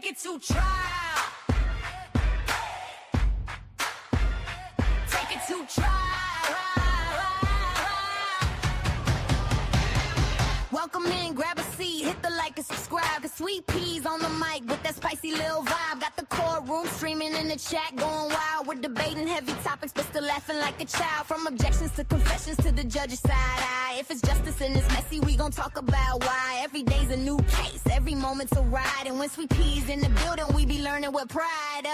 Take it to trial. Take it to trial. Welcome in, grab a seat, hit the like and subscribe. Cause Sweet Peas on the mic with that spicy little vibe. Got the courtroom streaming in the chat, going wild. We're debating heavy topics, but still laughing like a child. From objections to confessions to the judge's side eye. If it's justice and it's messy, we gon' talk about why. Every day's a new case, every moment's a ride. And when Sweet Peas in the building, we be learning with pride.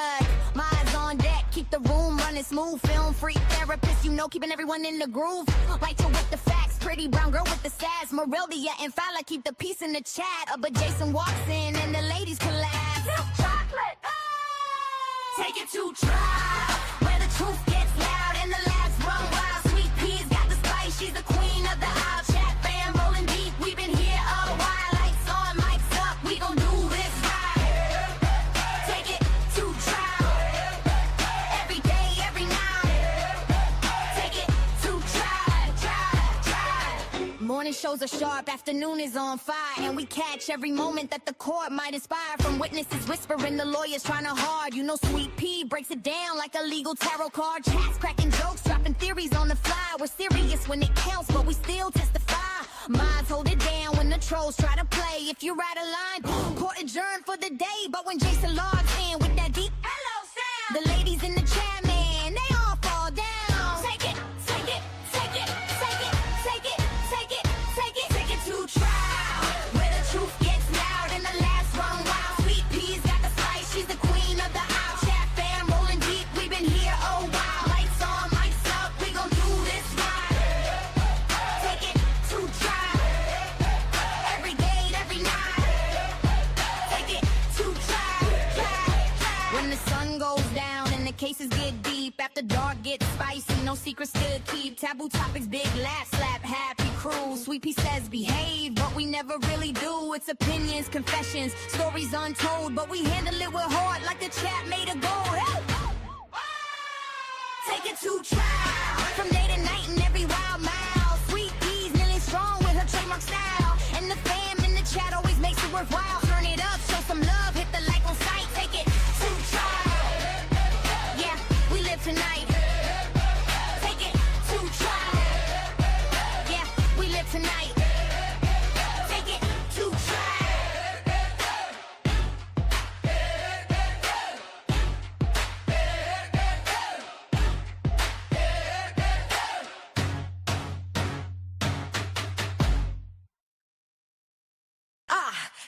My eyes on deck, keep the room running smooth. Film freak therapist, you know, keeping everyone in the groove. Right to with the facts, pretty brown girl with the sass. Moreldia and Fowler keep the peace in the chat. But Jason walks in and the ladies collapse. Chocolate. Take it to trial, where the truth gets loud and the laughs run wild. Sweet Peas got the spice, she's the queen of the aisle. Chat fam rolling deep, we've been here a while. Lights on, mics up, we gon' do this right. Take it to trial, every day, every night. Take it to trial. Morning shows are sharp, afternoon is on fire. And we catch every moment that the court might inspire. From witnesses whispering, the lawyers trying to hard. You know Sweet Pea breaks it down like a legal tarot card. Chats cracking jokes, dropping theories on the fly. We're serious when it counts, but we still testify. Minds hold it down when the trolls try to play. If you're out of line, court adjourned for the day. But when Jason logs in with that deep hello sound, the ladies in the chat, man, they all fall down. Take it, take it, take it, take it, take it, take it, take it, take it to trial, where the truth gets loud and the laughs run wild. Sweet Peas got the spice, she's the queen of the aisle. Chat fam rolling deep, we've been here a while. Lights on, mics up, we gon' do this right. Take it to trial, every day, every night. Take it to trial, trial. When the sun goes down and the cases get deep, after dark gets spicy, no secrets to keep. Taboo topics, big laugh, slap, happy crew. Sweet Pea says behave, but we never really do. It's opinions, confessions, stories untold, but we handle it with heart like the chat made a goal. Hey! Take it to trial, from day to night and every wild mile. Sweet Peas nearly strong with her trademark style, and the fam in the chat always makes it worthwhile. Turn it up, show some love, hit the like on sight. Take it to trial, yeah, we live tonight. Take it to trial, yeah, we live tonight. Take it to trial.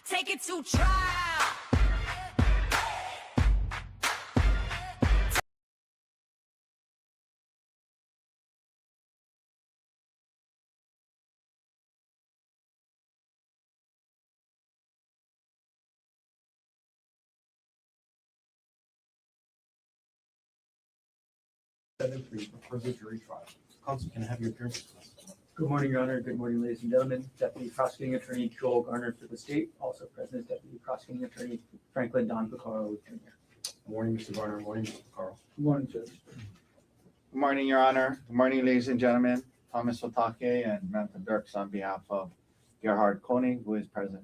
Take it to trial. For the jury trial. Counsel, can I have your appearance, please? Good morning, Your Honor. Good morning, ladies and gentlemen. Deputy Prosecuting Attorney Joel Garner for the state. Also present is Deputy Prosecuting Attorney Franklin Don Picaro Jr. Good morning, Mr. Garner. Morning, Mr. Carl. Good morning, Judge. Good morning, Your Honor. Good morning, ladies and gentlemen. Thomas Otake and Samantha Dirks on behalf of Gerhard Konig, who is present.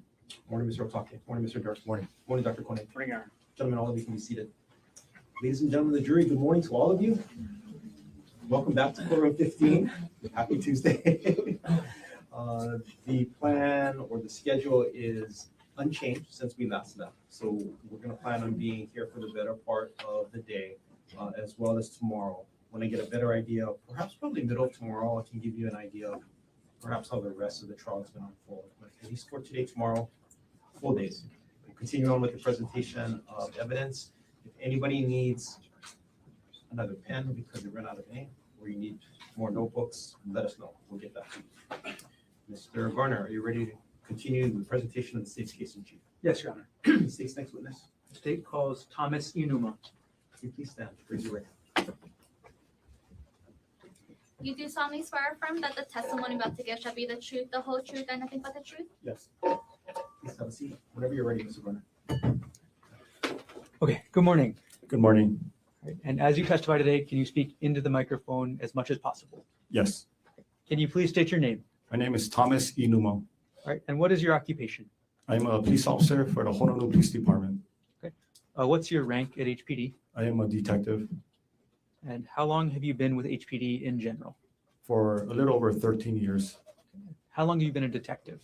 Morning, Mr. Otake. Morning, Mr. Dirks. Morning. Morning, Dr. Konig. Morning, Your Honor. Gentlemen, all of you can be seated. Ladies and gentlemen of the jury, good morning to all of you. Welcome back to Courtroom 15. Happy Tuesday. The plan or the schedule is unchanged since we last met. So we're going to plan on being here for the better part of the day, as well as tomorrow. When I get a better idea, perhaps probably middle of tomorrow, I can give you an idea of perhaps how the rest of the trial is going to unfold. But at least for today, tomorrow, full days. We'll continue on with the presentation of evidence. If anybody needs another pen because they ran out of ink, or you need more notebooks, let us know. We'll get that to you. Mr. Garner, are you ready to continue the presentation of the state's case in chief? Yes, Your Honor. The state's next witness. The state calls Thomas Inuma. Can you please stand? Raise your right hand. You do solemnly swear or affirm that the testimony about to give shall be the truth, the whole truth, and nothing but the truth? Yes. Please have a seat. Whenever you're ready, Mr. Garner. Okay, good morning. Good morning. Right, and as you testify today, can you speak into the microphone as much as possible? Yes. Can you please state your name? My name is Thomas Inuma. All right, and what is your occupation? I'm a police officer for the Honolulu Police Department. Okay. What's your rank at HPD? I am a detective And how long have you been with HPD in general? for a little over 13 years. How long have you been a detective?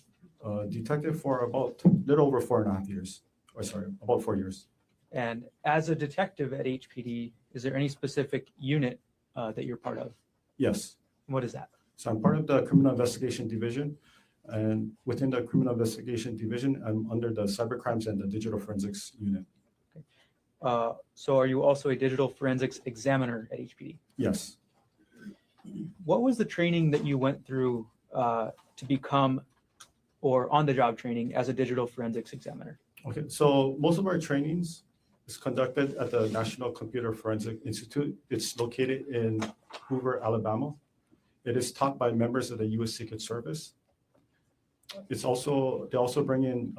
Detective for about a little over 4.5 years. Or sorry, about 4 years. And as a detective at HPD, is there any specific unit that you're part of? Yes. What is that? So I'm part of the Criminal Investigation Division. And within the Criminal Investigation Division, I'm under the Cybercrimes and the Digital Forensics Unit. So are you also a digital forensics examiner at HPD? Yes. What was the training that you went through to become or on-the-job training as a digital forensics examiner? Okay, so most of our trainings is conducted at the National Computer Forensic Institute. It's located in Hoover, Alabama. It is taught by members of the U.S. Secret Service. They also bring in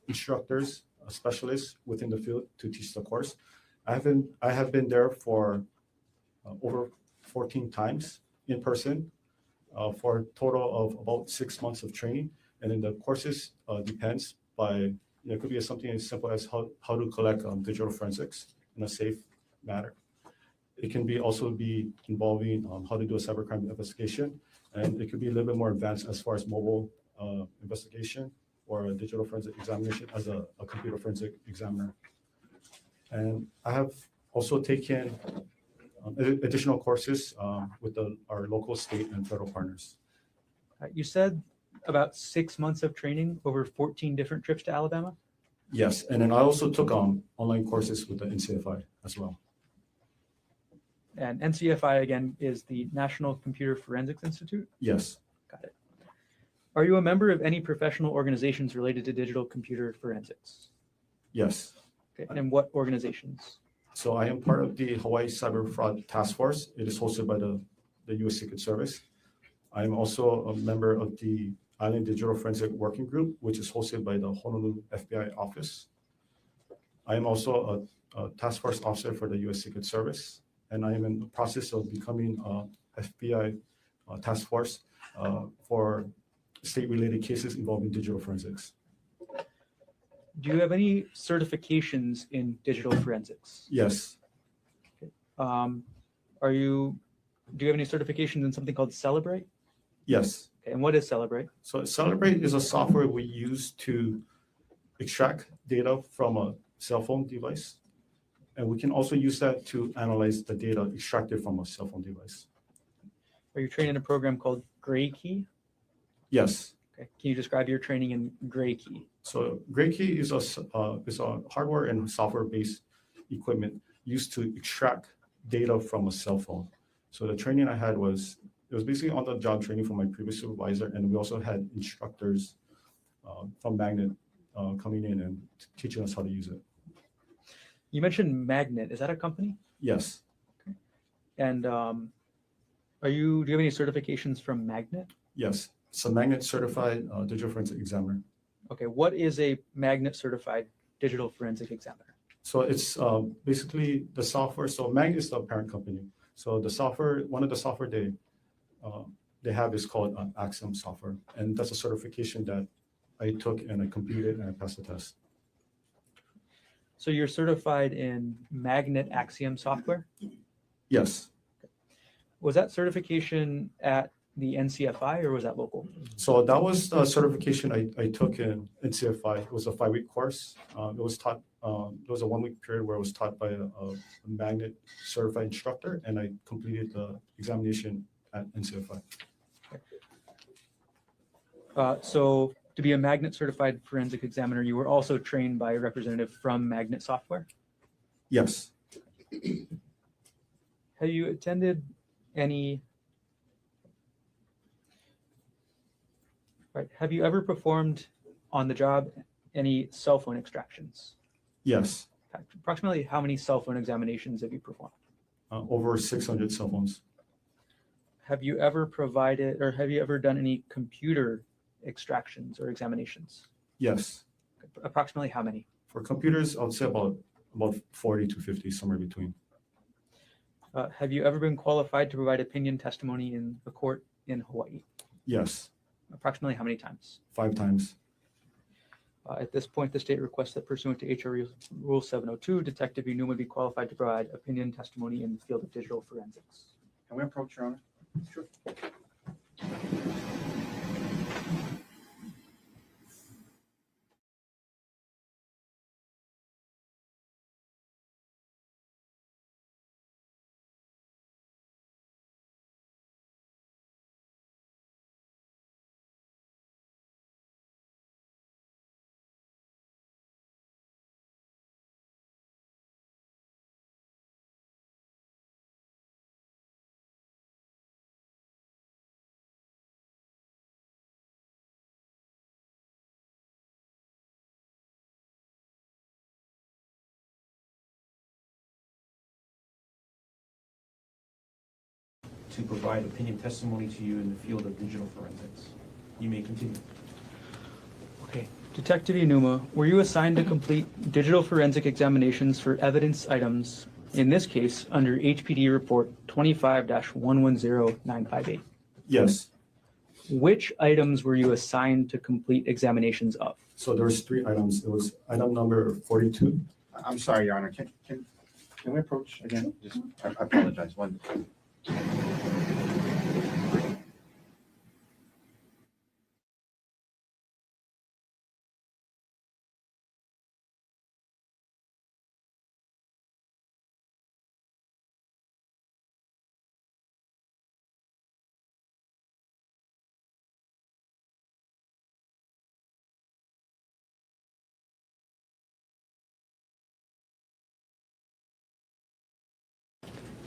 instructors, specialists within the field to teach the course. I have been there for over 14 times in person for a total of about 6 months of training. And then the courses depends by, it could be something as simple as how to collect digital forensics in a safe manner. It can also be involving how to do a cybercrime investigation. And it could be a little bit more advanced as far as mobile investigation or a digital forensic examination as a computer forensic examiner. And I have also taken additional courses with our local, state, and federal partners. You said about 6 months of training over 14 different trips to Alabama? Yes, and then I also took online courses with the NCFI as well. And NCFI, again, is the National Computer Forensics Institute? Yes, Got it. Are you a member of any professional organizations related to digital computer forensics? yes. Okay. And what organizations? So I am part of the Hawaii Cyber Fraud Task Force. It is hosted by the U.S. Secret Service. I am also a member of the Island Digital Forensic Working Group, which is hosted by the Honolulu FBI office. I am also a task force officer for the U.S. Secret Service, and I am in the process of becoming a FBI task force for state-related cases involving digital forensics. Do you have any certifications in digital forensics? Yes, Do you have any certifications in something called Celebrate? yes. Okay, and what is Celebrate? So Celebrate is a software we use to extract data from a cell phone device. And we can also use that to analyze the data extracted from a cell phone device. Are you trained in a program called Gray Key? Yes. Okay, can you describe your training in Gray Key? So Gray Key is a hardware and software-based equipment used to extract data from a cell phone. So the training I had was basically on-the-job training from my previous supervisor, and we also had instructors from Magnet coming in and teaching us how to use it. You mentioned Magnet. Is that a company? Yes. Okay. And do you have any certifications from Magnet? Yes. It's a Magnet certified digital forensic examiner. Okay, what is a Magnet certified digital forensic examiner? So it's basically the software. So Magnet is the parent company. So the software, one of the software they have is called Axiom software, and that's a certification that I took and I completed and I passed the test. So you're certified in Magnet Axiom software? Yes. Was that certification at the NCFI or was that local? So that was the certification I took in NCFI. It was a 5-week course. It was taught. It was a 1-week period where it was taught by a Magnet certified instructor, and I completed the examination at NCFI. So to be a Magnet certified forensic examiner, you were also trained by a representative from Magnet Software? Yes. Have you attended any, right, have you ever performed on the job any cell phone extractions? Yes. Approximately how many cell phone examinations have you performed? Over 600 cell phones. Have you ever provided or have you ever done any computer extractions or examinations? Yes. Approximately how many? For computers, I would say about 40 to 50, somewhere between. Have you ever been qualified to provide opinion testimony in a court in Hawaii? Yes. Approximately how many times? 5 times. At this point, the state requests that pursuant to HR Rule 702, Detective Enuma be qualified to provide opinion testimony in the field of digital forensics. Can we approach, Your Honor? Sure. To provide opinion testimony to you in the field of digital forensics. You may continue. Okay. Detective Enuma, were you assigned to complete digital forensic examinations for evidence items, in this case, under HPD report 25-110958? Yes. Which items were you assigned to complete examinations of? So there's 3 items. It was item number 42. I'm sorry, Your Honor. Can we approach again? Just, I apologize. One.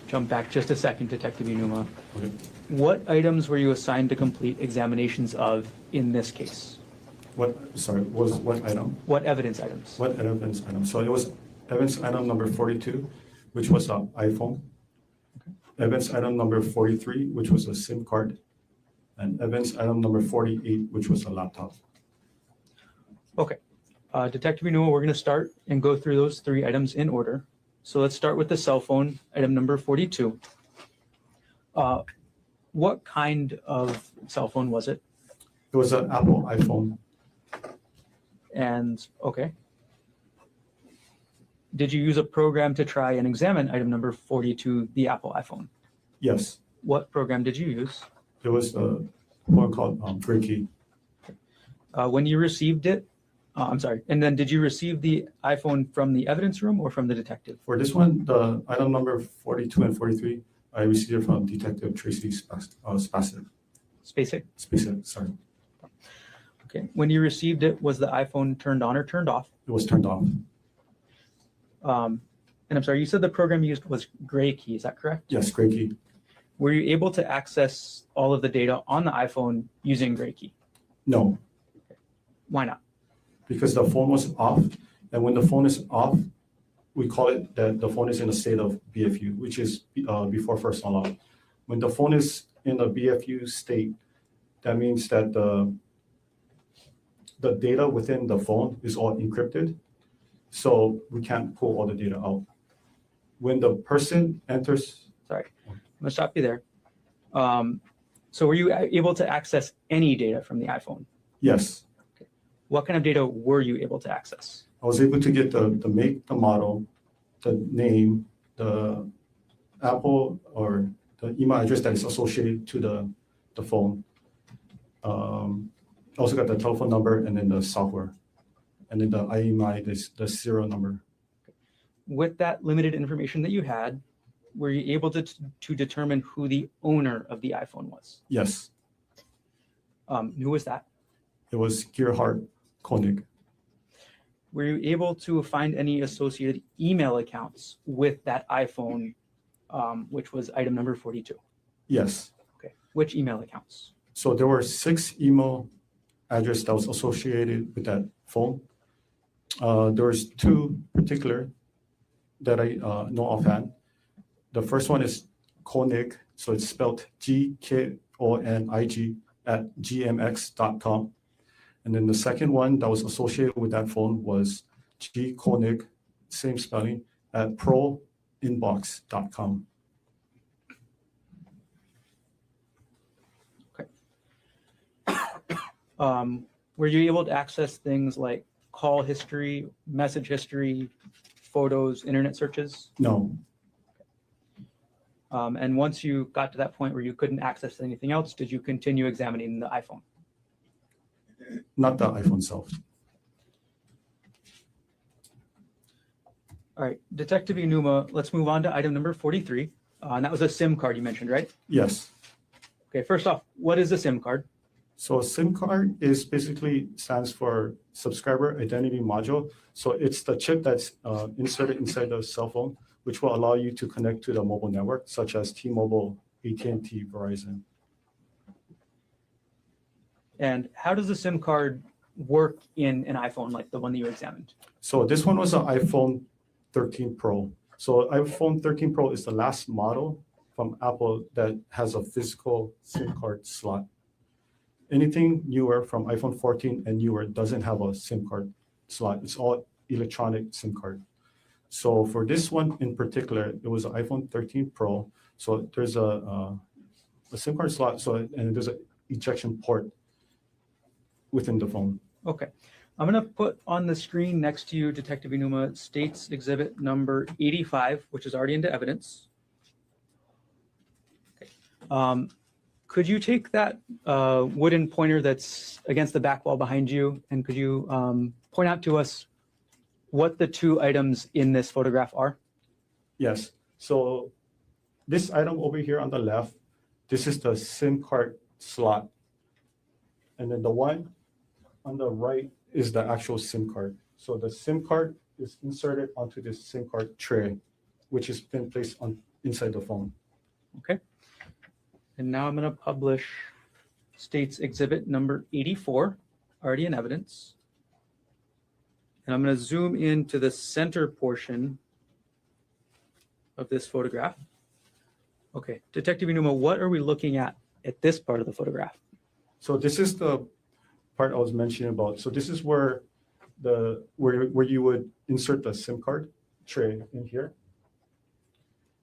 Jump back just a second, Detective Enuma. Okay. What items were you assigned to complete examinations of in this case? What item? What evidence items? What evidence item? So it was evidence item number 42, which was an iPhone. Okay. Evidence item number 43, which was a SIM card. And evidence item number 48, which was a laptop. Okay. Detective Enuma, we're going to start and go through those 3 items in order. So let's start with the cell phone, item number 42. What kind of cell phone was it? It was an Apple iPhone. And, okay. Did you use a program to try and examine item number 42, the Apple iPhone? Yes. What program did you use? It was one called Freaky. When you received it, I'm sorry, and then did you receive the iPhone from the evidence room or from the detective? For this one, the item number 42 and 43, I received it from Detective Tracy Spacek. Spacek? Sorry. Okay. When you received it, was the iPhone turned on or turned off? It was turned off. And I'm sorry, you said the program used was Gray Key, is that correct? Yes, Gray Key. Were you able to access all of the data on the iPhone using Gray Key? No, Why not? because the phone was off. And when the phone is off, we call it that the phone is in a state of BFU, which is before first unlock. When the phone is in a BFU state, that means that the data within the phone is all encrypted. So we can't pull all the data out. When the person enters. Sorry, I'm gonna stop you there. So were you able to access any data from the iPhone? Yes. What kind of data were you able to access? I was able to get the make, the model, the name, the Apple or the email address that is associated to the phone. Also got the telephone number and then the software. And then the IMEI, the serial number. With that limited information that you had, were you able to determine who the owner of the iPhone was? Yes, Who was that? it was Gerhard Konig. Were you able to find any associated email accounts with that iPhone, which was item number 42? Yes. Okay. Which email accounts? So there were 6 email address that was associated with that phone. There was 2 particular that I know offhand. The first one is Konig, so it's spelled GKONIG @gmx.com. And then the second one that was associated with that phone was G Konig, same spelling, @proinbox.com. Were you able to access things like call history, message history, photos, internet searches? No, And once you got to that point where you couldn't access anything else, did you continue examining the iPhone? not the iPhone itself. All right, Detective Inuma, let's move on to item number 43. And that was a SIM card you mentioned, right? Yes. Okay, first off, what is a SIM card? So a SIM card is basically stands for subscriber identity module. So it's the chip that's inserted inside the cell phone, which will allow you to connect to the mobile network, such as T-Mobile, AT&T, Verizon. And how does a SIM card work in an iPhone like the one that you examined? So this one was an iPhone 13 Pro. So iPhone 13 Pro is the last model from Apple that has a physical SIM card slot. Anything newer from iPhone 14 and newer doesn't have a SIM card slot. It's all electronic SIM card. So for this one in particular, it was an iPhone 13 Pro. So there's a SIM card slot. So and there's an ejection port within the phone. Okay, I'm going to put on the screen next to you, Detective Inuma, State's Exhibit number 85, which is already into evidence. Okay. Could you take that wooden pointer that's against the back wall behind you, and could you point out to us what the two items in this photograph are? Yes. So this item over here on the left, this is the SIM card slot. And then the one on the right is the actual SIM card. So the SIM card is inserted onto this SIM card tray, which has been placed on inside the phone. Okay. And now I'm going to publish State's Exhibit number 84, already in evidence. And I'm going to zoom into the center portion of this photograph. Okay, Detective Inuma, what are we looking at this part of the photograph? So this is the part I was mentioning about. So this is where where you would insert the SIM card tray in here.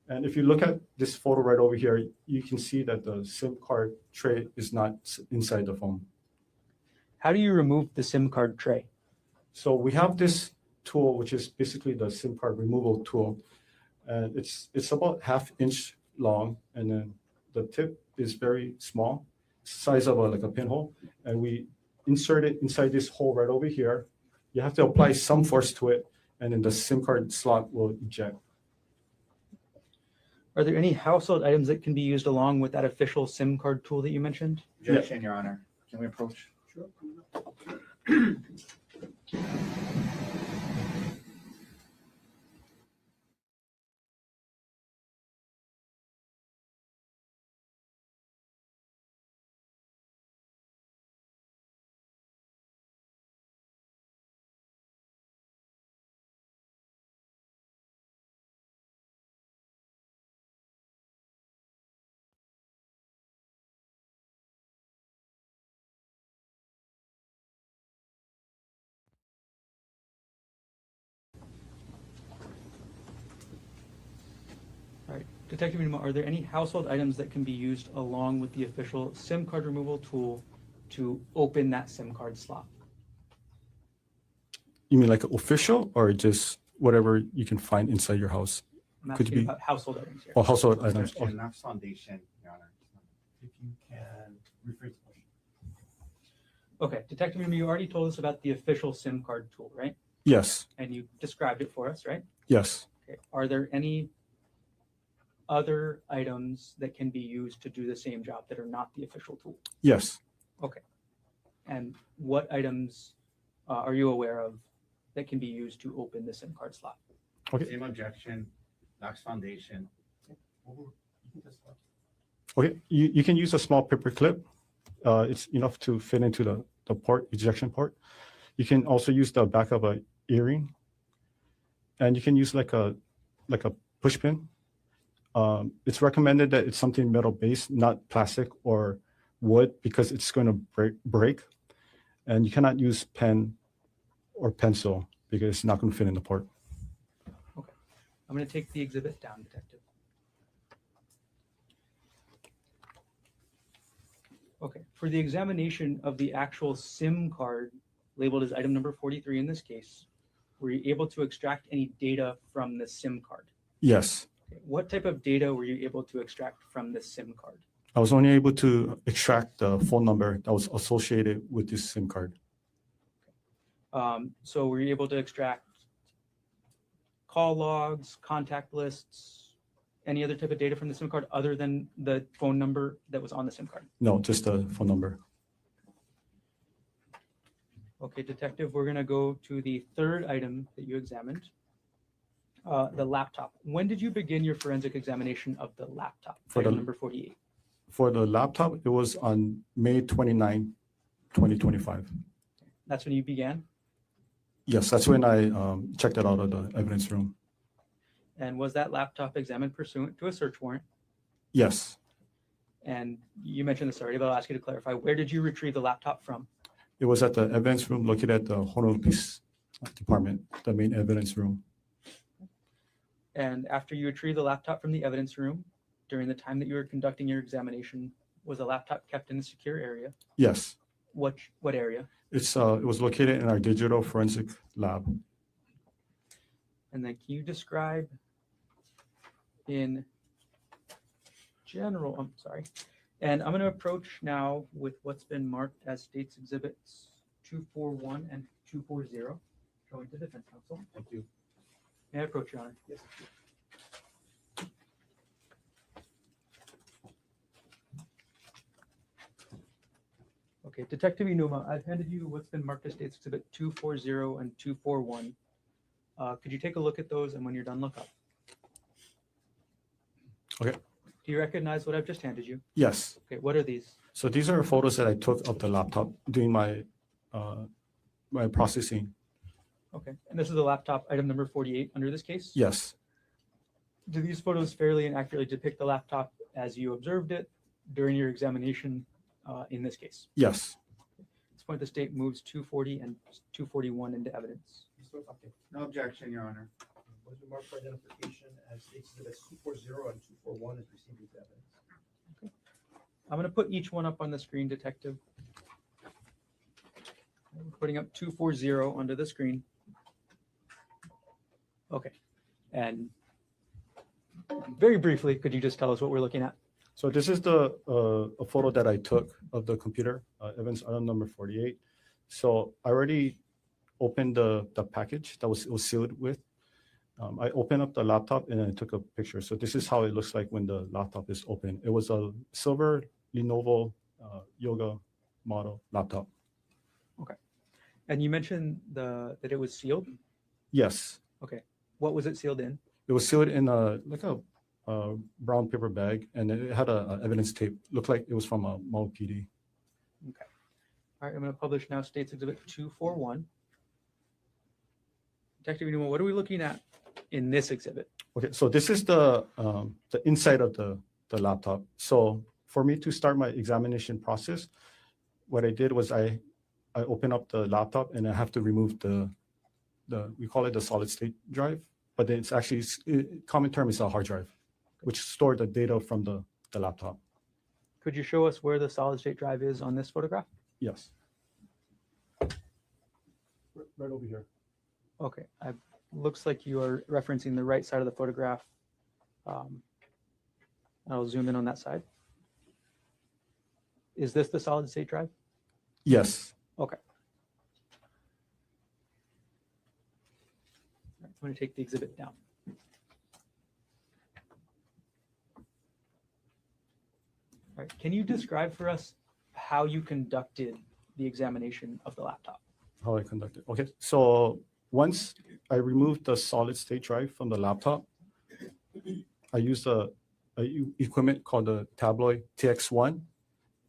And if you look at this photo right over here, you can see that the SIM card tray is not inside the phone. How do you remove the SIM card tray? So we have this tool, which is basically the SIM card removal tool. And it's about 1/2 inch long, and then the tip is very small, size of like a pinhole. And we insert it inside this hole right over here. You have to apply some force to it, and then the SIM card slot will eject. Are there any household items that can be used along with that official SIM card tool that you mentioned? Objection, Your Honor. Can we approach? Sure. All right, Detective Inuma, are there any household items that can be used along with the official SIM card removal tool to open that SIM card slot? You mean like official or just whatever you can find inside your house? I'm Could asking be- about household items here. Or household items? Objection, that's foundation, Your Honor. If you can rephrase the question. Okay, Detective Inuma, you already told us about the official SIM card tool, right? Yes, And you described it for us, right? yes. Okay. Are there any other items that can be used to do the same job that are not the official tool? Yes. And what items are you aware of that can be used to open the SIM card slot? Okay. Same objection, lacks foundation. You can just Okay, you can use a small paper clip. It's enough to fit into the port, ejection port. You can also use the back of a earring. And you can use like a push pin. It's recommended that it's something metal based, not plastic or wood, because it's going to break. And you cannot use pen or pencil because it's not going to fit in the port. I'm going to take the exhibit down, Detective. Okay, for the examination of the actual SIM card labeled as item number 43 in this case, were you able to extract any data from the SIM card? Yes. Okay. What type of data were you able to extract from the SIM card? I was only able to extract the phone number that was associated with this SIM card. So were you able to extract call logs, contact lists, any other type of data from the SIM card other than the phone number that was on the SIM card? No, just the phone number. Okay, detective, we're gonna go to the third item that you examined, the laptop. When did you begin your forensic examination of the laptop? For Item the- number 48. For the laptop, it was on May 29, 2025. That's when you began? Yes, that's when I checked it out of the evidence room. And was that laptop examined pursuant to a search warrant? Yes, And you mentioned this already, but I'll ask you to clarify. Where did you retrieve the laptop from? it was at the evidence room located at the Honolulu Police Department, the main evidence room. And after you retrieved the laptop from the evidence room, during the time that you were conducting your examination, was the laptop kept in a secure area? Yes, What area? it was located in our digital forensic lab. And then can you describe in general, I'm sorry, and I'm going to approach now with what's been marked as States Exhibits 241 and 240, showing to defense counsel. Thank you. May I approach, Your Honor? Yes. Okay, Detective Inuma, I've handed you what's been marked as States Exhibit 240 and 241. Could you take a look at those, and when you're done, look up? Okay. Do you recognize what I've just handed you? Yes, Okay, what are these? so these are photos that I took of the laptop during my my processing. Okay, and this is the laptop, item number 48 under this case? Yes, Do these photos fairly and accurately depict the laptop as you observed it during your examination in this case? yes, At this point, the state moves 240 and 241 into evidence. Mr. Otake, No objection, Your Honor. what is the marked for identification as States Exhibits 240 and 241 is received into evidence? I'm going to put each one up on the screen, Detective. I'm putting up 240 onto the screen. Okay, and very briefly, could you just tell us what we're looking at? so this is the a photo that I took of the computer, evidence item number 48. So I already opened the package that was sealed with. I opened up the laptop and I took a picture. So this is how it looks like when the laptop is open. It was a silver Lenovo Yoga model laptop. And you mentioned that it was sealed. Yes, What was it sealed in? it was sealed in a brown paper bag, and it had a evidence tape. Looked like it was from a Maui PD. All right, I'm going to publish now States Exhibit 241. Detective Inuma, what are we looking at in this exhibit? Okay, so this is the inside of the laptop. So for me to start my examination process, what I did was I opened up the laptop and I have to remove the we call it the solid state drive, but it's actually common term is a hard drive, which stored the data from the laptop. Could you show us where the solid state drive is on this photograph? Yes. Right over here. Okay, looks like you are referencing the right side of the photograph. I'll zoom in on that side. Is this the solid state drive? Yes. Okay. All right, I'm going to take the exhibit down. All right, can you describe for us how you conducted the examination of the laptop? How I conducted. Okay, so once I removed the solid state drive from the laptop, I used a equipment called the Tabloid TX1.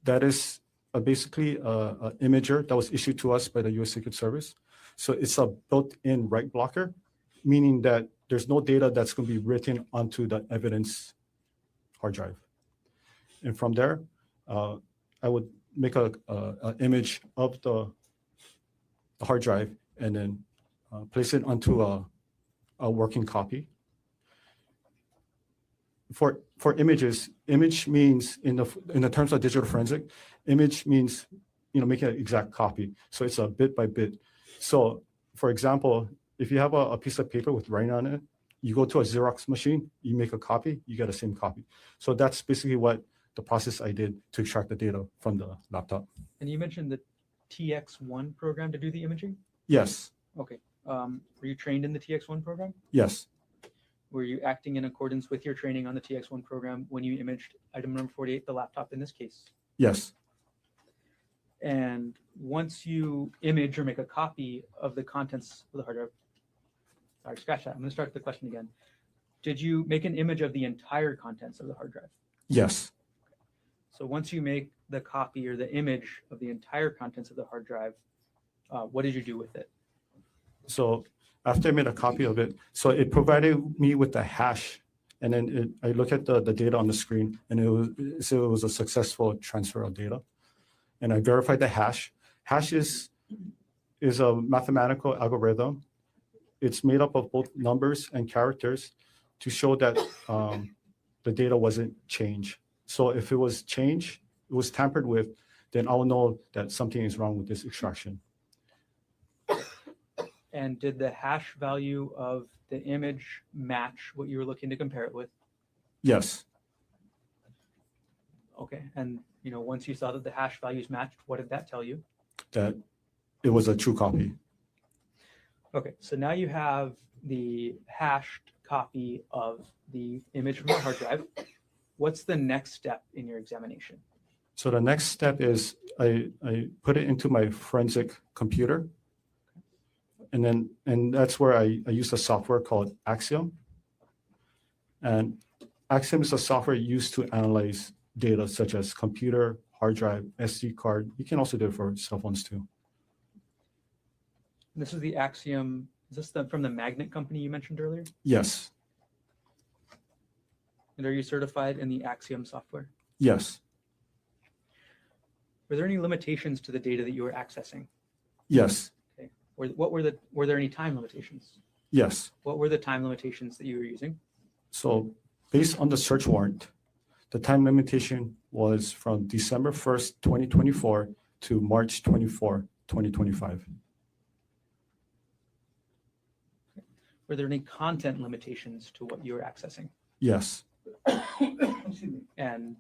That is basically a imager that was issued to us by the U.S. Secret Service. So it's a built-in write blocker, meaning that there's no data that's going to be written onto the evidence hard drive. And from there, I would make an image of the hard drive and then place it onto a working copy. For images, image means in the terms of digital forensic, image means make an exact copy. So it's a bit by bit. So for example, if you have a piece of paper with writing on it, you go to a Xerox machine, you make a copy, you get the same copy. So that's basically what the process I did to extract the data from the laptop. And you mentioned the TX1 program to do the imaging? Yes, Okay. Were you trained in the TX1 program? yes, Were you acting in accordance with your training on the TX1 program when you imaged item number 48, the laptop in this case? yes, And once you image or make a copy of the contents of the hard drive, sorry, scratch that. I'm going to start the question again. Did you make an image of the entire contents of the hard drive? yes. So once you make the copy or the image of the entire contents of the hard drive, what did you do with it? So after I made a copy of it, so it provided me with the hash, and then I look at the data on the screen, and it was a successful transfer of data, and I verified the hash. Hash is a mathematical algorithm. It's made up of both numbers and characters to show that the data wasn't changed. So if it was changed, it was tampered with, then I will know that something is wrong with this extraction. And did the hash value of the image match what you were looking to compare it with? Yes, Okay. And once you saw that the hash values matched, what did that tell you? that it was a true copy. Okay. So now you have the hashed copy of the image from the hard drive. What's the next step in your examination? So the next step is I put it into my forensic computer, and that's where I use a software called Axiom. And Axiom is a software used to analyze data such as computer, hard drive, SD card. You can also do it for cell phones too. This is the Axiom. Is this from the Magnet company you mentioned earlier? Yes, And are you certified in the Axiom software? yes, Were there any limitations to the data that you were accessing? yes, Were there any time limitations? yes. What were the time limitations that you were using? So based on the search warrant, the time limitation was from December 1st, 2024 to March 24, 2025. Were there any content limitations to what you were accessing? Yes, And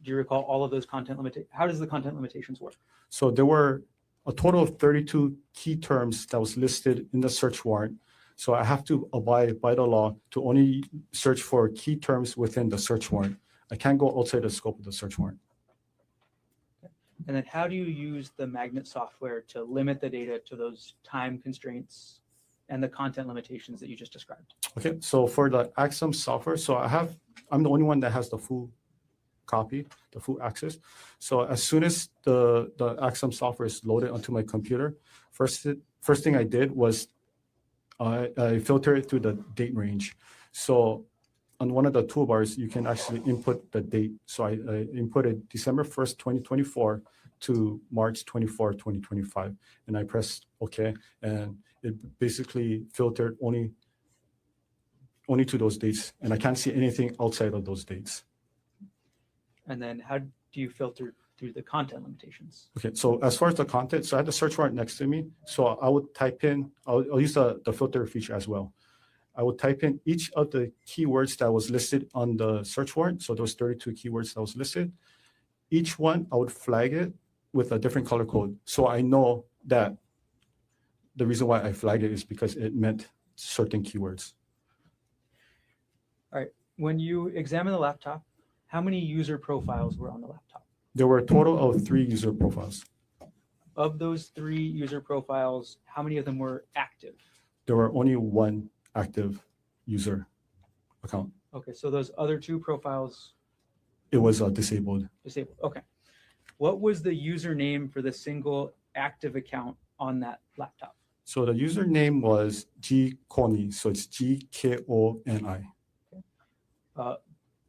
do you recall all of those content limitations? How does the content limitations work? so there were a total of 32 key terms that was listed in the search warrant. So I have to abide by the law to only search for key terms within the search warrant. I can't go outside the scope of the search warrant. And then how do you use the Magnet software to limit the data to those time constraints and the content limitations that you just described? Okay, so for the Axiom software, so I'm the only one that has the full copy, the full access. So as soon as the Axiom software is loaded onto my computer, first thing I did was I filtered it through the date range. So on one of the toolbars, you can actually input the date. So I inputted December 1st, 2024 to March 24, 2025. And I pressed OK. And it basically filtered only to those dates. And I can't see anything outside of those dates. And then how do you filter through the content limitations? Okay, so as far as the content, so I had the search warrant next to me. So I would type in, I'll use the filter feature as well. I would type in each of the keywords that was listed on the search warrant. So those 32 keywords that was listed. Each one, I would flag it with a different color code. So I know that the reason why I flagged it is because it meant certain keywords. All right. When you examine the laptop, how many user profiles were on the laptop? There were a total of 3 user profiles. Of those 3 user profiles, how many of them were active? There were only 1 active user account. Okay, so those other 2 profiles It was disabled. disabled. Okay. What was the username for the single active account on that laptop? So the username was Konig. So it's Gkoni.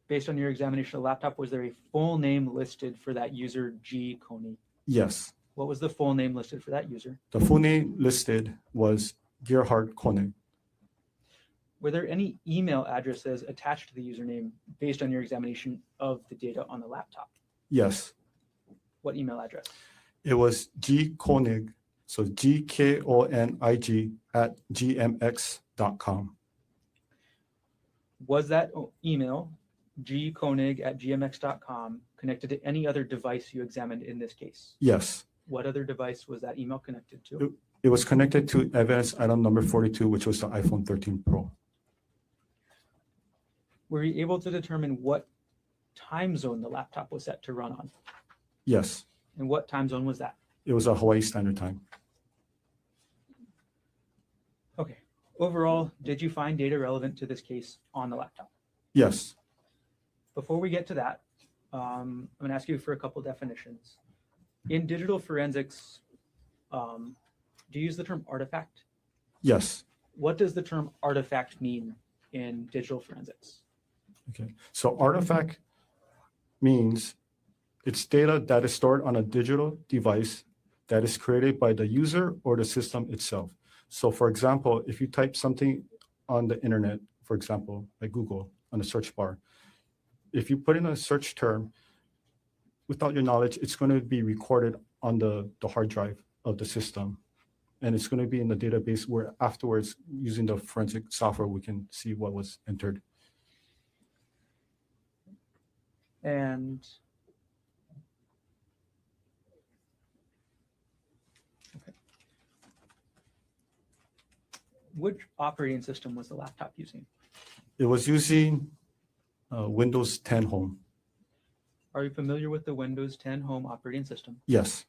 Based on your examination of the laptop, was there a full name listed for that user, G. Konig? Yes. What was the full name listed for that user? The full name listed was Gerhard Konig. Were there any email addresses attached to the username based on your examination of the data on the laptop? Yes. What email address? It was G Konig, so GKONIG at gmx.com. Was that email, gkonig@gmx.com, connected to any other device you examined in this case? Yes, What other device was that email connected to? it was connected to evidence item number 42, which was the iPhone 13 Pro. Were you able to determine what time zone the laptop was set to run on? Yes, And what time zone was that? it was a Hawaii Standard Time. Okay. Overall, did you find data relevant to this case on the laptop? Yes, Before we get to that, I'm going to ask you for a couple definitions. In digital forensics, do you use the term artifact? yes. What does the term artifact mean in digital forensics? Okay, so artifact means it's data that is stored on a digital device that is created by the user or the system itself. So for example, if you type something on the internet, for example, like Google on the search bar, if you put in a search term, without your knowledge, it's going to be recorded on the hard drive of the system. And it's going to be in the database where afterwards, using the forensic software, we can see what was entered. And okay. Which operating system was the laptop using? It was using Windows 10 Home. Are you familiar with the Windows 10 Home operating system? Yes,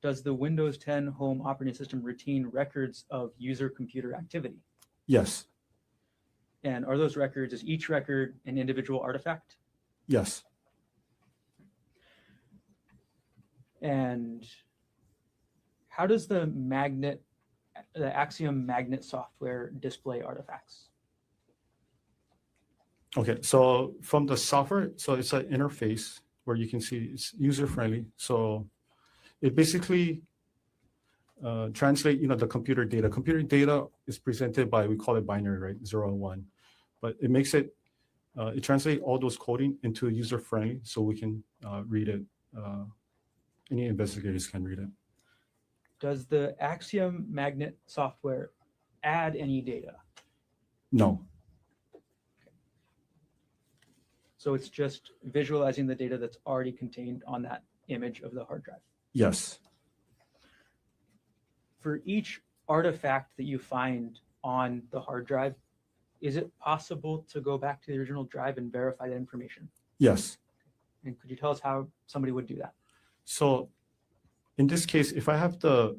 Does the Windows 10 Home operating system retain records of user computer activity? yes, And are those records, is each record an individual artifact? yes. And how does the Axiom magnet software display artifacts? Okay, so from the software, so it's an interface where you can see it's user-friendly. So it basically translate, the computer data. Computer data is presented by, we call it binary, right? 0 and 1. But it makes it, it translates all those coding into user-friendly so we can read it. Any investigators can read it. Does the Axiom magnet software add any data? No, So it's just visualizing the data that's already contained on that image of the hard drive. yes, For each artifact that you find on the hard drive, is it possible to go back to the original drive and verify that information? yes. And could you tell us how somebody would do that? So in this case, if I have the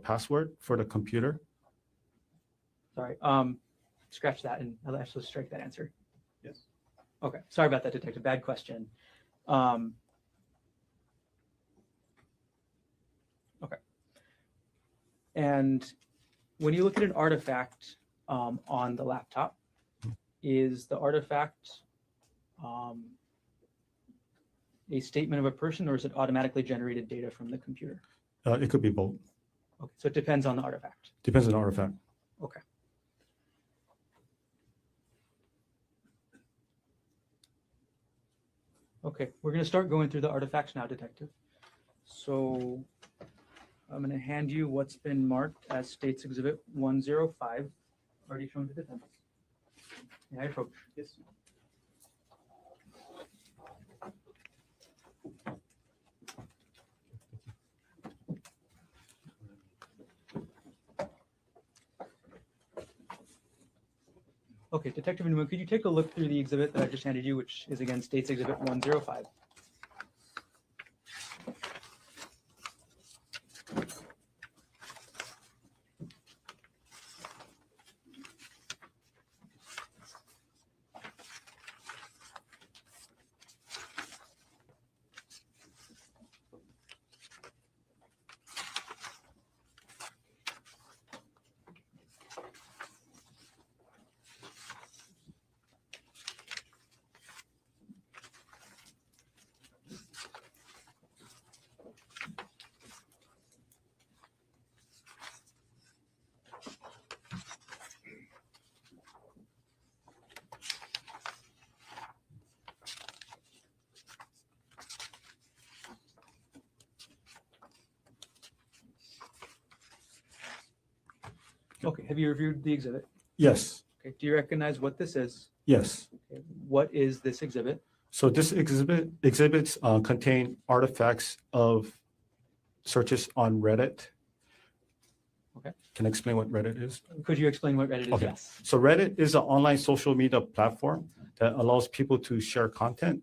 password for the computer, Sorry, scratch that and I'll actually strike that answer. Yes. Okay, sorry about that, detective. Bad question. Okay. And when you look at an artifact on the laptop, is the artifact a statement of a person, or is it automatically generated data from the computer? it could be both. Okay, so it depends on the artifact. Depends on the artifact. Okay. Okay, we're going to start going through the artifacts now, detective. So I'm going to hand you what's been marked as States Exhibit 105, already shown to defense. May I approach? Yes. Okay, Detective Newman, could you take a look through the exhibit that I just handed you, which is again States Exhibit 105? Okay, have you reviewed the exhibit? Yes, Okay, do you recognize what this is? yes. Okay, what is this exhibit? So this exhibits contain artifacts of searches on Reddit. Okay. Can I explain what Reddit is? Could you explain what Reddit is? Okay. Yes. So Reddit is an online social media platform that allows people to share content.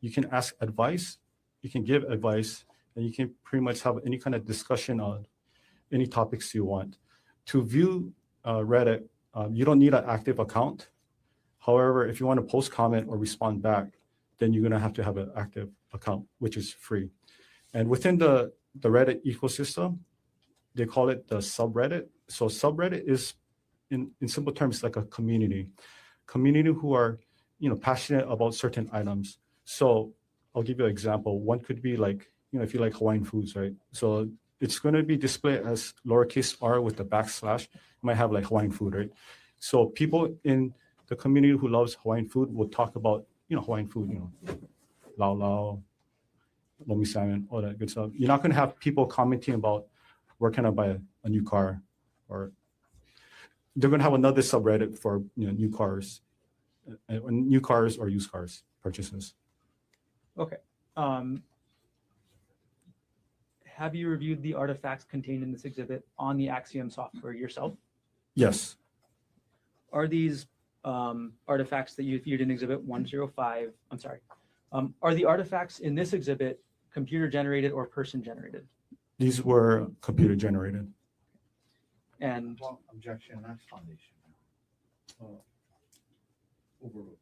You can ask advice, you can give advice, and you can pretty much have any kind of discussion on any topics you want. To view Reddit, you don't need an active account. However, if you want to post comment or respond back, then you're going to have an active account, which is free. And within the Reddit ecosystem, they call it the subreddit. So subreddit is, in simple terms, like a community who are, passionate about certain items. So I'll give you an example. One could be like, if you like Hawaiian foods, right? So it's going to be displayed as lowercase r with the backslash. You might have like Hawaiian food, right? So people in the community who loves Hawaiian food will talk about, Hawaiian food, lau lau, lomi salmon, all that good stuff. You're not going to have people commenting about where can I buy a new car, or they're going to have another subreddit for new cars or used cars purchases. Okay. Have you reviewed the artifacts contained in this exhibit on the Axiom software yourself? Yes. Are these artifacts that you viewed in exhibit 105, are the artifacts in this exhibit computer generated or person generated? These were computer generated. And Well, objection, that's foundation. Overruled.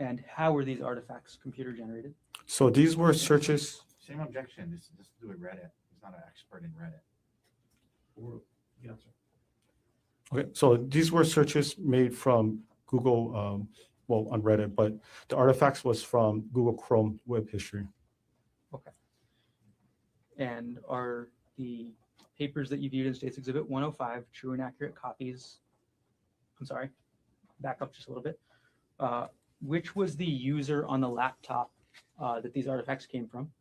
and how were these artifacts computer generated? So these were searches. Same objection, just do it Reddit. He's not an expert in Reddit. Overruled. Yes, sir. Okay, so these were searches made from Google, on Reddit, but the artifacts was from Google Chrome web history. And are the papers that you viewed in States Exhibit 105 true and accurate copies? I'm sorry, back up just a little bit. Which was the user on the laptop that these artifacts came from?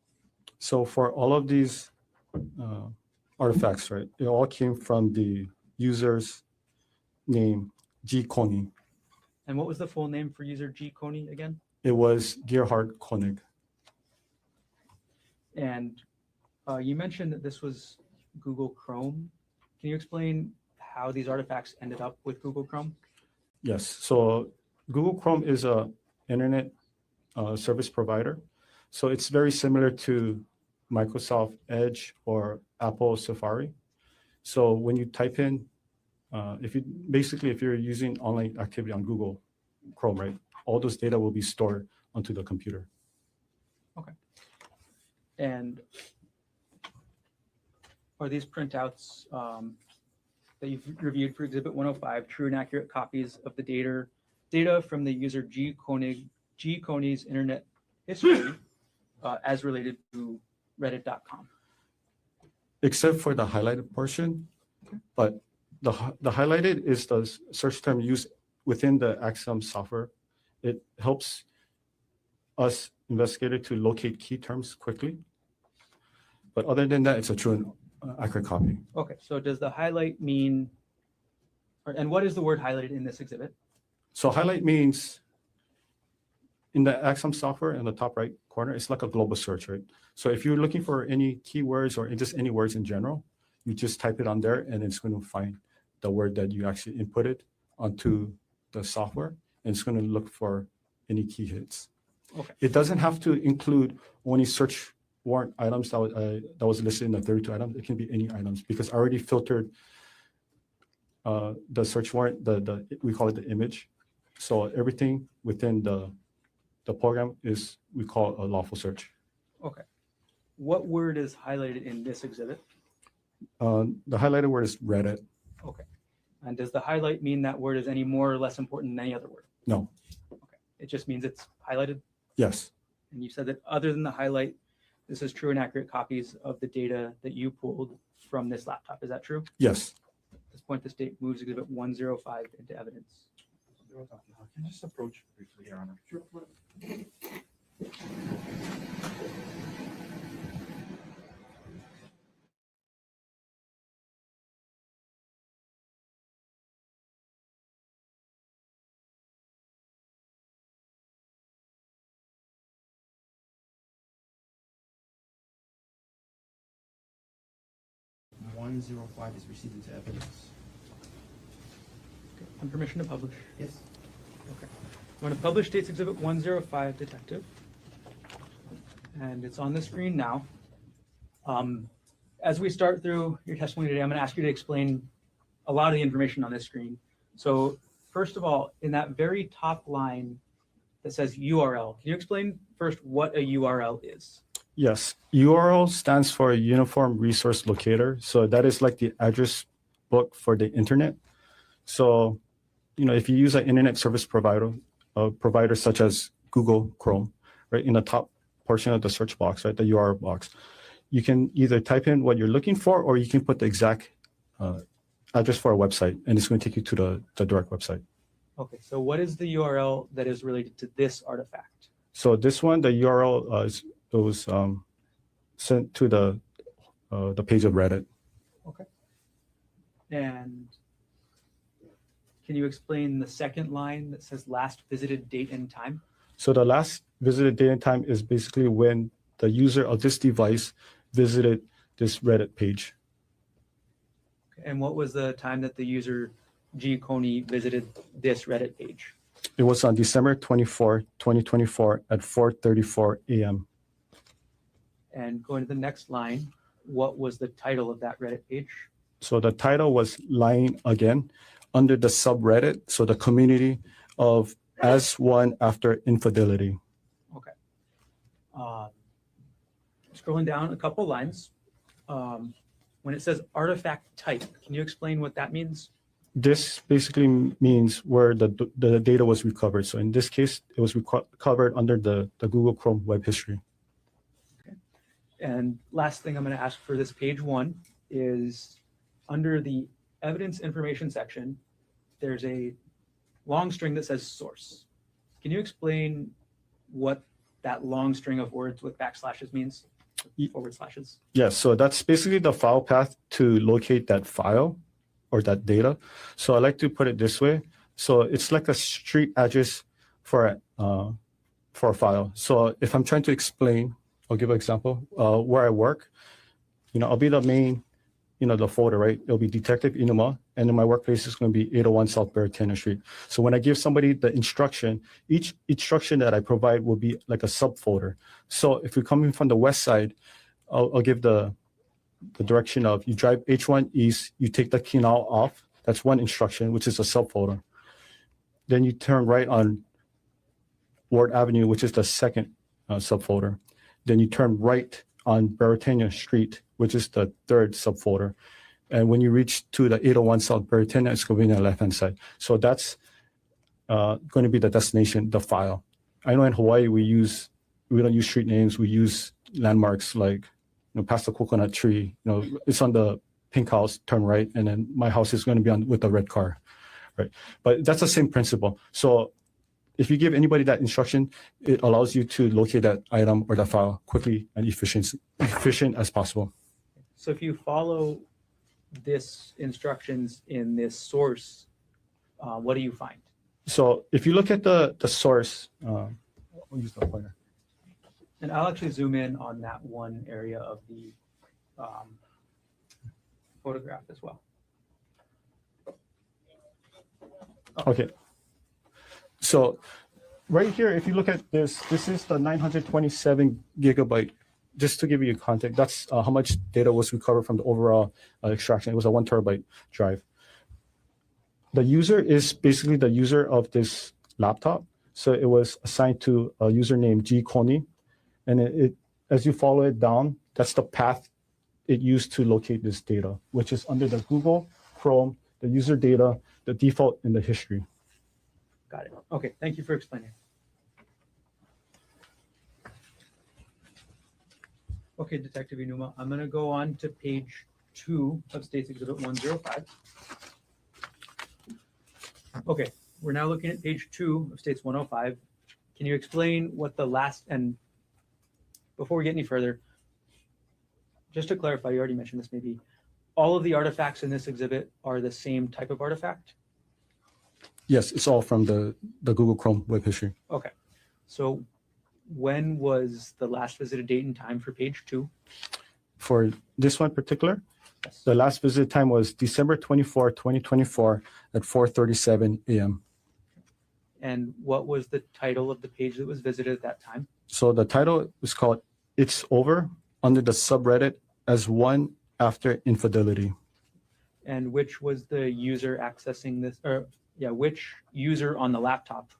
So for all of these artifacts, right, it all came from the user's name, G. Konig. And what was the full name for user G. Konig again? It was Gerhard Konig. And you mentioned that this was Google Chrome. Can you explain how these artifacts ended up with Google Chrome? Yes, so Google Chrome is a internet service provider. So it's very similar to Microsoft Edge or Apple Safari. So when you type in, if you're using online activity on Google Chrome, right, all those data will be stored onto the computer. Okay. And are these printouts that you've reviewed for Exhibit 105 true and accurate copies of the data from the user G. Konig's internet history as related to Reddit.com? Except for the highlighted portion, but the highlighted is the search term used within the Axiom software. It helps us investigator to locate key terms quickly. But other than that, it's a true and accurate copy. Okay, so does the highlight mean, and what is the word highlighted in this exhibit? So highlight means in the Axiom software in the top right corner, it's like a global search, right? So if you're looking for any keywords or just any words in general, you just type it on there and it's going to find the word that you actually inputted onto the software, and it's going to look for any key hits. Okay. It doesn't have to include only search warrant items that was listed in the 32 items. It can be any items because I already filtered the search warrant, we call it the image. So everything within the program is, we call a lawful search. Okay. What word is highlighted in this exhibit? The highlighted word is Reddit. Okay. And does the highlight mean that word is any more or less important than any other word? No. Okay. It just means it's highlighted? Yes. And you said that other than the highlight, this is true and accurate copies of the data that you pulled from this laptop. Is that true? Yes. At this point, the state moves Exhibit 105 into evidence. Can I just approach briefly, Your Honor? Sure. 105 is received into evidence. On permission to publish. Yes. Okay. I'm going to publish State's Exhibit 105, Detective. And it's on the screen now. As we start through your testimony today, I'm going to ask you to explain a lot of the information on this screen. So first of all, in that very top line that says URL, can you explain first what a URL is? Yes, URL stands for Uniform Resource Locator. So that is like the address book for the internet. So, if you use an internet service provider, such as Google Chrome, right, in the top portion of the search box, right, the URL box, you can either type in what you're looking for, or you can put the exact address for a website, and it's going to take you to the direct website. Okay, so what is the URL that is related to this artifact? So this one, the URL was sent to the page of Reddit. Okay. And can you explain the second line that says last visited date and time? So the last visited date and time is basically when the user of this device visited this Reddit page. And what was the time that the user G. Konig visited this Reddit page? It was on December 24, 2024 at 4:34 a.m. And going to the next line, what was the title of that Reddit page? So the title was Lying Again, under the subreddit, so the community of As One After Infidelity. Okay. Scrolling down a couple lines, when it says artifact type, can you explain what that means? This basically means where the data was recovered. So in this case, it was recovered under the Google Chrome web history. Okay. And last thing I'm going to ask for this page one is under the evidence information section, there's a long string that says source. Can you explain what that long string of words with backslashes means? Forward slashes. Yes, so that's basically the file path to locate that file or that data. So I like to put it this way. So it's like a street address for a file. So if I'm trying to explain, I'll give an example where I work. I'll be the main, the folder, right? It'll be Detective Inuma, and then my workplace is going to be 801 South Baratena Street. So when I give somebody the instruction, each instruction that I provide will be like a subfolder. So if you're coming from the west side, I'll give the direction of you drive H1 east, you take the canal off. That's one instruction, which is a subfolder. Then you turn right on Ward Avenue, which is the second subfolder. Then you turn right on Baratena Street, which is the third subfolder. And when you reach to the 801 South Baratena, it's going to be on the left-hand side. So that's going to be the destination, the file. I know in Hawaii, we don't use street names. We use landmarks like, past the coconut tree, it's on the pink house, turn right. And then my house is going to be on with the red car, right? But that's the same principle. So if you give anybody that instruction, it allows you to locate that item or that file quickly and efficient as possible. So if you follow this instructions in this source, what do you find? So if you look at the source, I'll use the pointer. And I'll actually zoom in on that one area of the photograph as well. Okay. So right here, if you look at this is the 927 gigabyte. Just to give you context, that's how much data was recovered from the overall extraction. It was a 1 terabyte drive. The user is basically the user of this laptop. So it was assigned to a user named G. Konig. And it as you follow it down, that's the path it used to locate this data, which is under the Google Chrome, the user data, the default, and the history. Got it. Okay, thank you for explaining. Okay, Detective Inuma, I'm going to go on to page 2 of State's Exhibit 105. Okay, we're now looking at page 2 of State's 105. Can you explain what the last, and before we get any further, just to clarify, you already mentioned this maybe, all of the artifacts in this exhibit are the same type of artifact? Yes, it's all from the Google Chrome web history. Okay, so when was the last visited date and time for page 2? For this one particular, Yes. The last visit time was December 24, 2024 at 4:37 a.m. And what was the title of the page that was visited at that time? So the title was called It's Over under the subreddit as one after infidelity. And which was the user accessing this, or which user on the laptop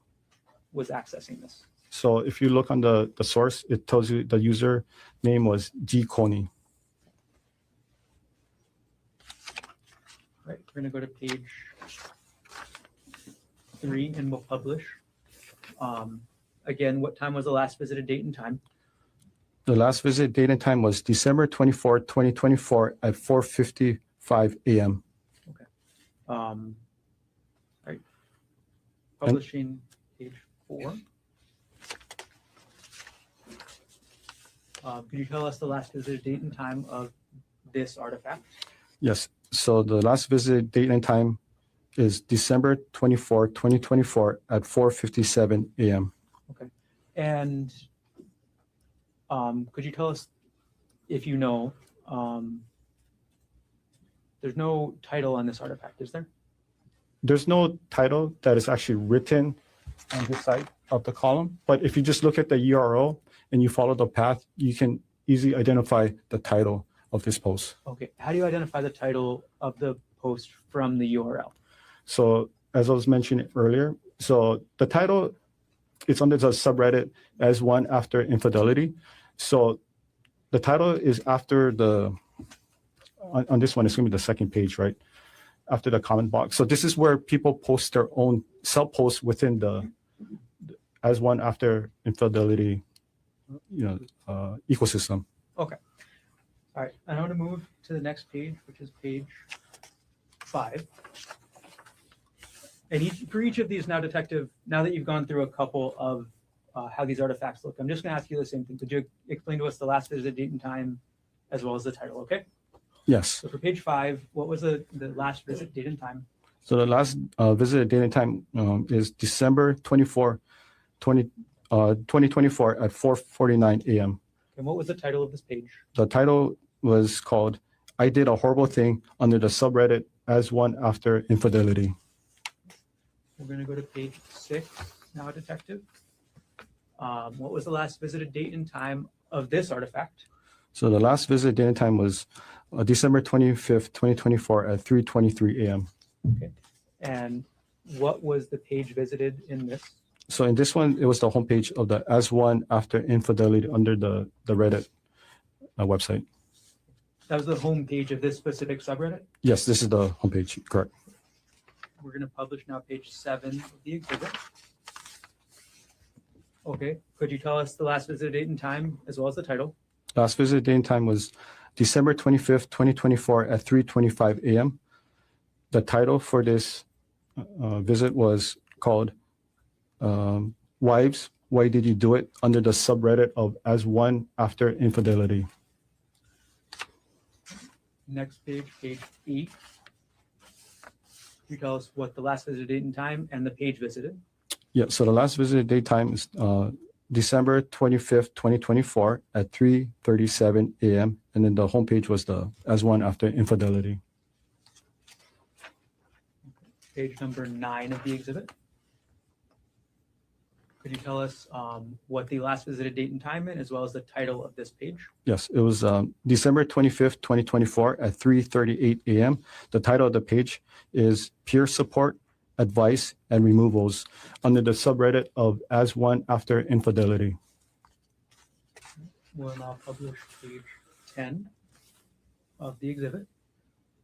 was accessing this? So if you look on the source, it tells you the user name was G. Konig. Right, we're gonna go to page 3 and we'll publish. Again, what time was the last visited date and time? The last visit date and time was December 24, 2024 at 4:55 a.m. Right. Publishing page 4. Could you tell us the last visited date and time of this artifact? Yes. So the last visit date and time is December 24, 2024 at 4:57 a.m. And could you tell us if you know, there's no title on this artifact, is there? There's no title that is actually written on this side of the column, but if you just look at the URL and you follow the path, you can easily identify the title of this post. Okay, how do you identify the title of the post from the URL? So as I was mentioning earlier, so the title is under the subreddit as one after infidelity. So the title is after the, on this one, it's going to be the second page, right? After the comment box. So this is where people post their own self-posts within the as one after infidelity, ecosystem. Okay. All right, and I want to move to the next page, which is page 5. And for each of these now, Detective, now that you've gone through a couple of how these artifacts look, I'm just going to ask you the same thing. Could you explain to us the last visit date and time as well as the title, okay? Yes. So for page 5, what was the last visit date and time? So the last visit date and time is December 24, 2024 at 4:49 a.m. And what was the title of this page? The title was called I Did a Horrible Thing under the subreddit as one after infidelity. We're going to go to page 6 now, Detective. What was the last visited date and time of this artifact? So the last visit date and time was December 25th, 2024 at 3:23 a.m. Okay. And what was the page visited in this? So in this one, it was the homepage of the as one after infidelity under the Reddit website. That was the home page of this specific subreddit? Yes, this is the homepage, correct. We're going to publish now page 7 of the exhibit. Okay, could you tell us the last visit date and time as well as the title? Last visit date and time was December 25th, 2024 at 3:25 a.m. The title for this visit was called Wives, Why Did You Do It? Under the subreddit of as one after infidelity. Next page, page 8. Can you tell us what the last visit date and time and the page visited? Yeah, so the last visit date time is December 25th, 2024 at 3:37 a.m. And then the homepage was the as one after infidelity. Page number 9 of the exhibit. Could you tell us what the last visited date and time is, as well as the title of this page? Yes, it was December 25th, 2024 at 3:38 a.m. The title of the page is Peer Support, Advice, and Removals under the subreddit of As One After Infidelity. We'll now publish page 10 of the exhibit.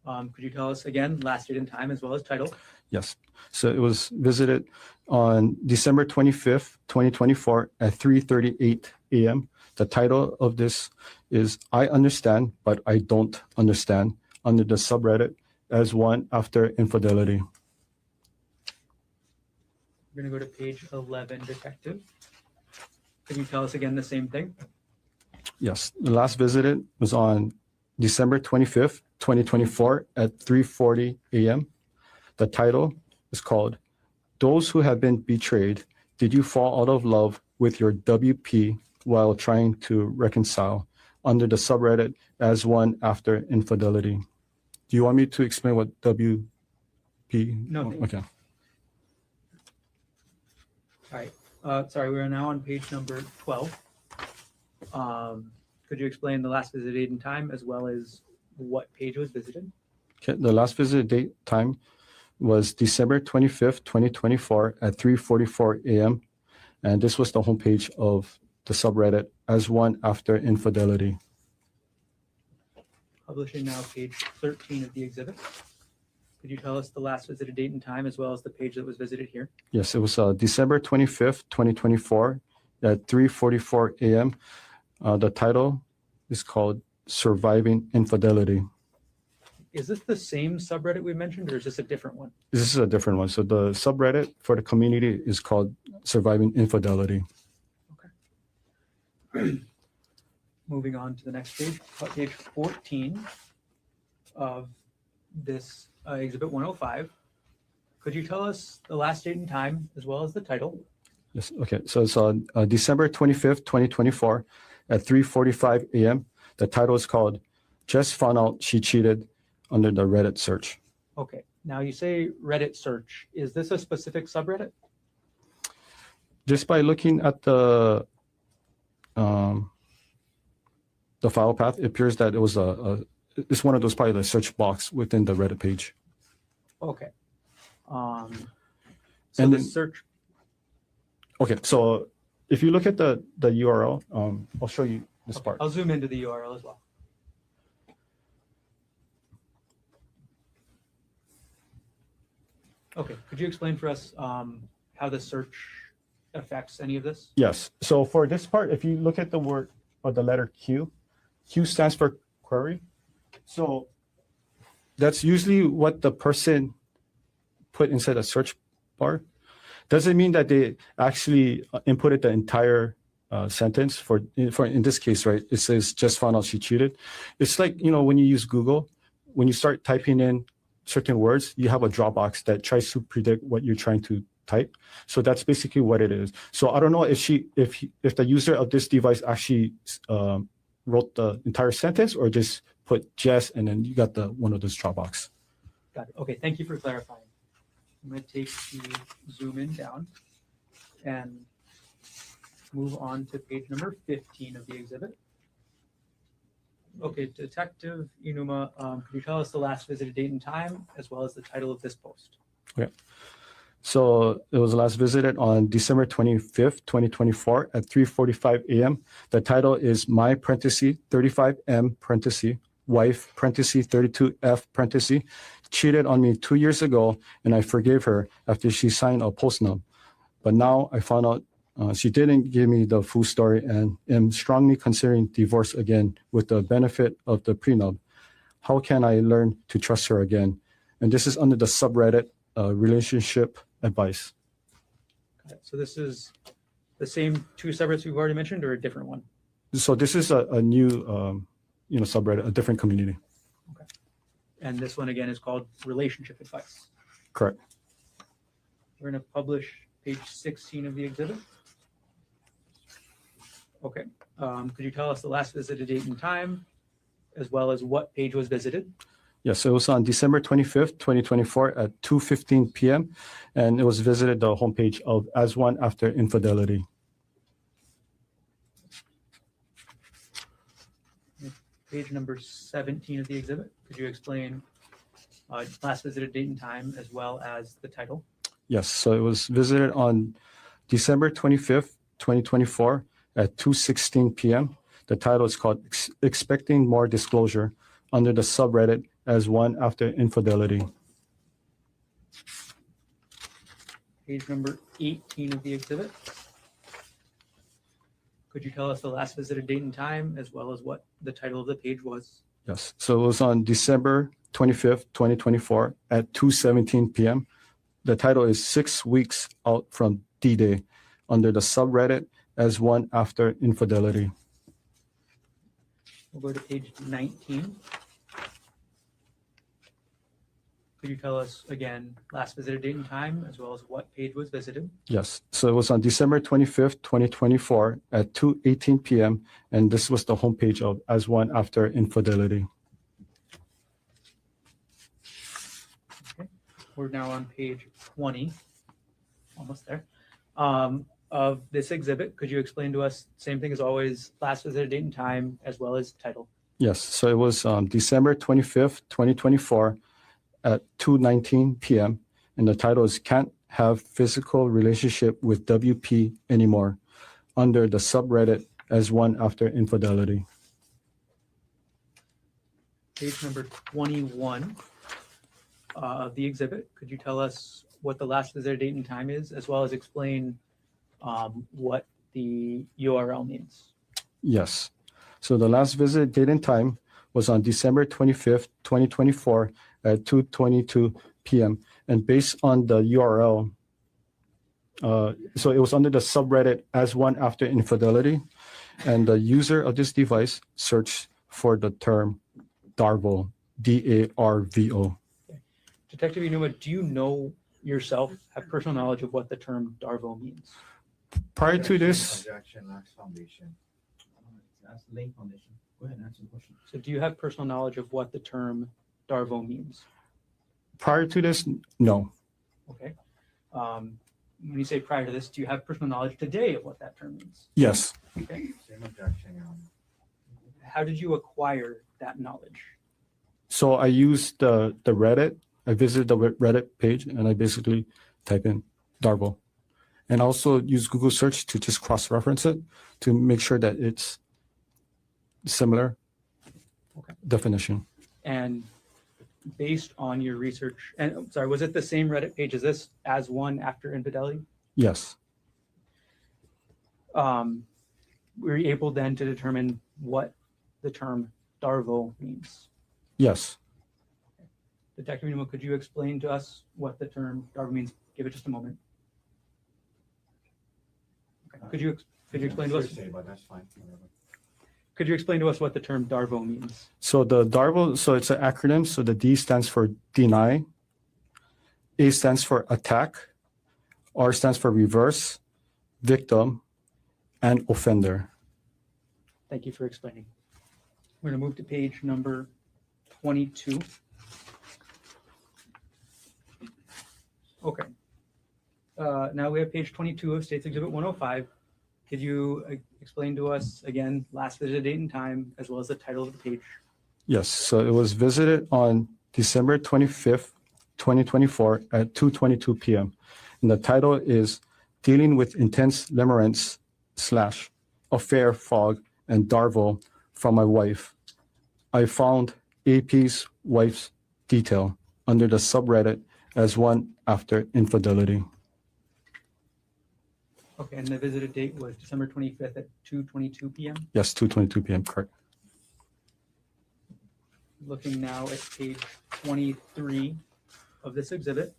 Could you tell us again, last date and time, as well as title? Yes, so it was visited on December 25th, 2024 at 3:38 a.m. The title of this is I Understand, But I Don't Understand under the subreddit As One After Infidelity. We're going to go to page 11, Detective. Could you tell us again the same thing? Yes, the last visited was on December 25th, 2024 at 3:40 a.m. The title is called Those Who Have Been Betrayed, Did You Fall Out of Love with Your WP While Trying to Reconcile under the subreddit As One After Infidelity. Do you want me to explain what WP? No, thank you. Okay. All right. Sorry, we are now on page number 12. Could you explain the last visit date and time as well as what page was visited? Okay. The last visit date time was December 25th, 2024 at 3:44 a.m. And this was the homepage of the subreddit as one after infidelity. Publishing now page 13 of the exhibit. Could you tell us the last visited date and time as well as the page that was visited here? Yes, it was December 25th, 2024 at 3:44 a.m. The title is called Surviving Infidelity. Is this the same subreddit we mentioned or is this a different one? This is a different one. So the subreddit for the community is called Surviving Infidelity. Moving on to the next page, page 14 of this exhibit 105. Could you tell us the last date and time as well as the title? Yes. Okay. So it's on December 25th, 2024 at 3:45 a.m. The title is called Just Found Out She Cheated under the Reddit search. Okay. Now you say Reddit search. Is this a specific subreddit? Just by looking at the file path, it appears that it was it's one of those probably the search box within the Reddit page. Okay. So And the then- search. Okay, so if you look at the URL, I'll show you this Okay, part. I'll zoom into the URL as well. Okay. Could you explain for us how the search affects any of this? Yes. So for this part, if you look at the word or the letter Q, Q stands for query. So that's usually what the person put inside a search bar. Doesn't mean that they actually inputted the entire sentence. For in this case, right? It says just found out she cheated. It's like, you know, when you use Google, when you start typing in certain words, you have a drop box that tries to predict what you're trying to type. So that's basically what it is. So I don't know if the user of this device actually wrote the entire sentence or just put just and then you got the one of those drop box. Got it. Okay. Thank you for clarifying. I'm going to take the zoom in down and move on to page number 15 of the exhibit. Okay, Detective Inuma, could you tell us the last visited date and time as well as the title of this post? Okay. So it was last visited on December 25th, 2024 at 3:45 a.m. The title is My parenthesis 35M parenthesis wife parenthesis 32F parenthesis cheated on me 2 years ago and I forgave her after she signed a postnum. But now I found out she didn't give me the full story and am strongly considering divorce again with the benefit of the prenup. How can I learn to trust her again? And this is under the subreddit relationship advice. Okay, so this is the same two subreddits we've already mentioned or a different one? So this is a new subreddit, a different community. Okay. And this one again is called relationship advice. Correct. We're going to publish page 16 of the exhibit. Okay. Could you tell us the last visited date and time as well as what page was visited? Yes, it was on December 25th, 2024 at 2:15 p.m. And it was visited the homepage of As One After Infidelity. Page number 17 of the exhibit. Could you explain last visited date and time as well as the title? Yes, so it was visited on December 25th, 2024 at 2:16 p.m. The title is called Expecting More Disclosure under the subreddit As One After Infidelity. Page number 18 of the exhibit. Could you tell us the last visited date and time as well as what the title of the page was? Yes, so it was on December 25th, 2024 at 2:17 p.m. The title is 6 Weeks Out from D-Day under the subreddit As One After Infidelity. We'll go to page 19. Could you tell us again last visited date and time as well as what page was visited? Yes, so it was on December 25th, 2024 at 2:18 p.m. And this was the homepage of As One After Infidelity. we're now on page 20, almost there, of this exhibit. Could you explain to us, same thing as always, last visited date and time, as well as title? Yes, so it was December 25th, 2024 at 2:19 p.m. And the title is Can't Have Physical Relationship with WP Anymore, under the subreddit as one after infidelity. Page number 21 of the exhibit. Could you tell us what the last visited date and time is, as well as explain what the URL means? Yes. So the last visit date and time was on December 25th, 2024 at 2:22 p.m. And based on the URL, so it was under the subreddit as one after infidelity. And the user of this device searched for the term DARVO, DARVO. Detective Inuma, do you know yourself, have personal knowledge of what the term DARVO means? Prior to this, Objection, Lux Foundation. That's the Lane Foundation. Go ahead and answer the question. So do you have personal knowledge of what the term DARVO means? no. Okay. When you say prior to this, do you have personal knowledge today of what that term means? Yes. Okay. Same objection, Your Honor. How did you acquire that knowledge? So I used the Reddit. I visited the Reddit page and I basically type in DARVO. And also use Google search to just cross-reference it to make sure that it's similar definition. And based on your research, and I'm sorry, was it the same Reddit page as this, as one after infidelity? Yes. Were you able then to determine what the term DARVO means? Yes. Detective Inuma, could you explain to us what the term DARVO means? Give it just a moment. Okay. Could you explain to us? Say, but that's fine. Whatever. Could you explain to us what the term DARVO means? So the DARVO, so it's an acronym. So the D stands for deny, A stands for attack, R stands for reverse, victim, and offender. Thank you for explaining. We're going to move to page number 22. Okay. Now we have page 22 of State's Exhibit 105. Could you explain to us again, last visited date and time, as well as the title of the page? Yes, so it was visited on December 25th, 2024 at 2:22 p.m. And the title is Dealing with Intense Limerence / Affair Fog and DARVO from My Wife. I found AP's wife's detail under the subreddit as one after infidelity. Okay, and the visited date was December 25th at 2:22 p.m. Yes, 2:22 p.m., correct. Looking now at page 23 of this exhibit.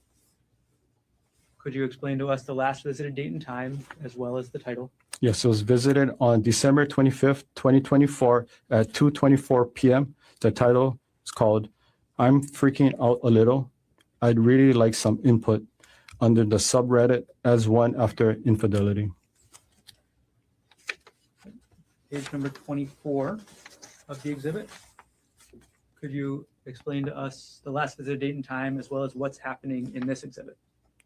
Could you explain to us the last visited date and time, as well as the title? Yes, it was visited on December 25th, 2024 at 2:24 p.m. The title is called I'm Freaking Out a Little. I'd really like some input, under the subreddit as one after infidelity. Page number 24 of the exhibit. Could you explain to us the last visited date and time, as well as what's happening in this exhibit?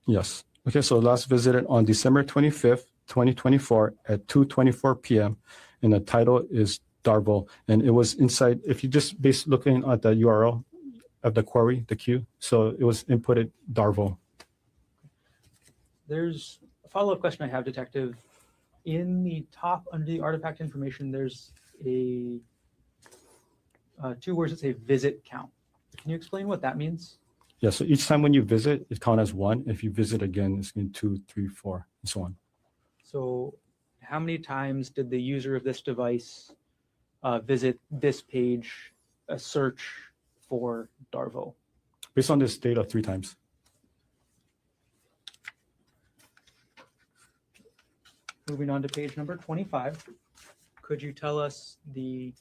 Yes. Okay, so last visited on December 25th, 2024 at 2:24 p.m. And the title is DARVO. And it was inside, if you just looking at the URL of the query, the queue, so it was inputted DARVO. There's a follow-up question I have, Detective. In the top, under the artifact information, there's a two words that say visit count. Can you explain what that means? Yeah, so each time when you visit, it counts as one. If you visit again, it's going 2, 3, 4, and so on. So how many times did the user of this device visit this page, search for DARVO? Based on this data, 3 times. Moving on to page number 25, could you tell us the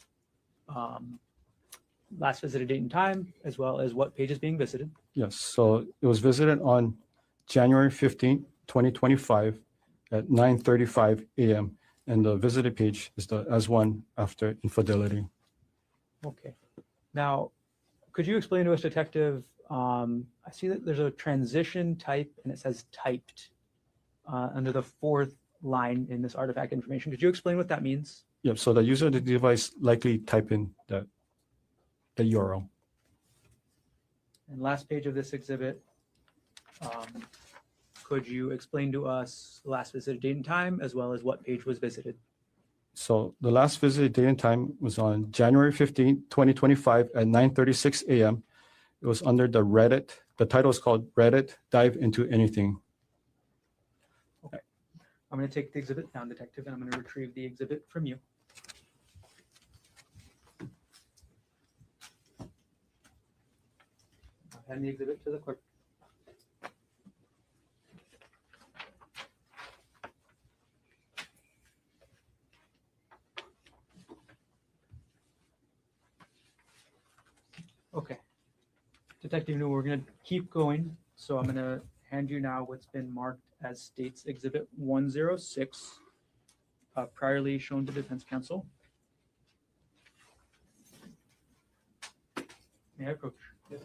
last visited date and time, as well as what page is being visited? Yes, so it was visited on January 15th, 2025 at 9:35 a.m. And the visited page is the as one after infidelity. Okay. Now, could you explain to us, Detective, I see that there's a transition type and it says typed under the fourth line in this artifact information. Could you explain what that means? Yep, so the user of the device likely type in the URL. And last page of this exhibit, could you explain to us the last visited date and time as well as what page was visited? So the last visited date and time was on January 15, 2025 at 9:36 a.m. It was under the Reddit. The title is called Reddit Dive Into Anything. Okay. I'm going to take the exhibit down, Detective, and I'm going to retrieve the exhibit from you. I'll hand the exhibit to the clerk. Okay. Detective New, we're going to keep going. So I'm going to hand you now what's been marked as State's Exhibit 106, priorly shown to Defense Counsel. May I approach? Yes.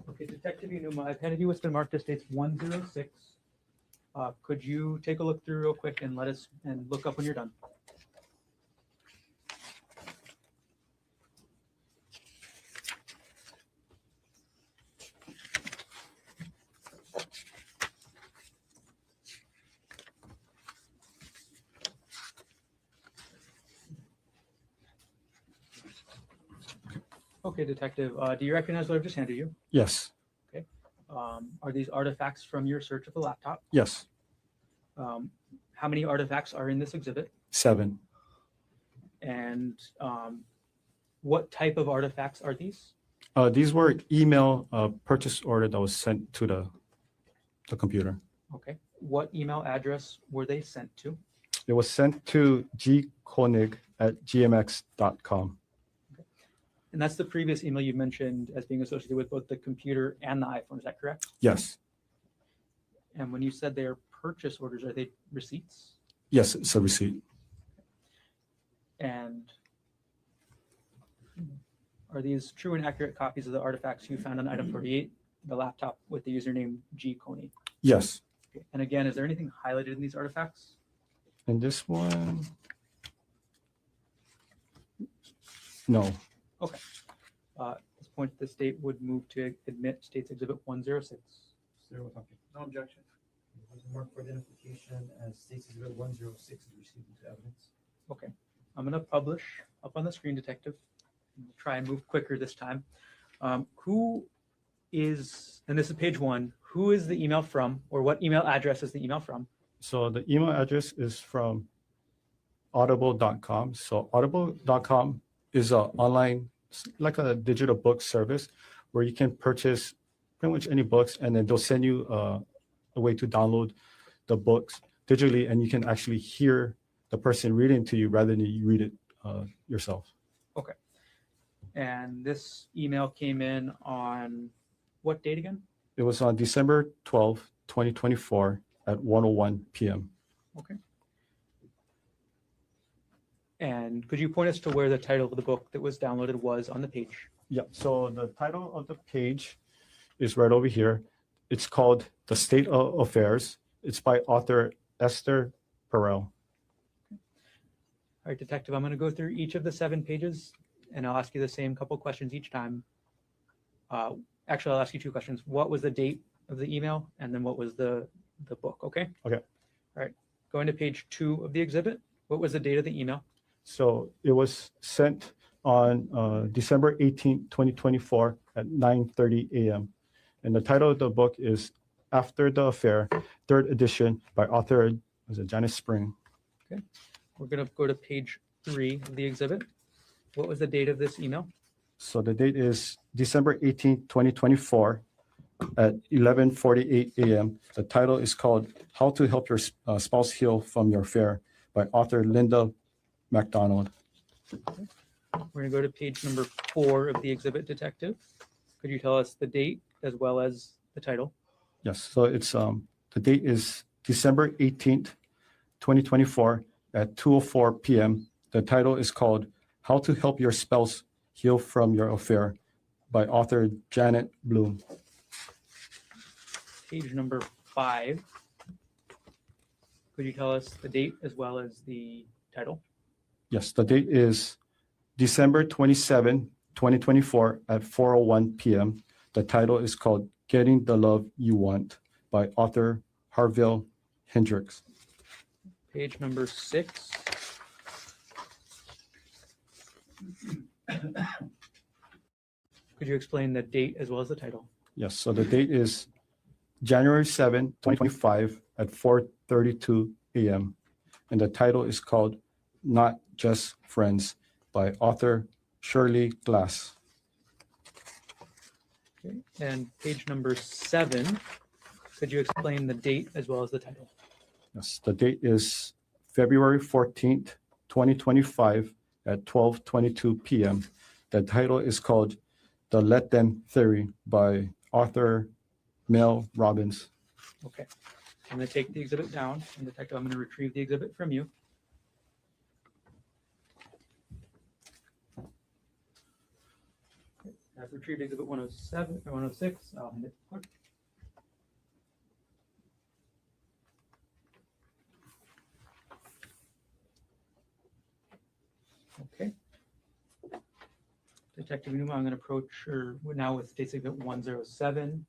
Okay, Detective Unuma, I've handed you what's been marked as State's 106. Could you take a look through real quick and look up when you're done? Okay, Detective, do you recognize what I've just handed you? Yes, Are these artifacts from your search of the laptop? yes, How many artifacts are in this exhibit? 7. And what type of artifacts are these? These were email purchase order that was sent to the computer. Okay. What email address were they sent to? It was sent to gkonig@gmx.com. And that's the previous email you mentioned as being associated with both the computer and the iPhone. Is that correct? Yes, And when you said they're purchase orders, are they receipts? yes, it's a receipt. And are these true and accurate copies of the artifacts you found on item 48, the laptop with the username Konig? Yes, Okay. And again, is there anything highlighted in these artifacts? and this one, no. At this point, the state would move to admit State's Exhibit 106. No objection. Mark for identification as State's Exhibit 106 is received into evidence. Okay, I'm going to publish up on the screen, Detective. We'll try and move quicker this time. Who is, and this is page 1, who is the email from, or what email address is the email from? So the email address is from audible.com. So audible.com is an online, like a digital book service where you can purchase pretty much any books, and then they'll send you a way to download the books digitally, and you can actually hear the person reading to you rather than you read it yourself. Okay. And this email came in on what date again? It was on December 12, 2024 at 1:01 p.m. Okay. And could you point us to where the title of the book that was downloaded was on the page? Yeah, so the title of the page is right over here. It's called The State of Affairs. It's by author Esther Perel. All right, Detective, I'm going to go through each of the 7 pages, and I'll ask you the same couple questions each time. Actually, I'll ask you 2 questions. What was the date of the email, and then what was the book, okay? Okay. All right, going to page 2 of the exhibit. What was the date of the email? So it was sent on December 18, 2024 at 9:30 a.m. And the title of the book is After the Affair, 3rd edition by author Janice Spring. We're going to go to page 3 of the exhibit. What was the date of this email? So the date is December 18, 2024 at 11:48 a.m. The title is called How to Help Your Spouse Heal from Your Affair by author Linda MacDonald. We're going to go to page number 4 of the exhibit, Detective. Could you tell us the date as well as the title? Yes, so it's the date is December 18th, 2024 at 2:04 p.m. The title is called How to Help Your Spouse Heal from Your Affair by author Janet Bloom. Page number 5. Could you tell us the date as well as the title? Yes, the date is December 27, 2024 at 4:01 p.m. The title is called Getting the Love You Want by author Harville Hendricks. Page number 6. Could you explain the date as well as the title? Yes, so the date is January 7, 2025 at 4:32 a.m. And the title is called Not Just Friends by author Shirley Glass. Okay. And page number 7. Could you explain the date as well as the title? Yes, the date is February 14th, 2025 at 12:22 p.m. The title is called The Let Them Theory by author Mel Robbins. Okay. I'm going to take the exhibit down, and Detective, I'm going to retrieve the exhibit from you. Okay. I've retrieved exhibit 107 or 106. I'll hand it to the clerk. Okay. Detective Numa, I'm going to approach her now with State's Exhibit 107,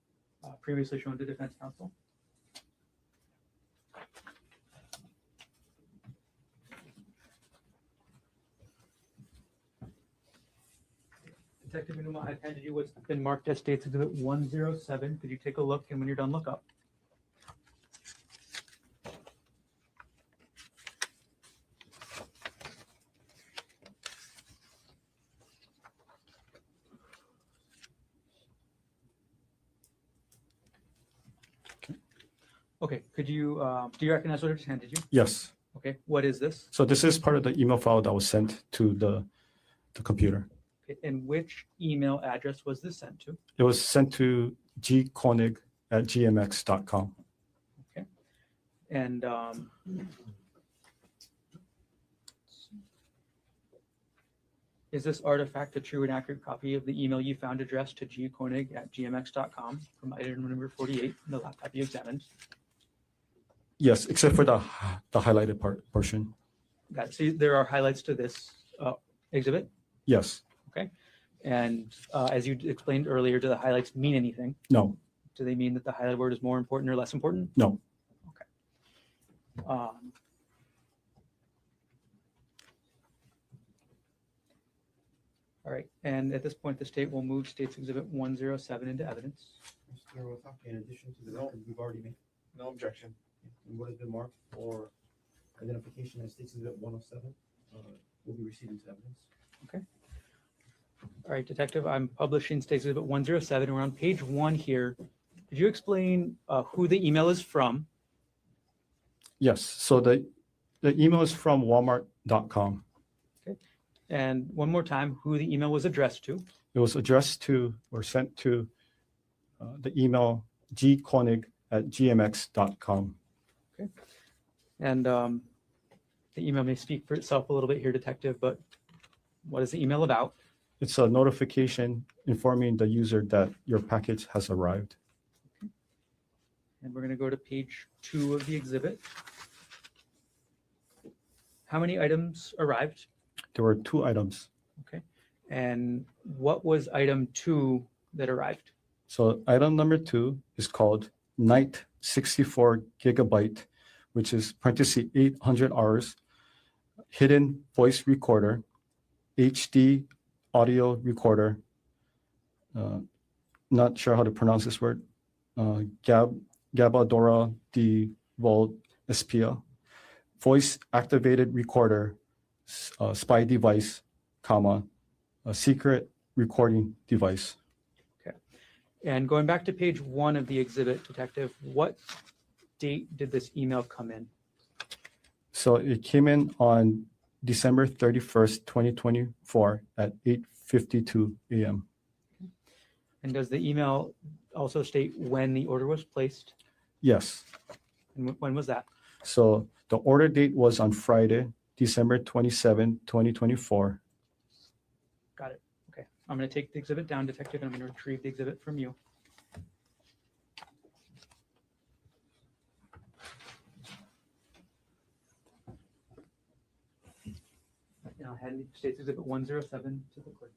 previously shown to defense counsel. Detective Numa, I've handed you what's been marked as State's Exhibit 107. Could you take a look, and when you're done, look up? Okay, could you, do you recognize what I just handed you? Yes, Okay, what is this? so this is part of the email file that was sent to the computer. Okay, and which email address was this sent to? It was sent to gkonig@gmx.com. Okay, and is this artifact a true and accurate copy of the email you found addressed to gkonig@gmx.com from item number 48 in the laptop you examined? Yes, except for the highlighted portion. Got it. So there are highlights to this exhibit, Yes, and as you explained earlier, do the highlights mean anything? no, Do they mean that the highlighted word is more important or less important? no. Okay. All right, and at this point, the state will move State's Exhibit 107 into evidence. Mr. Watake, in addition to the record we've already made, No objection. and what has been marked for identification as State's Exhibit 107 will be received into evidence. All right, Detective, I'm publishing State's Exhibit 107. We're on page 1 here. Could you explain who the email is from? Yes, so the email is from walmart.com. And one more time, who the email was addressed to? It was addressed to or sent to the email gkonig@gmx.com. And the email may speak for itself a little bit here, Detective, but what is the email about? It's a notification informing the user that your package has arrived. And we're going to go to page 2 of the exhibit. How many items arrived? There were 2 items. Okay. And what was item 2 that arrived? So item number 2 is called Night 64 gigabyte, which is parenthesis 800 hours, hidden voice recorder, HD audio recorder. Not sure how to pronounce this word. Gabadora de Vol Espia, voice activated recorder, spy device, comma, a secret recording device. And going back to page 1 of the exhibit, Detective, what date did this email come in? So it came in on December 31st, 2024 at 8:52 a.m. And does the email also state when the order was placed? Yes. And when was that? So the order date was on Friday, December 27, 2024. Got it. Okay. I'm going to take the exhibit down, Detective, and I'm going to retrieve the exhibit from you. And I'll hand State's Exhibit 107 to the clerk.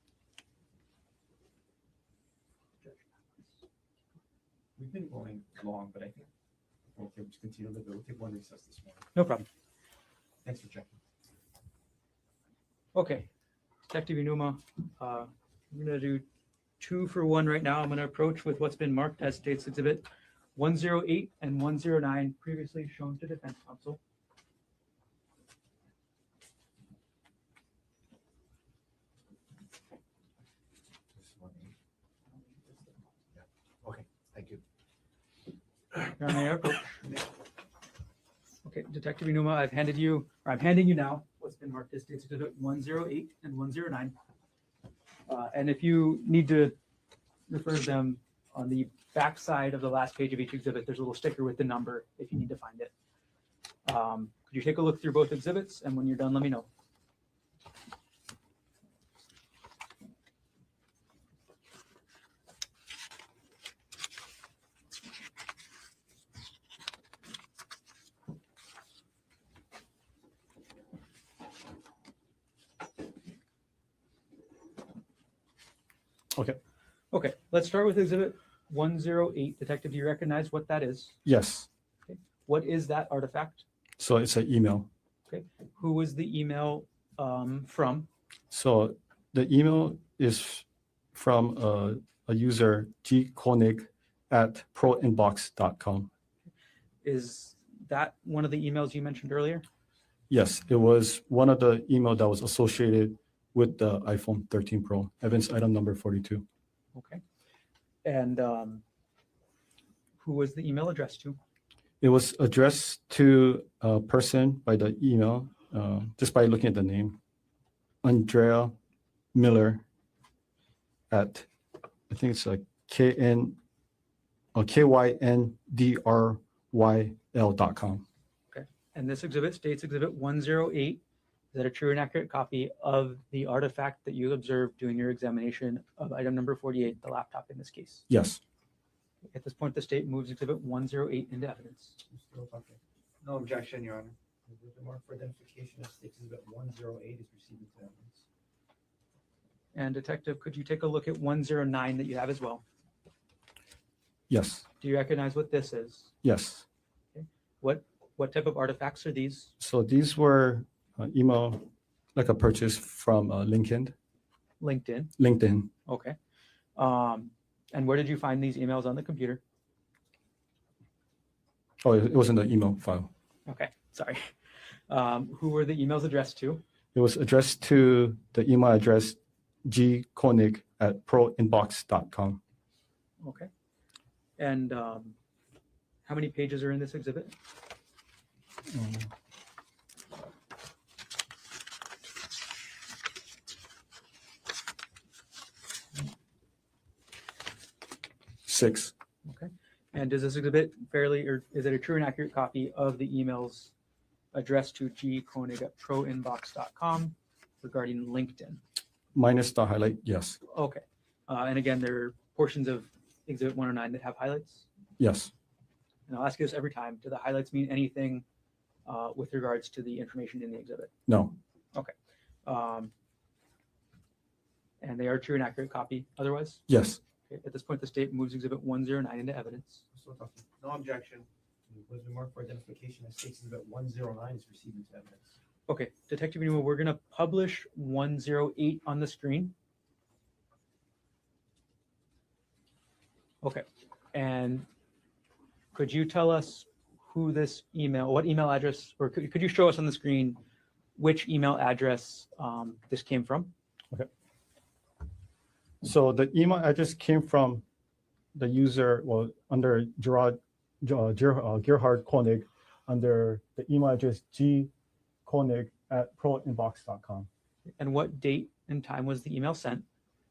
We've been going long, but I think we'll continue a little bit. We'll take one recess this morning. No problem. Thanks for checking. Okay. Detective Inuma, I'm going to do 2 for 1 right now. I'm going to approach with what's been marked as State's Exhibit 108 and 109, previously shown to defense counsel. Okay, thank you. Your Honor, may I approach? Okay, Detective Inuma, I'm handing you now what's been marked as State's Exhibit 108 and 109. And if you need to refer to them on the back side of the last page of each exhibit, there's a little sticker with the number if you need to find it. Could you take a look through both exhibits, and when you're done, let me know. Okay, let's start with exhibit 108. Detective, do you recognize what that is? Yes. What is that artifact? So it's an email. Who was the email from? So the email is from a user, G Konig at proinbox.com. Is that one of the emails you mentioned earlier? Yes, it was one of the email that was associated with the iPhone 13 Pro, evidence item number 42. Okay. And who was the email addressed to? It was addressed to a person by the email, just by looking at the name, Andrea Miller at, I think it's like KYNDRYL.com. Okay. And this exhibit, State's Exhibit 108, is that a true and accurate copy of the artifact that you observed during your examination of item number 48, the laptop in this case? Yes. At this point, the state moves exhibit 108 into evidence. No objection, Your Honor. The mark for identification of State's Exhibit 108 is received into evidence. And Detective, could you take a look at 109 that you have as well? Yes. Do you recognize what this is? Yes. What type of artifacts are these? So these were email, like a purchase from LinkedIn. LinkedIn. Okay. And where did you find these emails on the computer? Oh, it was in the email file. Okay, sorry. Who were the emails addressed to? It was addressed to the email address gkonig at proinbox.com. Okay. And how many pages are in this exhibit? Six. Okay. And does this exhibit or is it a true and accurate copy of the emails addressed to gkonig at proinbox.com regarding LinkedIn? Minus the highlight, yes. Okay. And again, there are portions of exhibit 109 that have highlights. Yes. And I'll ask you this every time. Do the highlights mean anything with regards to the information in the exhibit? No. Okay. And they are true and accurate copy otherwise? Yes. Okay. At this point, the state moves exhibit 109 into evidence. No objection. Was the mark for identification of State's Exhibit 109 is received into evidence. Okay, Detective Nemo, we're going to publish 108 on the screen. Okay, and could you tell us who this email, what email address, or could you show us on the screen which email address this came from? Okay. So the email address came from the user, well, under Gerhard Konig, under the email address gkonig at proinbox.com. And what date and time was the email sent?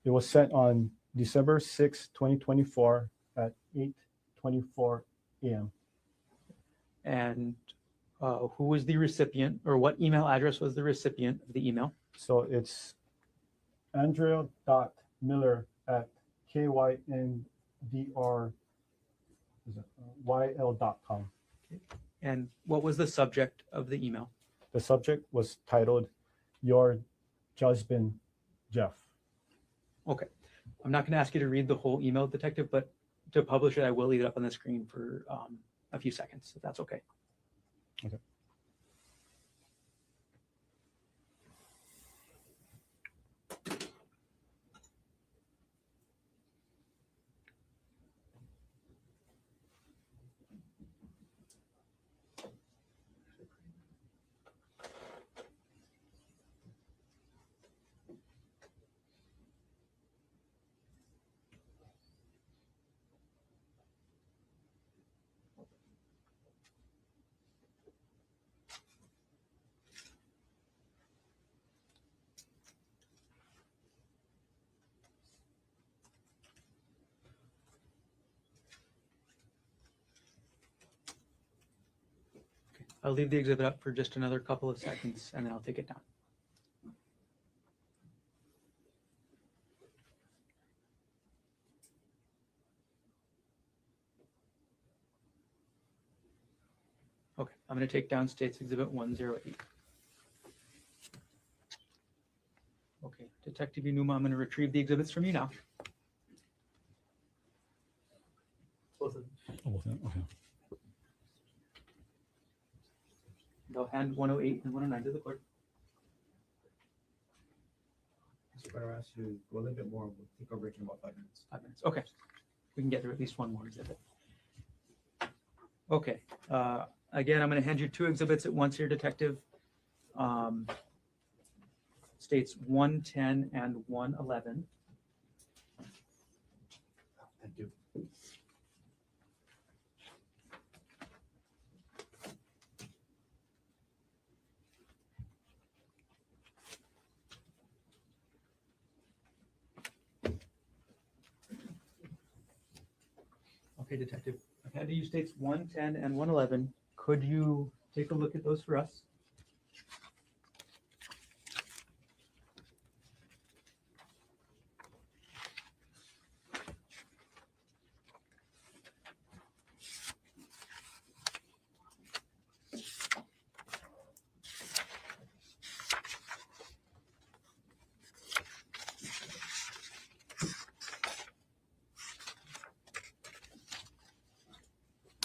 It was sent on December 6, 2024 at 8:24 a.m. And Who was the recipient, or what email address was the recipient of the email? So it's andrea.miller@kyndyl.com. And what was the subject of the email? The subject was titled, "Your Judgment, Jeff." Okay. I'm not going to ask you to read the whole email, Detective, but to publish it, I will leave it up on the screen for a few seconds, if that's okay. Okay. I'll leave the exhibit up for just another couple of seconds, and then I'll take it down. Okay, I'm going to take down State's Exhibit 108. Okay, Detective Unuma, I'm going to retrieve the exhibits from you now. Both of them. Okay. They'll hand 108 and 109 to the clerk. So if I ask you to go a little bit more, we'll take our break in about 5 minutes. 5 minutes. Okay, we can get through at least one more exhibit. Okay, again, I'm going to hand you 2 exhibits at once here, Detective. States 110 and 111. Thank you. Okay, Detective. I've had you States 110 and 111. Could you take a look at those for us?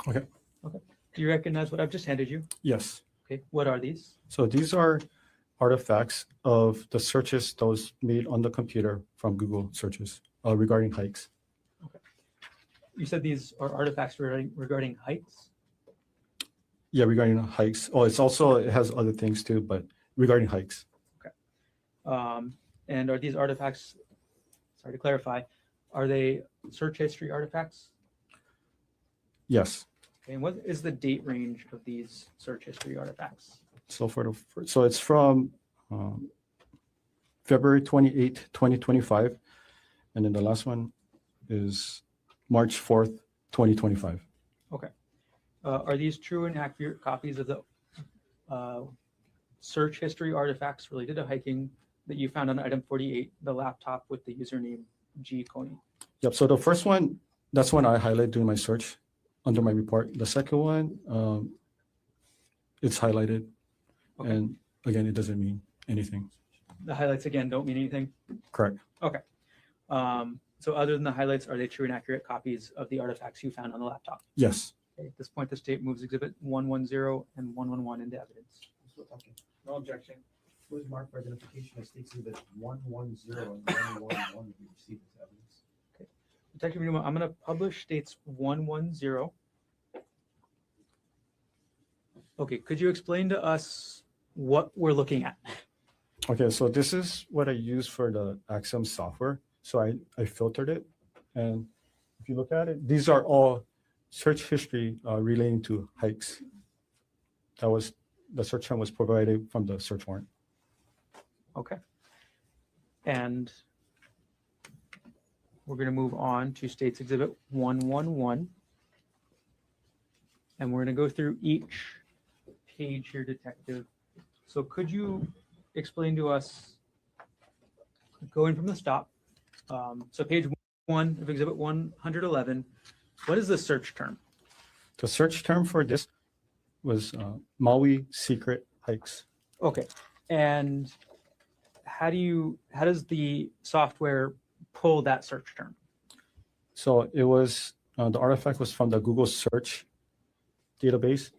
Okay. Okay. Do you recognize what I've just handed you? Yes. Okay. What are these? So these are artifacts of the searches that was made on the computer from Google searches regarding hikes. You said these are artifacts regarding hikes? Yeah, regarding hikes. Oh, it has other things too, but regarding hikes. And are these artifacts, sorry to clarify, are they search history artifacts? Yes. Okay, and what is the date range of these search history artifacts? So so it's from February 28, 2025, and then the last one is March 4th, 2025. Okay. Are these true and accurate copies of the search history artifacts related to hiking that you found on item 48, the laptop with the username G. Konig? Yep. So the first one, that's one I highlighted during my search under my report. The second one, it's highlighted. Okay. And again, it doesn't mean anything. The highlights again don't mean anything? Correct. Okay. So other than the highlights, are they true and accurate copies of the artifacts you found on the laptop? Yes. Okay, at this point, the state moves exhibit 110 and 111 into evidence. No objection. Was marked for identification as states that 110 and 111 we received as evidence. Detective Unuma, I'm going to publish states 110. Okay, could you explain to us what we're looking at? Okay, so this is what I use for the Axiom software. So I filtered it. And if you look at it, these are all search history relating to hikes. The search term was provided from the search warrant. Okay. And we're going to move on to States Exhibit 111. And we're going to go through each page here, Detective. So could you explain to us, going from the stop, so page 1 of Exhibit 111, what is the search term? The search term for this was Maui secret hikes. Okay, and how does the software pull that search term? So it was, the artifact was from the Google search database.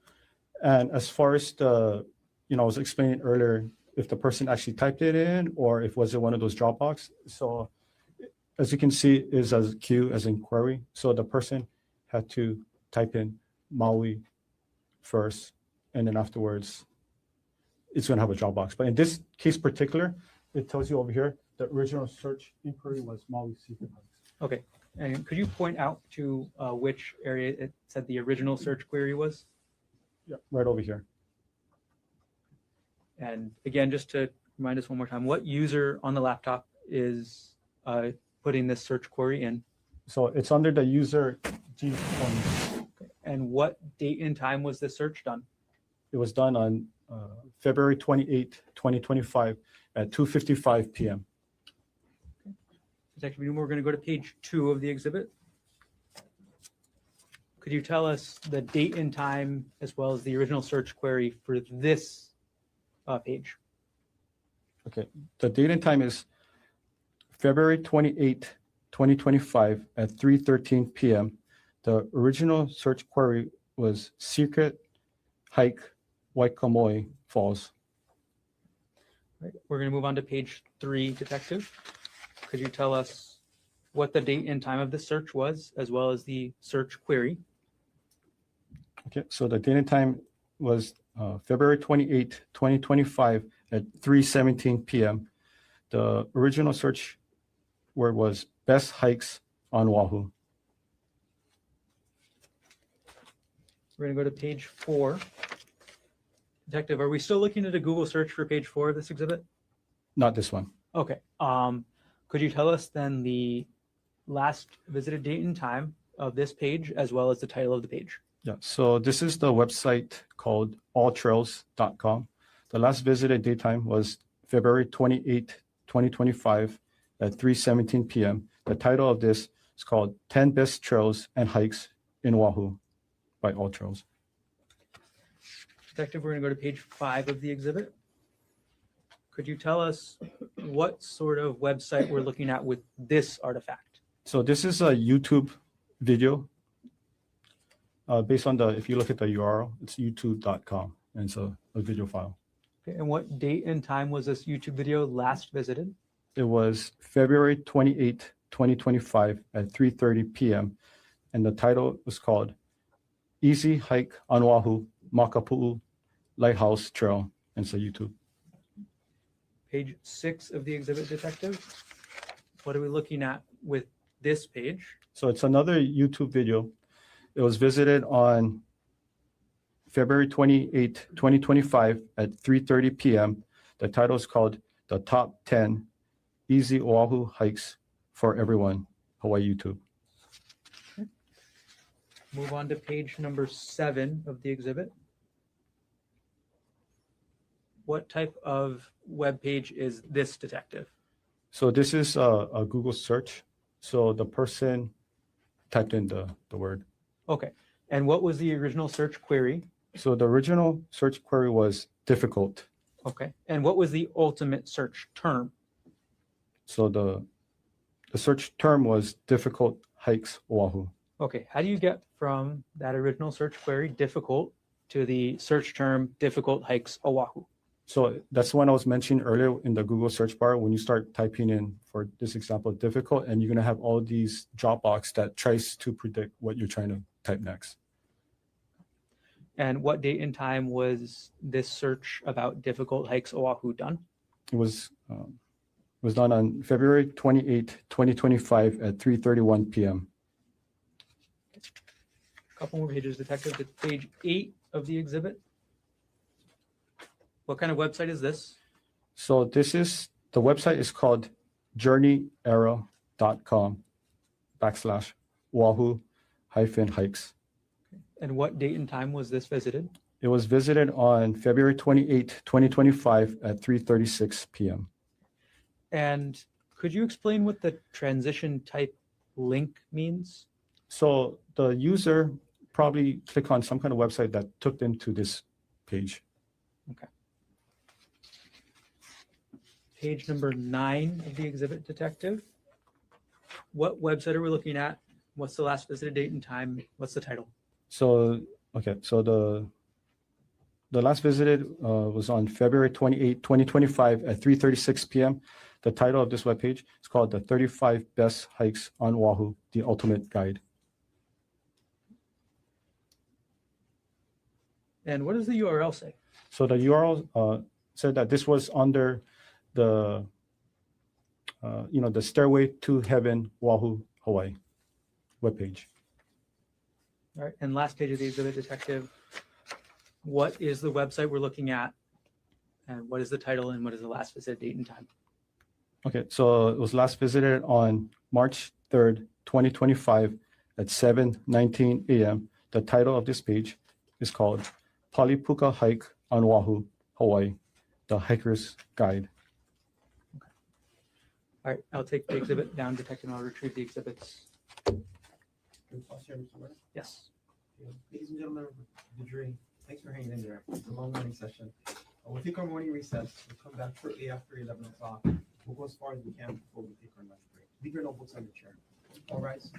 And as far as the, I was explaining earlier, if the person actually typed it in or if was it one of those Dropbox. So as you can see, is as Q as in query. So the person had to type in Maui first, and then afterwards, it's going to have a Dropbox. But in this case particular, it tells you over here, the original search inquiry was Maui secret hikes. Okay, and could you point out to which area it said the original search query was? Yeah, right over here. And again, just to remind us one more time, what user on the laptop is putting this search query in? So it's under the user G20. And what date and time was this search done? It was done on February 28, 2025 at 2:55 p.m. Detective Newman, we're going to go to page 2 of the exhibit. Could you tell us the date and time as well as the original search query for this page? Okay, the date and time is February 28, 2025 at 3:13 p.m. The original search query was secret hike Waikamoi Falls. Right. We're going to move on to page 3, Detective. Could you tell us what the date and time of the search was, as well as the search query? Okay, so the date and time was February 28, 2025 at 3:17 p.m. The original search word was best hikes on Oahu. We're going to go to page 4. Detective, are we still looking at a Google search for page 4 of this exhibit? Not this one. Okay. Could you tell us then the last visited date and time of this page, as well as the title of the page? Yeah, so this is the website called alltrails.com. The last visited date time was February 28, 2025 at 3:17 p.m. The title of this is called 10 Best Trails and Hikes in Oahu by All Trails. Detective, we're going to go to page 5 of the exhibit. Could you tell us what sort of website we're looking at with this artifact? So this is a YouTube video based on if you look at the URL, it's youtube.com, and it's a video file. Okay, and what date and time was this YouTube video last visited? It was February 28, 2025 at 3:30 p.m. And the title was called Easy Hike on Oahu, Makapu'u Lighthouse Trail, and it's a YouTube. Page 6 of the exhibit, Detective. What are we looking at with this page? So it's another YouTube video. It was visited on February 28, 2025 at 3:30 p.m. The title is called The Top 10 Easy Oahu Hikes for Everyone, Hawaii YouTube. Okay. Move on to page number 7 of the exhibit. What type of web page is this, Detective? So this is a Google search. So the person typed in the word. Okay. And what was the original search query? So the original search query was difficult. Okay. And what was the ultimate search term? So the search term was difficult hikes Oahu. Okay. How do you get from that original search query, difficult, to the search term, difficult hikes Oahu? So that's the one I was mentioning earlier in the Google search bar. When you start typing in, for this example, difficult, and you're going to have all these Dropbox that tries to predict what you're trying to type next. And what date and time was this search about difficult hikes Oahu done? It was done on February 28, 2025 at 3:31 p.m. A couple more pages, Detective, to page 8 of the exhibit. What kind of website is this? So the website is called journeyarrow.com/Oahu-hikes. And what date and time was this visited? It was visited on February 28, 2025 at 3:36 p.m. And could you explain what the transition type link means? So the user probably clicked on some kind of website that took them to this page. Page number 9 of the exhibit, detective. What website are we looking at? What's the last visited date and time? What's the title? So, okay, so the last visited was on February 28, 2025 at 3:36 p.m. The title of this webpage is called The 35 Best Hikes on Oahu, The Ultimate Guide. And what does the URL say? So the URL said that this was under the, the Stairway to Heaven, Oahu, Hawaii webpage. All right, and last page of the exhibit, detective. What is the website we're looking at? And what is the title and what is the last visit date and time? Okay, so it was last visited on March 3rd, 2025 at 7:19 a.m. The title of this page is called Palipuka Hike on Oahu, Hawaii, The Hiker's Guide. All right, I'll take the exhibit down, detective, and I'll retrieve the exhibits. Yes. Ladies and gentlemen of the jury, thanks for hanging in there. It's a long morning session. We'll take our morning recess. We'll come back shortly after 11 o'clock. We'll go as far as we can before we take our lunch break. Leave your notebooks on your chair. All rise.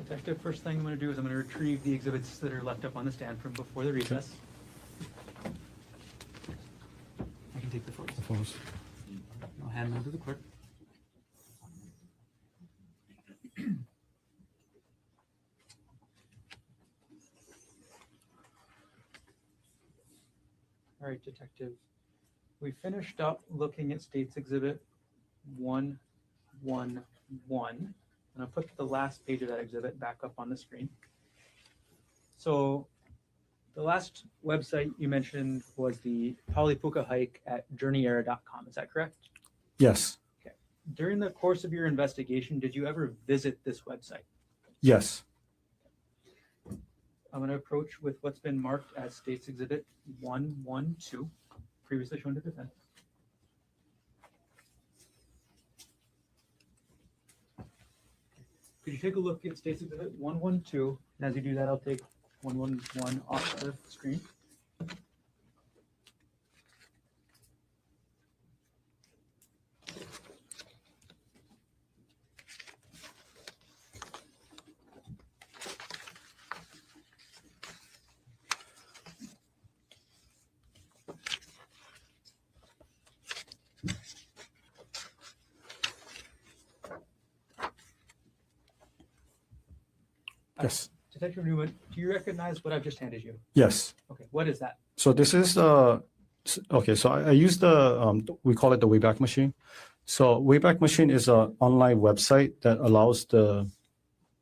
Detective, first thing I'm going to do is I'm going to retrieve the exhibits that are left up on the stand from before the recess. I can take the photos. I'll hand them to the clerk. All right, Detective. We finished up looking at State's Exhibit 111. And I'll put the last page of that exhibit back up on the screen. So the last website you mentioned was the Polypuka hike at journeyera.com. Is that correct? Yes. Okay. During the course of your investigation, did you ever visit this website? Yes. I'm going to approach with what's been marked as State's Exhibit 112, previously shown to defense. Could you take a look at State's Exhibit 112? And as you do that, I'll take 111 off the screen. Yes. Detective Newman, do you recognize what I've just handed you? Yes. Okay, what is that? So this is okay. So I use the we call it the Wayback machine. So Wayback machine is an online website that allows the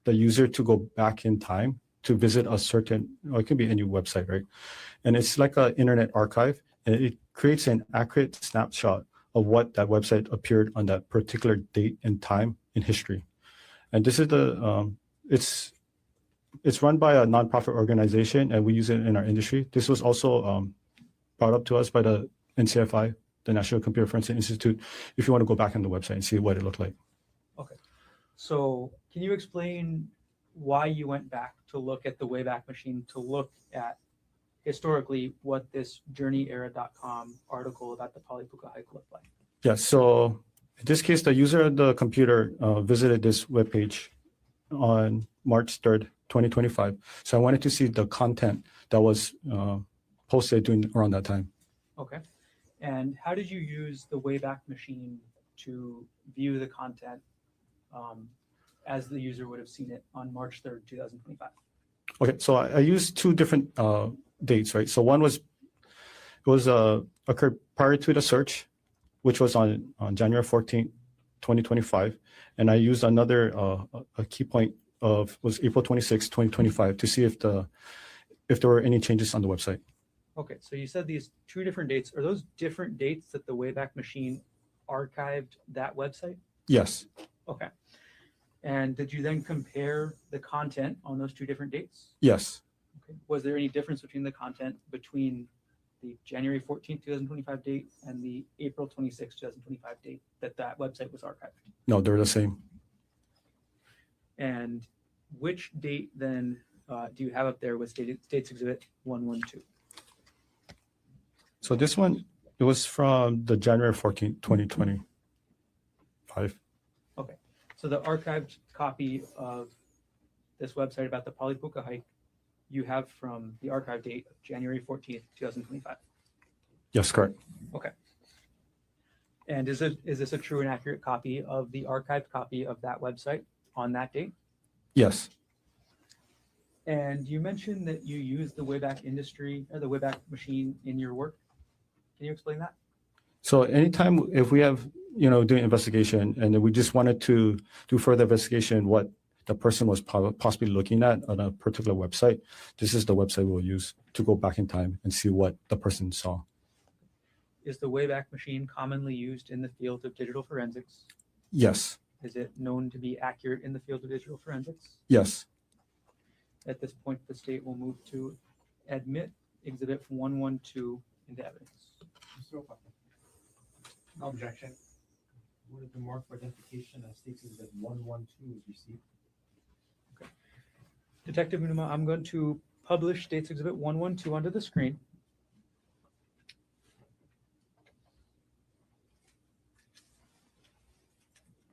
user to go back in time to visit a certain, or it can be any website, right? And it's like an internet archive, and it creates an accurate snapshot of what that website appeared on that particular date and time in history. And this is the it's run by a nonprofit organization, and we use it in our industry. This was also brought up to us by the NCFI, the National Computer Forensic Institute, if you want to go back on the website and see what it looked like. Okay. So can you explain why you went back to look at the Wayback machine to look at historically what this journeyera.com article about the Polypuka hike looked like? Yeah, so in this case, the user of the computer visited this webpage on March 3rd, 2025. So I wanted to see the content that was posted during around that time. Okay. And how did you use the Wayback machine to view the content as the user would have seen it on March 3rd, 2025? Okay, so I used two different dates, right? So one was occurred prior to the search, which was on January 14th, 2025. And I used another a key point was April 26th, 2025 to see if there were any changes on the website. Okay, so you said these two different dates. Are those different dates that the Wayback machine archived that website? Yes. Okay. And did you then compare the content on those two different dates? Yes. Okay. Was there any difference between the content between the January 14th, 2025 date and the April 26th, 2025 date that website was archived? No, they're the same. And which date then do you have up there with State's Exhibit 112? So this one, it was from the January 14th, 2025. Okay. So the archived copy of this website about the Polypuka hike you have from the archive date of January 14th, 2025. Yes, correct. Okay. And is this a true and accurate copy of the archived copy of that website on that date? Yes. And you mentioned that you use the Wayback machine in your work. Can you explain that? So anytime if we have, doing investigation and we just wanted to do further investigation, what the person was possibly looking at on a particular website, this is the website we'll use to go back in time and see what the person saw. Is the Wayback machine commonly used in the field of digital forensics? Yes. Is it known to be accurate in the field of digital forensics? Yes. At this point, the state will move to admit Exhibit 112 into evidence. No objection. What is the mark for identification as State's Exhibit 112 is received? Detective Unuma, I'm going to publish State's Exhibit 112 onto the screen.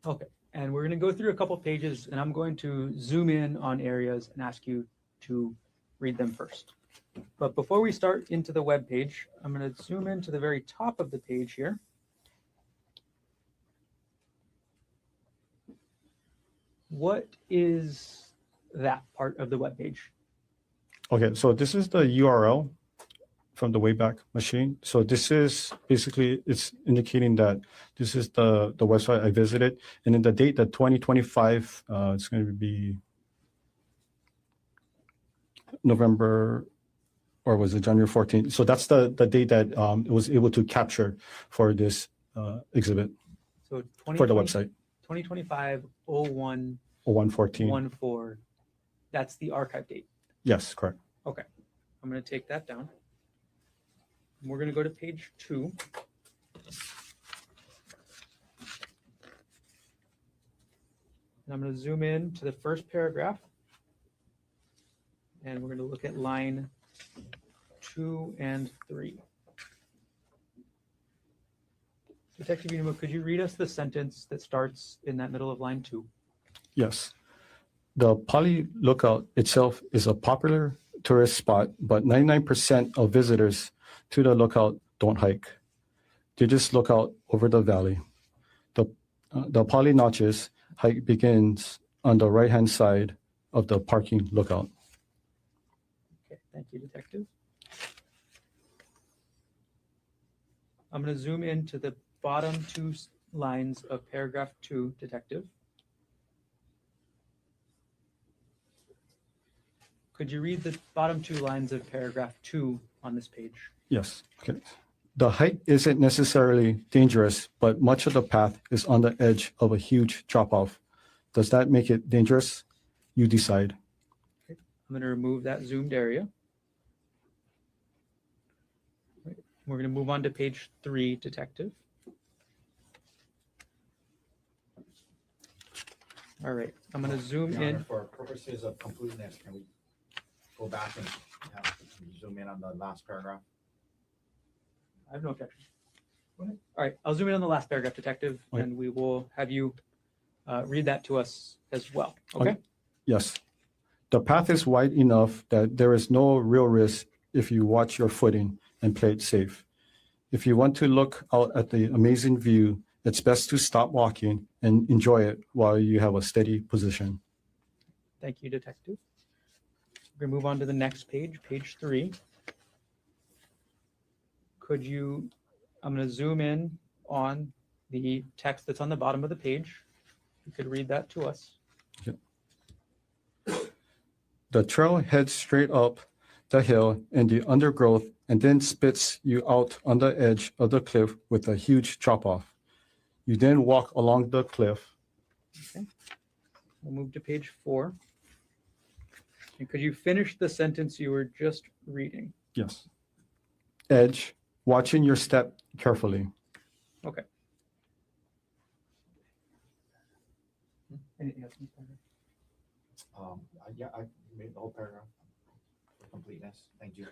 Okay, And we're going to go through a couple pages, and I'm going to zoom in on areas and ask you to read them first. But before we start into the web page, I'm going to zoom in to the very top of the page here. What is that part of the web page? Okay, so this is the URL from the Wayback machine. So this is basically, it's indicating that this is the website I visited. And then the date, the 2025, it's going to be November, or was it January 14th? So that's the date that it was able to capture for this exhibit So for the website. 2025 01 0114. 14. That's the archive date. Yes, correct. Okay, I'm going to take that down. We're going to go to page 2. And I'm going to zoom in to the first paragraph. And we're going to look at line 2 and 3. Detective Unimo, could you read us the sentence that starts in that middle of line 2? Yes. The Poly Lookout itself is a popular tourist spot, but 99% of visitors to the lookout don't hike. They just look out over the valley. The Poly Notches hike begins on the right-hand side of the parking lookout. Okay, thank you, Detective. I'm going to zoom into the bottom 2 lines of paragraph 2, Detective. Could you read the bottom 2 lines of paragraph 2 on this page? Yes. Okay. The hike isn't necessarily dangerous, but much of the path is on the edge of a huge drop-off. Does that make it dangerous? You decide. Okay. I'm going to remove that zoomed area. Right. We're going to move on to page 3, Detective. All right, I'm going to zoom Your Honor, in. for purposes of completeness, can we go back and zoom in on the last paragraph? I have no objection. All right, I'll zoom in on the last paragraph, Detective, Okay. and we will have you read that to us as well. Okay? Yes. The path is wide enough that there is no real risk if you watch your footing and play it safe. If you want to look out at the amazing view, it's best to stop walking and enjoy it while you have a steady position. Thank you, Detective. We're going to move on to the next page, page 3. Could you, I'm going to zoom in on the text that's on the bottom of the page. You could read that to us. The trail heads straight up the hill in the undergrowth and then spits you out on the edge of the cliff with a huge drop-off. You then walk along the cliff. Okay. We'll move to page 4. And could you finish the sentence you were just reading? Yes. Edge, watching your step carefully. Okay. Anything else? Yeah, I made the whole paragraph for completeness. Thank you.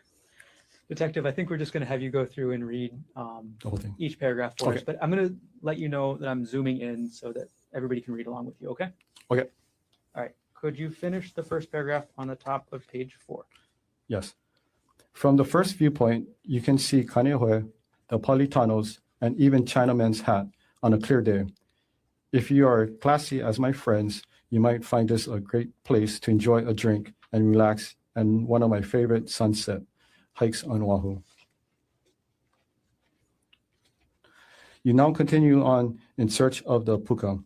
Detective, I think we're just going to have you go through and read The whole thing. each paragraph for us, Okay. but I'm going to let you know that I'm zooming in so that everybody can read along with you, okay? Okay. All right. Could you finish the first paragraph on the top of page 4? Yes. From the first viewpoint, you can see Kaneohe, the Politanos, and even Chinaman's hat on a clear day. If you are classy as my friends, you might find this a great place to enjoy a drink and relax, and one of my favorite sunset hikes on Oahu. You now continue on in search of the puka.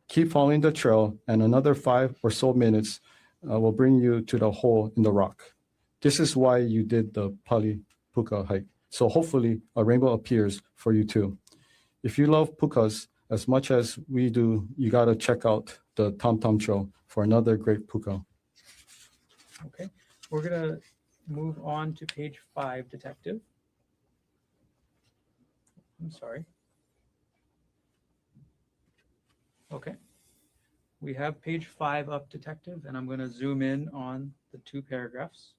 Keep following the trail, and another 5 or so minutes will bring you to the hole in the rock. This is why you did the Pali Puka hike. So hopefully a rainbow appears for you too. If you love pukas as much as we do, you gotta check out the Tom Tom Trail for another great puka. Okay. We're going to move on to page 5, Detective. I'm sorry. Okay. We have page 5 up, Detective, and I'm going to zoom in on the 2 paragraphs.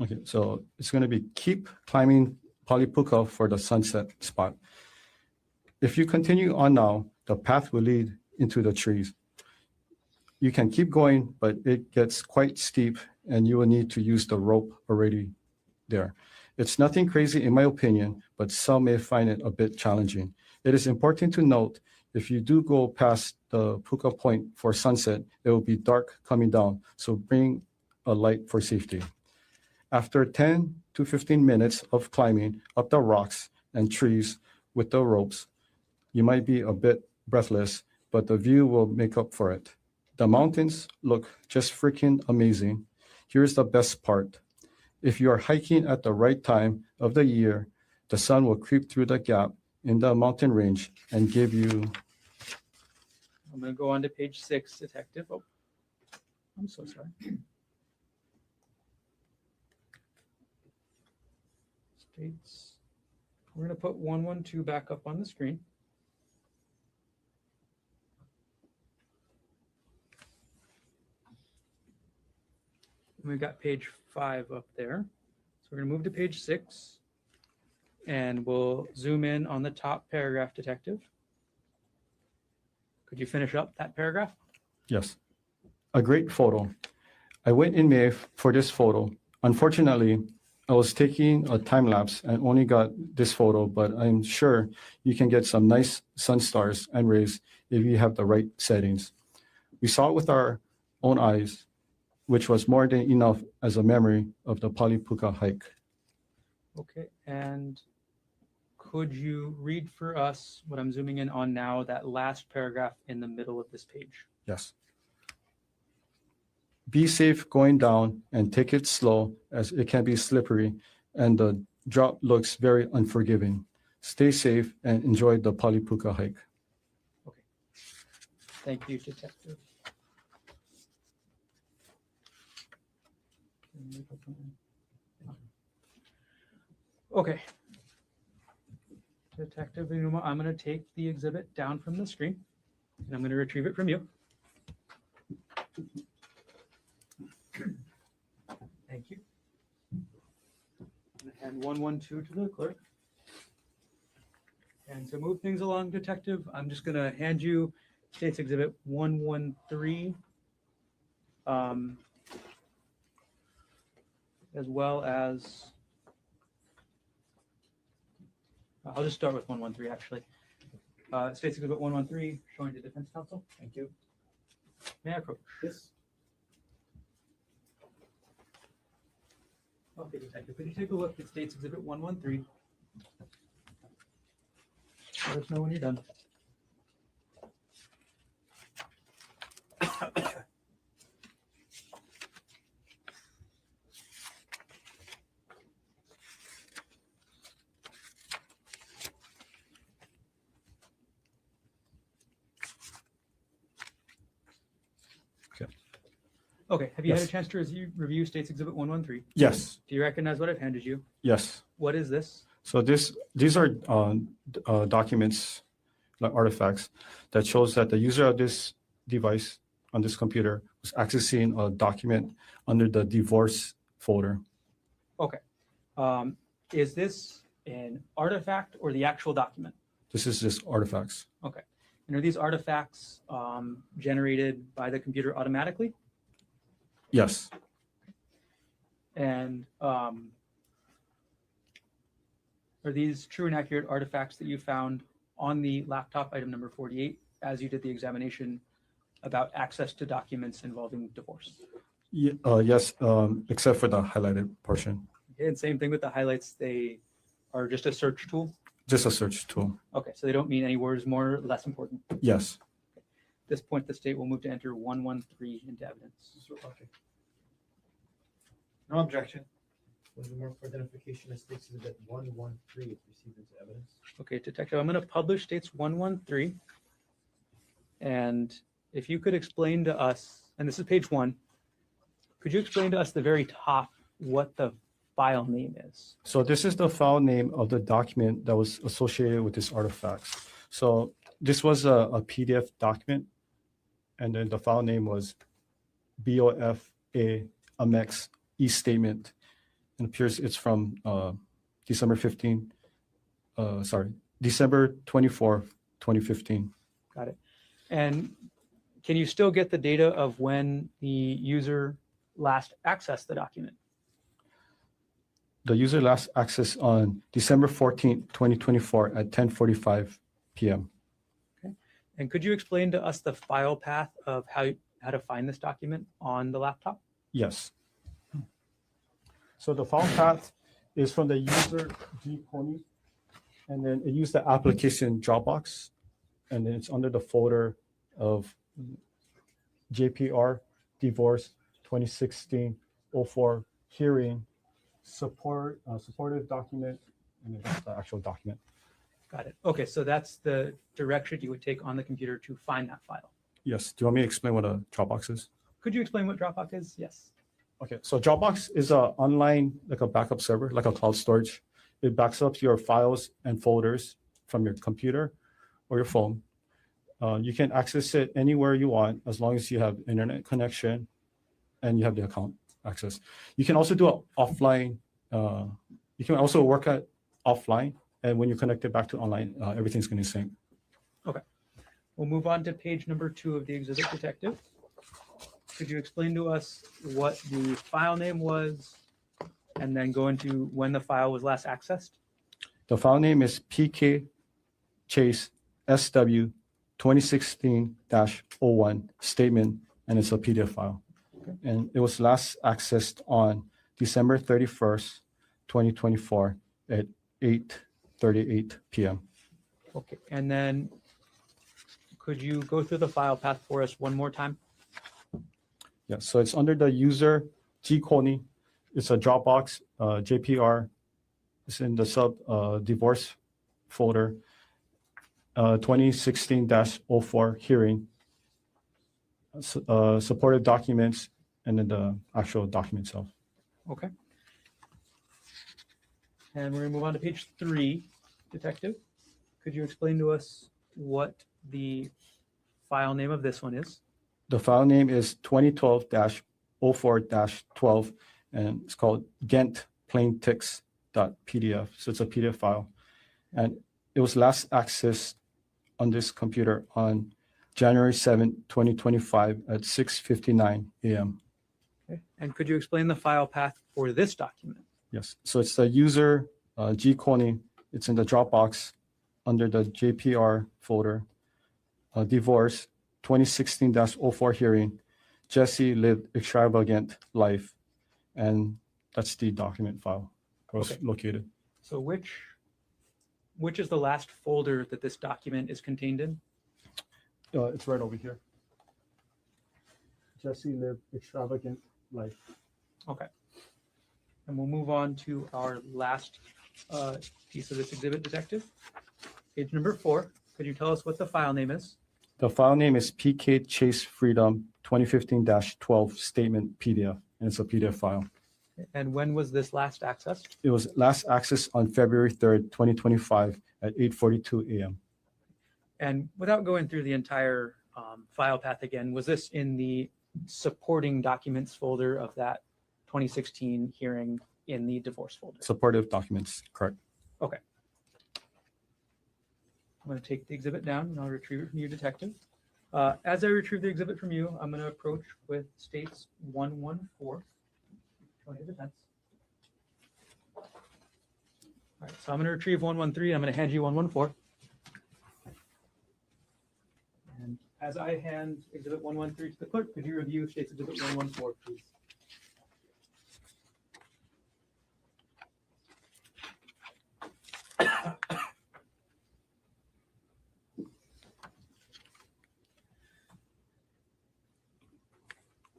Okay, so it's gonna be keep climbing Pali Puka for the sunset spot. If you continue on now, The path will lead into the trees. You can keep going, but it gets quite steep and you will need to use the rope already there. It's nothing crazy in my opinion, but some may find it a bit challenging. It is important to note, if you do go past the Puka Point for sunset, it will be dark coming down, so bring a light for safety. After 10 to 15 minutes of climbing up the rocks and trees with the ropes, you might be a bit breathless, but the view will make up for it. The mountains look just freaking amazing. Here's the best part. If you are hiking at the right time of the year, the sun will creep through the gap in the mountain range and give you. I'm going to go on to page 6, Detective. Oh, I'm so sorry. States. We're going to put 112 back up on the screen. And we've got page 5 up there. So we're going to move to page 6 and we'll zoom in on the top paragraph, Detective. Could you finish up that paragraph? Yes. A great photo. I went in May for this photo. Unfortunately, I was taking a time lapse and only got this photo, but I'm sure you can get some nice sun stars and rays if you have the right settings. We saw it with our own eyes, which was more than enough as a memory of the Palipuka hike. Okay, and could you read for us what I'm zooming in on now, that last paragraph in the middle of this page? Yes. Be safe going down and take it slow as it can be slippery and the drop looks very unforgiving. Stay safe and enjoy the Palipuka hike. Okay. Thank you, Detective. Okay. Detective Inuma, I'm going to take the exhibit down from the screen and I'm going to retrieve it from you. Thank you. And 112 to the clerk. And to move things along, Detective, I'm just going to hand you State's Exhibit 113, as well as, I'll just start with 113 actually. State's Exhibit 113, showing to Defense Counsel. Thank you. May I approach? Yes. Okay, Detective, could you take a look at State's Exhibit 113? Let us know when you're done. Okay, have you had a Yes. chance to review State's Exhibit 113? Yes, Do you recognize what I've handed you? yes. What is this? So these are documents, like artifacts, that shows that the user of this device on this computer was accessing a document under the divorce folder. Okay. Is this an artifact or the actual document? This is just artifacts. Okay. And are these artifacts generated by the computer automatically? Yes, And are these true and accurate artifacts that you found on the laptop, item number 48, as you did the examination about access to documents involving divorce? yes, except for the highlighted portion. Okay, and same thing with the highlights, they are just a search tool? Just a search tool. Okay, so they don't mean any words more or less important. Yes. At this point, the state will move to enter 113 into evidence. Okay. No objection. Was there more for identification as State's Exhibit 113 is received into evidence? Okay, Detective, I'm going to publish States 113. And if you could explain to us, and this is page 1, could you explain to us the very top what the file name is? So this is the file name of the document that was associated with this artifacts. So this was a PDF document, and then the file name was BOFA Amex e-statement. It appears it's from December 24, 2015. Got it. And can you still get the data of when the user last accessed the document? The user last access on December 14th, 2024 at 10:45 p.m. And could you explain to us the file path of how to find this document on the laptop? Yes. So the file path is from the user Konig, and then it used the application Dropbox, and then it's under the folder of JPR divorce 2016-04 hearing supportive document, and then that's the actual document. Got it. Okay, so that's the direction you would take on the computer to find that file. Yes. Do you want me to explain what a Dropbox is? Could you explain what Dropbox is? Yes. Okay, so Dropbox is a online, like a backup server, like a cloud storage. It backs up your files and folders from your computer or your phone. You can access it anywhere you want as long as you have internet connection and you have the account access. You can also do it offline. You can also work at offline, and when you connect it back to online, everything's going to sync. Okay. We'll move on to page number 2 of the exhibit, Detective. Could you explain to us what the file name was and then go into when the file was last accessed? The file name is PK Chase SW 2016-01 statement, and it's a PDF file. Okay. And it was last accessed on December 31st, 2024 at 8:38 p.m. Okay, and then could you go through the file path for us one more time? Yeah, so it's under the user Konig. It's a Dropbox JPR. It's in the divorce folder. 2016-04 hearing. Supportive documents, and then the actual document itself. Okay. And we're going to move on to page 3, Detective. Could you explain to us what the file name of this one is? The file name is 2012-04-12, and it's called Ghent plaintext.pdf. So it's a PDF file. And it was last accessed on this computer on January 7, 2025 at 6:59 a.m. Okay. And could you explain the file path for this document? Yes. So it's the user Konig. It's in the Dropbox under the JPR folder. Divorce 2016-04 hearing. Jesse lived extravagant life, and that's the document file Okay. located. So which is the last folder that this document is contained in? It's right over here. Jesse lived extravagant life. Okay. And we'll move on to our last piece of this exhibit, Detective. Page number 4. Could you tell us what the file name is? The file name is PK Chase Freedom 2015-12 statement PDF, and it's a PDF file. And when was this last accessed? It was last accessed on February 3rd, 2025 at 8:42 a.m. And without going through the entire file path again, was this in the supporting documents folder of that 2016 hearing in the divorce folder? Supportive documents, correct. Okay. I'm going to take the exhibit down and I'll retrieve it from you, Detective. As I retrieve the exhibit from you, I'm going to approach with states 114. Go ahead, defense. All right, so I'm going to retrieve 113. I'm going to hand you 114. And as I hand exhibit 113 to the clerk, could you review states exhibit 114, please?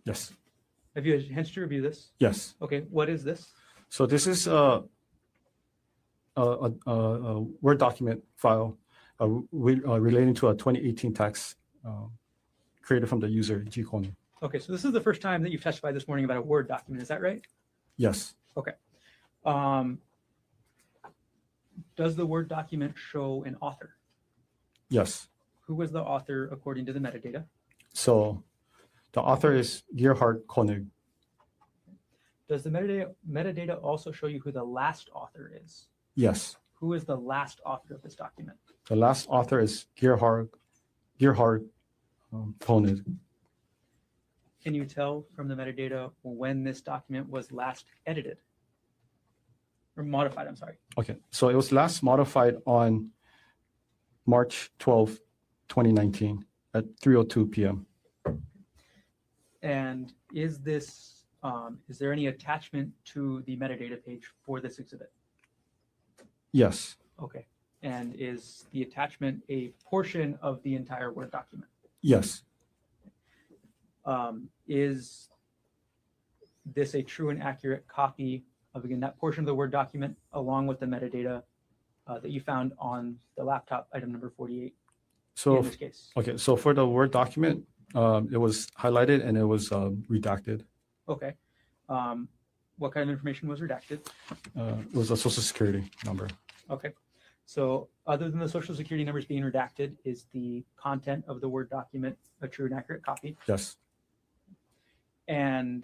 Yes. Have you had a chance to review this? Yes. Okay, what is this? So this is a Word document file relating to a 2018 tax created from the user Konig. Okay, so this is the first time that you've testified this morning about a Word document. Is that right? Yes. Okay. Does the Word document show an author? Yes. Who was the author according to the metadata? So the author is Gerhard Konig. Does the metadata also show you who the last author is? Yes. Who is the last author of this document? The last author is Gerhard Gerhard Konig. Can you tell from the metadata when this document was last edited? Or modified, I'm sorry. Okay, so it was last modified on March 12, 2019 at 3:02 p.m. And is there any attachment to the metadata page for this exhibit? Yes, Okay. And is the attachment a portion of the entire Word document? yes, Is this a true and accurate copy of, again, that portion of the Word document along with the metadata that you found on the laptop, item number 48 so, in this case? okay, so for the Word document, it was highlighted and it was redacted. Okay. What kind of information was redacted? It was a social security number. Okay. So other than the social security numbers being redacted, is the content of the Word document a true and accurate copy? Yes, And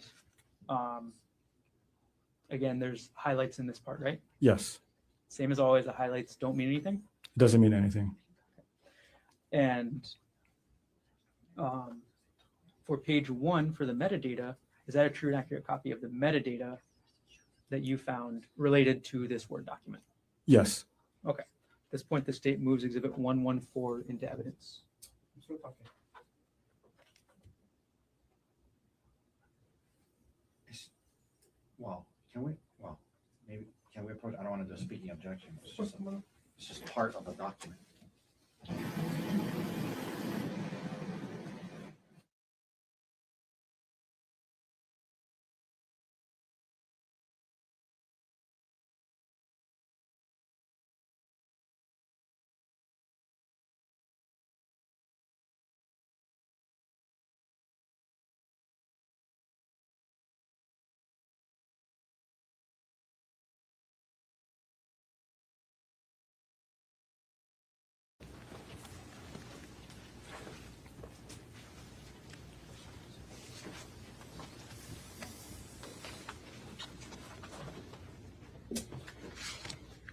again, there's highlights in this part, right? yes, Same as always, the highlights don't mean anything. it doesn't mean anything. And for page 1 for the metadata, is that a true and accurate copy of the metadata that you found related to this Word document? Yes, Okay. At this point, the state moves exhibit 114 into evidence. Well, maybe, can we approach, I don't want to do a speaking objection. It's just part of the document.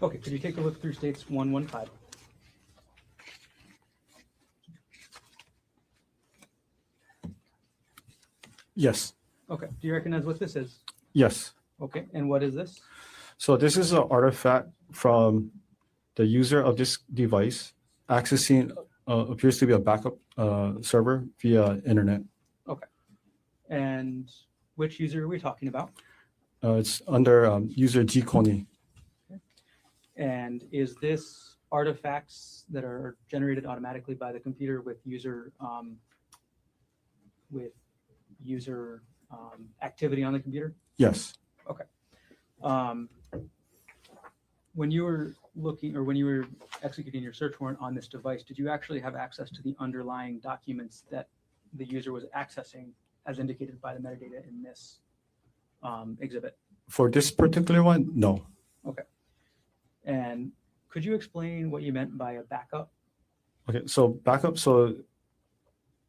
Okay, could you take a look through states 115? yes, Okay, do you recognize what this is? yes. Okay, and what is this? So this is an artifact from the user of this device accessing appears to be a backup server via internet. And which user are we talking about? It's under user G Konig. And is this artifacts that are generated automatically by the computer with user activity on the computer? Yes, When you were looking, or when you were executing your search warrant on this device, did you actually have access to the underlying documents that the user was accessing as indicated by the metadata in this exhibit? for this particular one, no. And could you explain what you meant by a backup? Okay, so backup. So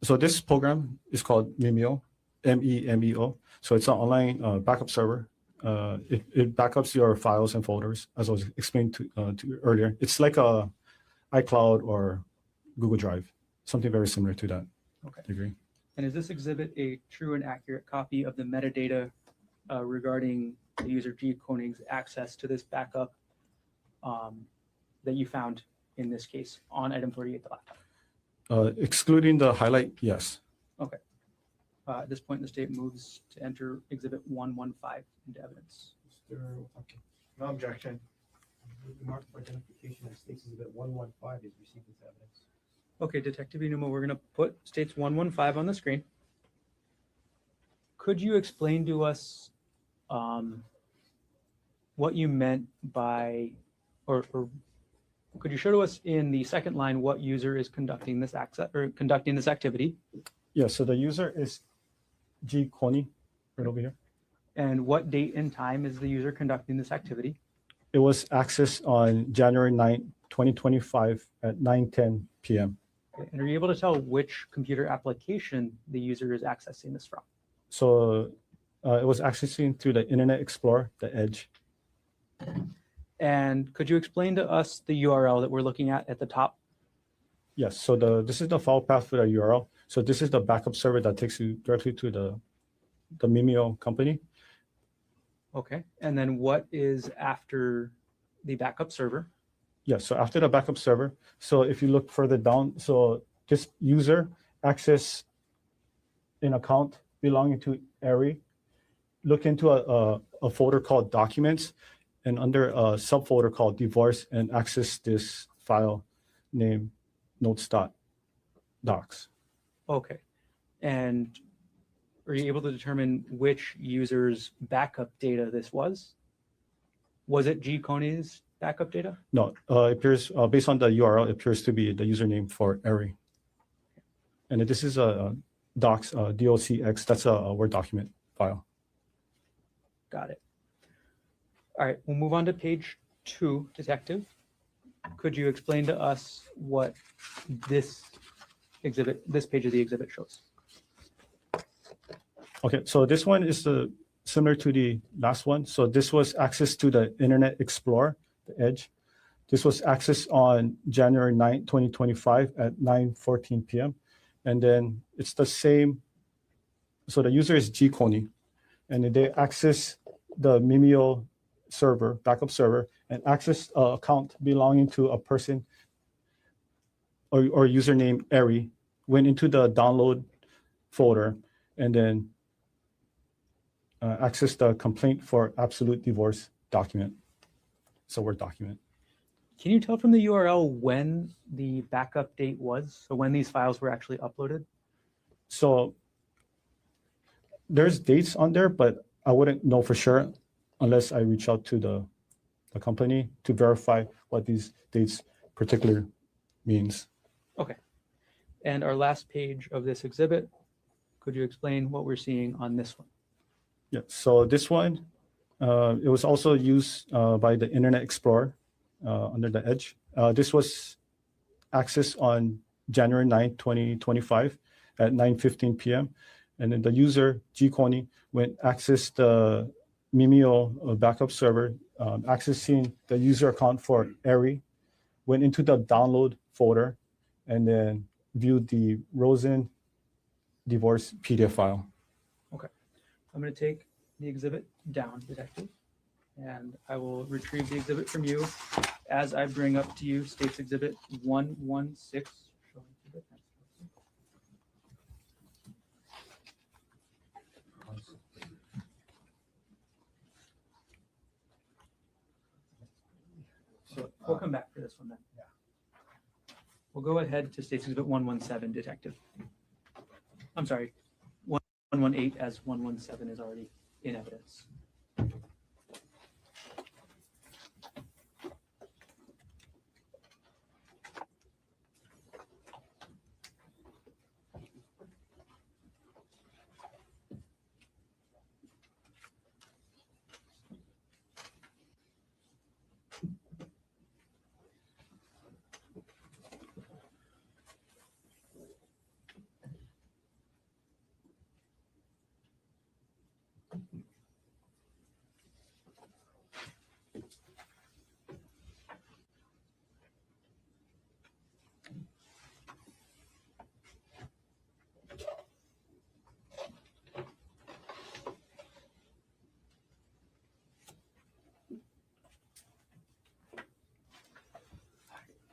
this program is called Memeo, MEMEO. So it's an online backup server. It backups your files and folders, as I was explained to you earlier. It's like a iCloud or Google Drive, something very similar to that. Okay. Degree. And is this exhibit a true and accurate copy of the metadata regarding the user G Konig's access to this backup that you found in this case on item 48, the laptop? Excluding the highlight, yes. At this point, the state moves to enter exhibit 115 into evidence. No objection. Mark for identification of states exhibit 115 is received as evidence. Okay, Detective Inuma, we're going to put states 115 on the screen. Could you explain to us what you meant by, or could you show to us in the second line what user is conducting this access or conducting this activity? Yeah, so the user is G Konig, right over here. And what date and time is the user conducting this activity? It was accessed on January 9th, 2025 at 9:10 p.m. Okay, and are you able to tell which computer application the user is accessing this from? So it was accessing through the Internet Explorer, the Edge. And could you explain to us the URL that we're looking at the top? Yes, so this is the file path for the URL. So this is the backup server that takes you directly to the Mimeo company. Okay, and then what is after the backup server? Yes, so after the backup server, so if you look further down, so this user access an account belonging to Ari, look into a folder called documents, and under a subfolder called divorce, and access this file named notes.docs. Okay, and are you able to determine which user's backup data this was? Was it G. Konig's backup data? No, it appears based on the URL, it appears to be the username for Ari. And this is a docs, docx, that's a Word document file. Got it. All right, we'll move on to page 2, Detective. Could you explain to us what this page of the exhibit shows? Okay, so this one is similar to the last one. So this was access to the Internet Explorer, the Edge. This was accessed on January 9, 2025 at 9:14 p.m. And then it's the same. So the user is G. Konig, and they access the Mimeo server, backup server, and access an account belonging to a person or username Ari, went into the download folder, and then access the complaint for absolute divorce document. It's a Word document. Can you tell from the URL when the backup date was? So when these files were actually uploaded? So there's dates on there, but I wouldn't know for sure unless I reach out to the company to verify what these dates particular means. Okay. And our last page of this exhibit, could you explain what we're seeing on this one? Yeah, so this one, it was also used by the Internet Explorer under the Edge. This was accessed on January 9, 2025 at 9:15 p.m. And then the user, G. Konig, went access the Mimeo backup server, accessing the user account for Ari, went into the download folder, and then viewed the Rosen divorce PDF file. I'm going to take the exhibit down, Detective, and I will retrieve the exhibit from you as I bring up to you State's Exhibit 116. So we'll come back for this one then. Yeah. We'll go ahead to State's Exhibit 117, Detective. I'm sorry, 118, as 117 is already in evidence.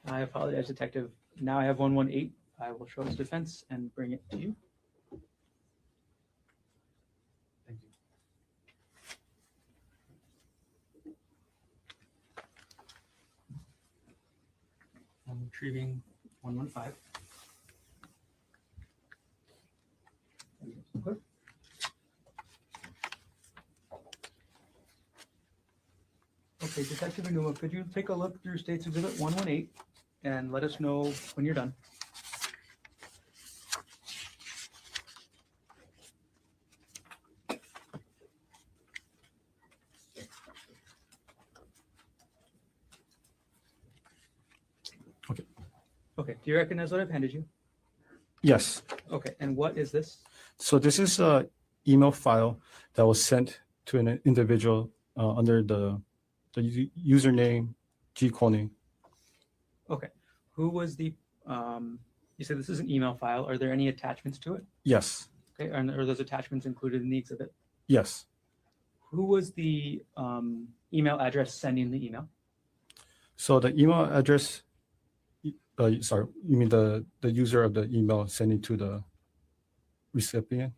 I apologize, Detective. Now I have 118. I will show its defense and bring it to you. Thank you. I'm retrieving 115. Okay. Okay, Detective Enuma, could you take a look through State's Exhibit 118 and let us know when you're done? Okay. Okay, do you recognize what I've handed you? Yes. Okay, and what is this? So this is an email file that was sent to an individual under the username G. Konig. Okay, who was the you said this is an email file. Are there any attachments to it? Yes. Okay, and are those attachments included in the exhibit? Yes. Who was the email address sending the email? So the email address, sorry, you mean the user of the email sending to the recipient?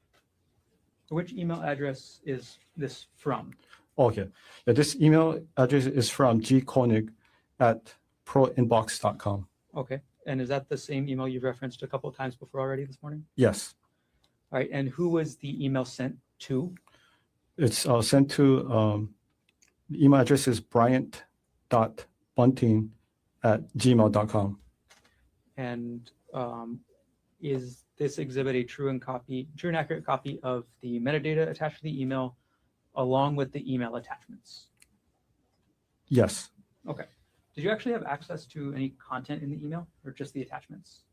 Which email address is this from? Okay. Yeah, this email address is from gkonig@proinbox.com. Okay, and is that the same email you've referenced a couple of times before already this morning? Yes. All right, and who was the email sent to? It's sent to, the email address is bryant.bunting@gmail.com. And is this exhibit a true and accurate copy of the metadata attached to the email along with the email attachments? Yes. Okay. Did you actually have access to any content in the email or just the attachments?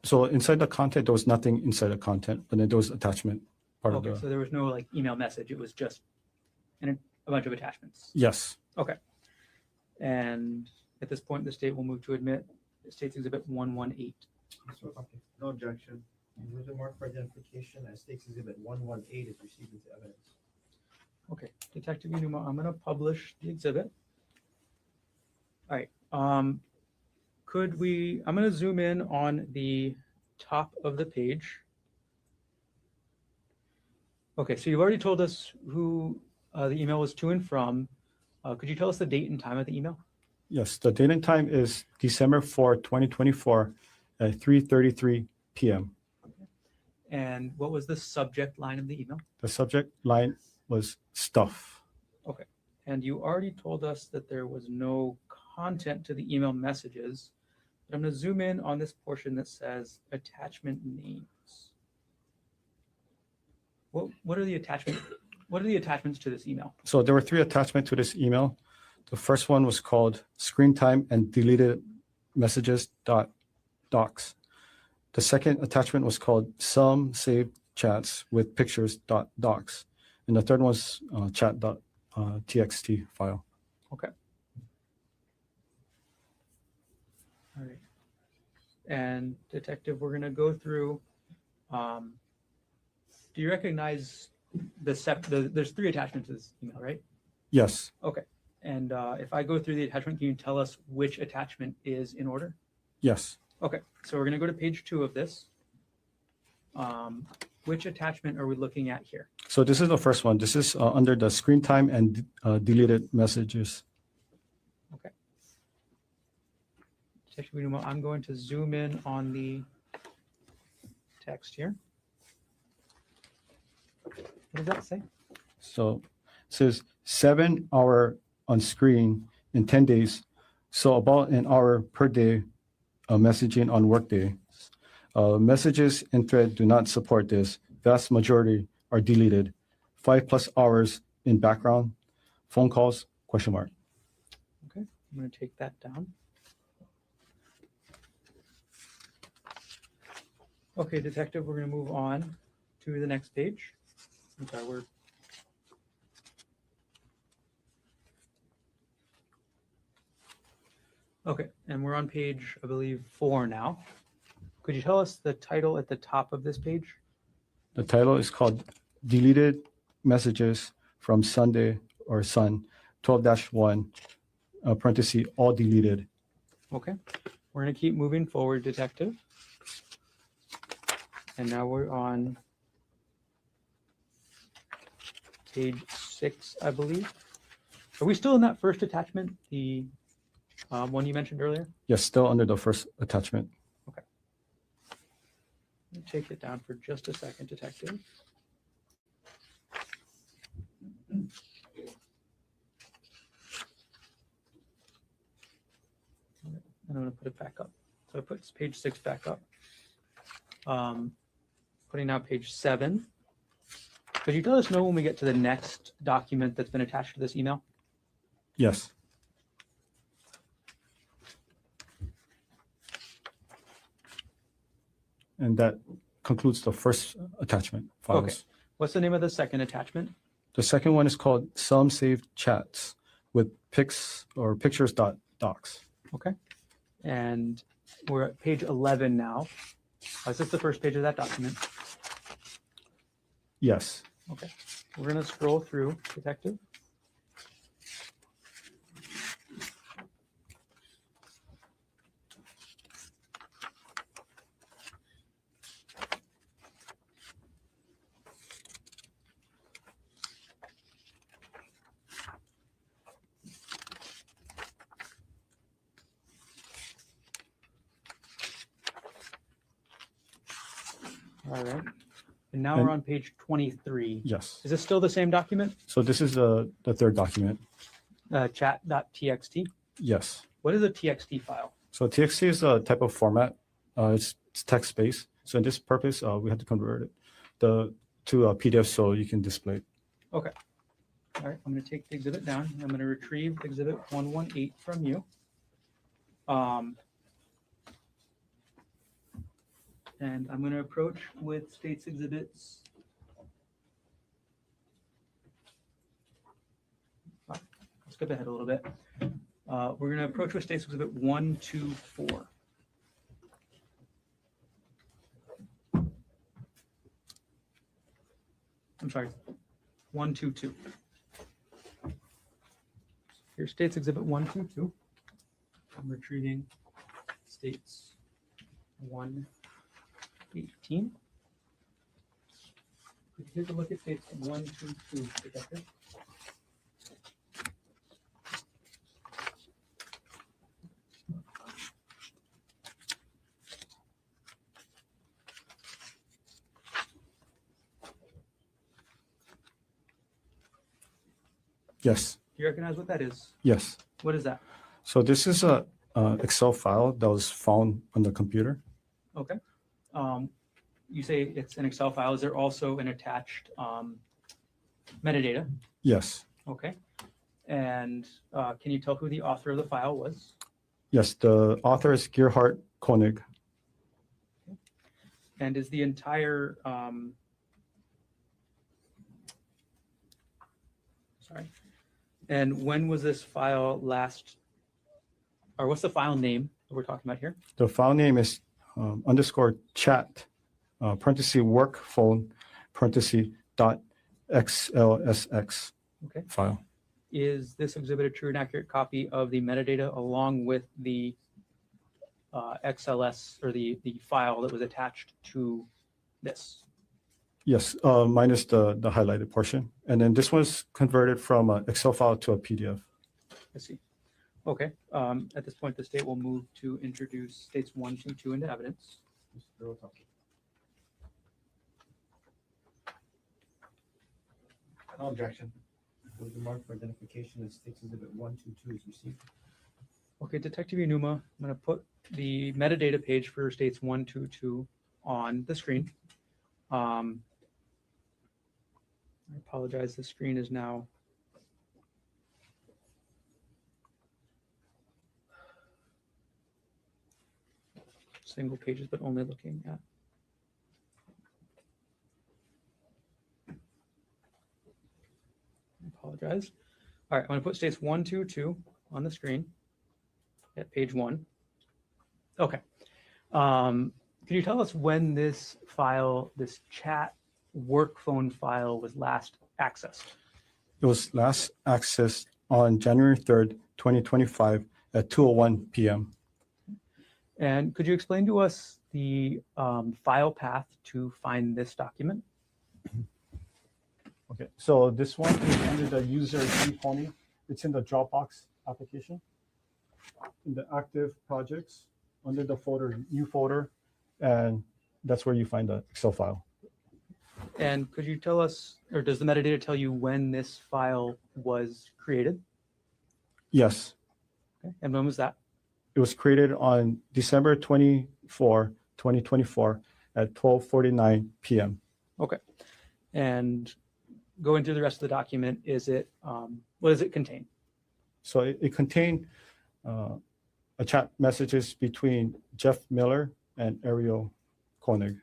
So inside the content, there was nothing inside the content, but then there was attachment part Okay, of the. so there was no like email message. It was just a bunch of attachments. Yes. Okay. And at this point, the state will move to admit State's Exhibit 118. Okay, no objection. Those are marked for identification as State's Exhibit 118 is received into evidence. Okay, Detective Unuma, I'm going to publish the exhibit. All right. I'm going to zoom in on the top of the page. Okay, so you've already told us who the email was to and from. Could you tell us the date and time of the email? Yes. The date and time is December 4, 2024 at 3:33 p.m. And what was the subject line of the email? The subject line was stuff. Okay. And you already told us that there was no content to the email messages. But I'm going to zoom in on this portion that says attachment names. What are the attachments to this email? So there were 3 attachments to this email. The first one was called screen time and deleted messages.docs. The second attachment was called some saved chats with pictures.docs. And the third one was chat.txt file. Okay. All right. And Detective, we're going to go through. Do you recognize there's 3 attachments to this email, right? Yes. Okay. And if I go through the attachment, can you tell us which attachment is in order? Yes. Okay. So we're going to go to page 2 of this. Which attachment are we looking at here? So this is the first one. This is under the screen time and deleted messages. Okay. Detective Unuma, I'm going to zoom in on the text here. What does that say? So it says 7 hour on screen in 10 days. So about an hour per day messaging on workday. Messages in thread do not support this. Vast majority are deleted. 5+ hours in background. Phone calls, ? Okay, I'm going to take that down. Okay, Detective, we're going to move on to the next page. I'm sorry, Okay, and we're on page, I believe, 4 now. Could you tell us the title at the top of this page? The title is called Deleted Messages from Sunday or Sun 12-1, parenthesis, all deleted. Okay, we're going to keep moving forward, Detective. And now we're on page 6, I believe. Are we still in that first attachment, the one you mentioned earlier? Yes, still under the first attachment. Okay. Let me take it down for just a second, Detective. And I'm going to put it back up. So I put page 6 back up. Putting now page 7. Could you let us know when we get to the next document that's been attached to this email? Yes. And that concludes the first attachment files. Okay. What's the name of the second attachment? The second one is called Some Saved Chats with pics or pictures.docs. Okay. And we're at page 11 now. Is this the first page of that document? Yes. Okay. We're going to scroll through, Detective. All right. And now we're on page 23. Yes. Is this still the same document? So this is the third document. Chat.txt. Yes. What is a TXT file? So TXT is a type of format. It's text-based. So in this purpose, we have to convert it to a PDF so you can display it. Okay. All right. I'm going to take the exhibit down. I'm going to retrieve exhibit 118 from you. And I'm going to approach with states exhibits. Skip ahead a little bit. We're going to approach with states exhibit 1, 2, 4. I'm sorry, 1, 2, 2. Here's states exhibit 1, 2, 2. I'm retrieving states 118. Could you take a look at states 1, 2, 2, Detective? Yes. Do you recognize what that is? Yes. What is that? So this is a Excel file that was found on the computer. Okay. You say it's an Excel file. Is there also an attached metadata? Yes. Okay. And can you tell who the author of the file was? Yes. The author is Gerhard Konig. And is the entire sorry. And when was this file last, or what's the file name that we're talking about here? The file name is underscore chat, parenthesis work phone, parenthesis dot XLSX Okay. file. Is this exhibit a true and accurate copy of the metadata along with the XLS or the file that was attached to this? Yes, minus the highlighted portion. And then this was converted from an Excel file to a PDF. I see. Okay. At this point, the state will move to introduce states 1, 2, 2 into evidence. No objection. With the mark for identification as states exhibit 1, 2, 2 is received. Okay, Detective Unuma, I'm going to put the metadata page for states 1, 2, 2 on the screen. I apologize, the screen is now single pages, but only looking at. I apologize. All right, I'm going to put states 1, 2, 2 on the screen at page 1. Okay. Can you tell us when this file, this chat work phone file, was last accessed? It was last accessed on January 3rd, 2025 at 2:01 p.m. And could you explain to us the file path to find this document? Okay, so this one is under the user Konig. It's in the Dropbox application. In the active projects, under the folder, new folder, and that's where you find the Excel file. And could you tell us, or does the metadata tell you when this file was created? Yes, Okay. And when was that? it was created on December 24, 2024 at 12:49 p.m. Okay. And going through the rest of the document, is it, what does it contain? So it contained a chat messages between Jeff Miller and Ariel Konig.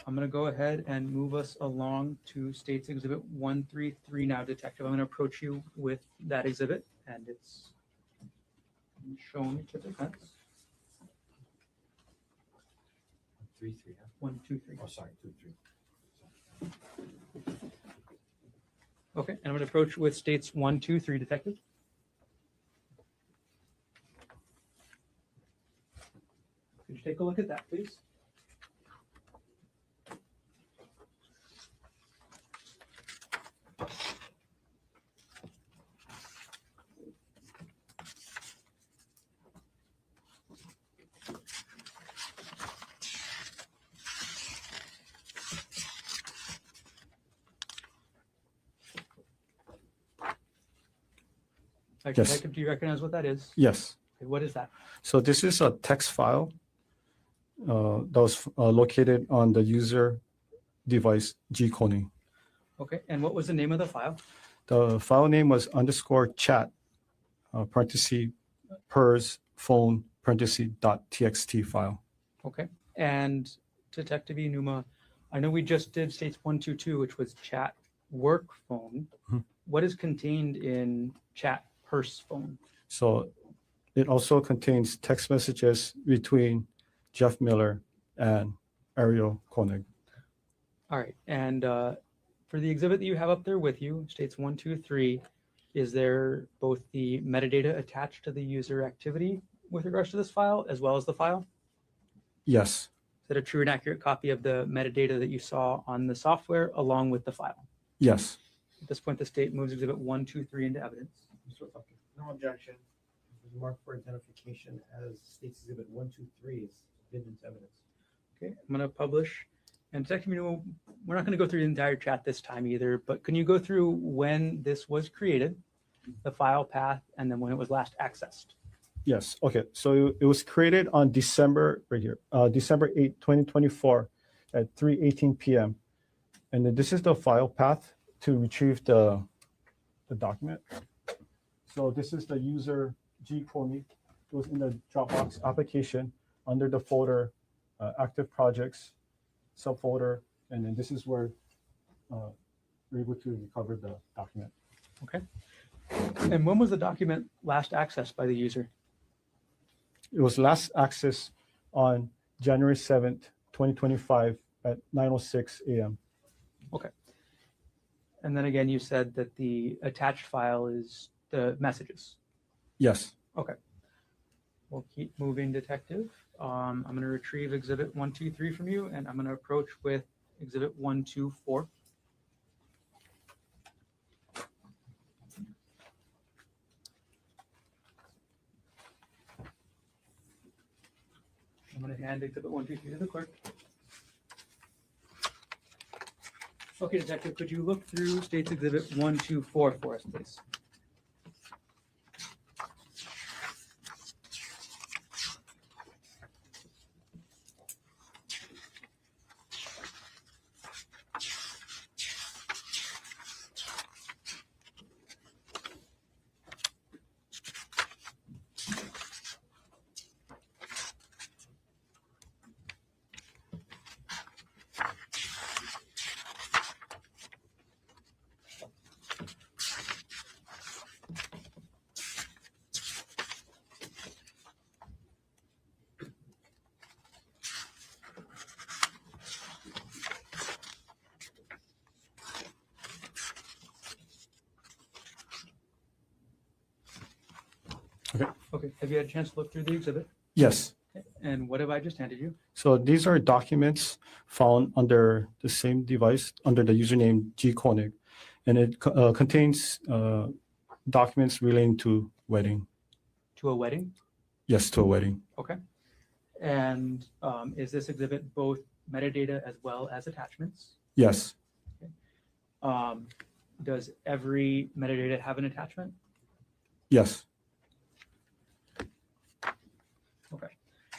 I'm going to go ahead and move us along to States Exhibit 133 now, Detective. I'm going to approach you with that exhibit, and it's shown to defense. 3, 3, huh? 1, 2, 3. Oh, sorry, 2, 3. Okay, and I'm going to approach with states 1, 2, 3, detective. Could you take a look at that, please? Yes. Detective, do you recognize what that is? Yes. Okay, what is that? So this is a text file that was located on the user device G Konig. Okay, and what was the name of the file? The file name was _chat parenthesis pers phone parenthesis .txt file. Okay, and Detective Enuma, I know we just did states 1, 2, 2, which was chat work phone. Mhm. What is contained in chat purse phone? So it also contains text messages between Jeff Miller and Ariel Konig. All right, and for the exhibit that you have up there with you, states 1, 2, 3, is there both the metadata attached to the user activity with regards to this file as well as the file? Yes. Is that a true and accurate copy of the metadata that you saw on the software along with the file? Yes. At this point, the state moves exhibit 1, 2, 3 into evidence. Mr. Otake, No objection. there's a mark for identification as states exhibit 1, 2, 3 is been into evidence. Okay, I'm going to publish. And Detective Enuma, we're not going to go through the entire chat this time either, but can you go through when this was created, the file path, and then when it was last accessed? Yes. Okay. So it was created on December, right here, December 8, 2024 at 3:18 p.m. And then this is the file path to retrieve the document. So this is the user G Konig. It was in the Dropbox application under the folder active projects subfolder. And then this is where we're able to recover the document. Okay. And when was the document last accessed by the user? It was last accessed on January 7th, 2025 at 9:06 a.m. And then again, you said that the attached file is the messages. Yes. We'll keep moving, Detective. I'm going to retrieve exhibit 1, 2, 3 from you, and I'm going to approach with exhibit 1, 2, 4. I'm going to hand exhibit 1, 2, 3 to the clerk. Okay, Detective, could you look through states exhibit 1, 2, 4 for us, please? Okay, have you had a chance to look through the exhibit? Yes. Okay. And what have I just handed you? So these are documents found under the same device under the username G Konig, and it contains documents relating to wedding. To a wedding? Yes, to a wedding. Okay. And is this exhibit both metadata as well as attachments? Yes. Does every metadata have an attachment? Yes. Okay.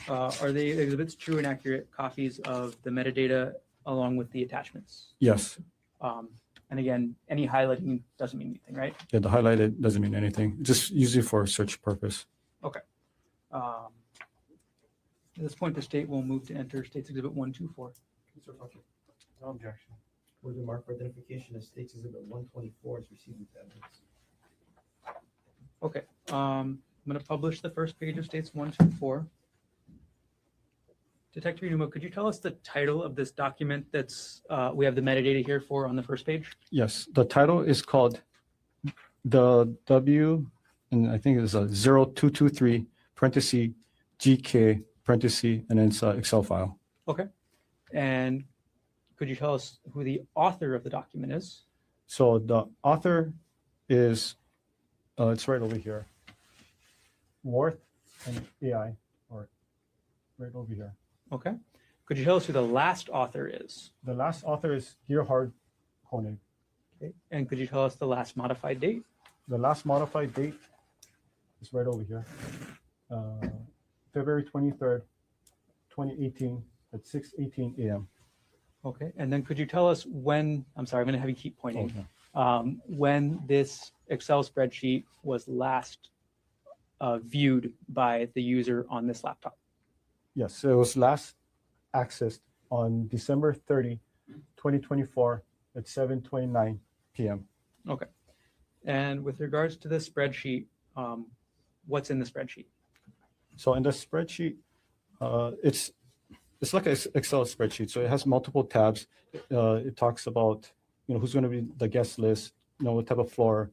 Are the exhibits true and accurate copies of the metadata along with the attachments? Yes. And again, any highlighting doesn't mean anything, right? Yeah, the highlighted doesn't mean anything. Just use it for search purpose. At this point, the state will move to enter states exhibit 1, 2, 4. Mr. Otake, No objection. where the mark for identification as states exhibit 124 is received into evidence. Okay. I'm going to publish the first page of States 124. Detective Unuma, could you tell us the title of this document that's we have the metadata here for on the first page? Yes, the title is called the W, and I think it's a 0223 parenthesis GK parenthesis, and then it's an Excel file. Okay. And could you tell us who the author of the document is? So the author is, it's right over here. Worth and AI, or right over here. Okay. Could you tell us who the last author is? The last author is Gerhard Konig. Okay. And could you tell us the last modified date? The last modified date is right over here. February 23rd, 2018 at 6:18 a.m. Okay. And then could you tell us when, I'm sorry, I'm going to have you keep pointing, when this Excel spreadsheet was last viewed by the user on this laptop? Yes, it was last accessed on December 30, 2024 at 7:29 p.m. Okay. And with regards to this spreadsheet, what's in the spreadsheet? So in the spreadsheet, it's like an Excel spreadsheet. So it has multiple tabs. It talks about who's going to be the guest list, what type of floor,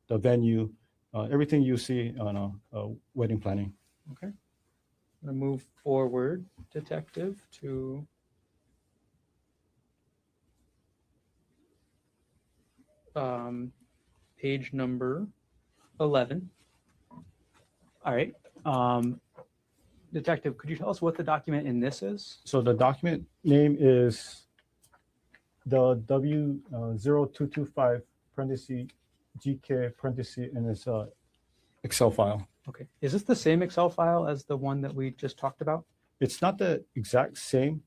the venue, everything you see on a wedding planning. Okay. I'm going to move forward, Detective, to page number 11. All right. Detective, could you tell us what the document in this is? So the document name is the W0225 parenthesis GK parenthesis, and it's a Excel file. Okay. Is this the same Excel file as the one that we just talked about? It's not the exact same,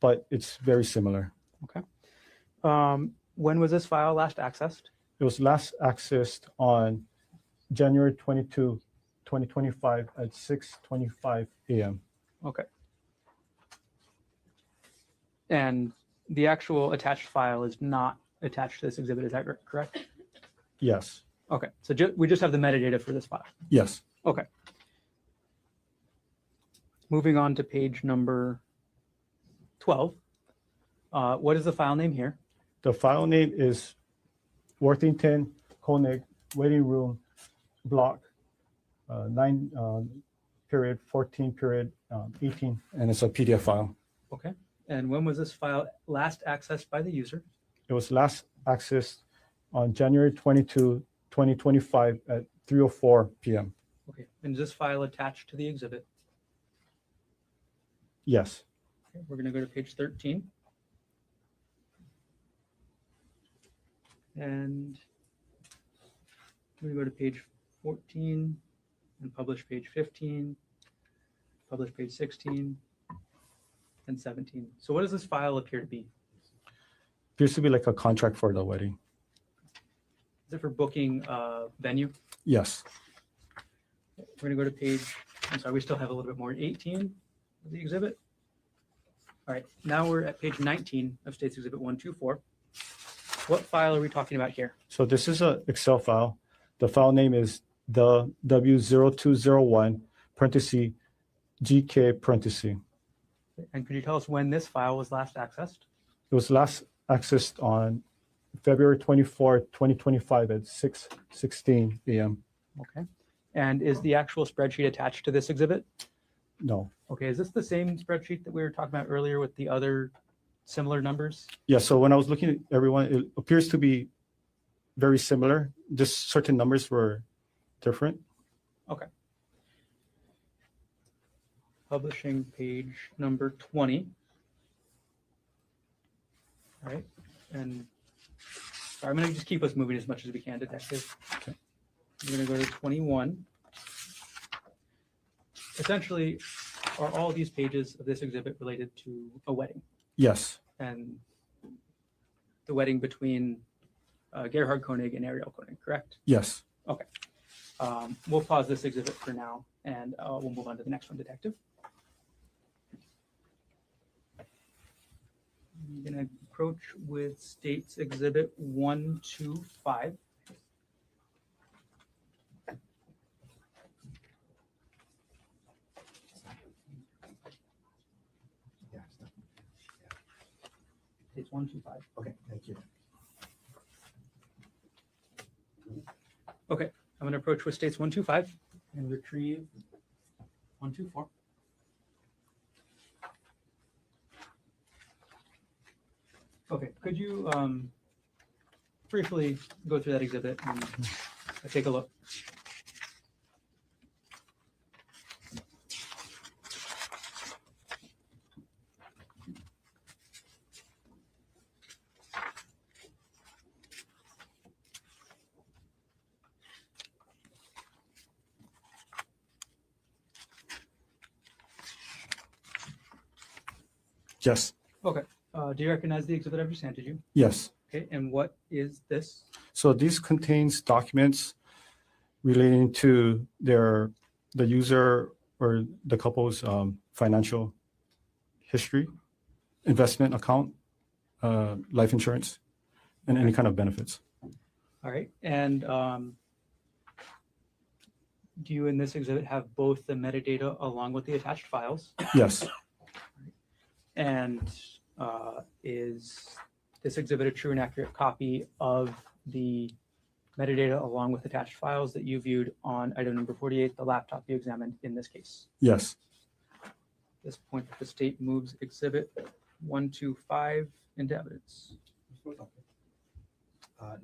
but it's very similar. Okay. When was this file last accessed? It was last accessed on January 22, 2025 at 6:25 a.m. Okay. And the actual attached file is not attached to this exhibit, is that correct? Yes. Okay, so we just have the metadata for this file. Yes. Okay. Moving on to page number 12. What is the file name here? The file name is Worthington Konig Waiting Room Block 9 period 14 period 18, and it's a PDF file. Okay. And when was this file last accessed by the user? It was last accessed on January 22, 2025 at 3:04 p.m. Okay. And is this file attached to the exhibit? Yes. Okay. We're going to go to page 13. And we're going to go to page 14 and publish page 15, publish page 16, and 17. So what does this file appear to be? Appears to be like a contract for the wedding. Is it for booking venue? Yes. We're going to go to page, I'm sorry, we still have a little bit more, 18 of the exhibit. All right, now we're at page 19 of States Exhibit 124. What file are we talking about here? So this is an Excel file. The file name is the W0201 parenthesis GK parenthesis. And could you tell us when this file was last accessed? It was last accessed on February 24, 2025 at 6:16 a.m. Okay. And is the actual spreadsheet attached to this exhibit? No. Okay, is this the same spreadsheet that we were talking about earlier with the other similar numbers? Yeah, so when I was looking at everyone, it appears to be very similar. Just certain numbers were different. Okay. Publishing page number 20. All right, and sorry, I'm going to just keep us moving as much as we can, Detective. Okay. I'm going to go to 21. Essentially, are all these pages of this exhibit related to a wedding? Yes. And the wedding between Gerhard Konig and Ariel Konig, correct? Yes. Okay. We'll pause this exhibit for now, and we'll move on to the next one, Detective. I'm going to approach with States Exhibit 125. States 125. Okay, thank you. I'm going to approach with states 125 and retrieve 124. Okay, could you briefly go through that exhibit and take a look? Yes, Do you recognize the exhibit I've just handed you? yes. Okay, and what is this? So this contains documents relating to the user or the couple's financial history, investment account, life insurance, and any kind of benefits. All right, and do you in this exhibit have both the metadata along with the attached files? Yes, And is this exhibit a true and accurate copy of the metadata along with attached files that you viewed on item number 48, the laptop you examined in this case? yes. At this point, the state moves exhibit 125 into evidence.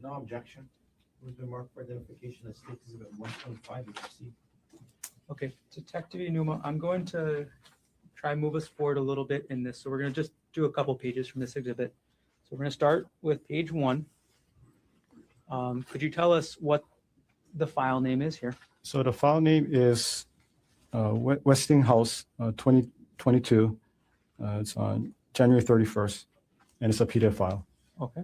No objection. Who's been marked for identification as State Exhibit 125 is received. Okay, Detective Inuma, I'm going to try and move us forward a little bit in this. So we're going to just do a couple pages from this exhibit. So we're going to start with page 1. Could you tell us what the file name is here? So the file name is Westinghouse 2022. It's on January 31st, and it's a PDF file. Okay.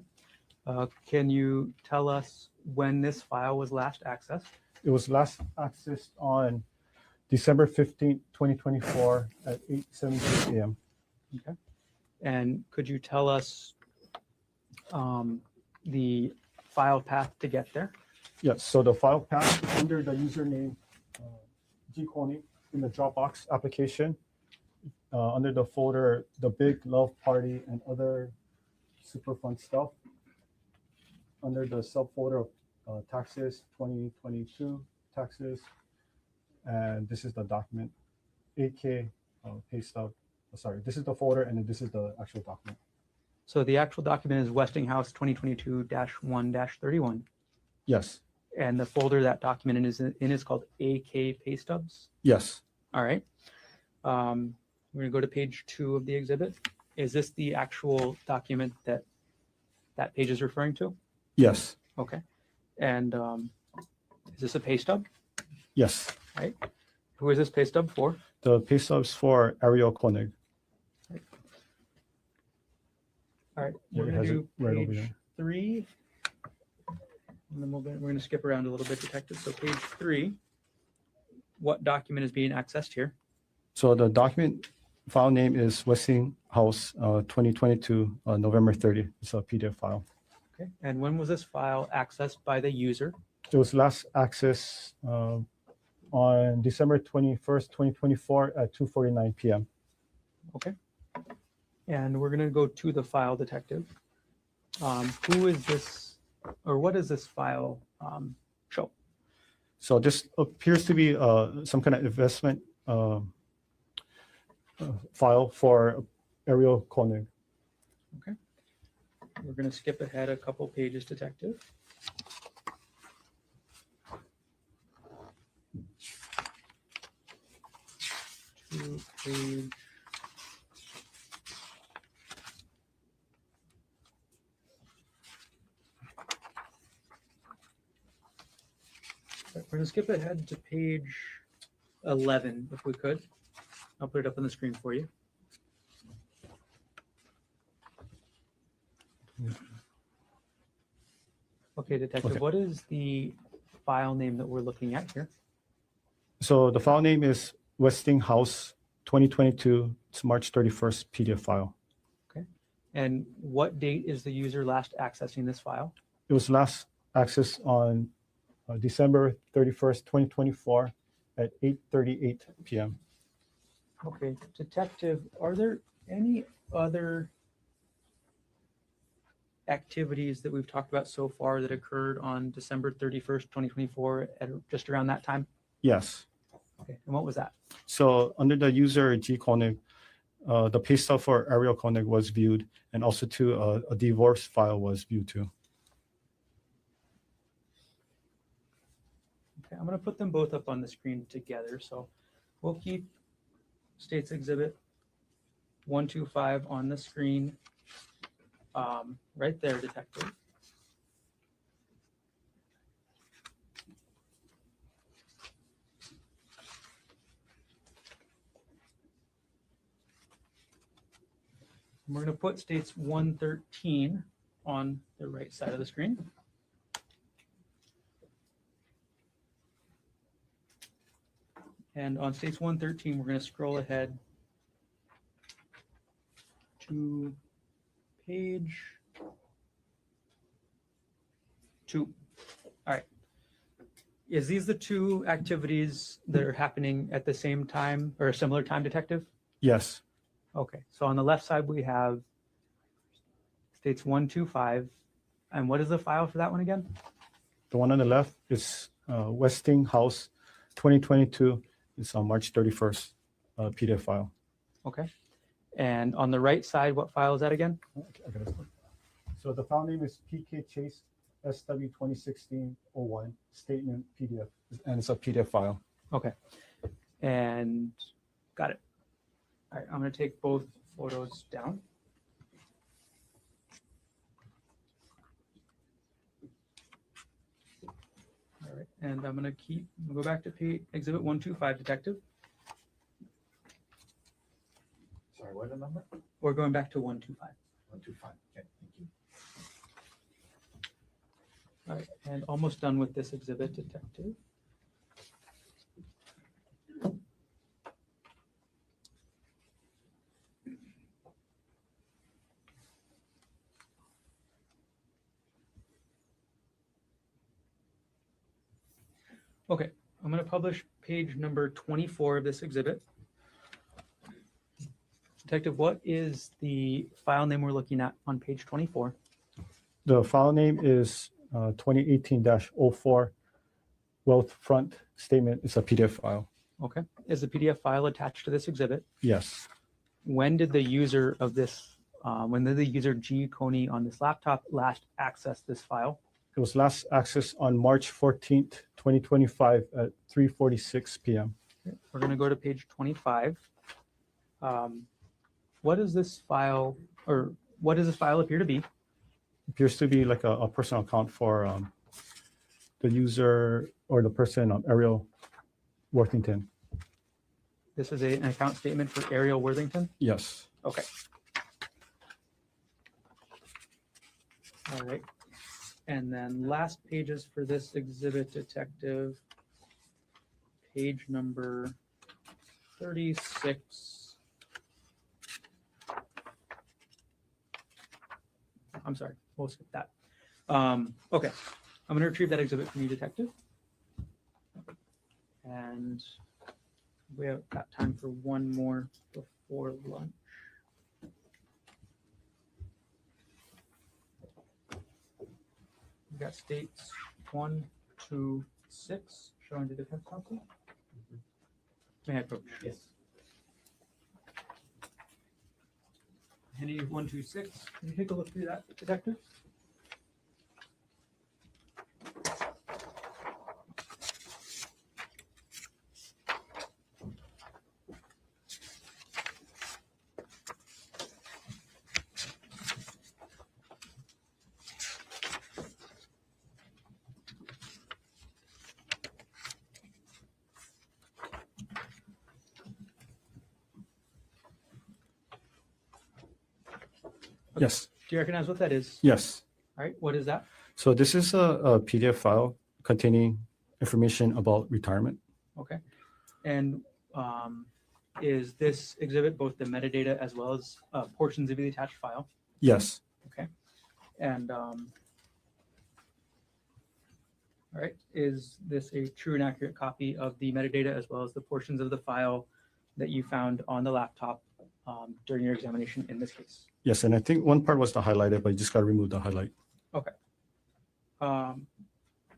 Can you tell us when this file was last accessed? It was last accessed on December 15th, 2024 at 8:17 a.m. And could you tell us the file path to get there? Yes, so the file path is under the username G. Konig in the Dropbox application, under the folder, The Big Love Party and Other Super Fun Stuff, under the subfolder of taxes, 2022 taxes, and this is the document, AK pay stub. Sorry, this is the folder, and then this is the actual document. So the actual document is Westinghouse 2022-1-31. Yes, And the folder that document is in is called AK pay stubs. yes, All right. We're going to go to page 2 of the exhibit. Is this the actual document that page is referring to? yes, Okay. And is this a pay stub? yes. Who is this pay stub for? The pay stub's for Ariel Konig. All right. Yeah, We're it going has to it do right over page there. 3. And then we're going to skip around a little bit, Detective. So page 3, what document is being accessed here? So the document file name is Westinghouse 2022 November 30. It's a PDF file. Okay. And when was this file accessed by the user? It was last accessed on December 21st, 2024 at 2:49 p.m. Okay. And we're going to go to the file, Detective. Who is this, or what does this file show? So this appears to be some kind of investment file for Ariel Konig. We're going to skip ahead a couple pages, Detective. To page we're going to skip ahead to page 11, if we could. I'll put it up on the screen for you. Okay, Detective, Okay. what is the file name that we're looking at here? So the file name is Westinghouse 2022. It's March 31st PDF file. And what date is the user last accessing this file? It was last accessed on December 31st, 2024 at 8:38 p.m. Okay, Detective, are there any other activities that we've talked about so far that occurred on December 31st, 2024 at just around that time? Yes. Okay, and what was that? So under the user G Konig, the pay stub for Ariel Konig was viewed, and also too a divorce file was viewed too. Okay, I'm going to put them both up on the screen together. So we'll keep States Exhibit 125 on the screen right there, Detective. And we're going to put States 113 on the right side of the screen. And on States 113, we're going to scroll ahead to page 2. All right. Is these the two activities that are happening at the same time or a similar time, Detective? Yes. Okay. So on the left side, we have States 125. And what is the file for that one again? The one on the left is Westinghouse 2022. It's on March 31st PDF file. Okay. And on the right side, what file is that again? So the file name is PK Chase SW 2016-01 statement PDF, and it's a PDF file. Okay. And got it. All right. I'm going to take both photos down. All right. And I'm going to go back to Exhibit 125, Detective. Sorry, what the number? We're going back to 125. 125. Okay, thank you. All right. And almost done with this exhibit, Detective. Okay, I'm going to publish page number 24 of this exhibit. Detective, what is the file name we're looking at on page 24? The file name is 2018-04 Wealth Front Statement. It's a PDF file. Okay, is the PDF file attached to this exhibit? Yes. When did the user of this, when did the user G Konig on this laptop last access this file? It was last accessed on March 14th, 2025 at 3:46 p.m. Okay, we're going to go to page 25. What is this file, or what does this file appear to be? Appears to be like a personal account for the user or the person, Ariel Worthington. This is an account statement for Ariel Worthington? Yes. Okay. All right. And then last pages for this exhibit, Detective, page number 36. I'm sorry, we'll skip that. Okay, I'm gonna retrieve that exhibit from you, Detective. And we have got time for one more before lunch. We got states 1, 2, 6 showing the defense counsel. May I approach? Yes. Henry 1, 2, 6. Can you take a look through that, Detective? Yes. Do you recognize what that is? Yes. All right, what is that? So this is a PDF file containing information about retirement. Okay. And is this exhibit both the metadata as well as portions of the attached file? Yes. Okay. And all right, is this a true and accurate copy of the metadata as well as the portions of the file that you found on the laptop during your examination in this case. Yes, and I think one part was the highlighted, but you just got to remove the highlight.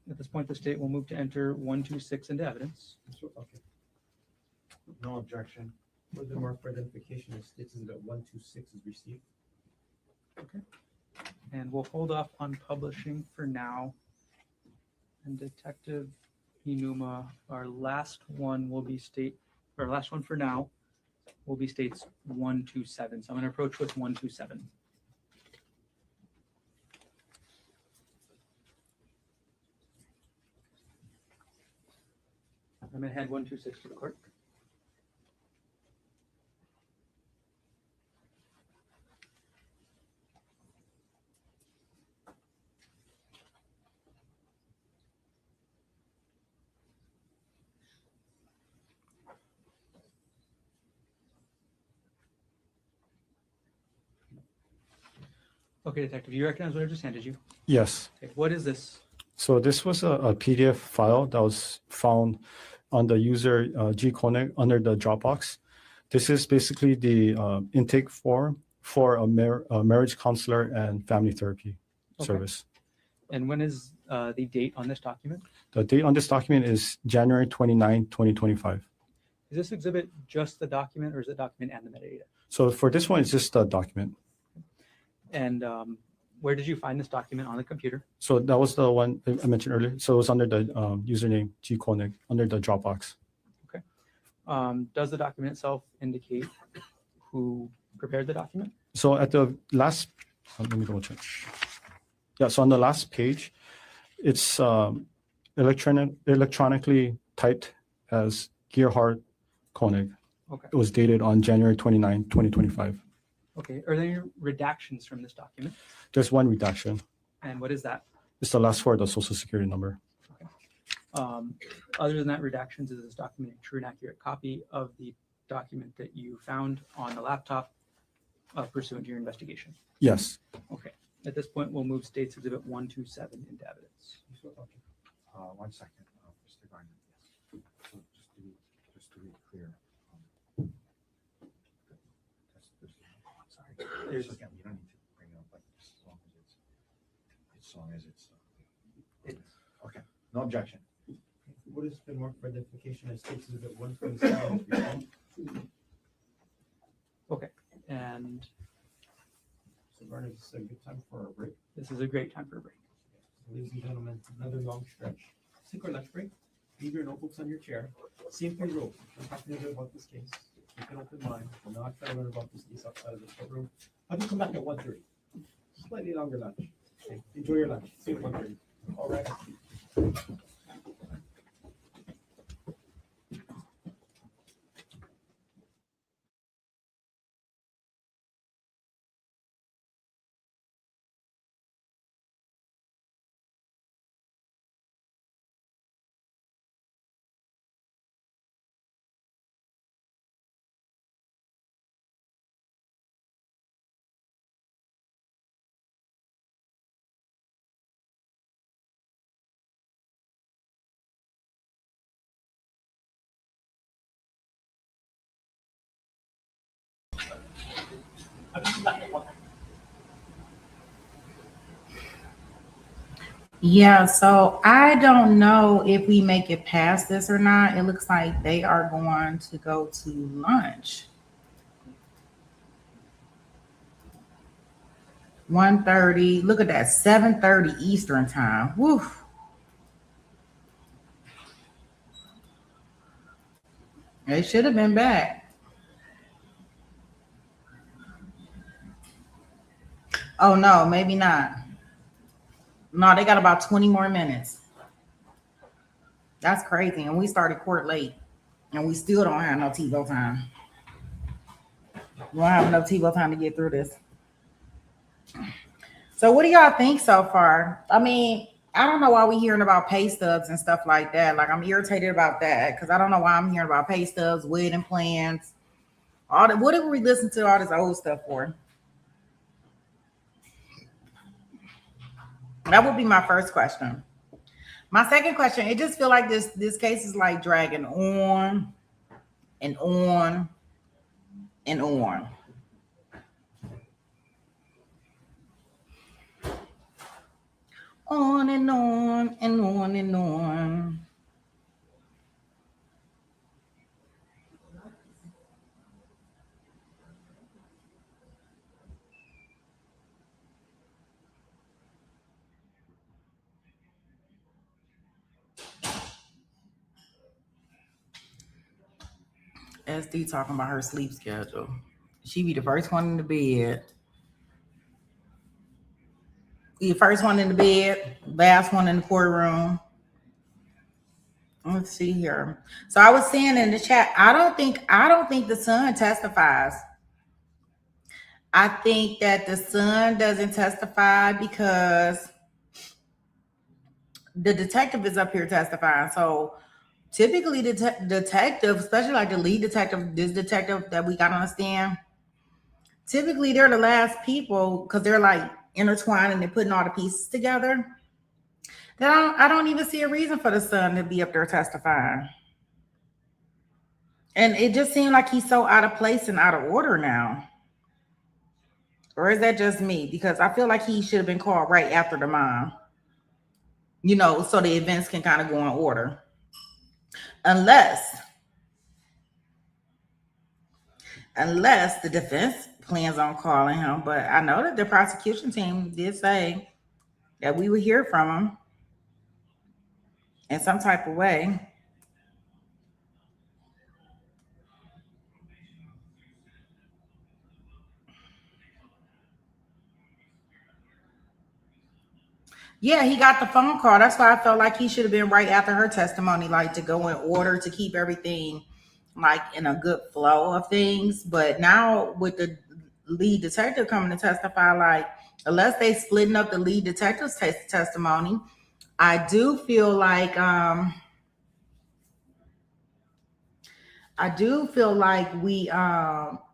At this point, the state will move to enter 126 into evidence. Okay. No objection. Further mark for identification as states exhibit 126 is received. And we'll hold off on publishing for now. And Detective Inuma, our last one for now will be states 127. So I'm going to approach with 127. I'm going to hand 126 to the clerk. Okay, Detective, you recognize what I just handed you? Yes. Okay, what is this? So this was a PDF file that was found on the user G Konig under the Dropbox. This is basically the intake form for a marriage counselor and family therapy service. And when is the date on this document? The date on this document is January 29, 2025. Is this exhibit just the document or is it document and the metadata? So for this one, it's just a document. And where did you find this document on the computer? So that was the one I mentioned earlier. So it was under the username G Konig under the Dropbox. Does the document itself indicate who prepared the document? So at the last, let me double check. Yeah, so on the last page, it's electronically typed as Gerhard Konig. Okay. It was dated on January 29, 2025. Okay. Are there any redactions from this document? There's one redaction. And what is that? It's the last four of the social security number. Other than that, redactions, is this document a true and accurate copy of the document that you found on the laptop pursuant to your investigation? Yes. Okay. At this point, we'll move States Exhibit 127 into evidence. 1 second, Mr. Garner. Yes. So just to be clear. Sorry. There's- Again, you don't need to bring it up like this as long as it's. Okay. No objection. What has been marked for identification as states exhibit 127 is received. And So Vernon, this is a good time for a break. this is a great time for a break. Ladies and gentlemen, another long stretch. Take our lunch break. Leave your notebooks on your chair. See if they roll. We're talking a bit about this case. Keep an open mind. We're not trying to learn about this case outside of the courtroom. Have you come back at 1:30? Slightly longer lunch. Okay. Enjoy your lunch. See you at 1:30. All right. Yeah, so I don't know if we make it past this or not. It looks like they are going to go to lunch. 1:30. Look at that, 7:30 Eastern time. Woo. They should have been back. Oh no, maybe not. No, they got about 20 more minutes. That's crazy. And we started court late. And we still don't have no TiVo time. We don't have enough TiVo time to get through this. So what do y'all think so far? I mean, I don't know why we're hearing about pay stubs and stuff like that. Like, I'm irritated about that because I don't know why I'm hearing about pay stubs, wedding plans. All that. What did we listen to all this old stuff for? That would be my first question. My second question, it just feel like this case is like dragging on and on and on. On and on and on and on. SD talking about her sleep schedule. She be the first one in the bed. The first one in the bed, last one in the courtroom. Let's see here. So I was saying in the chat, I don't think the son testifies. I think that the son doesn't testify because the detective is up here testifying. So typically the detective, especially like the lead detective, this detective that we got on the stand, typically they're the last people because they're like intertwined and they're putting all the pieces together. Then I don't even see a reason for the son to be up there testifying. And it just seemed like he's so out of place and out of order now. Or is that just me? Because I feel like he should have been called right after the mom. You know, so the events can kind of go in order. Unless the defense plans on calling him. But I know that the prosecution team did say that we would hear from him in some type of way. Yeah, he got the phone call. That's why I felt like he should have been right after her testimony, like to go in order to keep everything like in a good flow of things. But now with the lead detective coming to testify, like unless they splitting up the lead detective's testimony, I do feel like we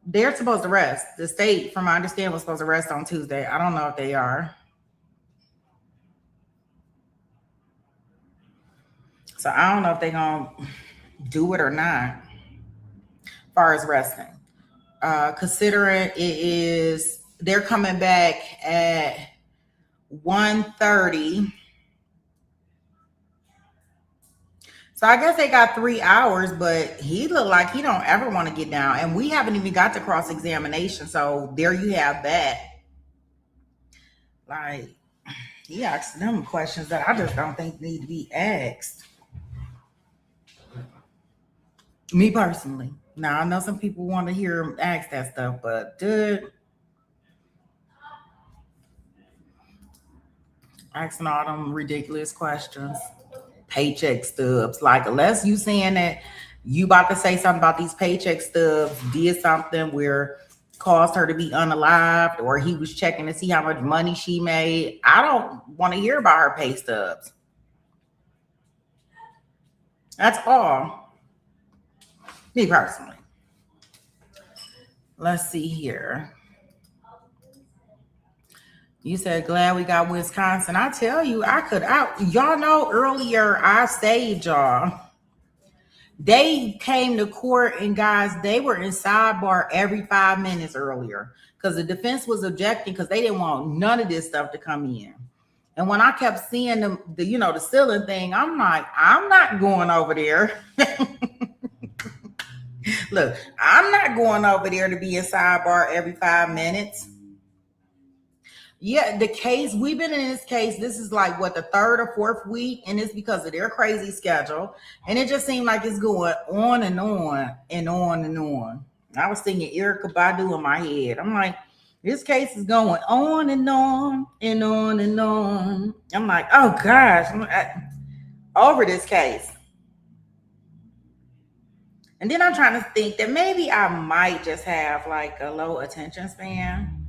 they're supposed to rest. The state, from my understanding, was supposed to rest on Tuesday. I don't know if they are. So I don't know if they're gonna do it or not as far as resting. Considering they're coming back at 1:30. So I guess they got 3 hours, but he looked like he don't ever want to get down. And we haven't even got to cross-examination. So there you have that. Like, he asked them questions that I just don't think need to be asked. Me personally. Now, I know some people want to hear him ask that stuff, but dude, asking all them ridiculous questions. Paycheck stubs. Like, unless you saying that you about to say something about these paycheck stubs, did something where caused her to be unalived, or he was checking to see how much money she made. I don't want to hear about her pay stubs. That's all. Me personally. Let's see here. You said, glad we got Wisconsin. I tell you, y'all know earlier I saved y'all. They came to court and guys, they were in sidebar every 5 minutes earlier because the defense was objecting because they didn't want none of this stuff to come in. And when I kept seeing the ceiling thing, I'm like, I'm not going over there. Look, I'm not going over there to be in sidebar every 5 minutes. Yeah, the case, we've been in this case, this is like what, the third or fourth week, and it's because of their crazy schedule. And it just seemed like it's going on and on and on and on. I was singing Erykah Badu in my head. I'm like, this case is going on and on and on and on. I'm like, oh gosh, I'm over this case. And then I'm trying to think that maybe I might just have like a low attention span.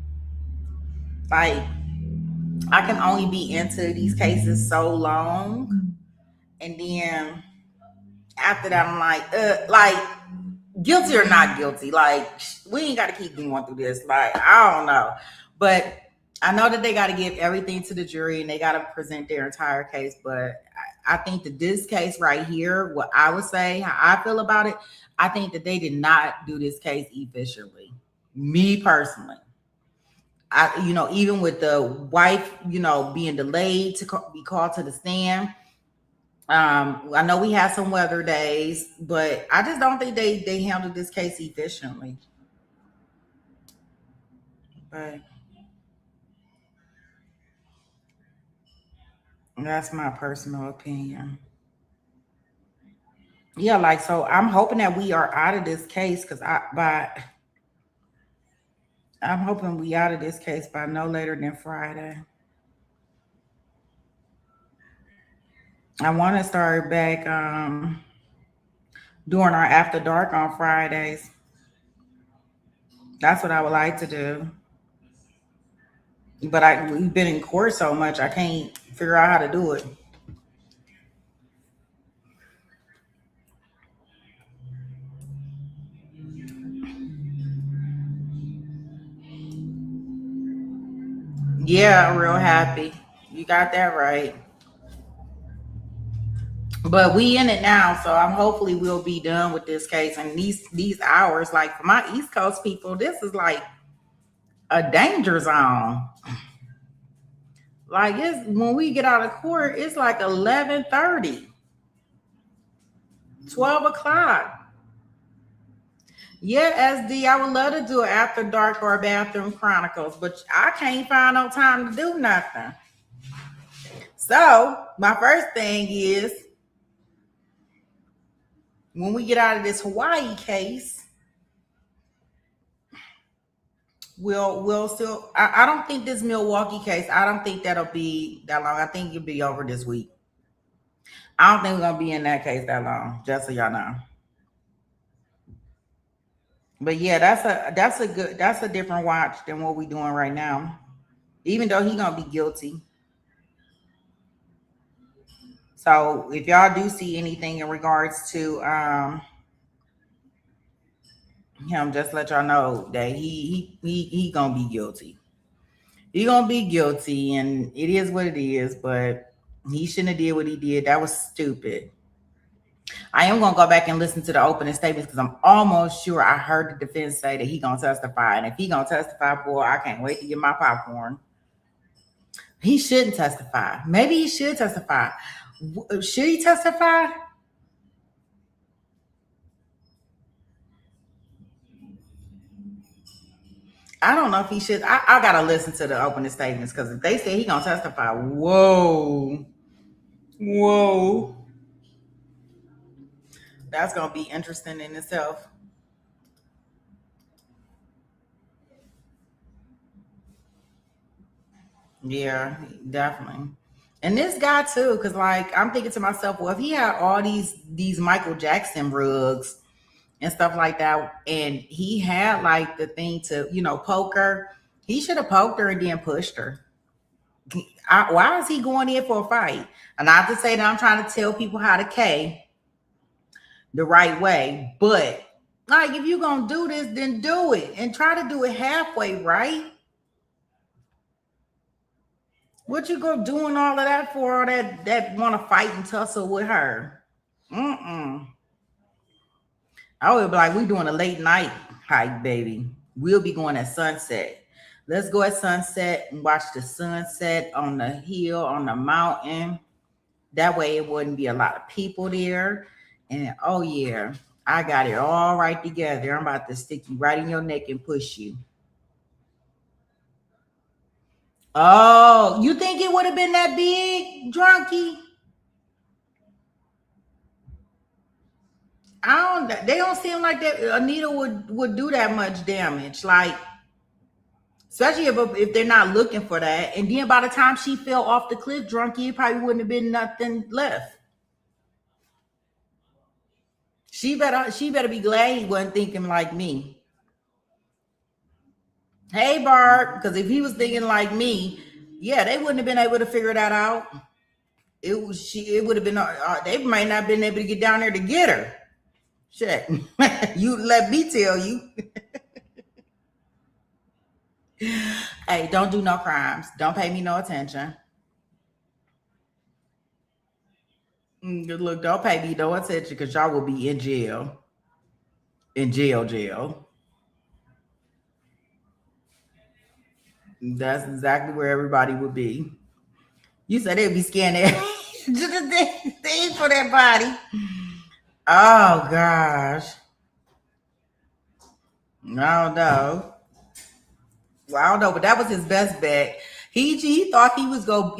Like, I can only be into these cases so long. And then after that, I'm like, guilty or not guilty. Like, we ain't got to keep going through this. Like, I don't know. But I know that they got to give everything to the jury and they got to present their entire case. But I think that this case right here, what I would say, how I feel about it, I think that they did not do this case efficiently. Me personally. even with the wife, being delayed to be called to the stand. I know we had some weather days, but I just don't think they handled this case efficiently. But that's my personal opinion. Yeah, so I'm hoping that we are out of this case I'm hoping we out of this case by no later than Friday. I want to start back doing our after dark on Fridays. That's what I would like to do. But we've been in court so much, I can't figure out how to do it. Yeah, real happy. You got that right. But we in it now, so hopefully we'll be done with this case. And these hours, like for my East Coast people, this is like a danger zone. Like when we get out of court, it's like 11:30, 12 o'clock. Yeah, SD, I would love to do it after dark or bathroom chronicles, but I can't find no time to do nothing. So my first thing is, when we get out of this Hawaii case, we'll still. I don't think this Milwaukee case, I don't think that'll be that long. I think it'll be over this week. I don't think we're gonna be in that case that long, just so y'all know. But yeah, that's a different watch than what we're doing right now. Even though he's gonna be guilty. So if y'all do see anything in regards to him, just let y'all know that he gonna be guilty. He gonna be guilty, and it is what it is. But he shouldn't have did what he did. That was stupid. I am gonna go back and listen to the opening statements because I'm almost sure I heard the defense say that he gonna testify, and if he gonna testify, boy, I can't wait to get my popcorn. He shouldn't testify. Maybe he should testify. Should he testify? I don't know if he should. I gotta listen to the opening statements because if they say he gonna testify, whoa, that's gonna be interesting in itself. Yeah, definitely. And this guy too, because like I'm thinking to myself, well, if he had all these Michael Jackson rugs and stuff like that, and he had like the thing to poke her, he should have poked her and then pushed her. Why is he going in for a fight? And not to say that I'm trying to tell people how to K the right way, but like if you're gonna do this, then do it and try to do it halfway right. What you go doing all of that for? All that want to fight and tussle with her? I would be like, we doing a late night hike, baby. We'll be going at sunset. Let's go at sunset and watch the sunset on the hill, on the mountain. That way it wouldn't be a lot of people there. And oh yeah, I got it all right together. I'm about to stick you right in your neck and push you. Oh, you think it would have been that big, drunkie? They don't seem like that a needle would do that much damage. Like, especially if they're not looking for that. And then by the time she fell off the cliff, drunkie, it probably wouldn't have been nothing left. She better be glad he wasn't thinking like me. Hey, Bart, because if he was thinking like me, yeah, they wouldn't have been able to figure that out. It would have been. They might not have been able to get down there to get her. Shit, you let me tell you. Hey, don't do no crimes. Don't pay me no attention. Look, don't pay me no attention because y'all will be in jail. In jail. That's exactly where everybody would be. You said they'd be scanning things for that body. Oh gosh. I don't know. Well, I don't know, but that was his best bet. He thought he was gonna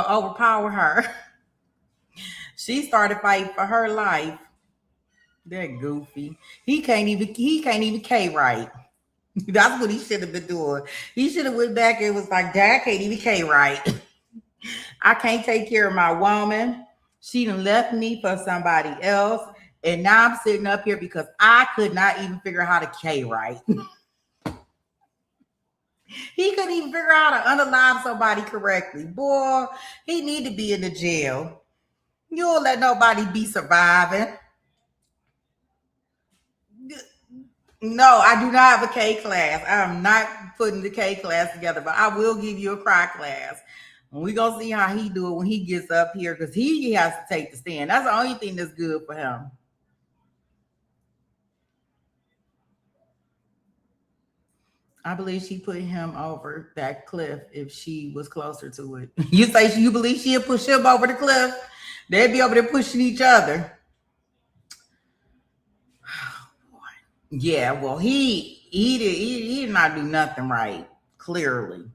overpower her. She started fighting for her life. That goofy. He can't even K right. That's what he should have been doing. He should have went back and was like, Dad, I can't even K right. I can't take care of my woman. She done left me for somebody else. And now I'm sitting up here because I could not even figure out how to K right. He couldn't even figure out how to unalive somebody correctly. Boy, he need to be in the jail. You don't let nobody be surviving. No, I do not have a K class. I'm not putting the K class together, but I will give you a cry class. And we're going to see how he do it when he gets up here because he has to take the stand. That's the only thing that's good for him. I believe she put him over that cliff if she was closer to it. You say you believe she'll push him over the cliff? They'd be over there pushing each other. Yeah, well, he did not do nothing right, clearly.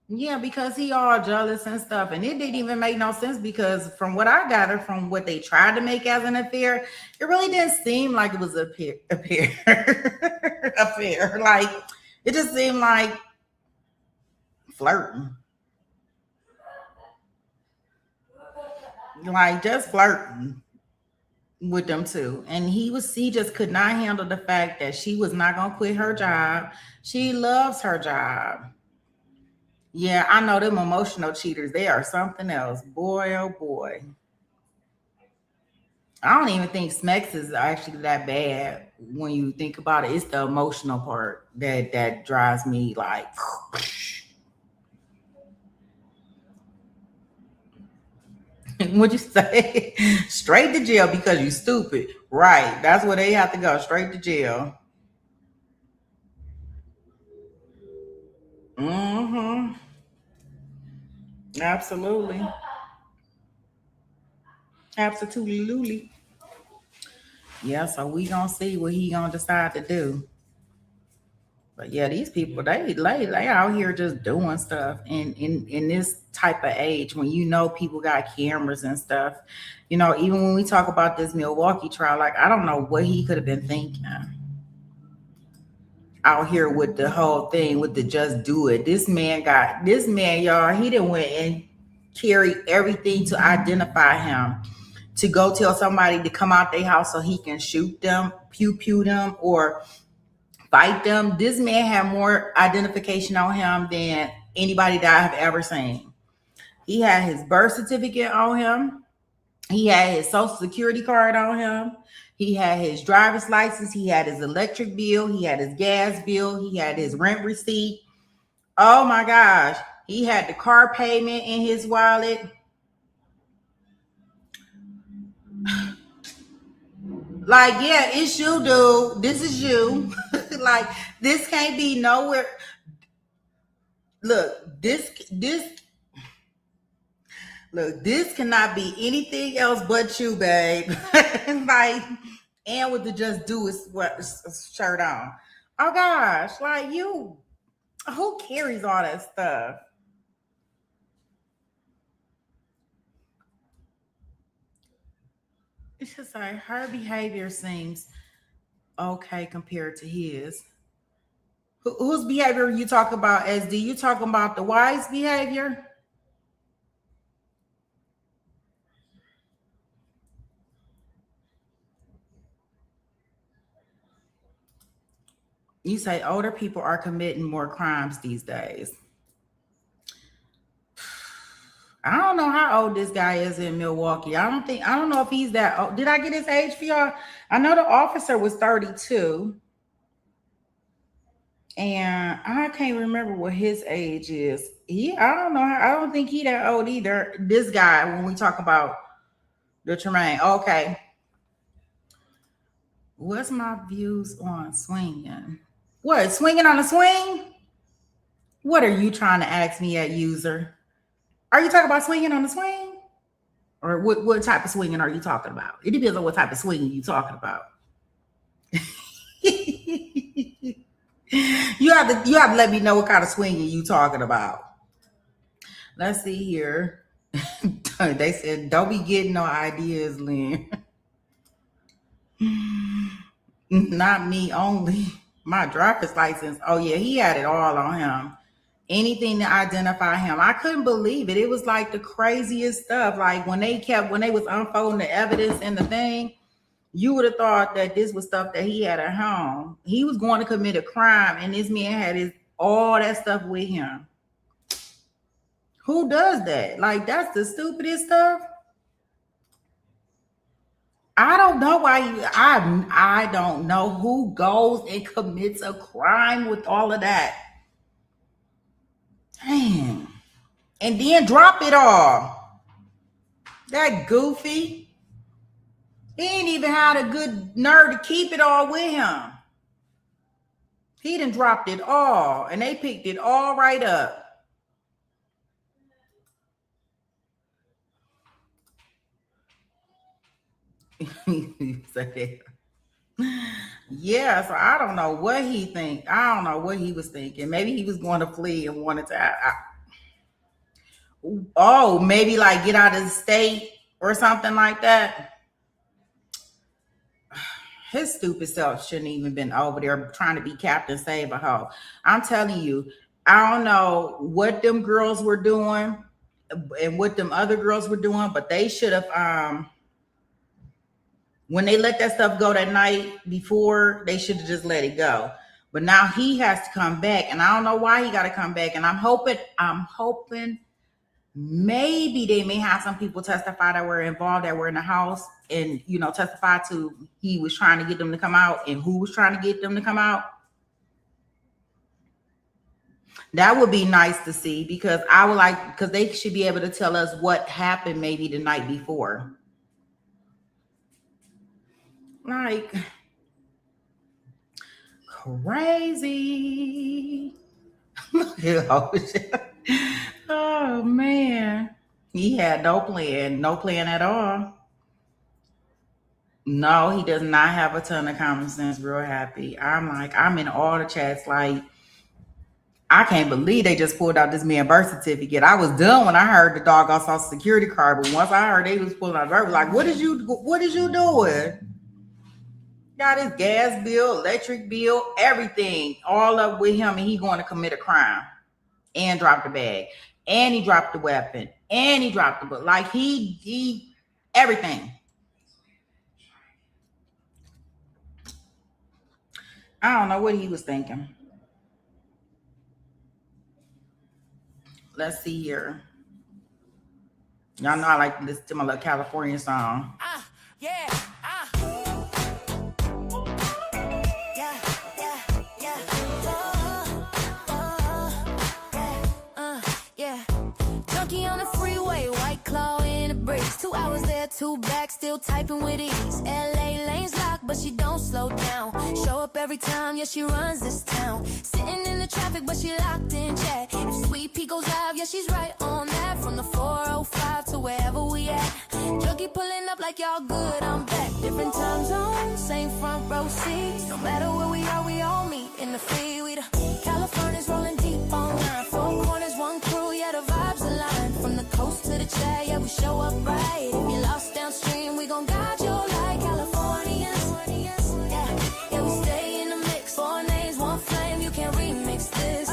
Yeah, because he all jealous and stuff. And it didn't even make no sense because from what I gathered from what they tried to make as an affair, it really didn't seem like it was a affair. Like, it just seemed like flirting. Like, just flirting with them two. And he just could not handle the fact that she was not going to quit her job. She loves her job. Yeah, I know them emotional cheaters. They are something else. Boy, oh boy. I don't even think Smex is actually that bad when you think about it. It's the emotional part that drives me like. What'd you say? Straight to jail because you stupid. Right. That's where they have to go. Straight to jail. Mm-hmm. Absolutely. Absolutely. Yeah, so we gonna see what he gonna decide to do. But yeah, these people, they out here just doing stuff in this type of age when you know people got cameras and stuff. You know, even when we talk about this Milwaukee trial, like I don't know what he could have been thinking out here with the whole thing with the just do it. This man, y'all, he done went and carried everything to identify him, to go tell somebody to come out their house so he can shoot them, pew them, or fight them. This man had more identification on him than anybody that I've ever seen. He had his birth certificate on him. He had his social security card on him. He had his driver's license. He had his electric bill. He had his gas bill. He had his rent receipt. Oh my gosh. He had the car payment in his wallet. Like, yeah, it's you, dude. This is you. Like, this can't be nowhere. Look, this cannot be anything else but you, babe. Like, and with the just do it shirt on. Oh gosh, like you, who carries all that stuff? It's just like her behavior seems okay compared to his. Whose behavior you talk about, SD? You talking about the wise behavior? You say older people are committing more crimes these days. I don't know how old this guy is in Milwaukee. I don't know if he's that old. Did I get his age for y'all? I know the officer was 32. And I can't remember what his age is. I don't think he that old either. This guy, when we talk about the Tremaine. Okay. What's my views on swinging? What, swinging on a swing? What are you trying to ask me at, user? Are you talking about swinging on the swing? Or what type of swinging are you talking about? It depends on what type of swinging you're talking about. You have to let me know what kind of swinging you talking about. Let's see here. They said, don't be getting no ideas, Lynn. Not me only. My driver's license. Oh yeah, he had it all on him. Anything to identify him. I couldn't believe it. It was like the craziest stuff. Like when they was unfolding the evidence and the thing, you would have thought that this was stuff that he had at home. He was going to commit a crime, and this man had all that stuff with him. Who does that? Like, that's the stupidest stuff. I don't know why I don't know who goes and commits a crime with all of that. Damn. And then drop it all. That goofy. He ain't even had a good nerve to keep it all with him. He done dropped it all, and they picked it all right up. Yeah, so I don't know what he think. I don't know what he was thinking. Maybe he was going to flee and wanted to. Maybe like get out of the state or something like that. His stupid self shouldn't even been over there trying to be Captain Save a Hoe. I'm telling you, I don't know what them girls were doing and what them other girls were doing, but they should have. When they let that stuff go that night before, they should have just let it go. But now he has to come back, and I don't know why he got to come back. And I'm hoping maybe they may have some people testify that were involved, that were in the house, and testify to he was trying to get them to come out and who was trying to get them to come out. That would be nice to see, because because they should be able to tell us what happened maybe the night before. Like, crazy. Oh man, he had no plan at all. No, he does not have a ton of common sense. Real happy. I'm in all the chats. Like, I can't believe they just pulled out this man's birth certificate. I was done when I heard the doggone social security card, but once I heard they was pulling out birth, like, what is you doing? Got his gas bill, electric bill, everything all up with him, and he going to commit a crime and drop the bag, and he dropped the weapon, and he dropped the book. Like he everything. I don't know what he was thinking. Let's see here. Y'all know I like to listen to my little California song. Yeah. Junkie on the freeway, white claw in the brakes. 2 hours there, 2 back, still typing with ease. LA lanes locked, but she don't slow down. Show up every time, yeah, she runs this town. Sitting in the traffic, but she locked in chat. If Sweet Pea goes live, yeah, she's right on that. From the 405 to wherever we at. Junkie pulling up like y'all good, I'm back. Different time zones, same front row seats. No matter where we are, we all meet in the free. We the California's rolling deep on 9. 4 corners, 1 crew, yeah, the vibes align. From the coast to the chat, yeah, we show up right. If you lost downstream, we gon' guide you like Californians. Yeah, we stay in the mix. 4 names, 1 flame, you can't remix this.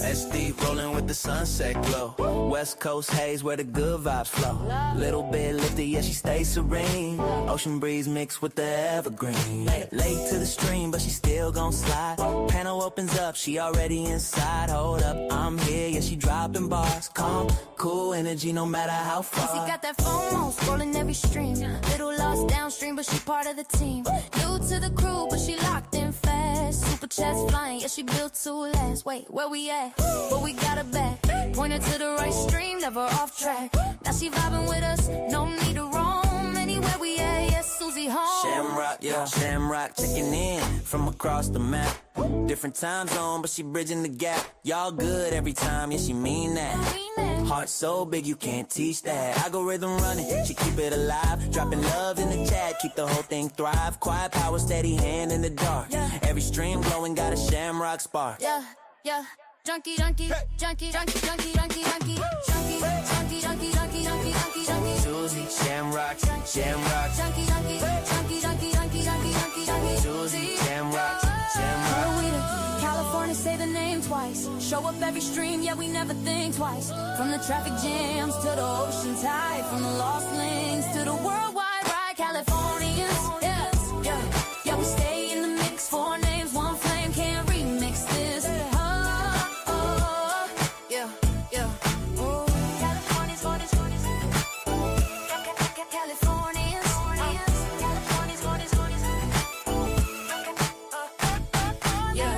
SD rolling with the sunset glow. West Coast haze where the good vibes flow. Little bit lifted, yeah, she stays serene. Ocean breeze mixed with the evergreen. Late to the stream, but she still gon' slide. Panel opens up, she already inside. Hold up, I'm here, yeah, she dropping bars. Calm, cool energy, no matter how far. She got that FOMO, scrolling every stream. Little lost downstream, but she part of the team. New to the crew, but she locked in fast. Super chats flying, yeah, she built to last. Wait, where we at? But we got her back. Pointed to the right stream, never off track. Now she vibing with us, no need to roam. Anywhere we at, yes, Susie home. Shamrock, yeah. Shamrock checking in from across the map. Different time zone, but she bridging the gap. Y'all good every time, yeah, she mean that. Heart so big you can't teach that. Algorithm running, she keep it alive. Dropping love in the chat, keep the whole thing thrive. Quiet power, steady hand in the dark. Every stream glowing got a shamrock spark. Yeah, yeah. Junkie, junkie, junkie, junkie, junkie, junkie, junkie, junkie, junkie, junkie, junkie, junkie, junkie, junkie. Susie, shamrock, shamrock. Junkie, junkie, junkie, junkie, junkie, junkie, junkie, junkie. Susie, shamrock, Where shamrock. we to California, say the name twice. Show up every stream, yeah, we never think twice. From the traffic jams to the ocean tide, from the lost links to the worldwide ride. Californians, yeah, yeah, yeah, we stay in the mix. Four names, one flame, can't remix this. Yeah, yeah. Oh, Californians, Californians, Californians, Californians, yeah.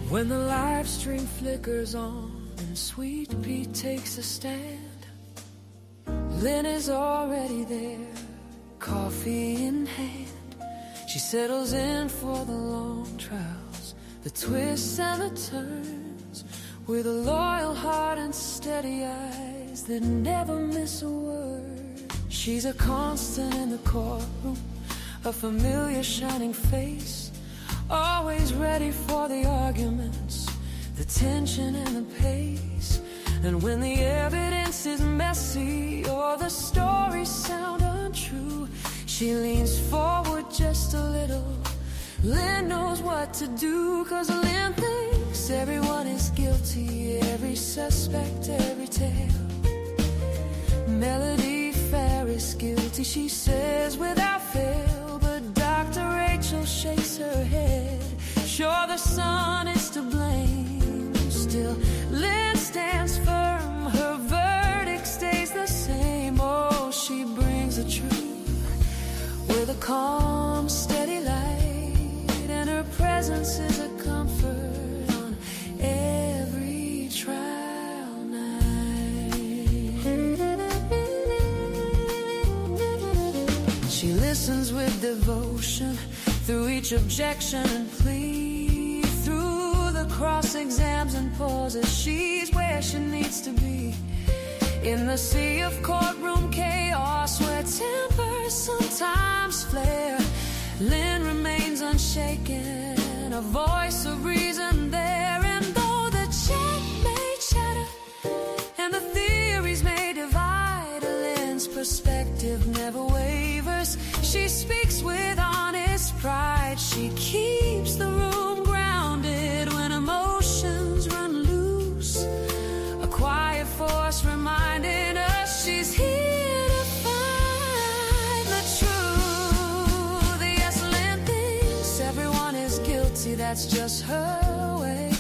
When the live stream flickers on and Sweet Pea takes a stand, Lynn is already there, coffee in hand. She settles in for the long trials, the twists and the turns, with a loyal heart and steady eyes that never miss a word. She's a constant in the courtroom, a familiar shining face, always ready for the arguments, the tension and the pace. And when the evidence is messy or the stories sound untrue, she leans forward just a little. Lynn knows what to do, 'cause Lynn thinks everyone is guilty, every suspect, every tale. Melody Ferris guilty, she says without fail, but Dr. Rachel shakes her head. Sure, the son is to blame, still Lynn stands firm, her verdict stays the same. Oh, she brings the truth with a calm, steady light, and her presence is a comfort on every trial night. She listens with devotion through each objection and plea, through the cross-exams and pauses. She's where she needs to be, in the sea of courtroom chaos where tempers sometimes flare. Lynn remains unshaken, a voice of reason there. And though the chat may chatter and the theories may divide, Lynn's perspective never wavers. She speaks with honest pride. She keeps the room grounded when emotions run loose, a quiet force reminding us she's here to find the truth. Yes, Lynn thinks everyone is guilty, that's just her way.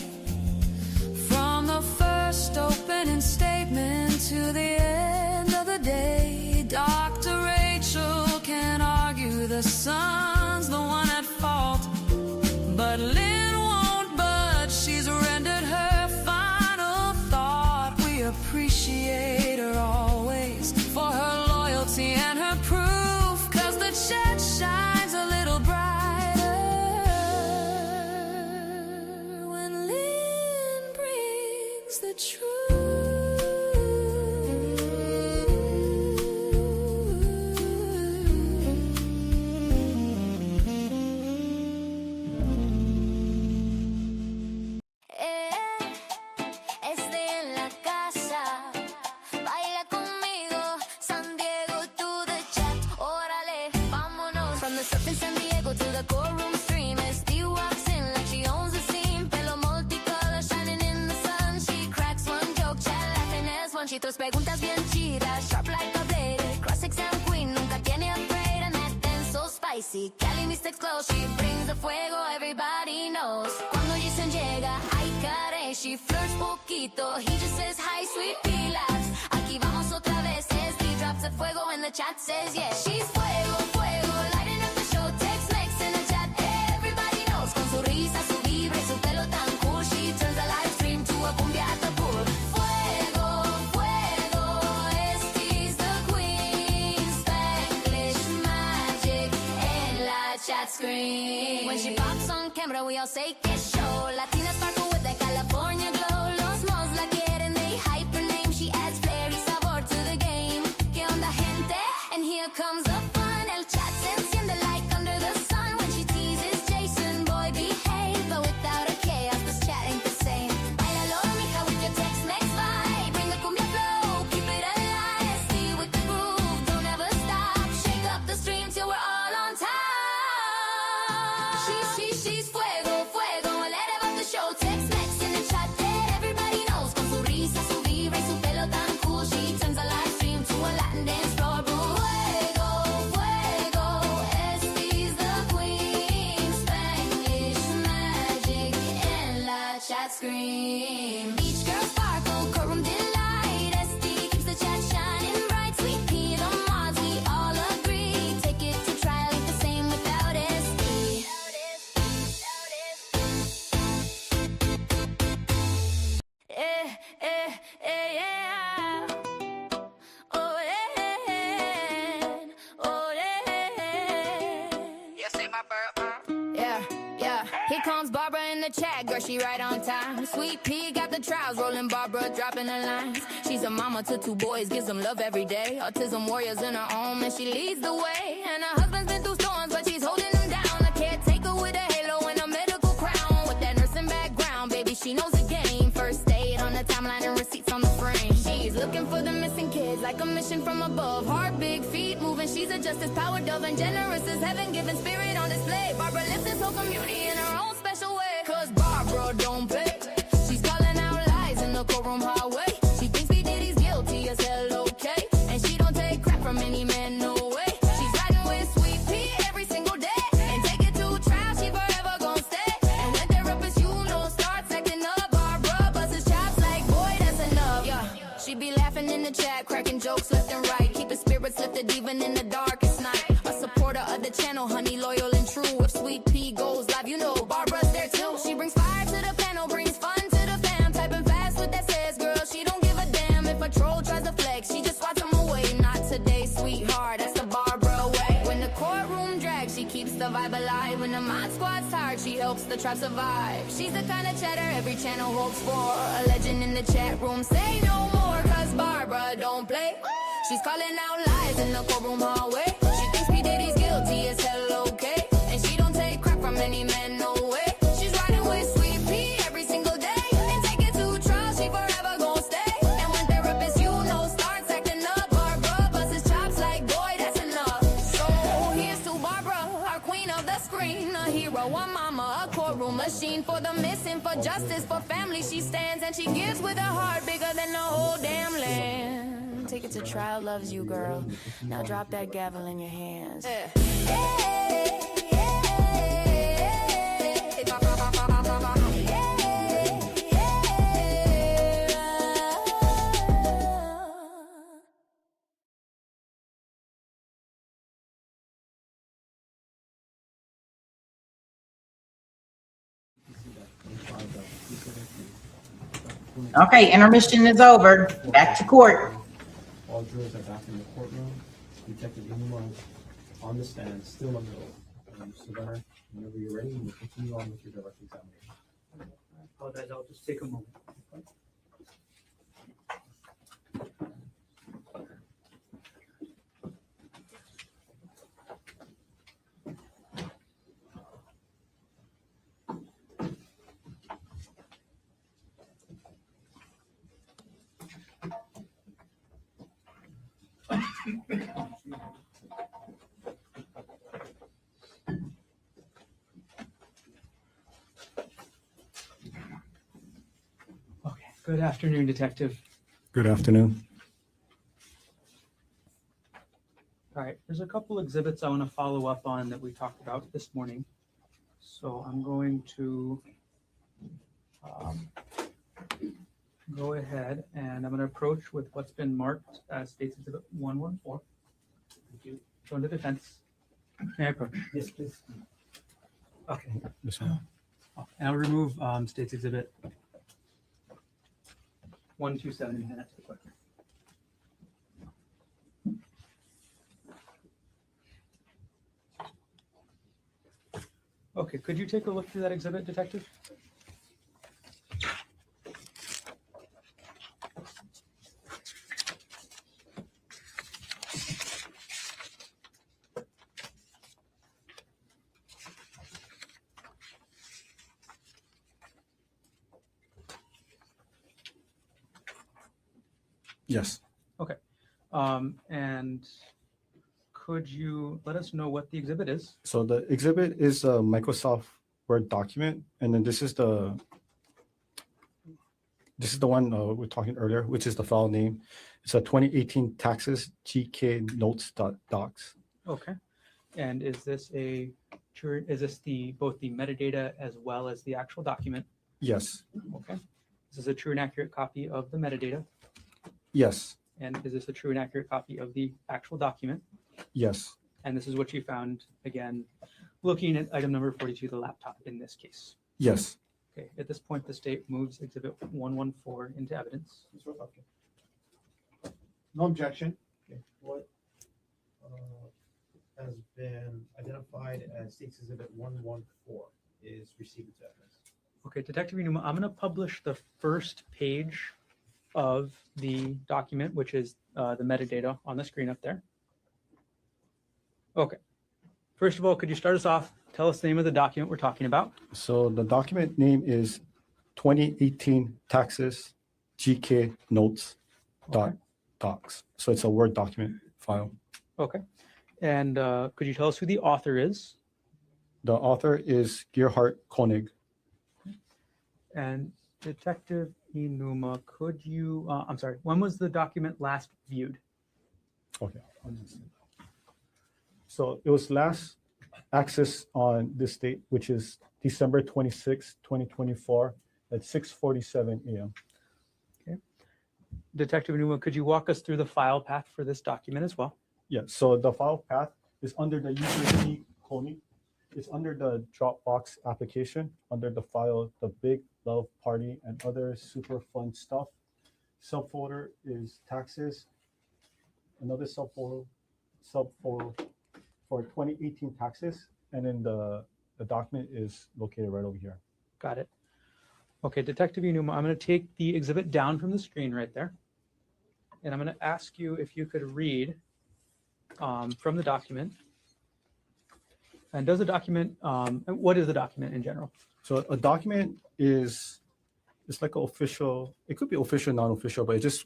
From the first opening statement to the end of the day, Dr. Rachel can argue the son's the one at fault, but Lynn won't budge. She's rendered her final thought. We appreciate her always for her loyalty and her proof, 'cause the church shines a little brighter when Lynn brings the truth. She throws preguntas bien chidas, sharp like a blade. Cross-exam queen, nunca tiene afraid, and that dance so spicy. Cali Mystics close, she brings the fuego, everybody knows. she flirts poquito. He just says hi, sweet pea laughs. Aquí vamos otra vez. He drops a fuego and the chat says yes. She's fuego, fuego, lighting up the show. Text next in the chat. Everybody knows. Con su risa, su vibra y su pelo tan cool. She turns the live stream to a cumbia at the pool. Fuego, fuego, Estee's the queen. Spanglish magic en la chat screen. When she pops on camera, we all say que show. Latina sparkle with that California glow. Los mos la quieren, they hype her name. She adds flair y sabor to the game. ¿Qué onda, gente? And here comes the fun. El chat se enciende like under the sun. When she teases Jason, boy, behave. But without a chaos, this chat ain't the same. Bailalo, mija, with your Tex-Mex vibe. Bring the cumbia flow, keep it alive. Stay with the groove, don't ever stop. Shake up the stream till we're all on top. She's fuego, fuego. Let her up the show. Tex-Mex in the chat. Everybody knows. Con su risa, su vibra y su pelo tan cool. She turns the live stream to a Latin dance floor. Fuego, fuego. Estee's the queen. Spanglish magic en la chat screen. Each girl sparkle, courtroom delight. Estee keeps the chat shining bright. Sweet pea, the mods, we all agree. Take it to trial, ain't the same without Estee. Yeah. Oh, yeah. Oh, yeah. You see my bird, Yeah. Here comes Barbara in the chat, girl, she right on time. Sweet pea got the trials rolling, Barbara dropping her lines. She's a mama to two boys, gives them love every day. Autism warriors in her home, and she leads the way. And her husband's been through storms, but she's holding him down. A caretaker with a halo and a medical crown. With that nursing background, baby, she knows the game. First aid on the timeline and receipts on the frame. She's looking for the missing kids, like a mission from above. Heart, big feet moving, she's a justice power dove. And generous as heaven, giving spirit on display. Barbara lifts this whole community in her own special way. Cause Barbara don't play. She's calling out lies in the courtroom hallway. She thinks P. Diddy's guilty as hell, okay. And she don't take crap from any man, no way. She's riding with Sweet Pea every single day. And take it to trial, she forever gon' stay. And when therapist, you know, starts acting up, Barbara busts his chops like, boy, that's enough. Yeah, she be laughing in the chat, cracking jokes left and right. Keeping spirits lifted even in the darkest night. A supporter of the channel, honey, loyal and true. If Sweet Pea goes live, you know Barbara's there too. She brings fire to the panel, brings fun to the fam. Typing fast with that says, girl, she don't give a damn. If a troll tries to flex, she just swats him away. Not today, sweetheart, that's the Barbara way. When the courtroom drags, she keeps the vibe alive. When the mod squad's tired, she helps the tribe survive. She's the kind of chatter every channel hopes for. A legend in the chat room, say no more, cause Barbara don't play. She's calling out lies in the courtroom hallway. She thinks P. Diddy's guilty as hell, okay. And she don't take crap from any man, no way. She's riding with Sweet Pea every single day. And take it to trial, she forever gon' stay. And when therapist, you know, starts acting up, Barbara busts his chops like, boy, that's enough. So here's to Barbara, our queen of the screen. A hero, a mama, a courtroom machine. For the missing, for justice, for family, she stands. And she gives with a heart bigger than the whole damn land. Take it to trial, loves you, girl. Now drop that gavel in your hands. Okay, intermission is over. Back to court. All jurors are back in the courtroom. Detective Emil on the stand, still under oath. Savannah, whenever you're ready, we'll continue on with your direct examination. I apologize, I'll just take a moment. Okay, good afternoon, Detective. Good afternoon. All right, there's a couple exhibits I want to follow up on that we talked about this morning. So I'm going to go ahead and I'm going to approach with what's been marked as State's Exhibit 114. Thank you. Shown to defense. May I approach? Yes, please. Okay. This one. And I'll remove State's Exhibit 127 and hand that to the clerk. Okay, could you take a look through that exhibit, Detective? Yes. And could you let us know what the exhibit is? So the exhibit is a Microsoft Word document, and then this is the one we're talking earlier, which is the file name. It's a 2018 taxes GK notes.docs. Okay. And is this both the metadata as well as the actual document? Yes. Okay. This is a true and accurate copy of the metadata. Yes. And is this a true and accurate copy of the actual document? Yes. And this is what you found, again, looking at item number 42, the laptop in this case. Yes. Okay, at this point, the state moves exhibit 114 into evidence. Okay. No objection. Okay. What has been identified as State's Exhibit 114 is received as evidence. Okay, Detective Inuma, I'm going to publish the first page of the document, which is the metadata on the screen up there. Okay. First of all, could you start us off? Tell us the name of the document we're talking about. So the document name is 2018 taxes GK notes.docs. So it's a Word document file. Okay. And could you tell us who the author is? The author is Gerhard Konig. And Detective Inuma, could you, I'm sorry, when was the document last viewed? Okay. So it was last accessed on this date, which is December 26, 2024 at 6:47 a.m. Okay. Detective Inuma, could you walk us through the file path for this document as well? Yeah, so the file path is under the user key Konig. It's under the Dropbox application, under the file, the Big Love Party and other super fun stuff. Subfolder is taxes. Another subfolder for 2018 taxes. And then the document is located right over here. Got it. Okay, Detective Inuma, I'm going to take the exhibit down from the screen right there. And I'm going to ask you if you could read from the document. And does the document, what is the document in general? So a document is, it's like an official, it could be official, non-official, but it's just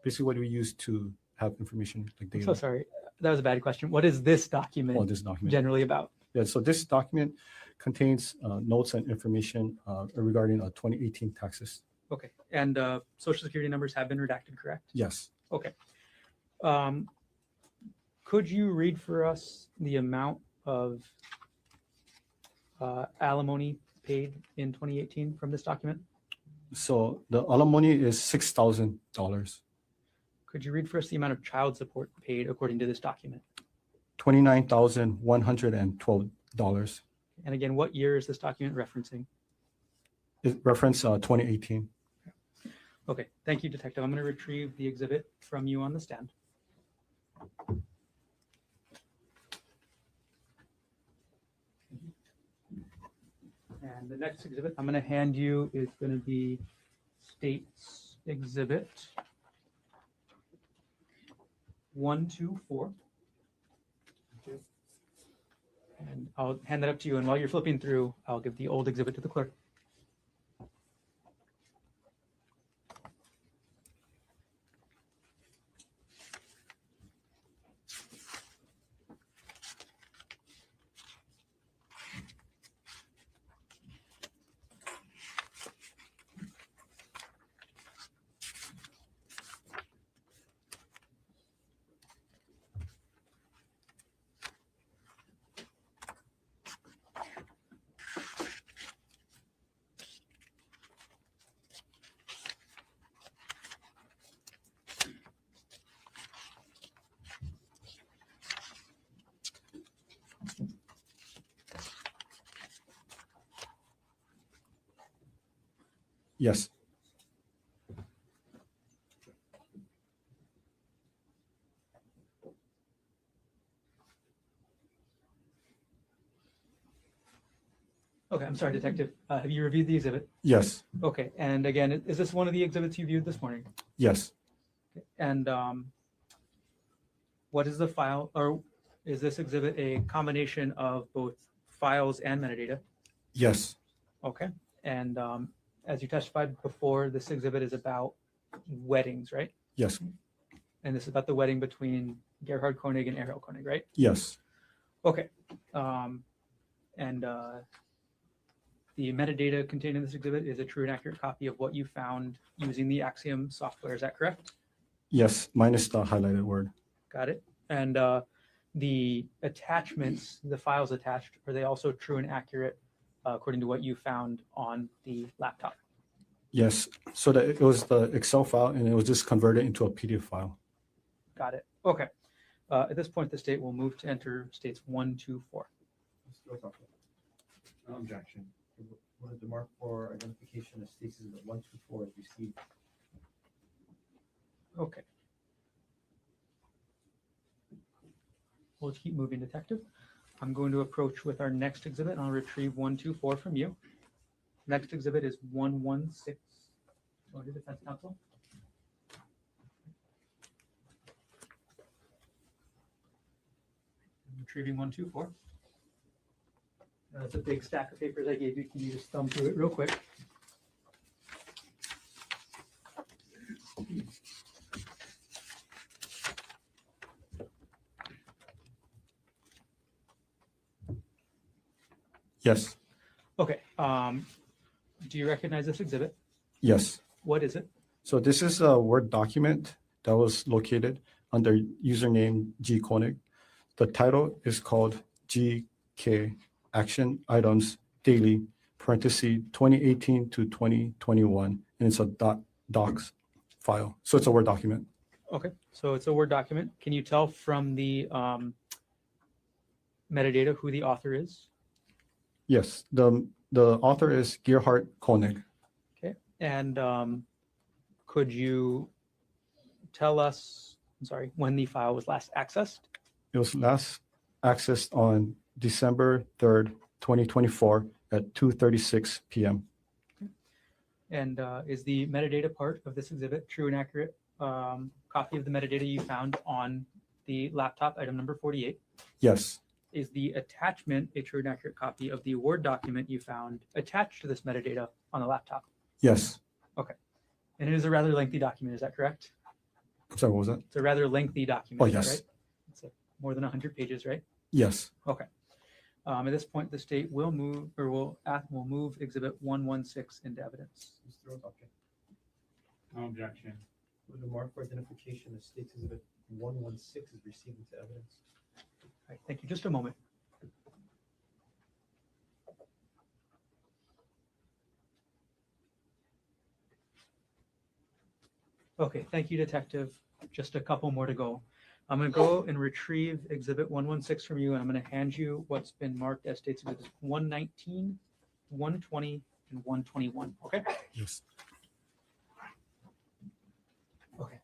basically what we use to have information like I'm data. so sorry. That was a bad question. What is this document Oh, this document. generally about? Yeah, so this document contains notes and information regarding 2018 taxes. Okay. And social security numbers have been redacted, correct? Yes. Okay. Could you read for us the amount of alimony paid in 2018 from this document? So the alimony is $6,000. Could you read for us the amount of child support paid according to this document? $29,112. And again, what year is this document referencing? It reference 2018. Okay, thank you, Detective. I'm going to retrieve the exhibit from you on the stand. And the next exhibit I'm going to hand you is going to be State's Exhibit 124. And I'll hand that up to you. And while you're flipping through, I'll give the old exhibit to the clerk. Yes. Okay, I'm sorry, Detective. Have you reviewed the exhibit? Yes. Okay, and again, is this one of the exhibits you viewed this morning? Yes. And what is the file, or is this exhibit a combination of both files and metadata? Yes. Okay, and as you testified before, this exhibit is about weddings, right? Yes. And this is about the wedding between Gerhard Konig and Emil Konig, right? Yes. Okay. And the metadata contained in this exhibit is a true and accurate copy of what you found using the Axiom software. Is that correct? Yes. Minus the highlighted word. Got it. And the attachments, the files attached, are they also true and accurate according to what you found on the laptop? Yes. So that it was the Excel file and it was just converted into a PDF file. Got it. Okay. At this point, the state will move to enter states 1, 2, 4. No objection. Wanted to mark for identification of states that 1, 2, 4 is received. Okay. We'll keep moving, Detective. I'm going to approach with our next exhibit, and I'll retrieve 1, 2, 4 from you. Next exhibit is 116. Go to defense counsel. I'm retrieving 1, 2, 4. That's a big stack of papers I gave you. Can you just thumb through it real quick? Yes. Okay. Do you recognize this exhibit? Yes. What is it? So this is a Word document that was located under username G Konig. The title is called GK Action Items Daily, parenthesis 2018 to 2021, and it's a docs file. So it's a Word document. Okay, so it's a Word document. Can you tell from the metadata who the author is? Yes, the author is Gerhard Konig. Okay, and could you tell us, I'm sorry, when the file was last accessed? It was last accessed on December 3rd, 2024 at 2:36 p.m. And is the metadata part of this exhibit true and accurate copy of the metadata you found on the laptop, item number 48? Yes. Is the attachment a true and accurate copy of the Word document you found attached to this metadata on the laptop? Yes. Okay. And it is a rather lengthy document, is that correct? Sorry, what was that? It's a rather lengthy document, Oh, is that yes. right? It's more than 100 pages, right? Yes. Okay. At this point, the state will move, or will move Exhibit 116 into evidence. Mr. O'Donnell. No objection. Wanted to mark for identification of states exhibit 116 is received into evidence. All right, thank you. Just a moment. Okay, thank you, Detective. Just a couple more to go. I'm going to go and retrieve Exhibit 116 from you, and I'm going to hand you what's been marked as states exhibits 119, 120, and 121. Okay? Yes. Okay.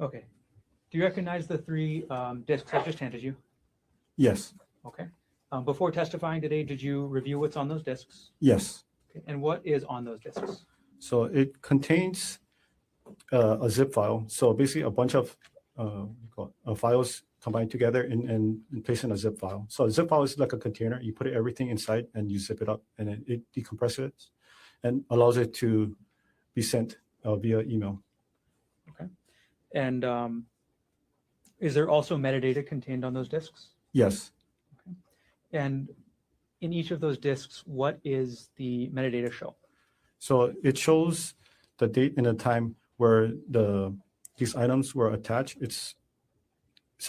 Okay. Do you recognize the three discs I just handed you? Yes. Okay. Before testifying today, did you review what's on those discs? Yes. Okay. And what is on those discs? So it contains a zip file. So basically a bunch of files combined together and placed in a zip file. So a zip file is like a container. You put everything inside and you zip it up, and it decompresses it and allows it to be sent via email. Okay. And is there also metadata contained on those discs? Yes. Okay. And in each of those discs, what is the metadata show? So it shows the date and the time where these items were attached. It's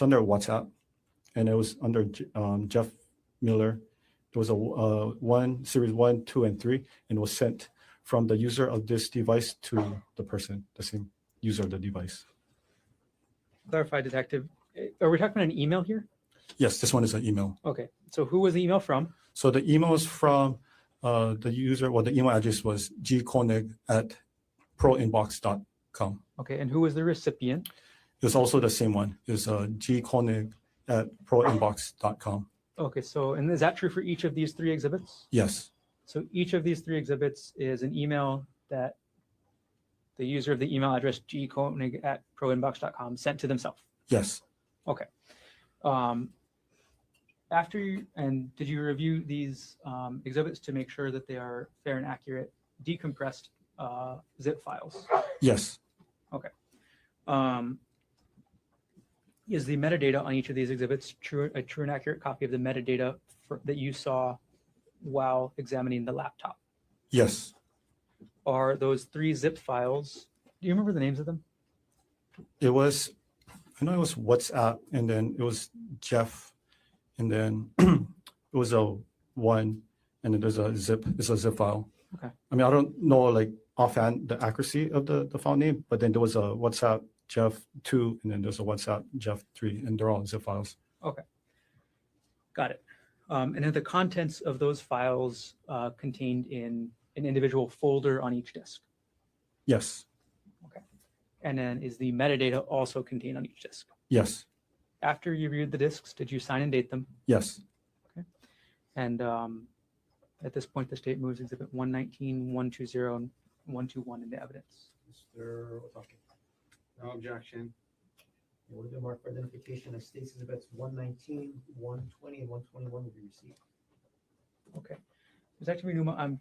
under WhatsApp, and it was under Jeff Miller. It was a series 1, 2, and 3, and was sent from the user of this device to the person, the same user of the device. clarify, Detective, are we talking about an email here? Yes, this one is an email. Okay, so who was the email from? So the email is from the user, well, the email address was gkonig@proinbox.com. Okay, and who was the recipient? It's also the same one. It's gkonig@proinbox.com. Okay, so, and is that true for each of these three exhibits? Yes, So each of these three exhibits is an email that the user of the email address gkonig@proinbox.com sent to themselves. yes, After you, and did you review these exhibits to make sure that they are fair and accurate, decompressed zip files? yes, Is the metadata on each of these exhibits a true and accurate copy of the metadata that you saw while examining the laptop? yes. Are those three zip files, do you remember the names of them? It was, I know it was WhatsApp, and then it was Jeff, and then it was a one, and then there's a zip. It's a zip file. Okay. I mean, I don't know like offhand the accuracy of the file name, but then there was a WhatsApp Jeff 2, and then there's a WhatsApp Jeff 3, and they're all zip files. Got it. And are the contents of those files contained in an individual folder on each disk? Yes, And then is the metadata also contained on each disk? yes, After you reviewed the disks, did you sign and date them? yes, And at this point, the state moves exhibit 119, 120, and 121 into evidence. Mr. Otake. No objection. We'll do mark for identification of states exhibits 119, 120, and 121 will be received. Okay. Detective Numa, I'm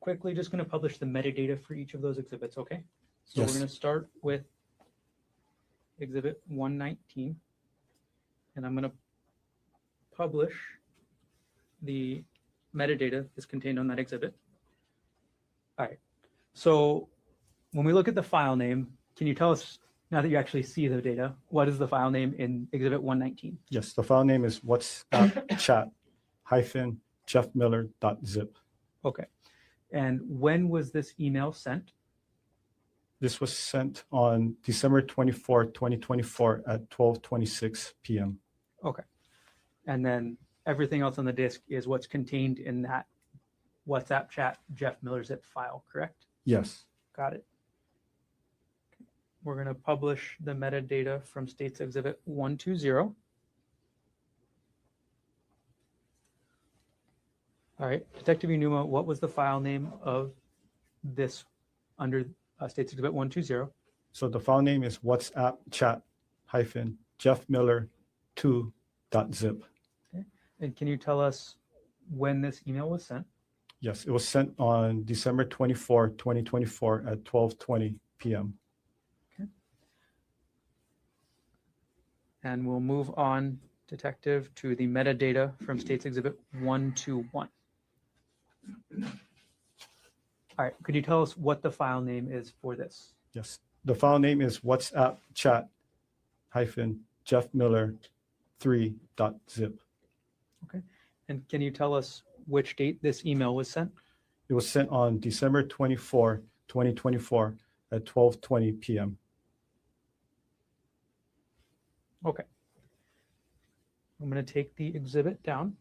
quickly just going to publish the metadata for each of those exhibits, okay? So Yes. we're going to start with exhibit 119, and I'm going to publish the metadata that's contained on that exhibit. All right. So when we look at the file name, can you tell us, now that you actually see the data, what is the file name in exhibit 119? yes. The file name is WhatsApp chat-jeffmiller.zip. Okay. And when was this email sent? This was sent on December 24, 2024 at 12:26 p.m. And then everything else on the disk is what's contained in that WhatsApp chat Jeff Miller zip file, correct? Yes, Got it. We're going to publish the metadata from States Exhibit 120. All right, Detective Unuma, what was the file name of this under States Exhibit 120? so the file name is WhatsApp chat-jeffmiller2.zip. And can you tell us when this email was sent? Yes, it was sent on December 24, 2024 at 12:20 p.m. And we'll move on, Detective, to the metadata from States Exhibit 121. All right, could you tell us what the file name is for this? Yes, the file name is WhatsApp chat-jeffmiller3.zip. And can you tell us which date this email was sent? It was sent on December 24, 2024 at 12:20 p.m. Okay. I'm going to take the exhibit down.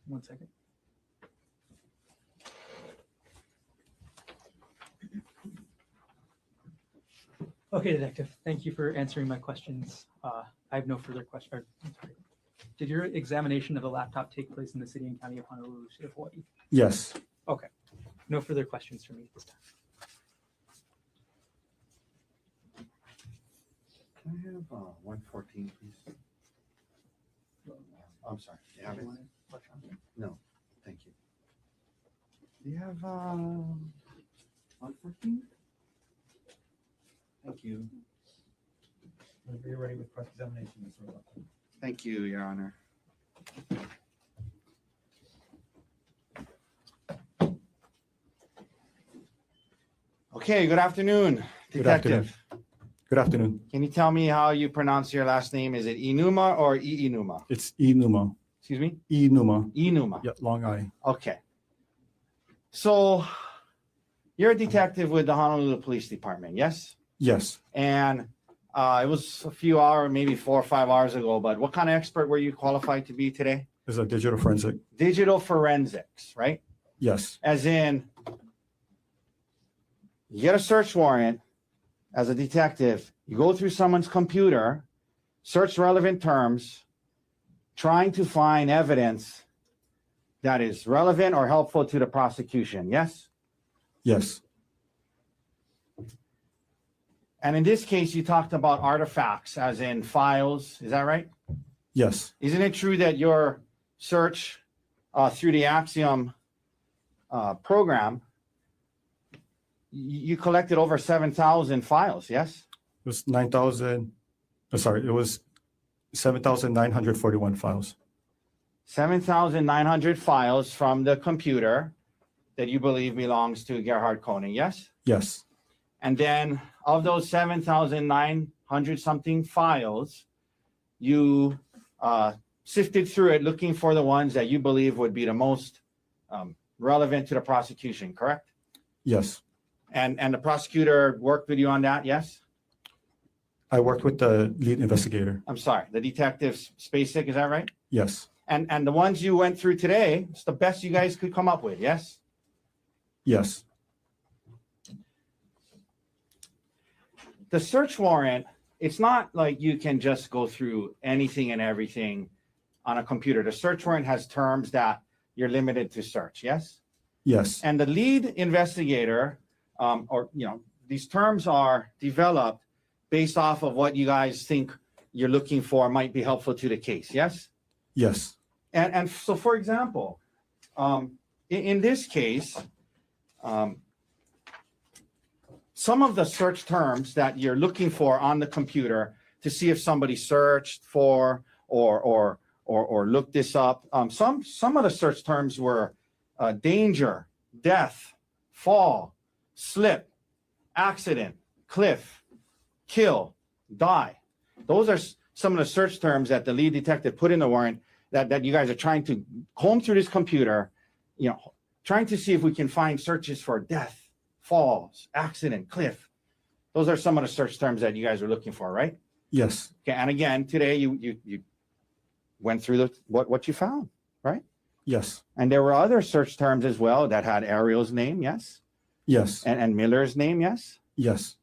One second. Okay, Detective, thank you for answering my questions. I have no further questions. Did your examination of the laptop take place in the city and county of Honolulu, State of Hawaii? Yes, Okay, no further questions for me at this time. Can I have 114, please? I'm sorry. You have it? No, thank you. Do you have 114? Thank you. Whenever you're ready with cross-examination, Mr. Otake. Thank you, Your Honor. Okay, good afternoon, Good Detective. good afternoon. Can you tell me how you pronounce your last name? Is it Inuma or Iinuma? It's Enuma. Excuse me? Enuma. Inuma. Yeah, long I. Okay. So you're a detective with the Honolulu Police Department, yes? Yes. And it was a few hours, maybe 4 or 5 hours ago, but what kind of expert were you qualified to be today? It's a digital forensic. Digital forensics, right? Yes. As in, you get a search warrant as a detective, you go through someone's computer, search relevant terms, trying to find evidence that is relevant or helpful to the prosecution, yes? Yes. And in this case, you talked about artifacts, as in files, is that right? Yes. Isn't it true that your search through the Axiom program, you collected over 7,000 files, yes? It was 9,000. Sorry, it was 7,941 files. 7,900 files from the computer that you believe belongs to Gerhard Konig, yes? Yes. And then of those 7,900 something files, you sifted through it looking for the ones that you believe would be the most relevant to the prosecution, correct? Yes. And the prosecutor worked with you on that, yes? I worked with the lead investigator. I'm sorry, the detective Spacek, is that right? Yes. And the ones you went through today, it's the best you guys could come up with, yes? Yes. The search warrant, it's not like you can just go through anything and everything on a computer. The search warrant has terms that you're limited to search, yes? Yes. And the lead investigator, these terms are developed based off of what you guys think you're looking for might be helpful to the case, yes? Yes. And so, for example, in this case, some of the search terms that you're looking for on the computer to see if somebody searched for or looked this up, some of the search terms were danger, death, fall, slip, accident, cliff, kill, die. Those are some of the search terms that the lead detective put in the warrant that you guys are trying to comb through this computer, trying to see if we can find searches for death, falls, accident, cliff. Those are some of the search terms that you guys are looking for, right? Yes. Okay, and again, today you went through what you found, right? Yes. And there were other search terms as well that had Ariel's name, yes? Yes. And Miller's name, yes? Yes.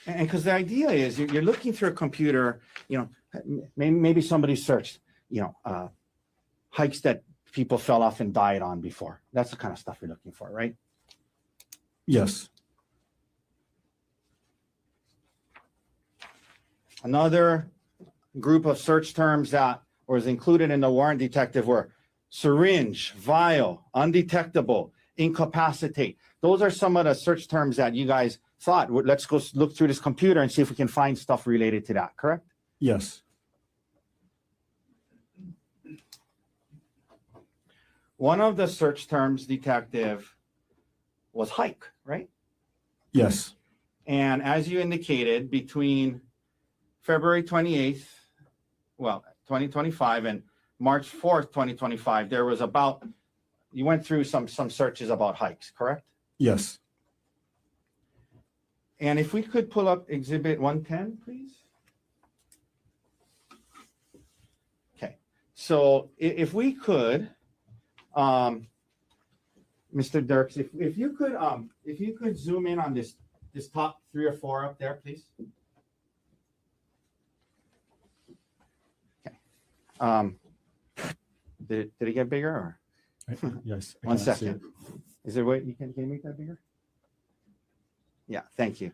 And because the idea is you're looking through a computer, maybe somebody searched, hikes that people fell off and died on before. That's the kind of stuff you're looking for, right? Yes. Another group of search terms that was included in the warrant detective were syringe, vial, undetectable, incapacitate. Those are some of the search terms that you guys thought, let's go look through this computer and see if we can find stuff related to that, correct? Yes. One of the search terms, detective, was hike, right? Yes. And as you indicated, between February 28th, 2025 and March 4th, 2025, there was you went through some searches about hikes, correct? Yes. And if we could pull up Exhibit 110, please. Okay, so if we could, Mr. Dirks, if you could zoom in on this top 3 or 4 up there, please. Okay. Did it get bigger or? Yes. I One cannot see second. it. Is there a way can you make that bigger? Yeah, thank you.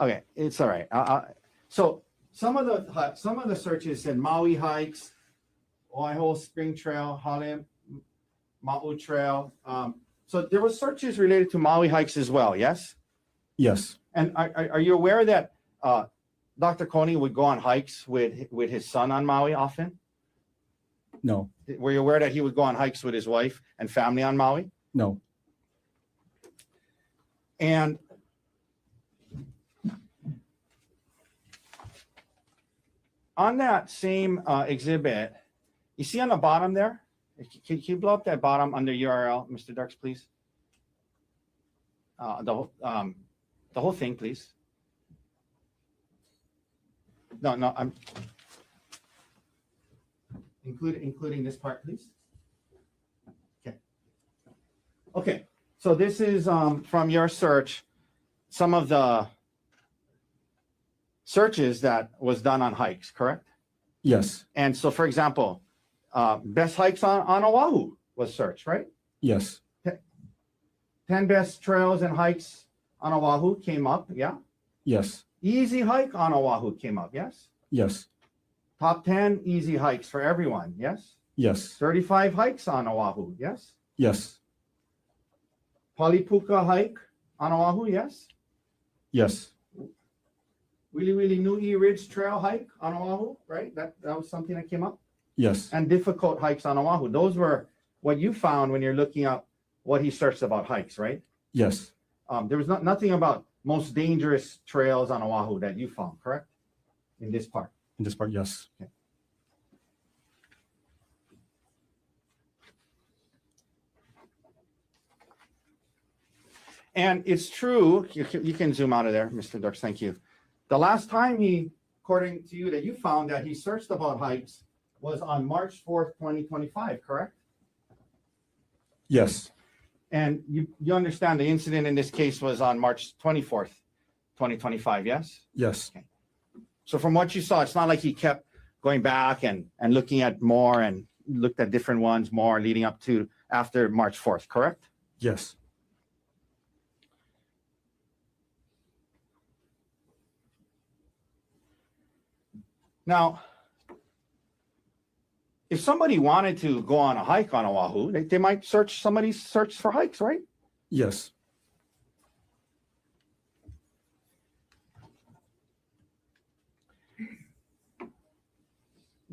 Okay, it's all right. So some of the searches said Maui hikes, Oahu Spring Trail, Hale Ma'u Trail. So there were searches related to Maui hikes as well. Yes. Yes. And are you aware that Dr. Konig would go on hikes with his son on Maui often? No. Were you aware that he would go on hikes with his wife and family on Maui? No. And on that same exhibit, you see on the bottom there? Can you blow up that bottom under URL, Mr. Darks, please? The whole thing, please. No, I'm including this part, please. Okay, so this is from your search, some of the searches that was done on hikes, correct? Yes. And so, for example, best hikes on Oahu was searched, right? Yes. 10 best trails and hikes on Oahu came up, yeah? Yes. Easy hike on Oahu came up, yes? Yes. Top 10 easy hikes for everyone, yes? Yes. 35 hikes on Oahu, yes? Yes. Palipuka hike on Oahu, yes? Yes. Really Nui Ridge Trail hike on Oahu, right? That was something that came up. Yes. And difficult hikes on Oahu. Those were what you found when you're looking up what he searched about hikes, right? Yes. There was nothing about most dangerous trails on Oahu that you found, correct? In this part. In this part, yes. Okay. And it's true, you can zoom out of there, Mr. Dirks, thank you. The last time according to you, that you found that he searched about hikes was on March 4th, 2025, correct? Yes. And you understand the incident in this case was on March 24th, 2025, yes? Yes. Okay. So from what you saw, it's not like he kept going back and looking at more and looked at different ones more leading up to after March 4th, correct? Yes. Now, if somebody wanted to go on a hike on Oahu, they might search for hikes, right? Yes.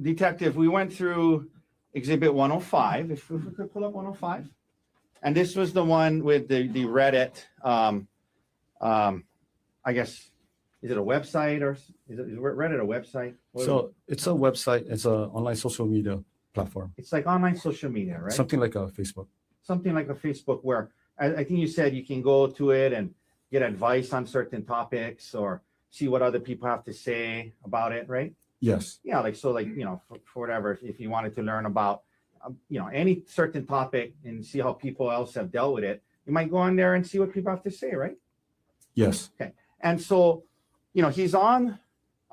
Detective, we went through Exhibit 105, if we could pull up 105. And this was the one with the Reddit, I guess, is it a website or is Reddit a website? So it's a website. It's an online social media platform. It's like online social media, right? Something like a Facebook. Something like a Facebook where I think you said you can go to it and get advice on certain topics or see what other people have to say about it, right? Yes. Yeah, for whatever, if you wanted to learn about, any certain topic and see how people else have dealt with it, you might go on there and see what people have to say, right? Yes. Okay. And so, he's on,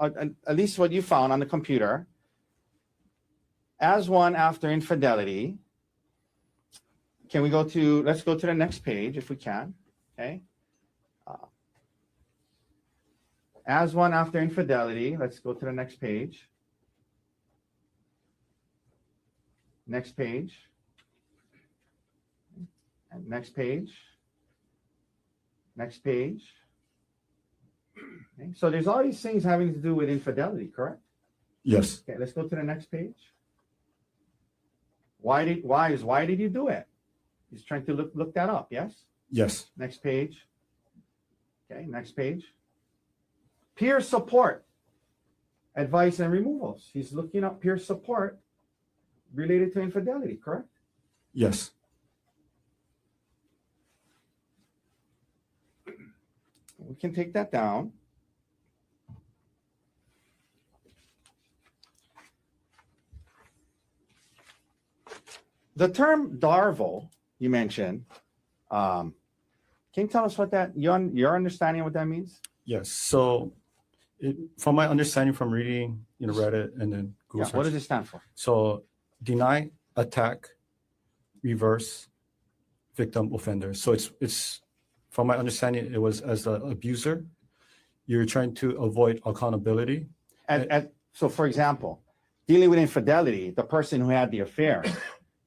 at least what you found on the computer, as one after infidelity. Can we let's go to the next page if we can, okay? As one after infidelity, let's go to the next page. Next page. And next page. Next page. Okay. So there's all these things having to do with infidelity, correct? Yes. Okay, let's go to the next page. Why did you do it? He's trying to look that up, yes? Yes. Next page. Okay, next page. Peer support, advice and removals. He's looking up peer support related to infidelity, correct? Yes. We can take that down. The term Darvel, you mentioned, can you tell us what your understanding of what that means? Yes. So from my understanding from reading Reddit and then Google What does search, it stand for? so deny, attack, reverse, victim, offender. So it's from my understanding, it was as an abuser, you're trying to avoid accountability. So for example, dealing with infidelity, the person who had the affair is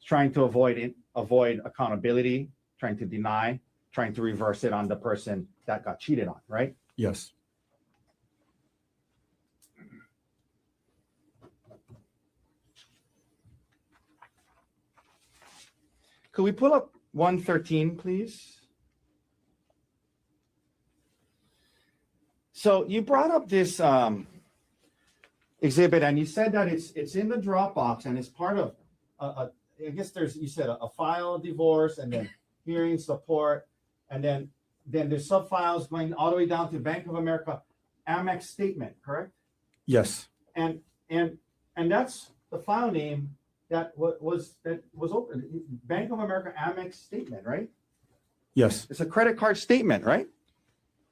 trying to avoid accountability, trying to deny, trying to reverse it on the person that got cheated on, right? Yes. Could we pull up 113, please? So you brought up this exhibit, and you said that it's in the Dropbox and it's part of I guess you said a file divorce and then hearing support, and then there's sub files going all the way down to Bank of America Amex statement, correct? Yes. And that's the file name that was open. Bank of America Amex statement, right? Yes. It's a credit card statement, right?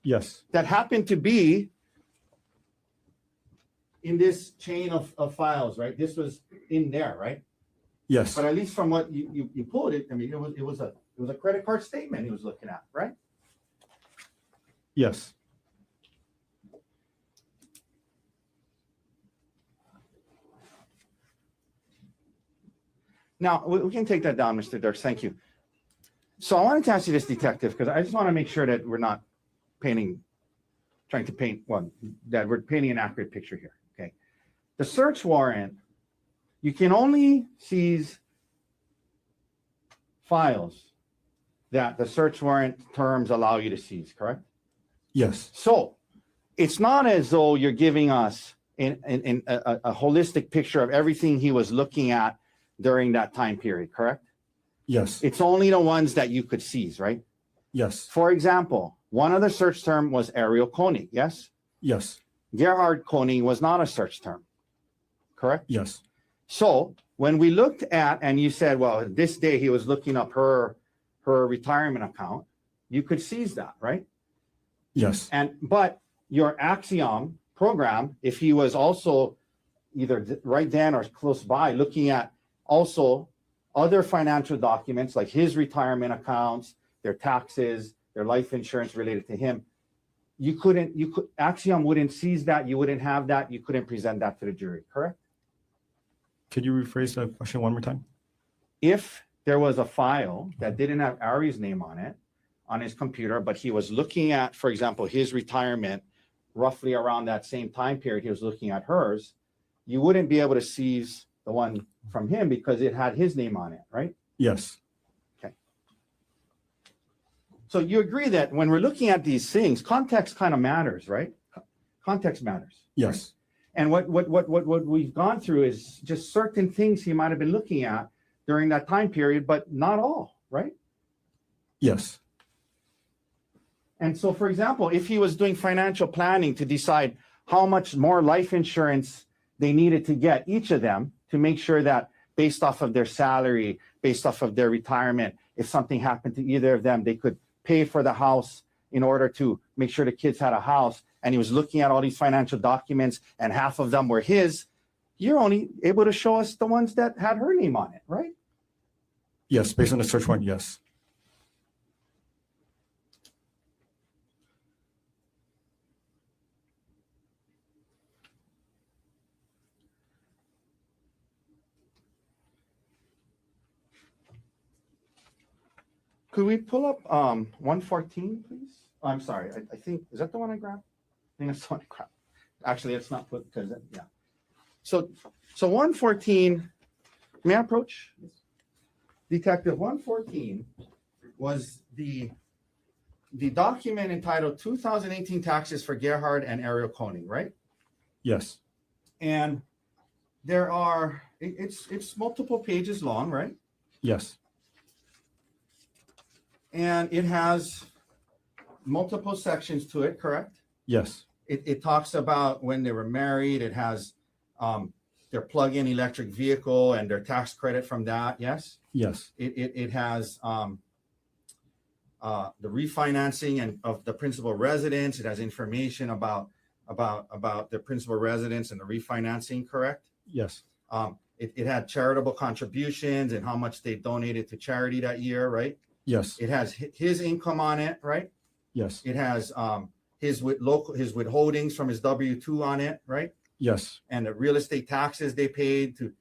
Yes. That happened to be in this chain of files, right? This was in there, right? Yes. But at least from what you pulled it, I mean, it was a credit card statement he was looking at, right? Yes. Now, we can take that down, Mr. Dirks. Thank you. So I wanted to ask you this, detective, because I just want to make sure that we're not trying to paint that we're painting an accurate picture here. Okay. The search warrant, you can only seize files that the search warrant terms allow you to seize, correct? Yes. So it's not as though you're giving us a holistic picture of everything he was looking at during that time period, correct? Yes. It's only the ones that you could seize, right? Yes. For example, one of the search term was Ariel Konig, yes? Yes. Gerhard Konig was not a search term, correct? Yes. So when we looked at, and you said, well, this day he was looking up her retirement account, you could seize that, right? Yes. But your Axiom program, if he was also either right then or close by looking at also other financial documents like his retirement accounts, their taxes, their life insurance related to him, Axiom wouldn't seize that, you wouldn't have that, you couldn't present that to the jury, correct? Could you rephrase the question one more time? If there was a file that didn't have Ari's name on it, on his computer, but he was looking at, for example, his retirement roughly around that same time period, he was looking at hers, you wouldn't be able to seize the one from him because it had his name on it, right? Yes. Okay. So you agree that when we're looking at these things, context kind of matters, right? Context matters. Yes. And what we've gone through is just certain things he might have been looking at during that time period, but not all, right? Yes. And so, for example, if he was doing financial planning to decide how much more life insurance they needed to get, each of them, to make sure that based off of their salary, based off of their retirement, if something happened to either of them, they could pay for the house in order to make sure the kids had a house. And he was looking at all these financial documents and half of them were his. You're only able to show us the ones that had her name on it, right? Yes. Based on the search warrant, yes. Could we pull up 114, please? Oh, I'm sorry. I think, is that the one I grabbed? I think that's the one I grabbed. Actually, it's not put because, yeah. So 114, may I approach? Detective, 114 was the document entitled 2018 Taxes for Gerhard and Ariel Konig, right? Yes. And there are, it's multiple pages long, right? Yes. And it has multiple sections to it, correct? Yes. It talks about when they were married. It has their plug-in electric vehicle and their tax credit from that. Yes. Yes. It has the refinancing and of the principal residence. It has information about the principal residence and the refinancing. Correct. Yes. It had charitable contributions and how much they donated to charity that year. Right. Yes. It has his income on it. Right. Yes. It has his withholdings from his W-2 on it, right? Yes. And the real estate taxes they paid to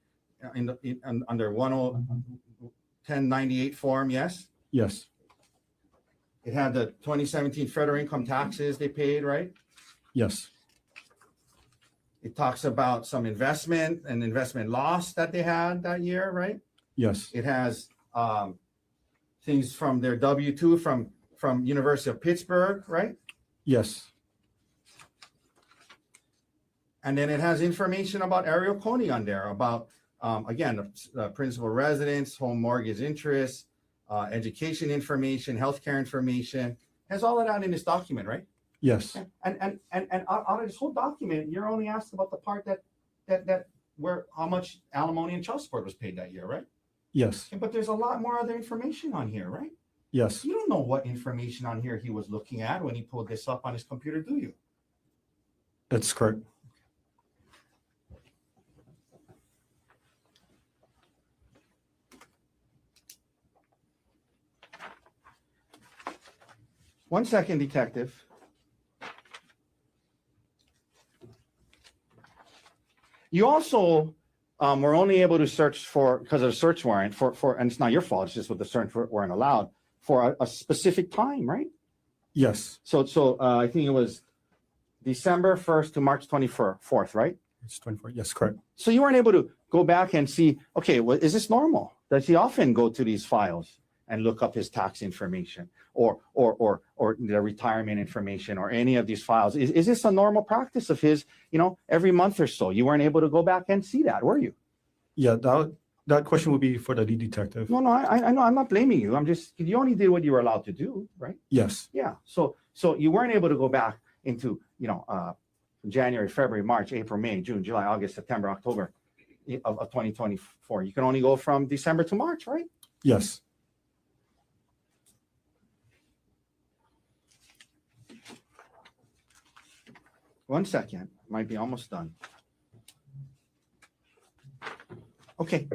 under 1098 form, yes? Yes. It had the 2017 federal income taxes they paid, right? Yes. It talks about some investment and investment loss that they had that year, right? Yes. It has things from their W-2 from University of Pittsburgh, right? Yes. And then it has information about Ariel Konig on there, about, again, the principal residence, home mortgage interest, education information, healthcare information. Has all of that in this document, right? Yes. And out of this whole document, you're only asked about the part that where how much alimony and child support was paid that year, right? Yes. But there's a lot more other information on here, right? Yes. You don't know what information on here he was looking at when he pulled this up on his computer, do you? That's correct. One second, detective. You also were only able to search for, because of the search warrant, and it's not your fault, it's just what the search warrant allowed, for a specific time, right? Yes. So I think it was December 1st to March 24th, right? It's 24. Yes, correct. So you weren't able to go back and see, okay, well, is this normal? Does he often go to these files and look up his tax information or the retirement information or any of these files? Is this a normal practice of his, every month or so? You weren't able to go back and see that, were you? Yeah, that question would be for the lead detective. No, I know, I'm not blaming you. I'm just, you only did what you were allowed to do, right? Yes. Yeah, so you weren't able to go back into, January, February, March, April, May, June, July, August, September, October of 2024. You can only go from December to March, right? Yes. One second, might be almost done. Okay,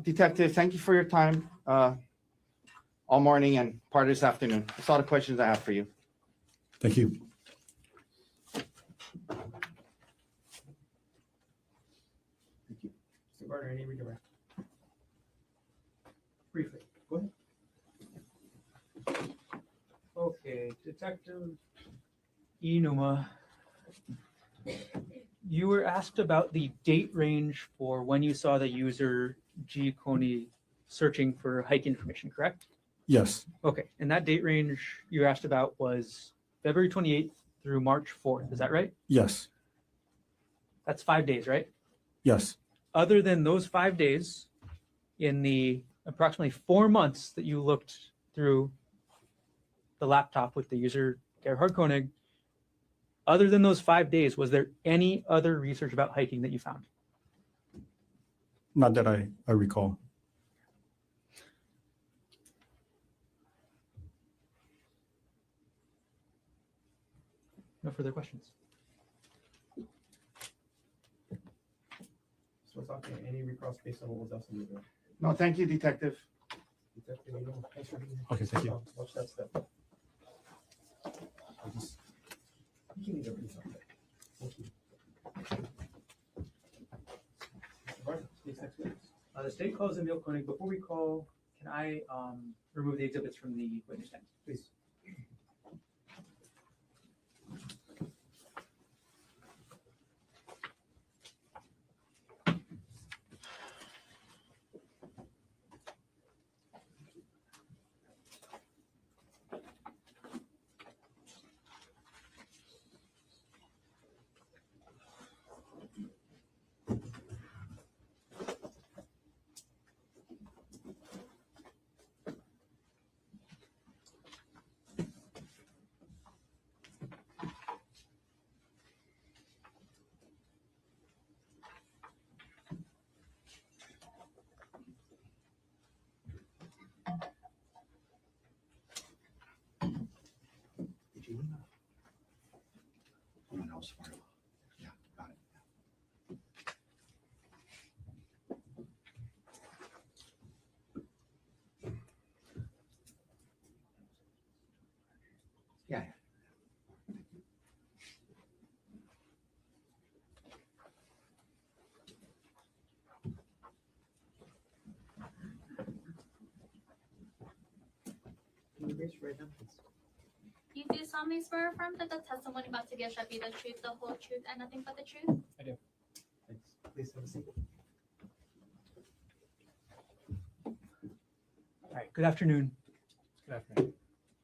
detective, thank you for your time all morning and part of this afternoon. That's all the questions I have for you. Thank you. Thank you. Mr. Gardner, any redirect? Briefly, go ahead. Okay, Detective Inuma, you were asked about the date range for when you saw the user G. Konig searching for hike information, correct? Yes. Okay, and that date range you asked about was February 28th through March 4th, is that right? Yes. That's 5 days, right? Yes. Other than those 5 days, in the approximately 4 months that you looked through the laptop with the user Gerhard Konig, other than those 5 days, was there any other research about hiking that you found? Not that I recall. No further questions. So it's okay. Any recross based on what was else in the No, thank you, detective. Detective, thanks for being here. Okay, thank you. Watch that step. You can leave everything up there. Thank you. Mr. Barton, state's next witness. The state calls Emil Konig. Before we call, can I remove the exhibits from the witness stand, please? Yeah, got it. Yeah. Can you raise your right hand, please? You do solemnly swear or affirm that the testimony about to give shall be the truth, the whole truth, and nothing but the truth? Thanks. Please have a seat. All right, good afternoon. Good afternoon.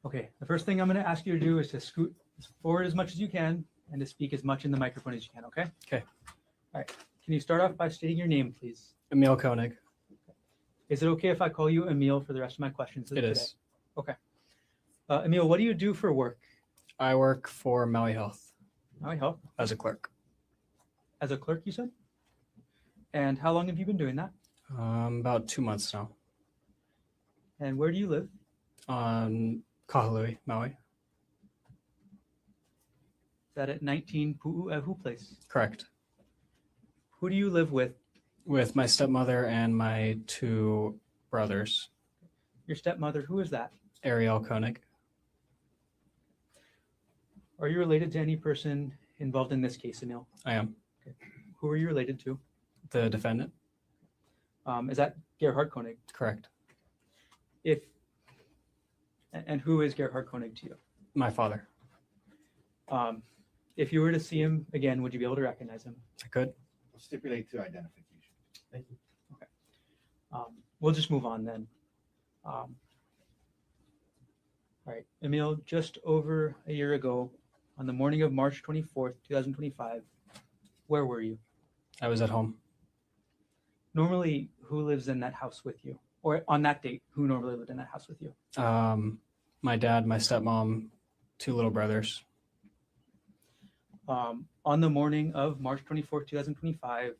Okay, the first thing I'm going to ask you to do is to scoot forward as much as you can and to speak as much in the microphone as you can, okay? Okay. All right. Can you start off by stating your name, please? Emil Konig. Is it okay if I call you Emil for the rest of my questions It today? is. Okay. Emil, what do you do for work? I work for Maui Health Maui Health. as a clerk. As a clerk, you said? And how long have you been doing that? About 2 months now. And where do you live? On Kahului, Maui. Is that at 19 Pu'uehu Place? Correct. Who do you live with? With my stepmother and my 2 brothers, Your stepmother, who is that? Ariel Konig. Are you related to any person involved in this case, Emil? I am Who are you related to? the defendant. Is that Gerhard Konig? Correct. And who is Gerhard Konig to you? My father. If you were to see him again, would you be able to recognize him? I could. Stipulate to identification. Thank you. We'll just move on then. All right, Emil, just over a year ago, on the morning of March 24th, 2025, where were you? I was at home. Normally, who lives in that house with you? Or on that date, who normally lived in that house with you? My dad, my stepmom, 2 little brothers. On the morning of March 24th, 2025,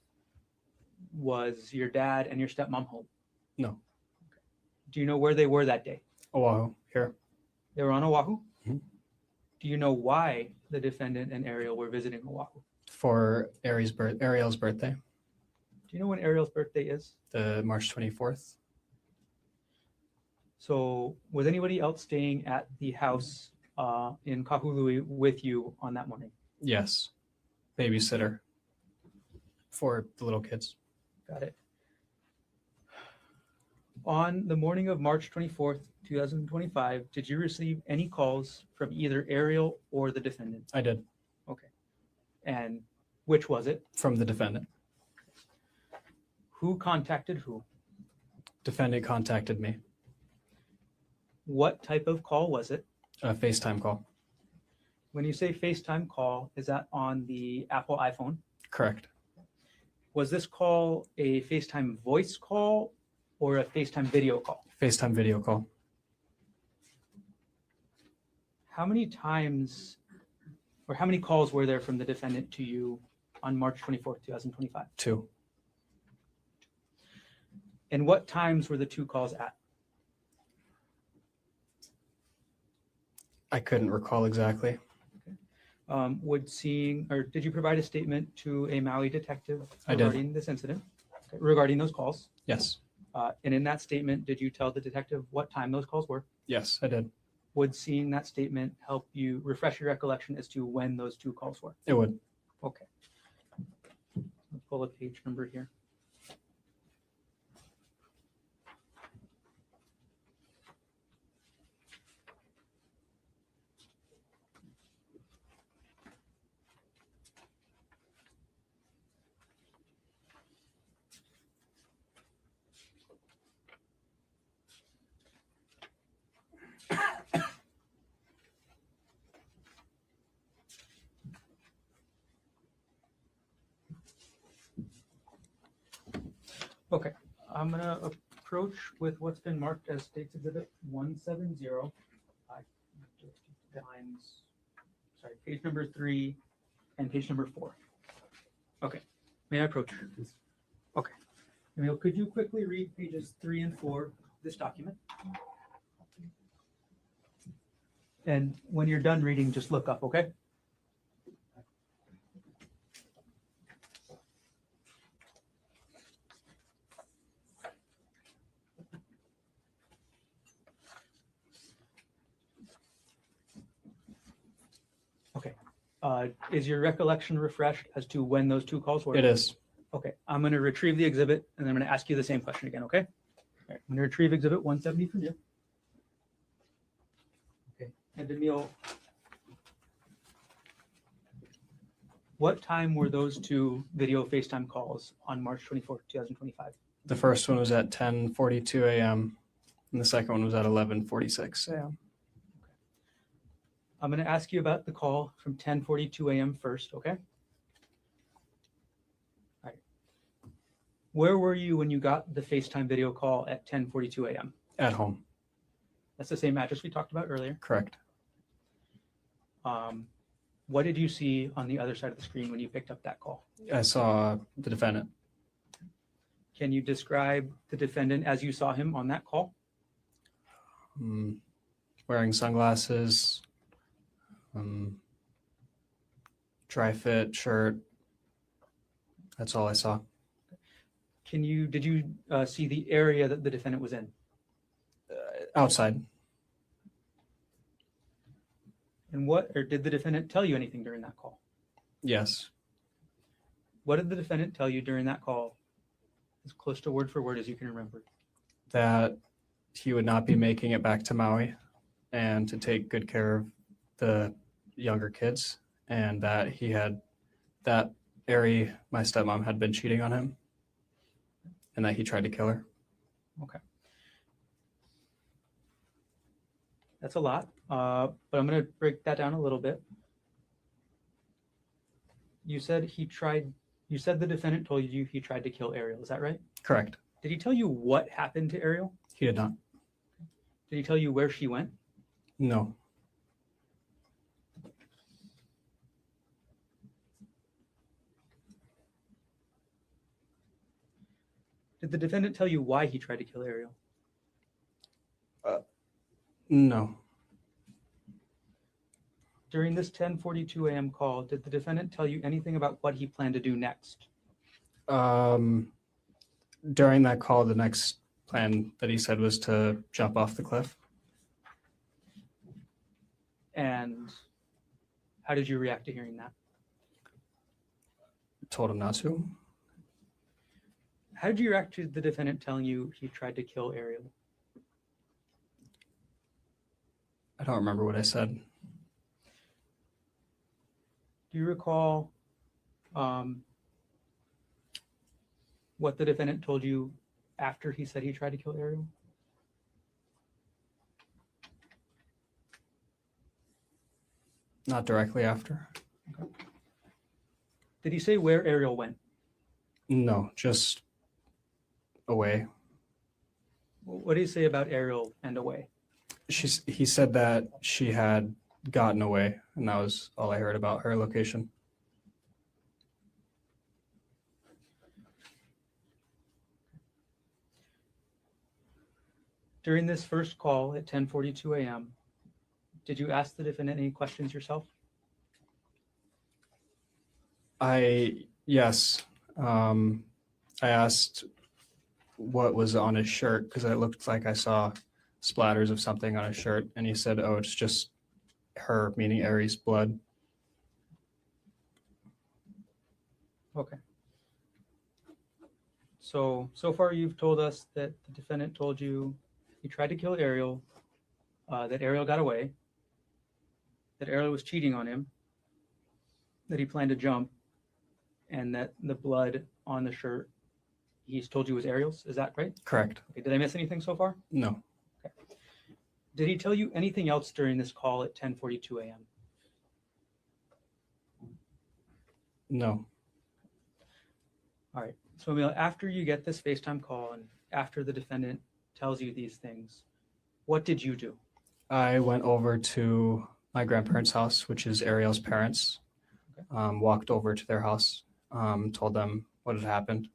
was your dad and your stepmom home? No. Do you know where they were that day? Oahu, here. They were on Oahu? Mhm. Do you know why the defendant and Ariel were visiting Oahu? For Ariel's birthday, Do you know when Ariel's birthday is? the March 24th. So was anybody else staying at the house in Kahului with you on that morning? Yes. Babysitter for the little kids. Got it. On the morning of March 24th, 2025, did you receive any calls from either Ariel or the defendant? I did. Okay. And which was it? From the defendant. Who contacted who? Defendant contacted me. What type of call was it? A FaceTime call. When you say FaceTime call, is that on the Apple iPhone? Correct. Was this call a FaceTime voice call or a FaceTime video call? FaceTime video call. How many times or how many calls were there from the defendant to you on March 24th, 2025? 2. And what times were the 2 calls at? I couldn't recall exactly. Did you provide a statement to a Maui detective I did. regarding this incident, regarding those calls? Yes. And in that statement, did you tell the detective what time those calls were? Yes, I did. Would seeing that statement help you refresh your recollection as to when those 2 calls were? It would. Okay. Let's pull a page number here. Okay, I'm gonna approach with what's been marked as State's Exhibit 170. Page number 3 and page number 4. Okay, may I approach? Okay, Emil, could you quickly read pages 3 and 4 of this document? And when you're done reading, just look up, okay? Is your recollection refreshed as to when those 2 calls were? It is. Okay, I'm going to retrieve the exhibit and I'm going to ask you the same question again, okay? All right, I'm going to retrieve exhibit 170 from you. Okay, and Emil, what time were those 2 video FaceTime calls on March 24th, 2025? The first one was at 10:42 a.m. and the second one was at 11:46 a.m. I'm going to ask you about the call from 10:42 a.m. first, okay? All right. Where were you when you got the FaceTime video call at 10:42 a.m.? At home. That's the same address we talked about earlier. Correct. What did you see on the other side of the screen when you picked up that call? I saw the defendant. Can you describe the defendant as you saw him on that call? Wearing sunglasses, dry fit shirt. That's all I saw. Did you see the area that the defendant was in? Outside. And did the defendant tell you anything during that call? Yes. What did the defendant tell you during that call, as close to word for word as you can remember? That he would not be making it back to Maui and to take good care of the younger kids, and that Ari, my stepmom, had been cheating on him and that he tried to kill her. Okay. That's a lot, but I'm going to break that down a little bit. You said the defendant told you he tried to kill Ariel. Is that right? Correct. Did he tell you what happened to Ariel? He did not. Did he tell you where she went? No. Did the defendant tell you why he tried to kill Ariel? No. During this 10:42 a.m. call, did the defendant tell you anything about what he planned to do next? During that call, the next plan that he said was to jump off the cliff. And how did you react to hearing that? Told him not to. How did you react to the defendant telling you he tried to kill Ariel? I don't remember what I said. Do you recall what the defendant told you after he said he tried to kill Ariel? Not directly after. Okay. Did he say where Ariel went? No, just away. What did he say about Ariel and away? He said that she had gotten away, and that was all I heard about her location. During this first call at 10:42 a.m., did you ask the defendant any questions yourself? Yes. I asked what was on his shirt because it looked like I saw splatters of something on his shirt, and he said, "Oh, it's just her," meaning Ari's blood. Okay. So far you've told us that the defendant told you he tried to kill Ariel, that Ariel got away, that Ariel was cheating on him, that he planned to jump, and that the blood on the shirt he's told you was Ariel's. Is that right? Correct. Okay. Did I miss anything so far? No. Okay. Did he tell you anything else during this call at 10:42 a.m.? No. All right. So Emil, after you get this FaceTime call and after the defendant tells you these things, what did you do? I went over to my grandparents' house, which is Ariel's parents. Okay. Walked over to their house, told them what had happened.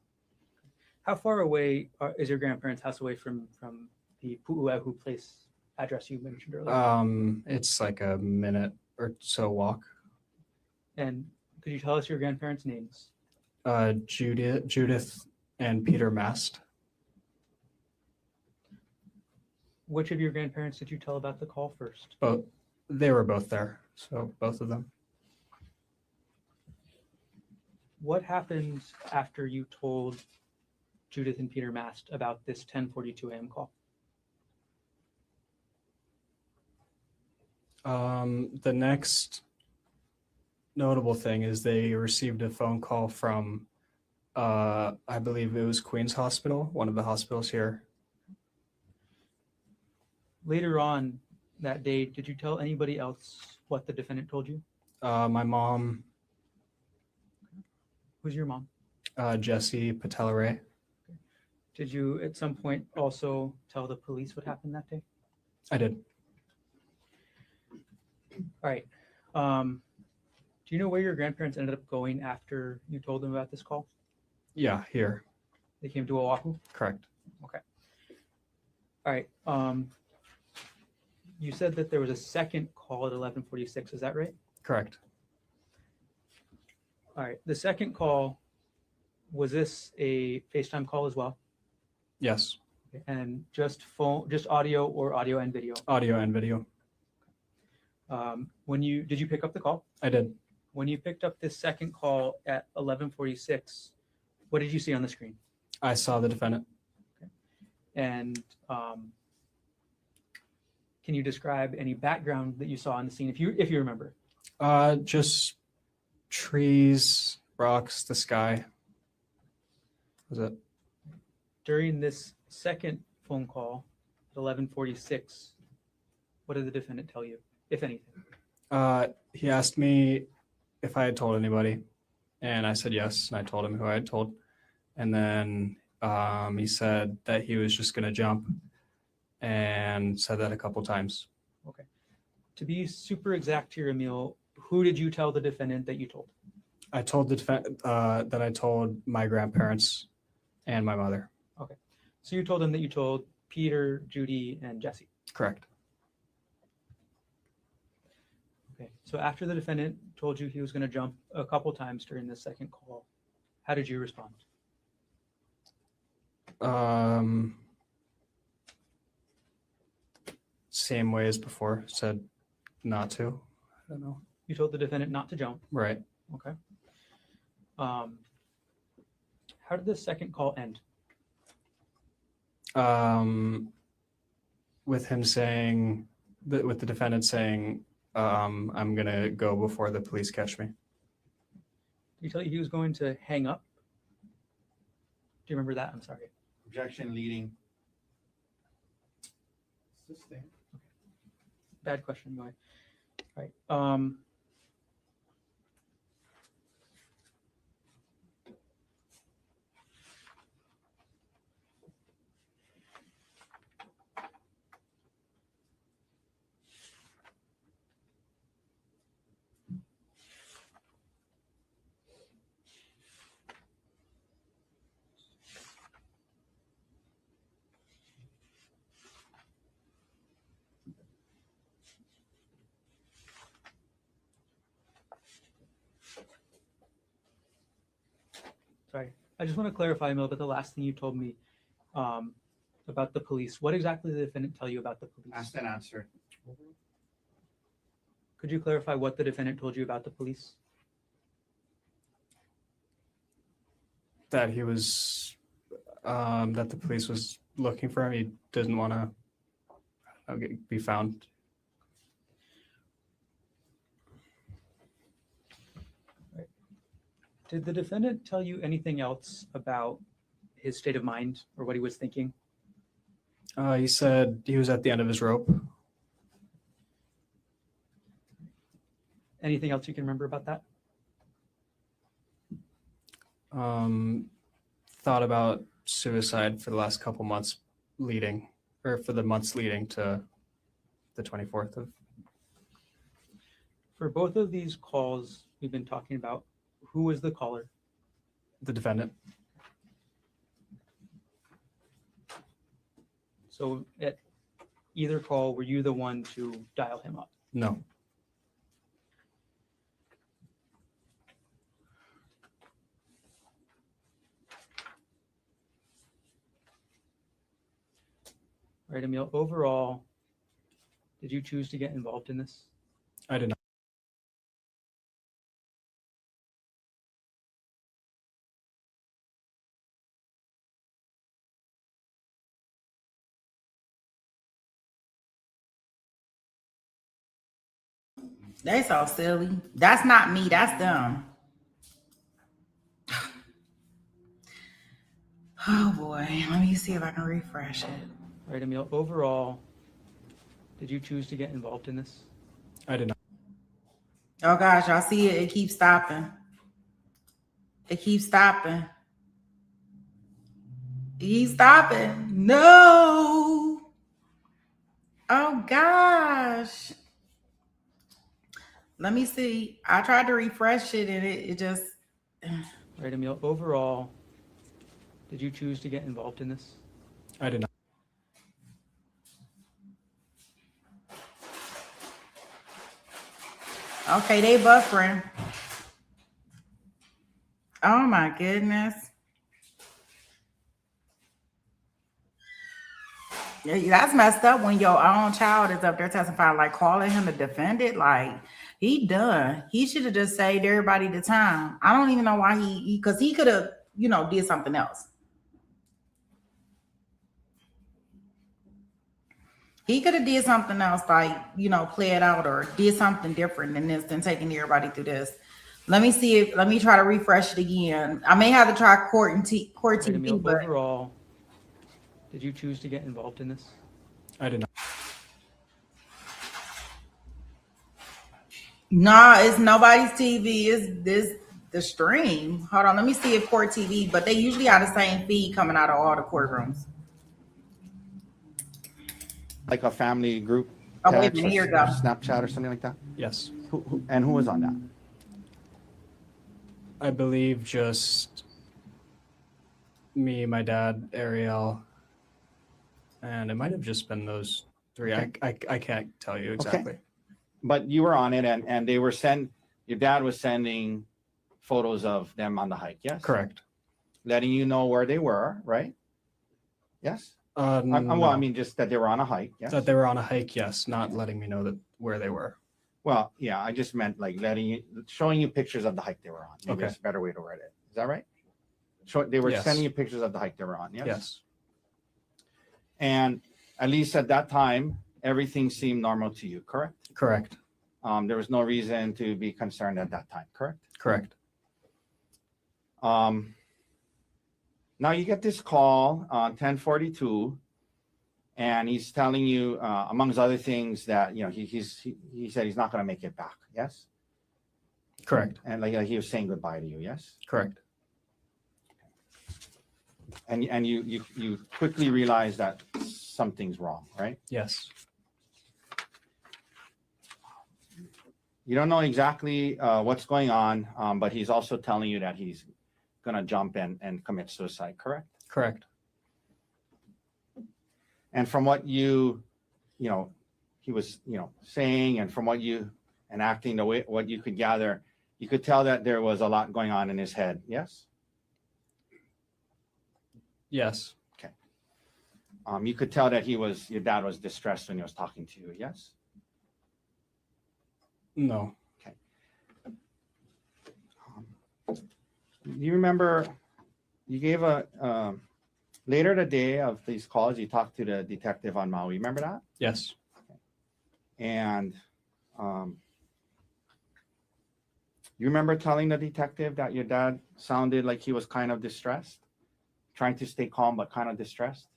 How far away is your grandparents' house away from the Pu'uehu place address you mentioned earlier? It's like a minute or so walk. And could you tell us your grandparents' names? Judith and Peter Mast. Which of your grandparents did you tell about the call first? Both. They were both there, so both of them. What happened after you told Judith and Peter Mast about this 10:42 a.m. call? The next notable thing is they received a phone call from, I believe it was Queens Hospital, one of the hospitals here. Later on, that day, did you tell anybody else what the defendant told you? My mom, Who's your mom? Jessie Patelare. Did you at some point also tell the police what happened that day? I did. All right. Do you know where your grandparents ended up going after you told them about this call? Yeah, here. They came to Oahu? Correct. All right. You said that there was a second call at 11:46. Is that right? Correct. All right. The second call, was this a FaceTime call as well? Yes. And just phone, just audio or audio and video? Audio and video. Did you pick up the call? I did. When you picked up this second call at 11:46, what did you see on the screen? I saw the defendant. And can you describe any background that you saw on the scene, if you remember? Just trees, rocks, the sky. Was it? During this second phone call at 11:46, what did the defendant tell you, if anything? He asked me if I had told anybody, and I said yes, and I told him who I had told. And then he said that he was just going to jump, and said that a couple times. Okay. To be super exact here, Emil, who did you tell the defendant that you told? I told the that I told my grandparents and my mother. Okay. So you told them that you told Peter, Judy, and Jesse. Correct. Okay. So after the defendant told you he was going to jump a couple times during the second call, how did you respond? Same way as before, said not to. I don't know. You told the defendant not to jump. Right. Okay. How did the second call end? With him saying, with the defendant saying, I'm going to go before the police catch me. Did he tell you he was going to hang up? Do you remember that? I'm sorry. Objection leading. Bad question. Go ahead. All right. Sorry. I just want to clarify, Emil, about the last thing you told me about the police. What exactly did the defendant tell you about the police? Asked and answered. Could you clarify what the defendant told you about the police? That he was, that the police was looking for him. He didn't want to be found. Right. Did the defendant tell you anything else about his state of mind or what he was thinking? He said he was at the end of his rope. Anything else you can remember about that? Thought about suicide for the last couple months leading, or for the months leading to the 24th of. For both of these calls we've been talking about, who was the caller? The defendant. So at either call, were you the one to dial him up? No. All right, Emil, overall, did you choose to get involved in this? I did not. They so silly. That's not me. That's them. Oh boy. Let me see if I can refresh it. All right, Emil, overall, Did you choose to get involved in this? I did not. Oh gosh, y'all see it? It keeps stopping. It keeps stopping. It keeps stopping. No. Oh gosh. Let me see. I tried to refresh it and it just. Right, Emil, overall, did you choose to get involved in this? I did not. Okay, they buffering. Oh my goodness. Yeah, that's messed up when your own child is up there testifying, like calling him to defend it. Like, he done. He should have just saved everybody the time. I don't even know why because he could have, did something else. He could have did something else, like, play it out or did something different than this, than taking everybody through this. Let me try to refresh it again. I may have to try court TV, Right, Emil, but overall, did you choose to get involved in this? I did not. nah, it's nobody's TV. It's the stream. Hold on, let me see if court TV, but they usually have the same feed coming out of all the courtrooms. Like a family group Oh, wait a text minute, or here we go. Snapchat or something like that? Yes. And who was on that? I believe just me, my dad, Ariel, and it might have just been those three. Okay. I can't tell you exactly. But you were on it, and they were your dad was sending photos of them on the hike, yes? Correct. Letting you know where they were, right? Yes? Well, I mean, just that they were on a hike, yes? That they were on a hike, yes, not letting me know where they were. Well, yeah, I just meant like showing you pictures of the hike they were on. Maybe Okay. that's a better way to word it. Is that right? They were Yes. sending you pictures of the hike they were on, yes? Yes. And at least at that time, everything seemed normal to you, correct? Correct. There was no reason to be concerned at that time, correct? Correct. Now you get this call on 10:42, and he's telling you, amongst other things, that he said he's not going to make it back. Yes. Correct. And like he was saying goodbye to you. Yes. Correct. And you quickly realize that something's wrong, right? Yes. You don't know exactly what's going on, but he's also telling you that he's going to jump and commit suicide, correct? Correct. And from what he was, saying, and from and acting the way, what you could gather, you could tell that there was a lot going on in his head. Yes? Yes. Okay. You could tell that your dad was distressed when he was talking to you. Yes? No. You remember you gave later the day of these calls, you talked to the detective on Maui. Remember that? Yes. And you remember telling the detective that your dad sounded like he was kind of distressed, trying to stay calm, but kind of distressed?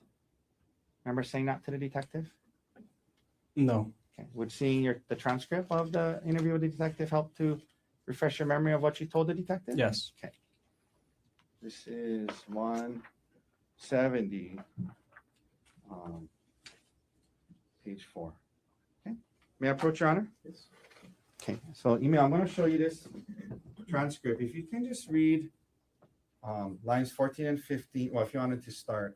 Remember saying that to the detective? No. Okay. Would seeing the transcript of the interview with the detective help to refresh your memory of what you told the detective? Yes. Okay. This is 170, page 4. Okay. May I approach, Your Honor? Yes. Okay. So, Emil, I'm going to show you this transcript. If you can just read lines 14 and 15. Well, if you wanted to start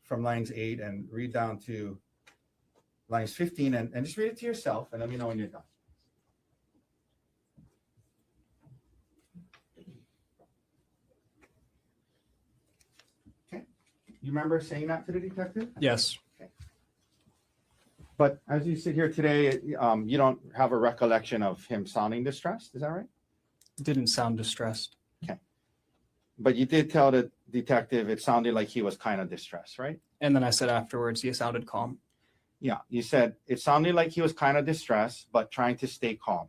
from lines 8 and read down to lines 15 and just read it to yourself and let me know when you're done. You remember saying that to the detective? Yes. Okay. But as you sit here today, you don't have a recollection of him sounding distressed. Is that right? Didn't sound distressed. Okay. But you did tell the detective it sounded like he was kind of distressed, right? And then I said afterwards, he sounded calm. Yeah. You said it sounded like he was kind of distressed, but trying to stay calm.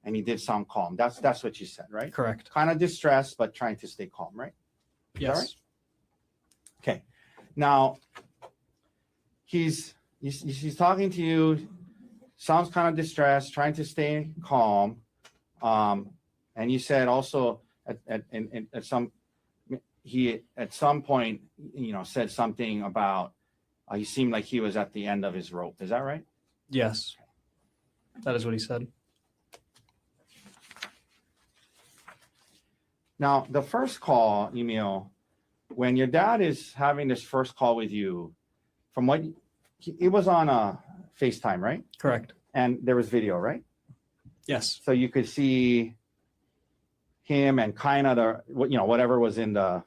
And he did sound calm. That's what you said, right? Correct. Kind of distressed, but trying to stay calm, right? Yes. Right? Okay. Now, he's She's talking to you, sounds kind of distressed, trying to stay calm. And you said also at some point, said something about he seemed like he was at the end of his rope. Is that right? Yes. That is what he said. Now, the first call, Emil, when your dad is having this first call with you, from what it was on a FaceTime, right? Correct. And there was video, right? Yes. So you could see him and kind of whatever was in the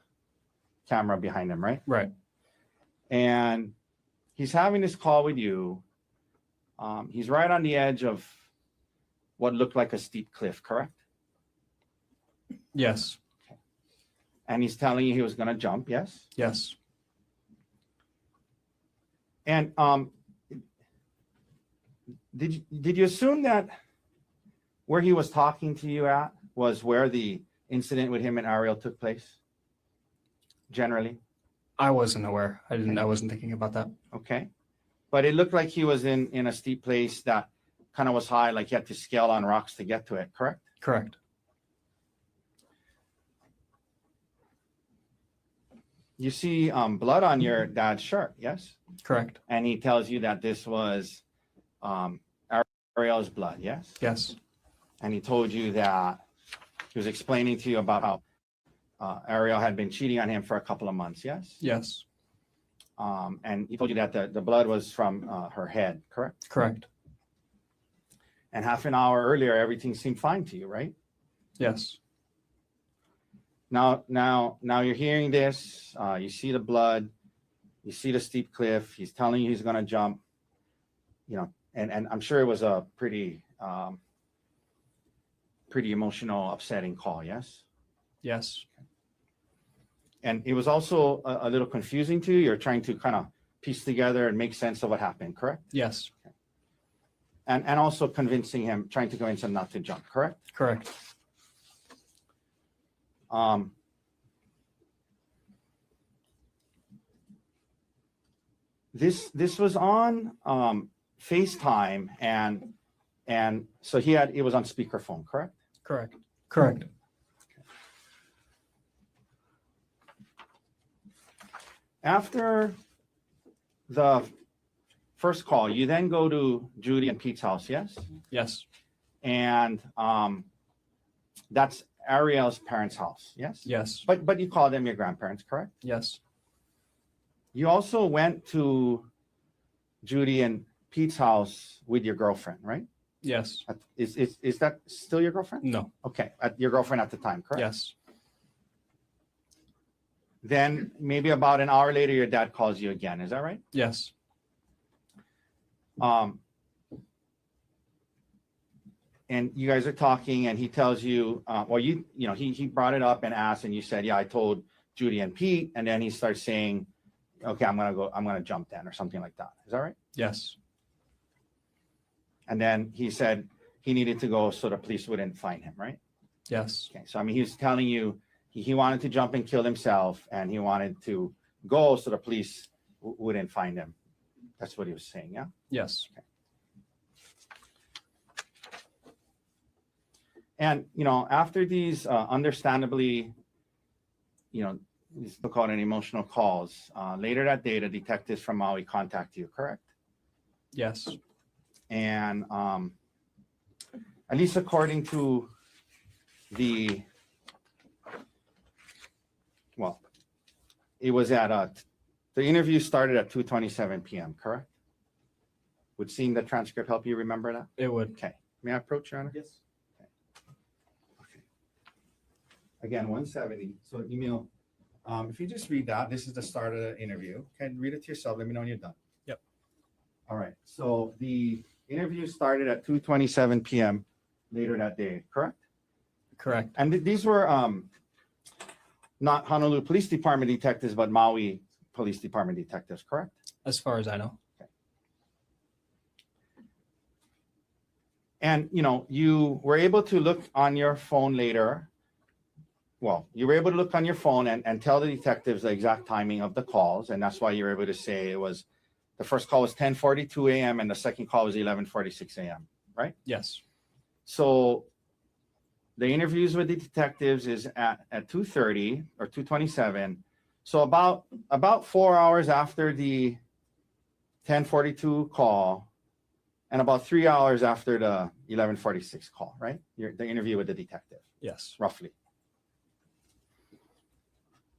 camera behind him, right? Right. And he's having this call with you. He's right on the edge of what looked like a steep cliff, correct? Yes. And he's telling you he was going to jump, yes? Yes. And did you assume that where he was talking to you at was where the incident with him and Ariel took place? Generally? I wasn't aware. I wasn't thinking about that. Okay. But it looked like he was in a steep place that kind of was high, like he had to scale on rocks to get to it, correct? Correct. You see blood on your dad's shirt, yes? Correct. And he tells you that this was Ariel's blood, yes? Yes. And he told you that he was explaining to you about how Ariel had been cheating on him for a couple of months, yes? Yes. And he told you that the blood was from her head, correct? Correct. And half an hour earlier, everything seemed fine to you, right? Yes. Now you're hearing this. You see the blood. You see the steep cliff. He's telling you he's going to jump. And I'm sure it was a pretty emotional, upsetting call. Yes. Yes. And it was also a little confusing to you. You're trying to kind of piece together and make sense of what happened. Correct. Yes. Okay. And also trying to convince him not to jump. Correct. Correct. This was on FaceTime and so it was on speakerphone, correct? Correct. Correct. After the first call, you then go to Judy and Pete's house, yes? Yes. And that's Ariel's parents' house, yes? Yes. But you call them your grandparents, correct? Yes. You also went to Judy and Pete's house with your girlfriend, right? Yes. Is that still your girlfriend? No. Okay, your girlfriend at the time, correct? Yes. Then maybe about an hour later, your dad calls you again. Is that right? Yes. And you guys are talking, and he tells you, he brought it up and asked, and you said, yeah, I told Judy and Pete, and then he starts saying, okay, I'm gonna jump then, or something like that. Is that right? Yes. And then he said he needed to go so the police wouldn't find him, right? Yes. Okay, so he was telling you he wanted to jump and kill himself, and he wanted to go so the police wouldn't find him. That's what he was saying, yeah? Yes. Okay. And, after these understandably, these called an emotional calls, later that day, the detectives from Maui contact you, correct? Yes. And at least according to it was the interview started at 2:27 p.m., correct? Would seeing the transcript help you remember that? It would. Okay. May I approach, Your Honor? Yes. Okay. Again, 170. So, Emil, if you just read that, this is the start of the interview. Okay, read it to yourself. Let me know when you're done. Yep. All right. So the interview started at 2:27 p.m. later that day, correct? Correct. And these were not Honolulu Police Department detectives, but Maui Police Department detectives, correct? As far as I know. Okay. And, you were able to look on your phone later. Well, you were able to look on your phone and tell the detectives the exact timing of the calls. And that's why you were able to say it was The first call was 10:42 a.m. and the second call was 11:46 a.m., right? Yes. So the interviews with the detectives is at 2:30 or 2:27. So about 4 hours after the 10:42 call and about 3 hours after the 11:46 call, right? The interview with the detective, Yes. roughly.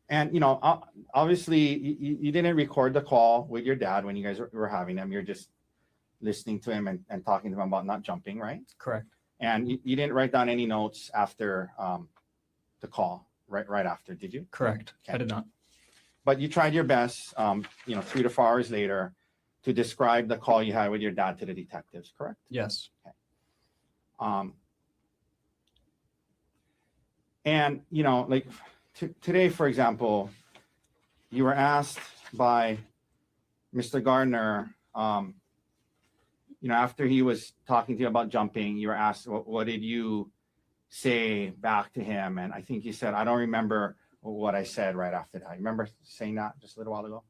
And, you know, obviously you didn't record the call with your dad when you guys were having them. You're just listening to him and talking to him about not jumping, right? Correct. And you didn't write down any notes after the call, right after, did you? Correct. Okay. I did not. But you tried your best, 3 to 4 hours later to describe the call you had with your dad to the detectives, correct? Yes. And, you know, like today, for example, you were asked by Mr. Gardner, after he was talking to you about jumping, you were asked, what did you say back to him? And I think you said, I don't remember what I said right after that. You remember saying that just a little while ago?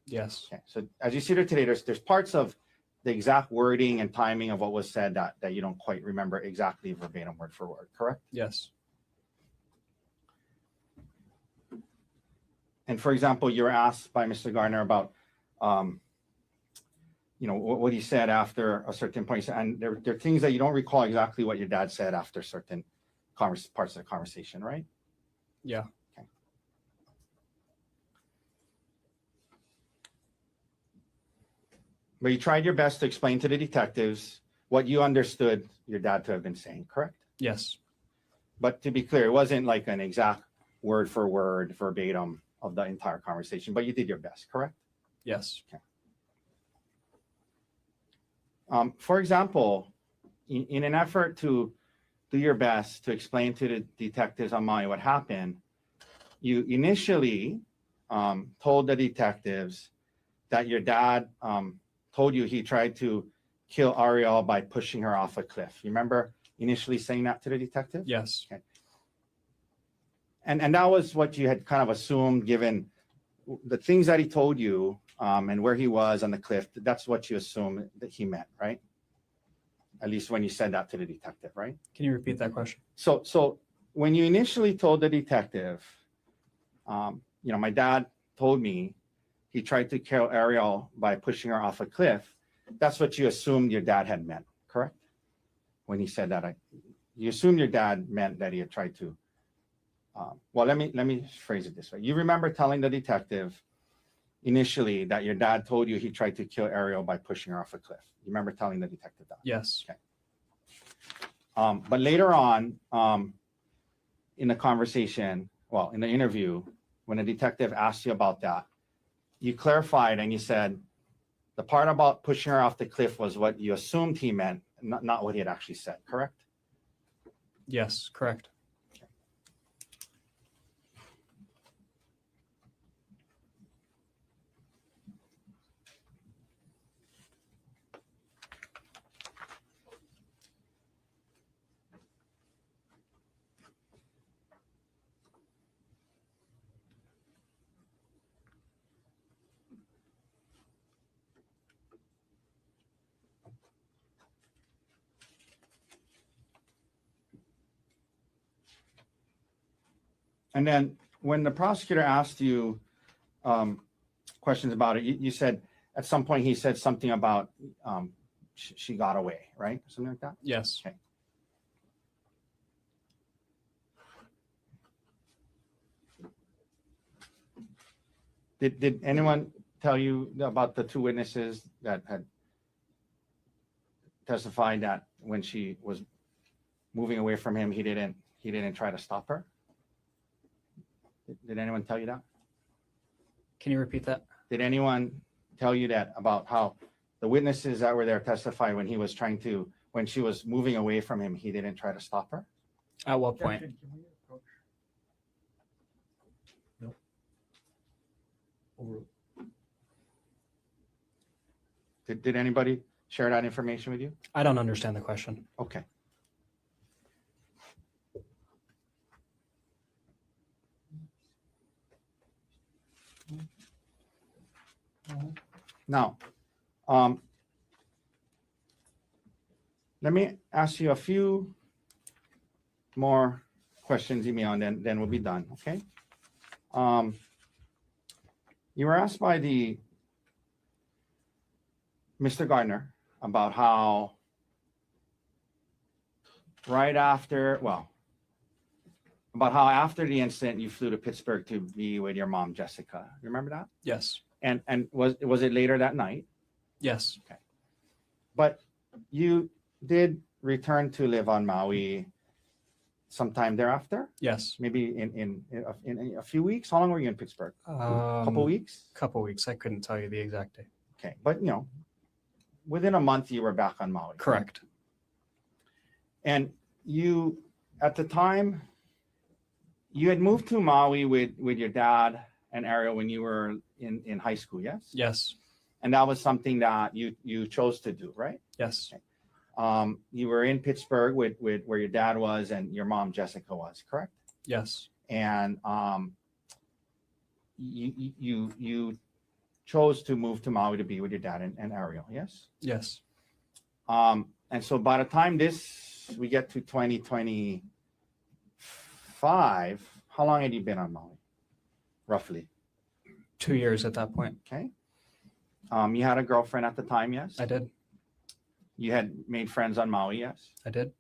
Yes. Okay. So as you see there today, there's parts of the exact wording and timing of what was said that you don't quite remember exactly verbatim word for word, correct? Yes. And for example, you were asked by Mr. Gardner about, what he said after a certain point. And there are things that you don't recall exactly what your dad said after certain parts of the conversation, right? Yeah. Okay. But you tried your best to explain to the detectives what you understood your dad to have been saying, correct? Yes. But to be clear, it wasn't like an exact word for word verbatim of the entire conversation, but you did your best, correct? Yes. Okay. For example, in an effort to do your best to explain to the detectives on Maui what happened, you initially told the detectives that your dad told you he tried to kill Ariel by pushing her off a cliff. You remember initially saying that to the detective? Yes. Okay. And that was what you had kind of assumed given the things that he told you and where he was on the cliff. That's what you assumed that he meant, right? At least when you said that to the detective, right? Can you repeat that question? So when you initially told the detective, my dad told me he tried to kill Ariel by pushing her off a cliff, that's what you assumed your dad had meant, correct? When he said that, you assumed your dad meant that he had tried to. Let me phrase it this way. You remember telling the detective initially that your dad told you he tried to kill Ariel by pushing her off a cliff. You remember telling the detective that? Yes. Okay. But later on, in the conversation, in the interview, when the detective asked you about that, you clarified and you said the part about pushing her off the cliff was what you assumed he meant, not what he had actually said, correct? Yes, correct. And then when the prosecutor asked you questions about it, you said at some point he said something about she got away, right? Something like that? Yes. Okay. Did anyone tell you about the two witnesses that had testified that when she was moving away from him, he didn't try to stop her? Did anyone tell you that? Can you repeat that? Did anyone tell you that about how the witnesses that were there testified when she was moving away from him, he didn't try to stop her? At what point? No. Over. Did anybody share that information with you? I don't understand the question. Okay. Now, let me ask you a few more questions, Emil, and then we'll be done, okay? You were asked by Mr. Gardner about how after the incident you flew to Pittsburgh to be with your mom, Jessica. Remember that? Yes. And was it later that night? Yes. But you did return to live on Maui sometime thereafter? Yes. Maybe in a few weeks? How long were you in Pittsburgh? A couple weeks? Couple weeks. I couldn't tell you the exact date. Okay, but within a month you were back on Maui. Correct. And you, at the time, you had moved to Maui with your dad and Ariel when you were in high school, yes? Yes. And that was something that you chose to do, right? Yes. You were in Pittsburgh with where your dad was and your mom, Jessica, was, correct? Yes. And you chose to move to Maui to be with your dad and Ariel, yes? Yes. And so by the time we get to 2025, how long had you been on Maui, roughly? 2 years at that point. Okay. You had a girlfriend at the time, yes? I did. You had made friends on Maui, yes? I did.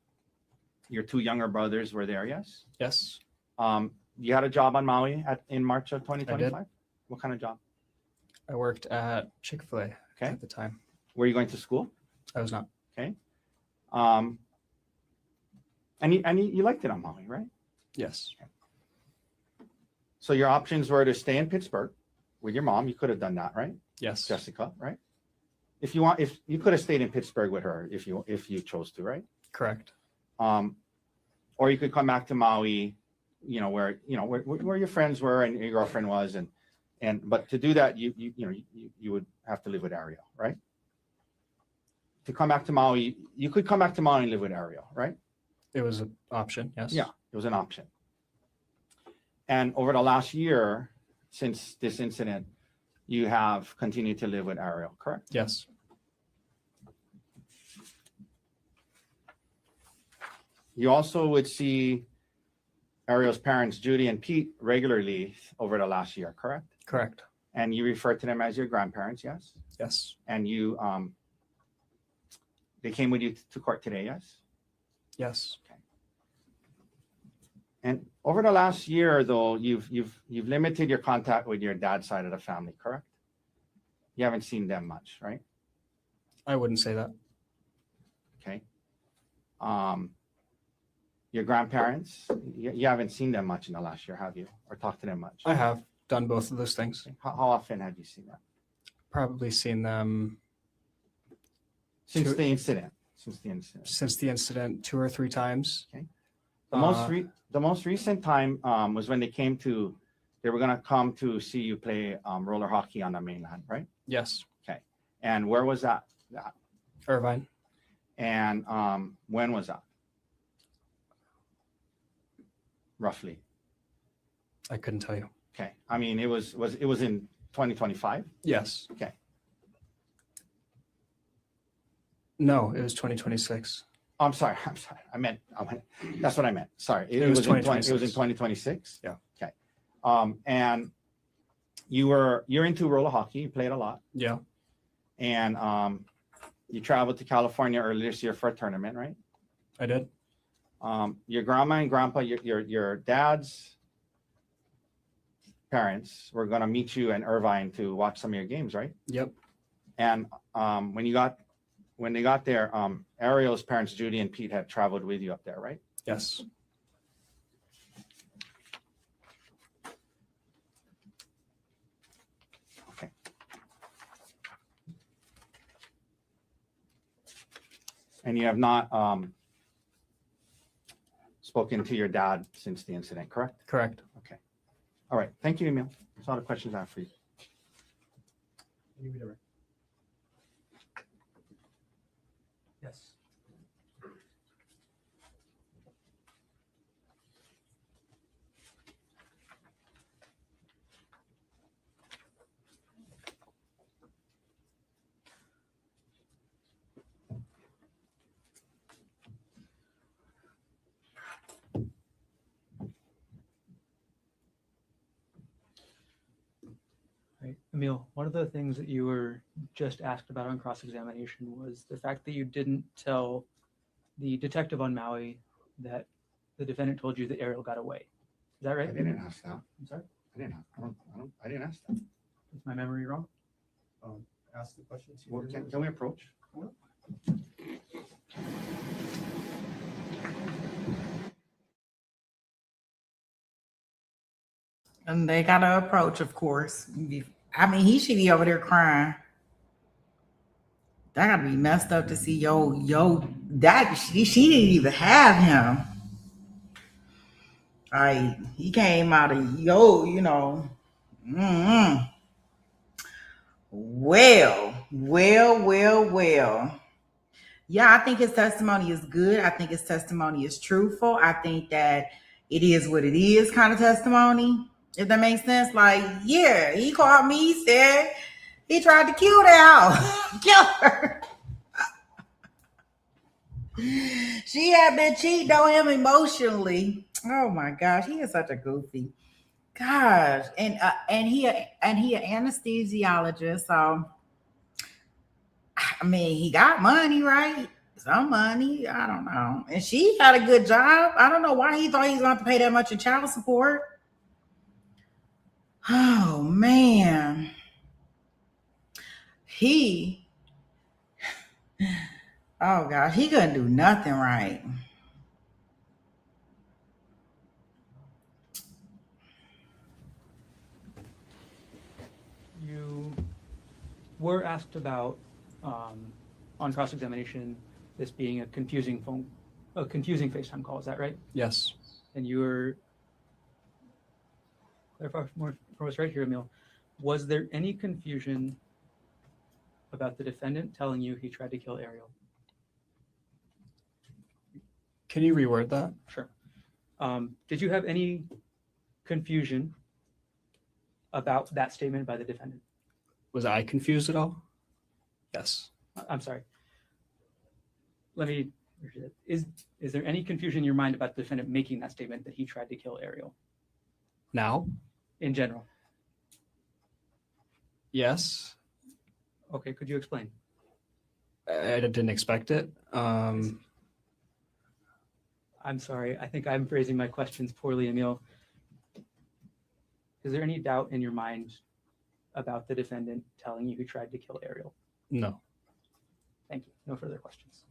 Your two younger brothers were there, yes? Yes. You had a job on Maui in March of 2025? I did. What kind of job? I worked at Chick-fil-A at the time. Were you going to school? I was not. Okay. And you liked it on Maui, right? Yes. So your options were to stay in Pittsburgh with your mom. You could have done that, right? Yes. Jessica, right? If you you could have stayed in Pittsburgh with her if you chose to, right? Correct. Or you could come back to Maui, where your friends were and your girlfriend was, but to do that you would have to live with Ariel, right? To come back to Maui, you could come back to Maui and live with Ariel, right? It was an option. Yes. Yeah, it was an option. And over the last year, since this incident, you have continued to live with Ariel, correct? Yes. You also would see Ariel's parents, Judy and Pete, regularly over the last year, correct? Correct. And you refer to them as your grandparents, yes? Yes. And they came with you to court today, yes? Yes. And over the last year, though, you've limited your contact with your dad's side of the family, correct? You haven't seen them much, right? I wouldn't say that. Okay. Your grandparents, you haven't seen them much in the last year, have you? Or talked to them much? I have done both of those things. How often have you seen them? Probably seen them Since Two- the incident. since the incident 2 or 3 times. Okay. The most recent time was when they were going to come to see you play roller hockey on the mainland, right? Yes. Okay. And where was that? Irvine. And when was that? Roughly. I couldn't tell you. Okay. I mean, it was in 2025? Yes. Okay. No, it was 2026. I'm sorry. I meant that's what I meant. Sorry. It was in 20 2026. It was in 2026? Yeah. Okay. And you're into roller hockey. You played a lot. Yeah. And you traveled to California earlier this year for a tournament, right? I did. Your grandma and grandpa, your dad's parents were going to meet you in Irvine to watch some of your games, right? Yep. And when they got there, Ariel's parents, Judy and Pete, had traveled with you up there, right? Yes. Okay. And you have not spoken to your dad since the incident, correct? Correct. Okay. All right. Thank you, Emil. That's all the questions I have for you. Yes. Right. Emil, one of the things that you were just asked about on cross-examination was the fact that you didn't tell the detective on Maui that the defendant told you that Ariel got away. Is that I right? didn't ask that. I'm sorry? I didn't ask that. Is my memory wrong? Ask the questions. Well, can we approach? And they got to approach, of course. I mean, he should be over there crying. That gotta be messed up to see that she didn't even have him. Like he came out of you know. Mm-mm. Well. Yeah, I think his testimony is good. I think his testimony is truthful. I think that it is what it is kind of testimony. If that makes sense. Like, yeah, he called me, he said he tried to kill her. She had been cheating on him emotionally. Oh my gosh, he is such a goofy. Gosh, and he an anesthesiologist, so I mean he got money, right? Some money, I don't know. And she had a good job. I don't know why he thought he was going to have to pay that much in child support. Oh man, oh gosh, he couldn't do nothing right. You were asked about on cross-examination this being a confusing FaceTime call. Is that right? Yes. And you were clarify more for us right here, Emil. Was there any confusion about the defendant telling you he tried to kill Ariel? Can you reword that? Sure. Did you have any confusion about that statement by the defendant? Was I confused at all? Yes. I'm sorry. Let me. Is there any confusion in your mind about the defendant making that statement that he tried to kill Ariel? Now? In general. Yes. Okay, could you explain? I didn't expect it. I'm sorry. I think I'm phrasing my questions poorly, Emil. Is there any doubt in your mind about the defendant telling you he tried to kill Ariel? No. Thank you. No further questions.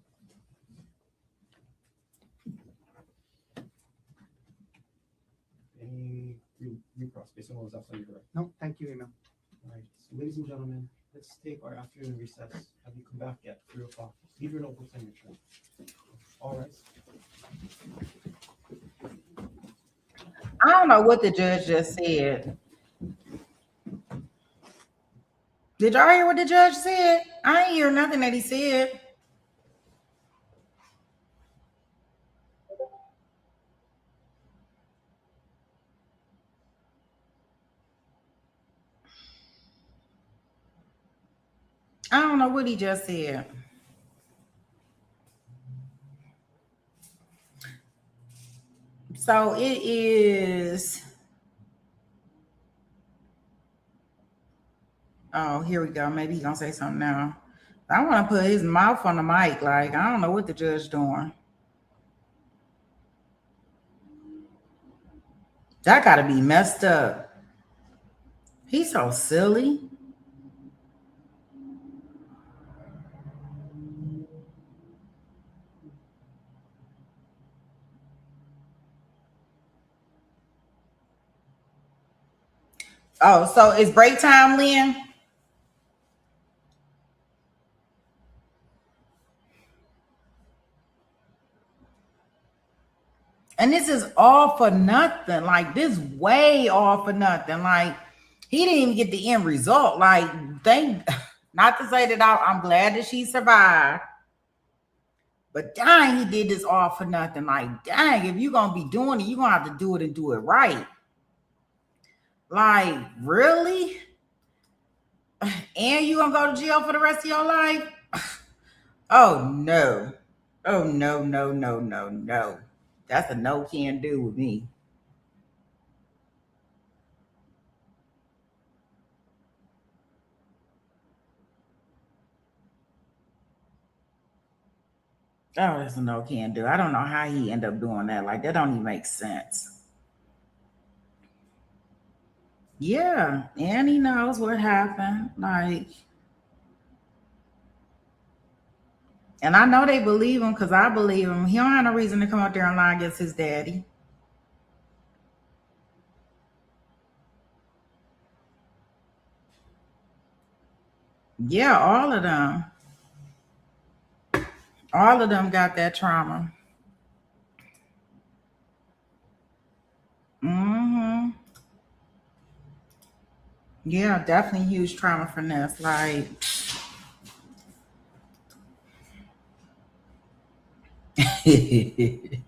Any recross based on what was asked on your direct? No, thank you, Emil. All right, so ladies and gentlemen, let's take our afternoon recess. Have you come back at 3 o'clock? Leave your notebooks on your chair. All right. I don't know what the judge just said. Did y'all hear what the judge said? I ain't hear nothing that he said. I don't know what he just said. So it is. Oh, here we go. Maybe he's gonna say something now. I want to put his mouth on the mic. Like, I don't know what the judge doing. That gotta be messed up. He's so silly. Oh, so it's break time, Lynn? And this is all for nothing. Like, this way all for nothing. Like, he didn't even get the end result. Like, not to say that I'm glad that she survived. But dang, he did this all for nothing. Like, dang, if you're going to be doing it, you're going to have to do it and do it right. Like, really? And you going to go to jail for the rest of your life? Oh, no. Oh, no, no, no, no, no. That's a no can do with me. Oh, that's a no can do. I don't know how he ended up doing that. Like, that don't even make sense. Yeah, and he knows what happened. Like, and I know they believe him because I believe him. He don't have no reason to come out there and lie against his daddy. Yeah, all of them. All of them got that trauma. Mm-hmm. Yeah, definitely huge trauma from this. Like, he's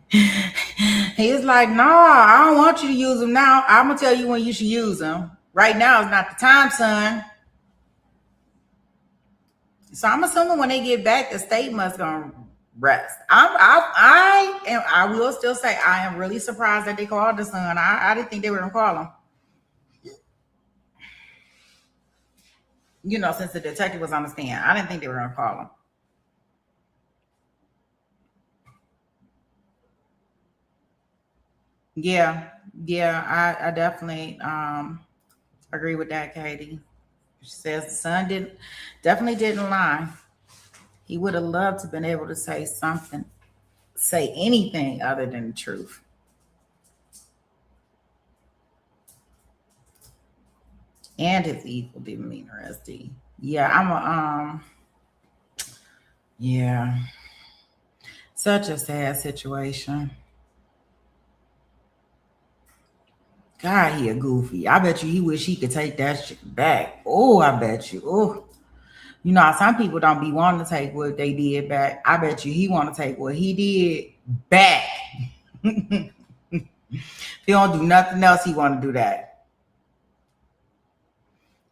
like, no, I don't want you to use them now. I'm gonna tell you when you should use them. Right now is not the time, son. So I'm assuming when they get back, the state must gonna rest. I will still say I am really surprised that they called the son. I didn't think they were gonna call him. You know, since the detective was on the stand, I didn't think they were gonna call him. Yeah, I definitely agree with that, Katie. She says the son definitely didn't lie. He would have loved to have been able to say anything other than the truth. And his evil demeanor, SD. Yeah, yeah. Such a sad situation. God, he a goofy. I bet you he wish he could take that shit back. Oh, I bet you. Oh, you know, some people don't be wanting to take what they did back. I bet you he want to take what he did back. If he don't do nothing else, he want to do that.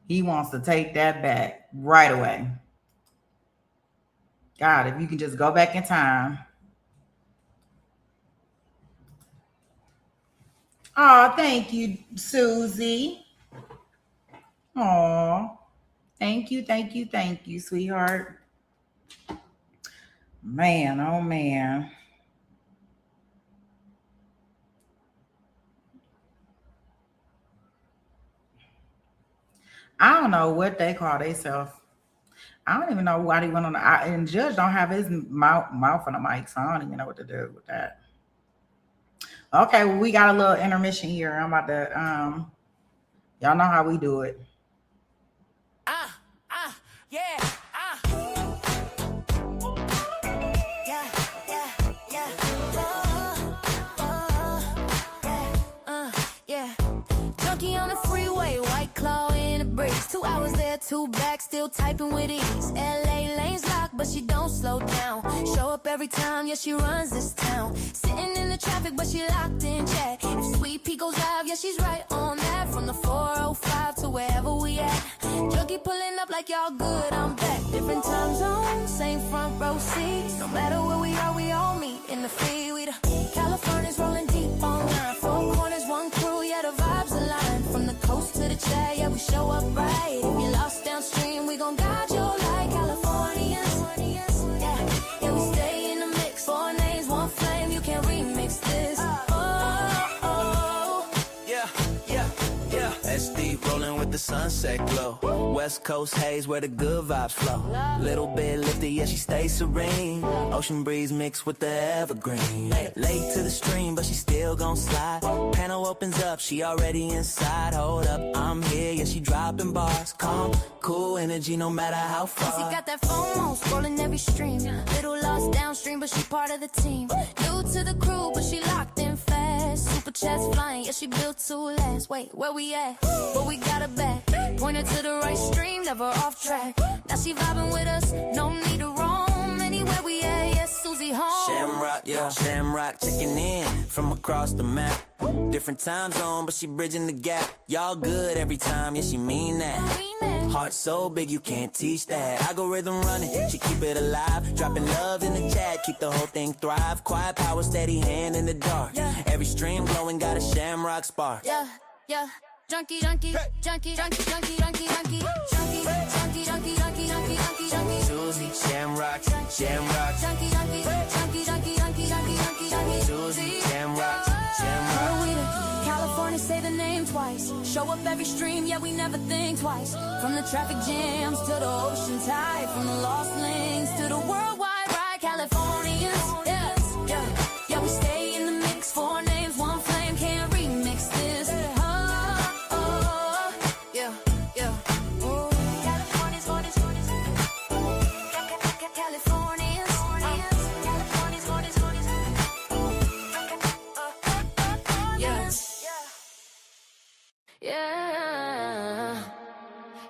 He wants to take that back right away. God, if you can just go back in time. Oh, thank you, Susie. Oh, thank you, sweetheart. Man, oh man. I don't know what they call themselves. I don't even know why they went on and the judge don't have his mouth on the mic, so I don't even know what to do with that. Okay, well, we got a little intermission here. I'm about to y'all know how we do it. Yeah. Junkie on the freeway, white claw in the brakes. 2 hours there, 2 back, still typing with ease. LA lanes locked, but she don't slow down. Show up every time, yeah, she runs this town. Sitting in the traffic, but she locked in check. If Sweet Pea goes live, yeah, she's right on that. From the 405 to wherever we at. Junkie pulling up like y'all good, I'm back. Different time zones, same front row seats. No matter where we are, we all meet in the free. We the California's rolling deep on line. 4 corners, 1 crew, yeah, the vibes align. From the coast to the chat, yeah, we show up right. If you lost downstream, we gon' guide you like Californians. Yeah, we stay in the mix. 4 names, 1 flame, you can't remix this. Yeah. SD rolling with the sunset glow. West Coast haze where the good vibes flow. Little bit lifted, yeah, she stays serene. Ocean breeze mixed with the evergreen. Late to the stream, but she still gon' slide. Panel opens up, she already inside. Hold up, I'm here, yeah, she dropping bars. Calm, cool energy, no matter how far. She got that FOMO, scrolling every stream. Little lost downstream, but she part of the team. New to the crew, but she locked in fast. Super chats flying, yeah, she built to last. Wait, where we at? But we got her back. Pointed to the right stream, never off track. Now she vibing with us, no need to roam. Anywhere we at, yes, Susie home. Shamrock, yeah, Shamrock checking in from across the map. Different time zone, but she bridging the gap. Y'all good every time, yeah, she mean that. Heart so big, you can't teach that. Algorithm running, she keep it alive. Dropping love in the chat, keep the whole thing thrive. Quiet power, steady hand in the dark. Every stream glowing, got a Shamrock spark. Yeah. junkie, junkie, junkie, junkie, junkie, junkie, junkie, junkie, junkie, junkie, junkie, junkie, junkie, junkie. Susie, Jamrocks, Jamrocks. Junkie, junkie, junkie, junkie, junkie, junkie, junkie, junkie. Susie, Jamrocks, Jamrocks. Are we the California, say the name twice. Show up every stream, yeah, we never think twice. From the traffic jams to the ocean tide, from the lost links to the worldwide ride. Californians, yes, yeah, yeah, we stay in the mix. 4 names, 1 flame, can't remix this. Yeah, yeah. Oh. Californians, Californians, Californians, yeah,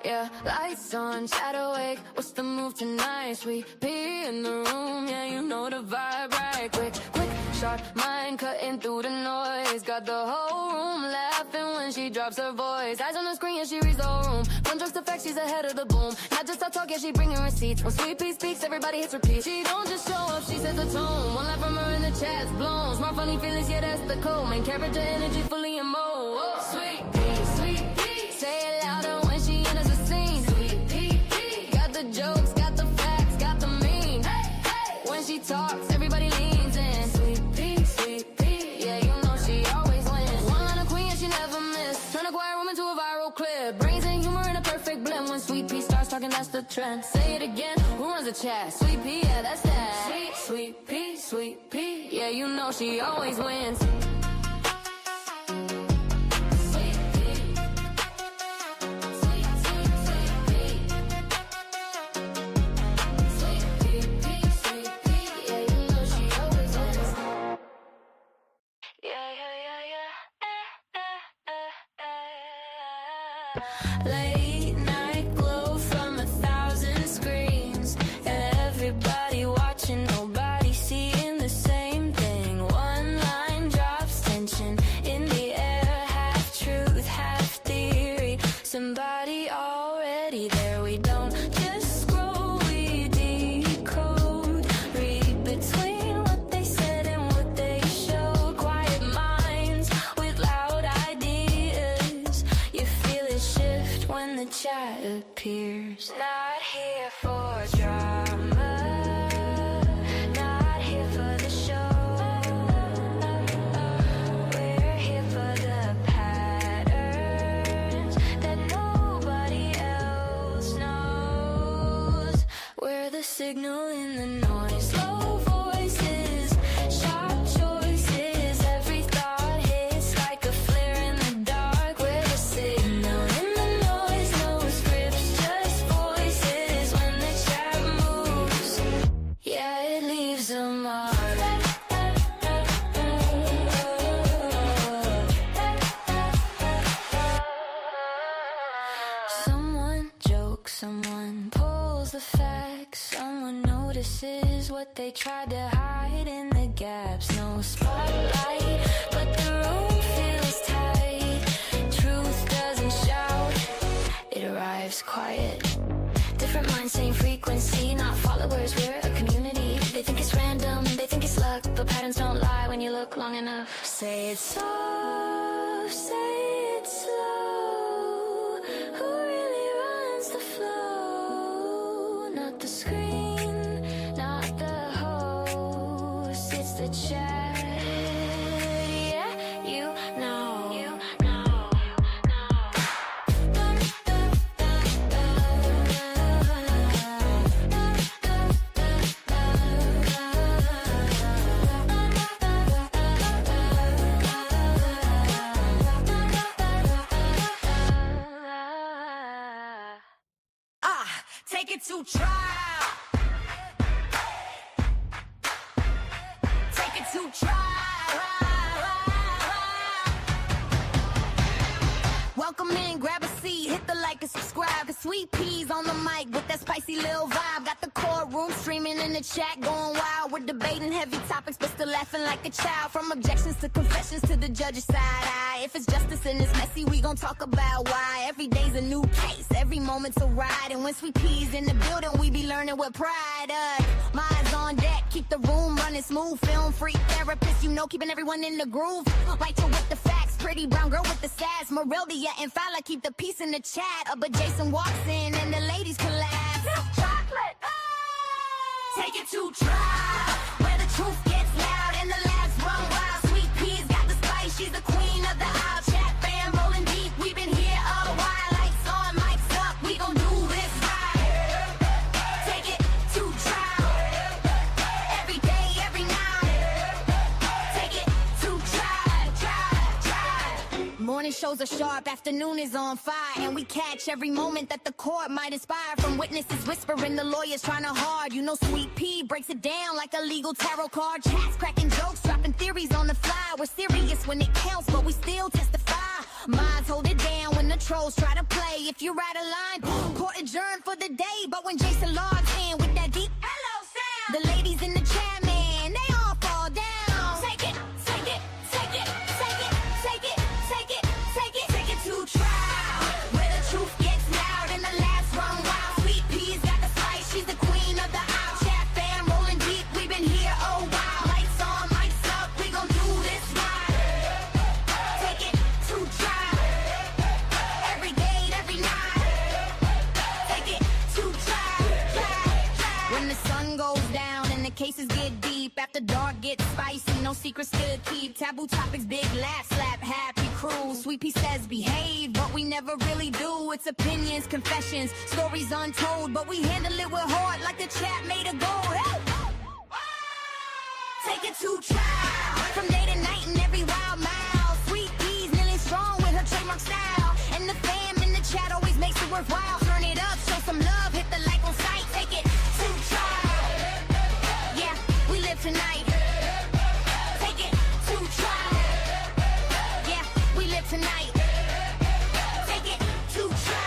yeah. Lights on, shadow wake. What's the move tonight? Sweet pea in the room, yeah, you know the vibe, right? Quick, quick, sharp mind cutting through the noise. Got the whole room laughing when she drops her voice. Eyes on the screen and she reads the whole room. One jokes to fact, she's ahead of the boom. Not just talk, yeah, she bringing receipts. When Sweet Pea speaks, everybody hits repeat. She don't just show up, she sets the tone. One laugh from her in the chat's blown. Smart, funny feelings, yeah, that's the code. Main character energy fully in mode. Whoa. Sweet Pea, Sweet Pea. Say it louder when she enters the scene. Sweet Pea, got the jokes, got the facts, got the mean. Hey, hey. When she talks, everybody leans in. Sweet Pea, yeah, you know she always wins. One line of queen, and she never miss. Turn a quiet room into a viral clip. Brains and humor in a perfect blend. When Sweet Pea starts talking, that's the trend. Say it again, who runs the chat? Sweet Pea, yeah, that's that. Sweet Pea, yeah, you know she always wins. Late night glow from 1,000 screens. Everybody watching, nobody seeing the same thing. One line drops, tension in the air. Half truth, half theory. Somebody already there. We don't just scroll, we decode. Read between what they said and what they showed. Quiet minds with loud ideas. You feel it shift when the chat appears. Not here for drama, not here for the show. We're here for the patterns that nobody else knows. We're the signal in the noise. Low voices, sharp choices. Every thought hits like a flare in the dark. We're the signal in the noise. No scripts, just voices. When the chat moves, yeah, it leaves a mark. Someone jokes, someone pulls the facts. Someone notices what they tried to hide in the gaps. No spotlight, but the room feels tight. Truth doesn't shout, it arrives quiet. Different minds, same frequency. Not followers, we're a community. They think it's random, they think it's luck, but patterns don't lie when you look long enough. Say it soft, say it slow. Who really runs the flow? Not the screen, not the host, it's the chat. Yeah, you know. You know. Take it to trial. Take it to trial. Welcome in, grab a seat, hit the like and subscribe. Cause Sweet Pea's on the mic with that spicy little vibe. Got the courtroom streaming in the chat, going wild. We're debating heavy topics, but still laughing like a child. From objections to confessions to the judge's side eye. If it's justice and it's messy, we gon' talk about why. Every day's a new case, every moment's a ride. And when Sweet Pea's in the building, we be learning with pride. Minds on deck, keep the room running smooth. Film freak therapist, you know, keeping everyone in the groove. Rachel with the facts, pretty brown girl with the sass. Moreldia and Fowler keep the peace in the chat. But Jason walks in and the ladies collapse. Chocolate, take it to trial, where the truth gets loud and the laughs run wild. Sweet Pea's got the spice, she's the queen of the aisle. Chat fam rolling deep, we've been here a while. Lights on, mics up, we gon' do this right. Take it to trial, every day, every night. Take it to trial. Morning shows are sharp, afternoon is on fire. And we catch every moment that the court might inspire. From witnesses whispering, the lawyers trying to hard. You know Sweet Pea breaks it down like a legal tarot card. Chats cracking jokes, dropping theories on the fly. We're serious when it counts, but we still testify. Minds hold it down when the trolls try to play. If you ride a line, court adjourned for the day. But when Jason logs in with that deep hello sound, the ladies in the chat, man, they all fall down. Take it, take it, take it, take it, take it, take it, take it, take it to trial, where the truth gets loud and the laughs run wild. Sweet Pea's got the spice, she's the queen of the aisle. Chat fam rolling deep, we've been here a while. Lights on, mics up, we gon' do this right. Take it to trial, every day, every night. Take it to trial. When the sun goes down and the cases get deep, after dark gets spicy, no secrets to keep. Taboo topics, big laugh, slap, happy crew. Sweet Pea says behave, but we never really do. It's opinions, confessions, stories untold, but we handle it with heart like the chat made of gold. Hey! Take it to trial, from day to night and every wild mile. Sweet Pea's kneeling strong with her trademark style, and the fam in the chat always makes it worthwhile. Turn it up, show some love, hit the like on sight. Take it to trial, yeah, we live tonight. Take it to trial, yeah, we live tonight. Take it to trial.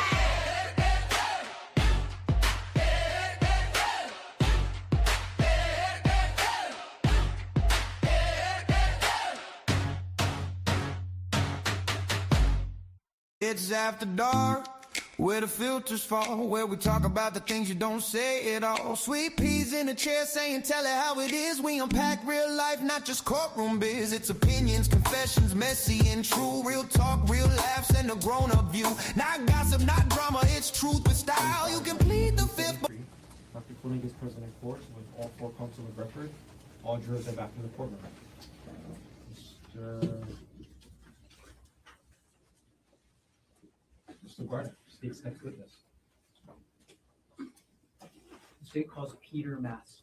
It's after dark, where the filters fall, where we talk about the things you don't say at all. Sweet Pea's in the chair saying, tell it how it is. We unpack real life, not just courtroom biz. It's opinions, confessions, messy and true. Real talk, real laughs, and a grown-up view. Not gossip, not drama, it's truth with style. You can plead the fifth. Dr. Konig is present in court with all four counsel of record. All jurors are back in the courtroom. Mr. Garner, state's next witness. The state calls Peter Mast.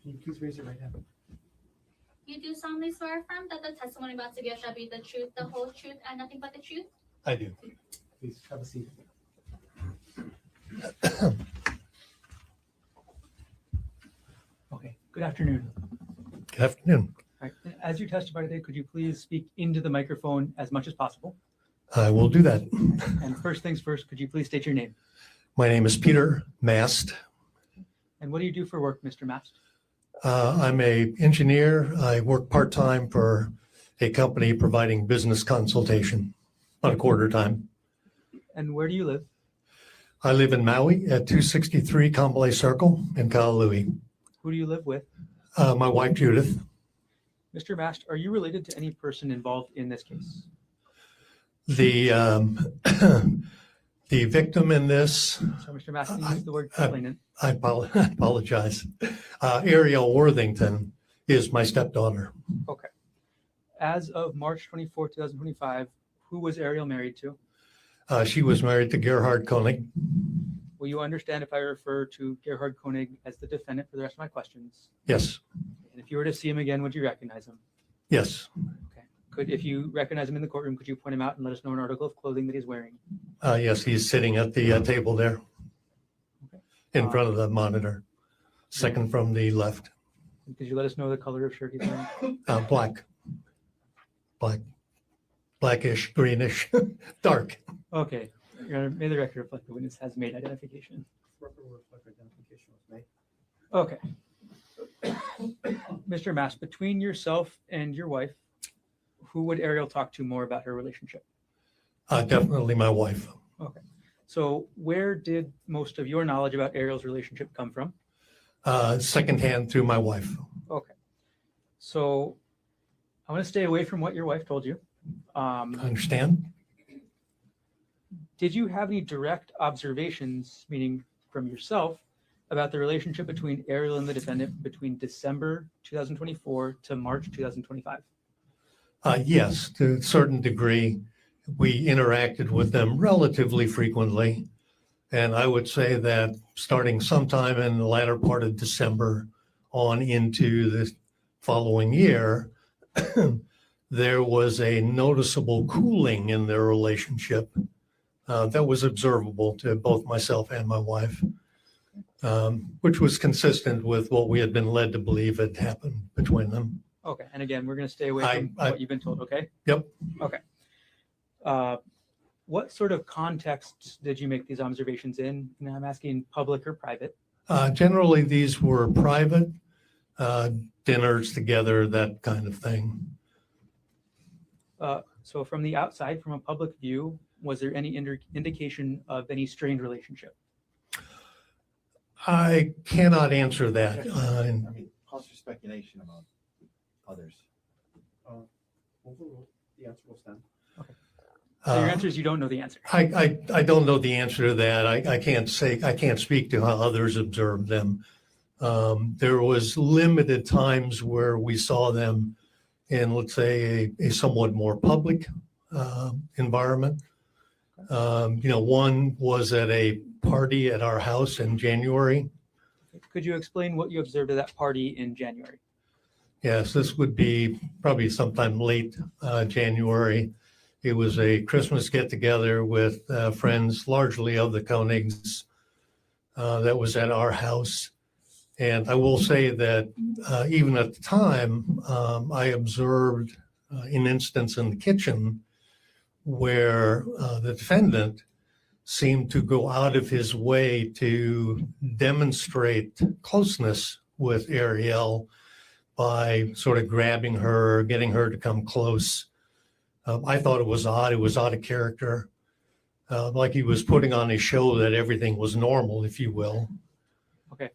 Can you please raise your right hand? You do solemnly swear affirm that the testimony about to give shall be the truth, the whole truth, and nothing but the truth? I do. Please have a seat. Okay, good afternoon. Good afternoon. All right, as you testify today, could you please speak into the microphone as much as possible? I will do that. And first things first, could you please state your name? My name is Peter Mast. And what do you do for work, Mr. Mast? I'm a engineer. I work part-time for a company providing business consultation on a quarter time. And where do you live? I live in Maui at 263 Kambalai Circle in Kalalui. Who do you live with? My wife Judith. Mr. Mast, are you related to any person involved in this case? The The victim in this, So Mr. Maston used the word complainant. I apologize. Ariel Worthington is my stepdaughter. Okay. As of March 24, 2025, who was Ariel married to? She was married to Gerhard Konig. Will you understand if I refer to Gerhard Konig as the defendant for the rest of my questions? Yes, And if you were to see him again, would you recognize him? yes, Okay. If you recognize him in the courtroom, could you point him out and let us know an article of clothing that he's wearing? yes, he's sitting at the table there in front of the monitor, second from the left. Could you let us know the color of shirt he's wearing? Black, blackish, greenish, dark. Okay. Your Honor, may the record reflect the witness has made identification. Record reflect identification was made. Okay. Mr. Mass, between yourself and your wife, who would Ariel talk to more about her relationship? Definitely my wife. Okay. So where did most of your knowledge about Ariel's relationship come from? Secondhand through my wife. Okay. So I want to stay away from what your wife told you. Understand? Did you have any direct observations, meaning from yourself, about the relationship between Ariel and the defendant between December 2024 to March 2025? Yes, to a certain degree. We interacted with them relatively frequently. And I would say that starting sometime in the latter part of December on into the following year, there was a noticeable cooling in their relationship that was observable to both myself and my wife, which was consistent with what we had been led to believe had happened between them. Okay. And again, we're going to stay away from what you've been told. Okay. Yep. Okay. What sort of context did you make these observations in? And I'm asking public or private. Generally, these were private dinners together, that kind of thing. So from the outside, from a public view, was there any indication of any strained relationship? I cannot answer that. I mean, how's your speculation about others? Overruled. The answer will stand. So your answer is you don't know the answer. I don't know the answer to that. I can't speak to how others observed them. There was limited times where we saw them in, let's say, a somewhat more public environment. One was at a party at our house in January. Could you explain what you observed at that party in January? Yes, this would be probably sometime late January. It was a Christmas get-together with friends, largely of the Konigs, that was at our house. And I will say that even at the time, I observed an instance in the kitchen where the defendant seemed to go out of his way to demonstrate closeness with Ariel by sort of grabbing her, getting her to come close. I thought it was odd. It was out of character, like he was putting on a show that everything was normal, if you will. Okay.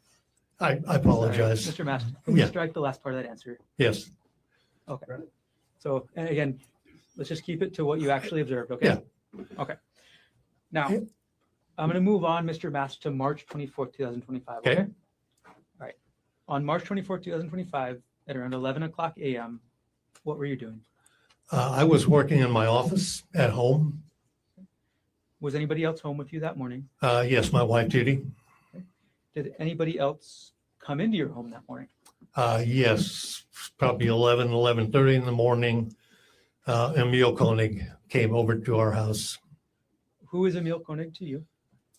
I apologize. Sorry, Mr. Master, can we Yeah. strike the last part of that answer? Yes. Okay. So, and again, let's just keep it to what you actually observed, okay? Yeah. Okay. Now, I'm going to move on, Mr. Master, to March 24th, 2025, okay? Okay. All right. On March 24th, 2025, at around 11 o'clock a.m., what were you doing? I was working in my office at home. Was anybody else home with you that morning? Yes, my wife, Judy. Did anybody else come into your home that morning? Yes, probably 11:30 in the morning. Emil Konig came over to our house. Who is Emil Konig to you?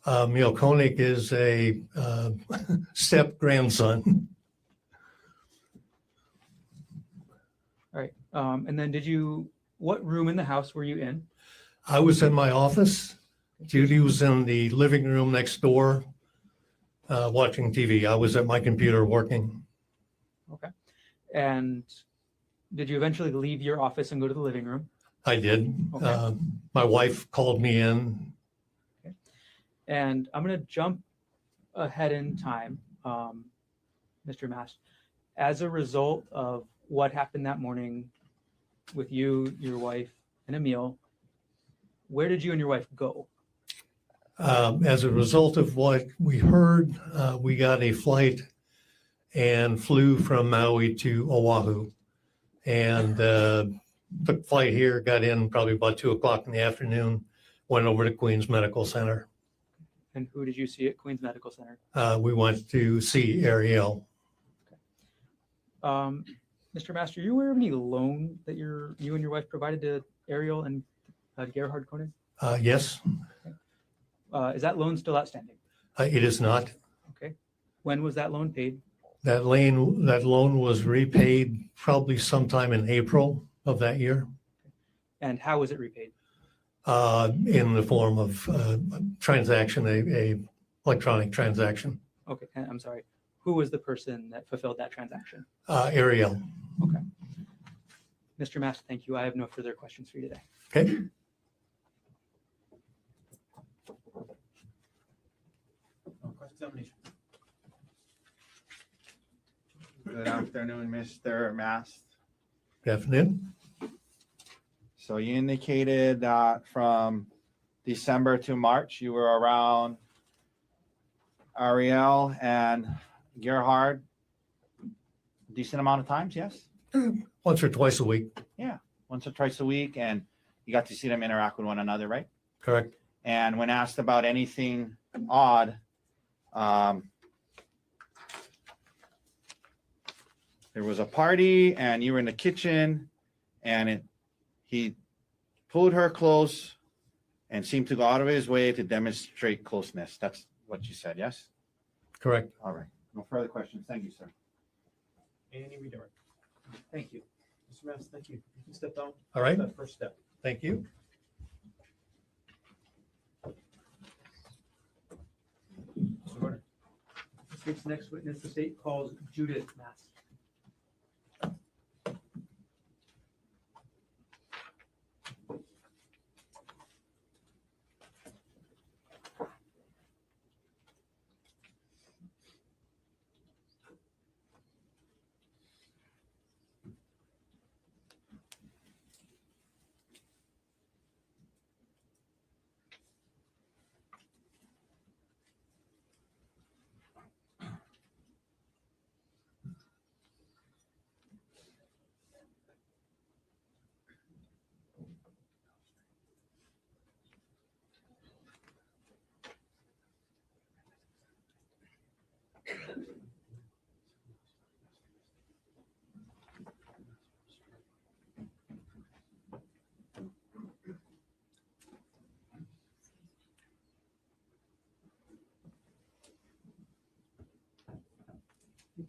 Emil Konig is a step-grandson. All right. And then what room in the house were you in? I was in my office. Judy was in the living room next door watching TV. I was at my computer working. Okay. And did you eventually leave your office and go to the living room? I did. Okay. My wife called me in. Okay. And I'm going to jump ahead in time, Mr. Mast. As a result of what happened that morning with you, your wife, and Emil, where did you and your wife go? As a result of what we heard, we got a flight and flew from Maui to Oahu. And took flight here, got in probably about 2 o'clock in the afternoon, went over to Queens Medical Center. And who did you see at Queens Medical Center? We went to see Ariel. Mr. Master, are you aware of any loan that you and your wife provided to Ariel and Gerhard Konig? Yes, Is that loan still outstanding? it is not. Okay. When was that loan paid? That loan was repaid probably sometime in April of that year, And how was it repaid? in the form of transaction, a electronic transaction. Okay, and I'm sorry. Who was the person that fulfilled that transaction? Ariel. Okay. Mr. Master, thank you. I have no further questions for you today. Okay. Cross-examination. Good afternoon, Mr. Mast. Good afternoon. So you indicated that from December to March, you were around Ariel and Gerhard decent amount of times, yes? Once or twice a week, Once or twice a week, and you got to see them interact with one another, right? correct? And when asked about anything odd, there was a party and you were in the kitchen and he pulled her close and seemed to go out of his way to demonstrate closeness. That's what you said, yes? Correct. All right. No further questions. Thank you, sir. Any redirect. Thank you. Mr. Mass, thank you. You can step down. All right. That first step. Thank you. Mr. Gardner. The state's next witness, the state calls Judith Mass.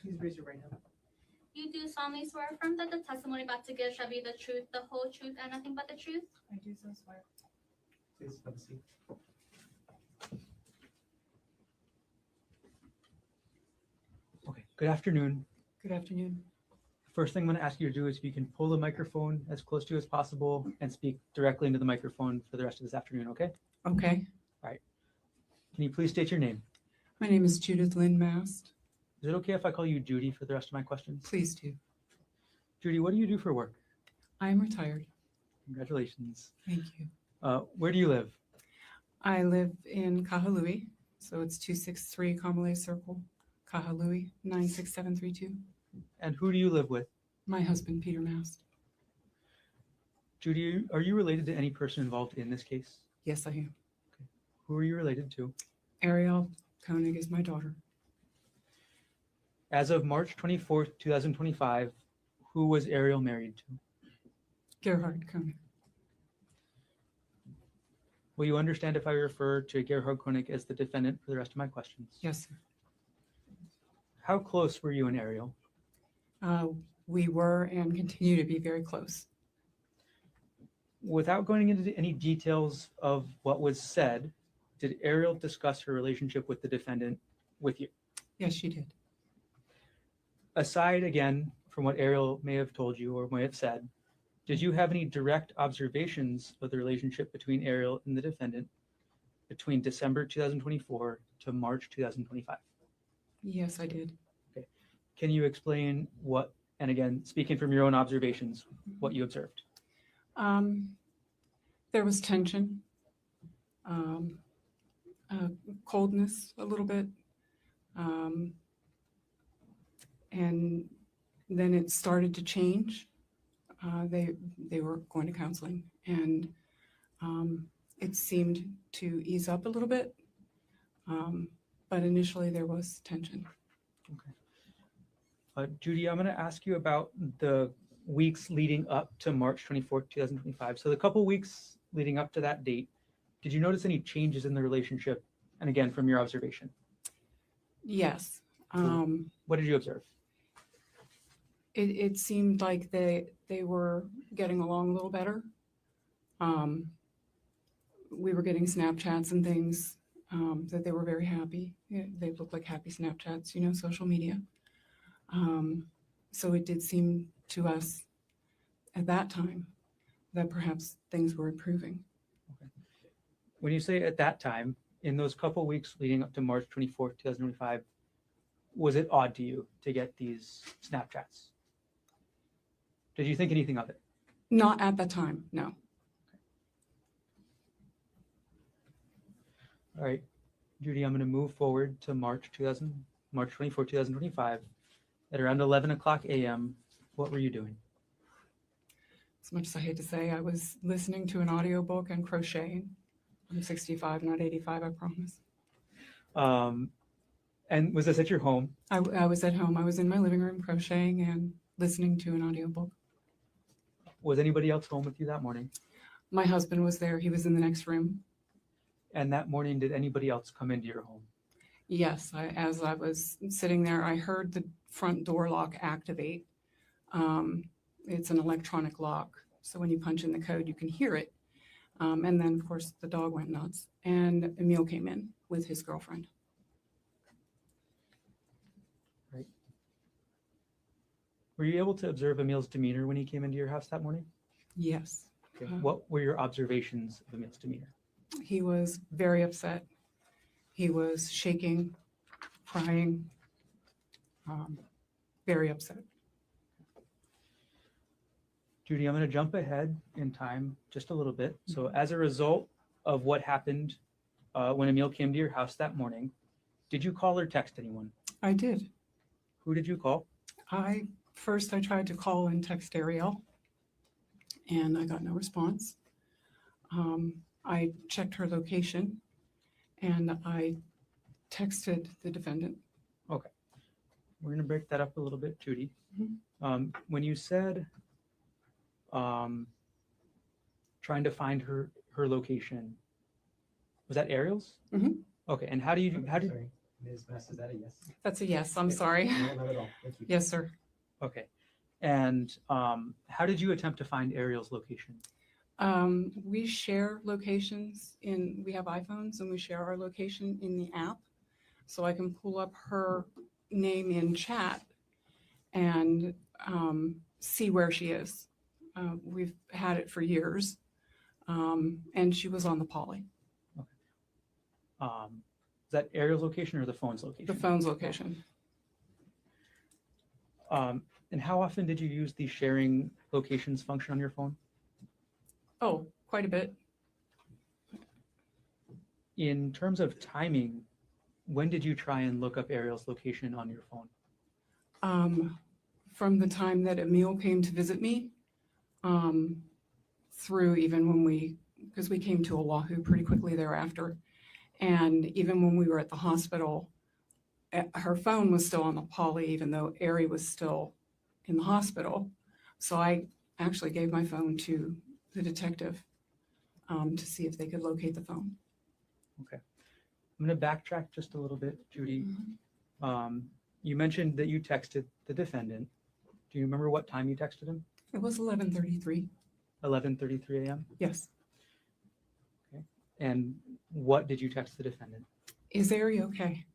Please raise your right hand. You do solemnly swear affirm that the testimony about to give shall be the truth, the whole truth, and nothing but the truth? I do so swear. Please have a seat. Okay, good afternoon. Good afternoon. First thing I'm going to ask you to do is if you can pull the microphone as close to you as possible and speak directly into the microphone for the rest of this afternoon, okay? Okay. Can you please state your name? My name is Judith Lynn Mast. Is it okay if I call you Judy for the rest of my questions? Please do. Judy, what do you do for work? I am retired. Congratulations. Thank you. Where do you live? I live in Kahului, so it's 263 Kamalei Circle, Kahului, 96732. And who do you live with? My husband, Peter Mast. Judy, are you related to any person involved in this case? Yes, I am. Who are you related to? Ariel Konig is my daughter. As of March 24th, 2025, who was Ariel married to? Gerhard Konig. Will you understand if I refer to Gerhard Konig as the defendant for the rest of my questions? Yes, sir. How close were you and Ariel? We were and continue to be very close. Without going into any details of what was said, did Ariel discuss her relationship with the defendant with you? Yes, she did. Aside again from what Ariel may have told you or may have said, did you have any direct observations of the relationship between Ariel and the defendant between December 2024 to March 2025? Yes, I did. Can you explain what, and again, speaking from your own observations, what you observed? There was tension. coldness a little bit. And then it started to change. They were going to counseling, and it seemed to ease up a little bit. But initially there was tension. Judy, I'm going to ask you about the weeks leading up to March 24th, 2025. So the couple weeks leading up to that date, did you notice any changes in the relationship? And again, from your observation. Yes. What did you observe? It seemed like they were getting along a little better. We were getting Snapchats and things that they were very happy. They looked like happy Snapchats, social media. So it did seem to us at that time that perhaps things were improving. Okay. When you say at that time, in those couple weeks leading up to March 24th, 2025, was it odd to you to get these Snapchats? Did you think anything of it? Not at the time, no. All right, Judy, I'm going to move forward to March 24, 2025. At around 11 o'clock a.m., what were you doing? As much as I hate to say, I was listening to an audiobook and crocheting. I'm 65, not 85, I promise. And was this at your home? I was at home. I was in my living room crocheting and listening to an audiobook. Was anybody else home with you that morning? My husband was there. He was in the next room. And that morning, did anybody else come into your home? Yes, as I was sitting there, I heard the front door lock activate. It's an electronic lock. So when you punch in the code, you can hear it. And then, of course, the dog went nuts. And Emil came in with his girlfriend. Right. Were you able to observe Emil's demeanor when he came into your house that morning? Yes. Okay. What were your observations of Emil's demeanor? He was very upset. He was shaking, crying, very upset. Judy, I'm going to jump ahead in time just a little bit. So as a result of what happened when Emil came to your house that morning, did you call or text anyone? I did. Who did you call? First I tried to call and text Ariel, and I got no response. I checked her location, and I texted the defendant. Okay. We're going to break that up a little bit, Judy. Mhm. When you said trying to find her location, was that Ariel's? Mhm. Okay. And how do you Sorry, Ms. Bass, is that a yes? That's a yes, I'm sorry. No, not at all. Thank you. Yes, sir. Okay. And how did you attempt to find Ariel's location? We share locations we have iPhones, and we share our location in the app. So I can pull up her name in chat and see where she is. We've had it for years. And she was on the Poly. Is that Ariel's location or the phone's location? The phone's location. And how often did you use the sharing locations function on your phone? Oh, quite a bit. In terms of timing, when did you try and look up Ariel's location on your phone? From the time that Emil came to visit me, through even when because we came to Oahu pretty quickly thereafter. And even when we were at the hospital, her phone was still on the Poly, even though Ari was still in the hospital. So I actually gave my phone to the detective to see if they could locate the phone. Okay. I'm going to backtrack just a little bit, Judy. You mentioned that you texted the defendant. Do you remember what time you texted him? It was 11:33. 11:33 a.m.? Yes. Okay. And what did you text the defendant? Is Ari okay?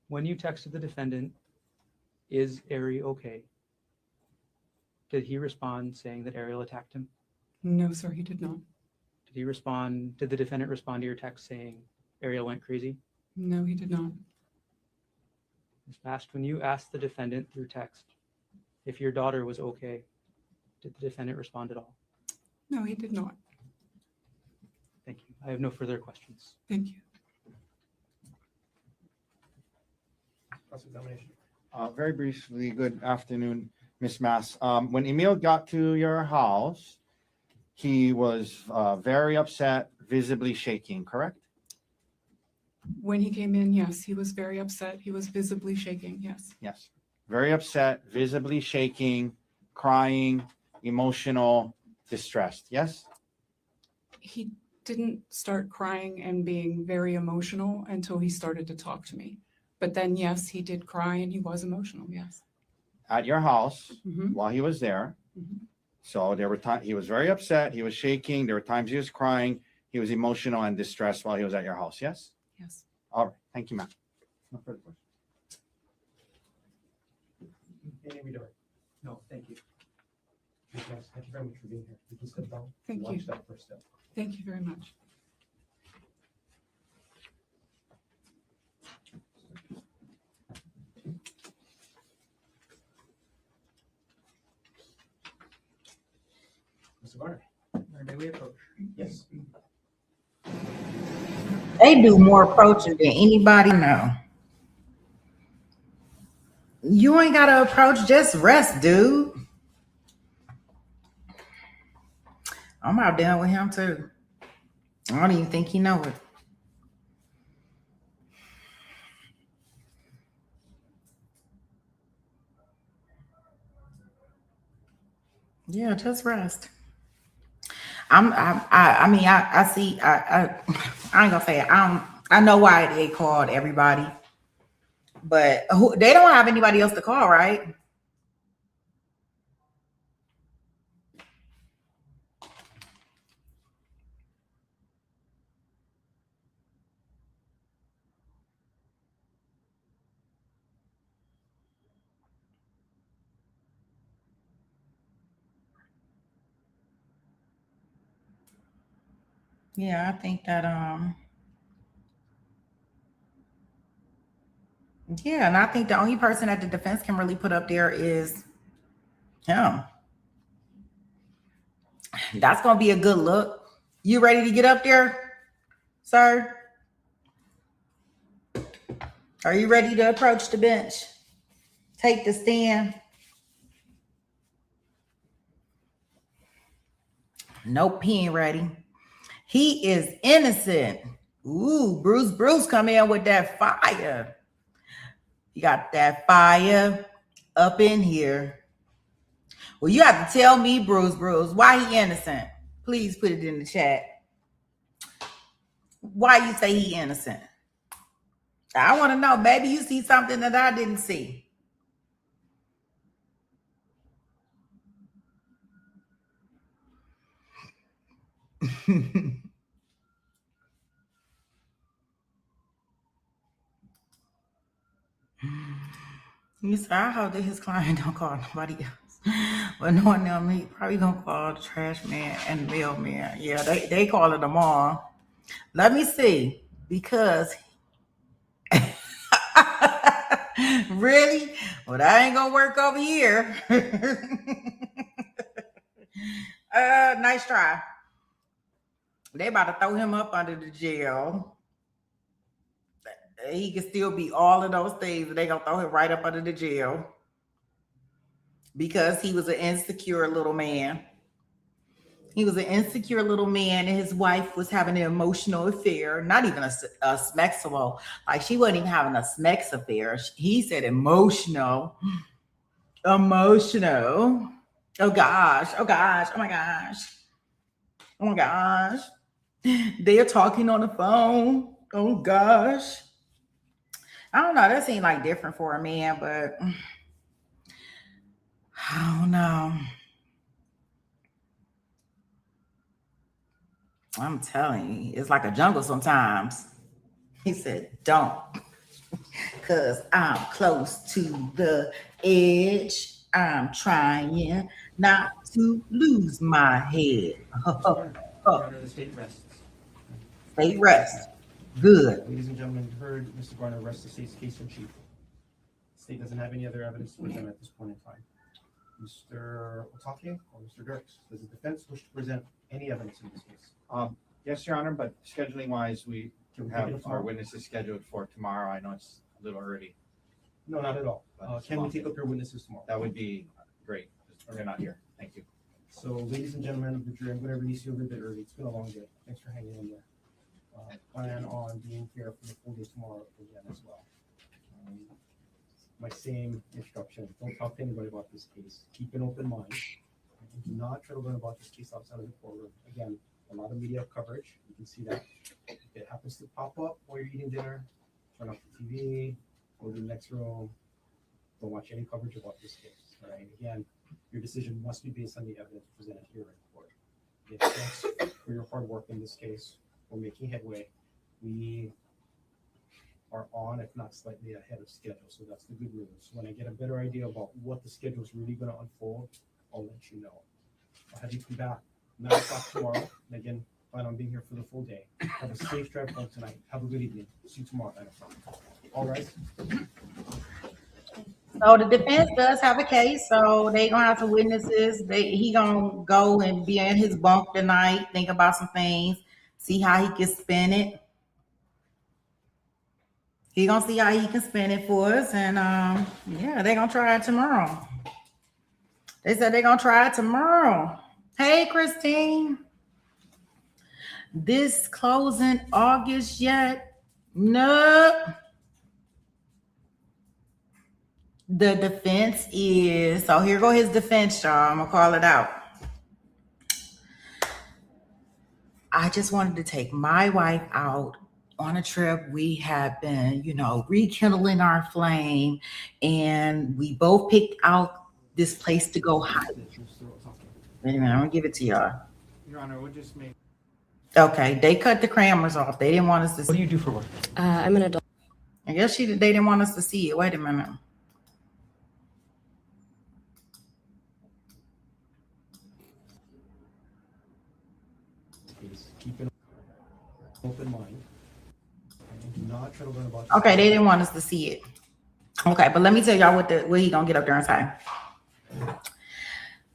When you texted the defendant, is Ari okay? Did he respond saying that Ariel attacked him? No, sir, he did not. Did the defendant respond to your text saying Ariel went crazy? No, he did not. Ms. Bast, when you asked the defendant through text if your daughter was okay, did the defendant respond at all? No, he did not. I have no further questions. Thank you. Cross-examination. Very briefly, good afternoon, Ms. Mass. When Emil got to your house, he was very upset, visibly shaking, correct? When he came in, yes, he was very upset. He was visibly shaking. Yes. Yes. Very upset, visibly shaking, crying, emotional, distressed. Yes? He didn't start crying and being very emotional until he started to talk to me. But then, yes, he did cry and he was emotional. Yes. At your house Mhm. while he was there. Mhm. So there were times he was very upset, he was shaking, there were times he was crying, he was emotional and distressed while he was at your house. Yes? Yes. All right. Thank you, ma'am. No further questions. Any redirect? No, thank you. Thank you very much for being here. You can step down. Thank Watch you. that first step. Thank you very much. Mr. Garner? May we approach? Yes. They do more approaching than anybody know. You ain't gotta approach, just rest, dude. I'm about done with him too. I don't even think he know it. Yeah, just rest. I see. I ain't gonna say it. I know why they called everybody, but they don't have anybody else to call, right? Yeah, I think that yeah, and I think the only person that the defense can really put up there is him. That's gonna be a good look. You ready to get up there, sir? Are you ready to approach the bench? Take the stand. Nope, he ain't ready. He is innocent. Ooh, Bruce come in with that fire. You got that fire up in here. Well, you have to tell me, Bruce, why he innocent. Please put it in the chat. Why you say he innocent? I want to know. Maybe you see something that I didn't see. You said, I hope that his client don't call nobody else. But knowing them, he probably gonna call the trash man and the mailman. Yeah, they calling them all. Let me see. Because really? Well, that ain't gonna work over here. Nice try. They about to throw him up under the jail. He can still be all of those things, and they gonna throw him right up under the jail because he was an insecure little man. He was an insecure little man, and his wife was having an emotional affair. Not even a sexual, like she wasn't even having a sex affair. He said emotional. Oh gosh, oh my gosh. They're talking on the phone. Oh gosh. I don't know. That seemed like different for a man, but I don't know. I'm telling you, it's like a jungle sometimes. He said, don't. Because I'm close to the edge. I'm trying not to lose my head. The state rests. State rest. Good. Ladies and gentlemen, you heard Mr. Garner rest the state's case in chief. The state doesn't have any other evidence to present at this point in time. Mr. Otake or Mr. Dirks, does the defense wish to present any evidence in this case? Yes, Your Honor, but scheduling wise, we Can we take it have up our tomorrow? witnesses scheduled for tomorrow. I know it's a little early. No, not at all. But Can we take up your witnesses tomorrow? That would be great. They're not here. Thank you. So, ladies and gentlemen of the jury, I'm going to release you a little bit early. It's been a long day. Thanks for hanging in there. Plan on being here for the full day tomorrow again as well. My same instruction, don't talk to anybody about this case. Keep an open mind. And do not try to learn about this case outside of the courtroom. Again, a lot of media coverage. You can see that. If it happens to pop up while you're eating dinner, turn off the TV, go to the next room. Don't watch any coverage about this case. All right. Again, your decision must be based on the evidence presented here in court. Yes, thanks for your hard work in this case. We're making headway. We are on, if not slightly ahead of schedule. So that's the good news. When I get a better idea about what the schedule is really going to unfold, I'll let you know. I'll have you come back 9 o'clock tomorrow. And again, plan on being here for the full day. Have a safe drive home tonight. Have a good evening. See you tomorrow at 9 o'clock. All right. So the defense does have a case, so they gonna have some witnesses. He gonna go and be in his bunk tonight, think about some things, see how he can spin it. He gonna see how he can spin it for us, and yeah, they gonna try it tomorrow. They said they gonna try it tomorrow. Hey, Christine, this closing August yet? Nope. The defense is, so here go his defense, y'all. I'm gonna call it out. I just wanted to take my wife out on a trip. We have been, rekindling our flame, and we both picked out this place to go hike. Wait a minute, I'm gonna give it to y'all. Your Honor, we'll just make. Okay, they cut the cameras off. They didn't want us to see. What do you do for work? I'm an adult. I guess they didn't want us to see it. Wait a minute. Keep an open mind. And do not try to learn about Okay, they didn't want us to see it. Okay, but let me tell y'all what he gonna get up there and say.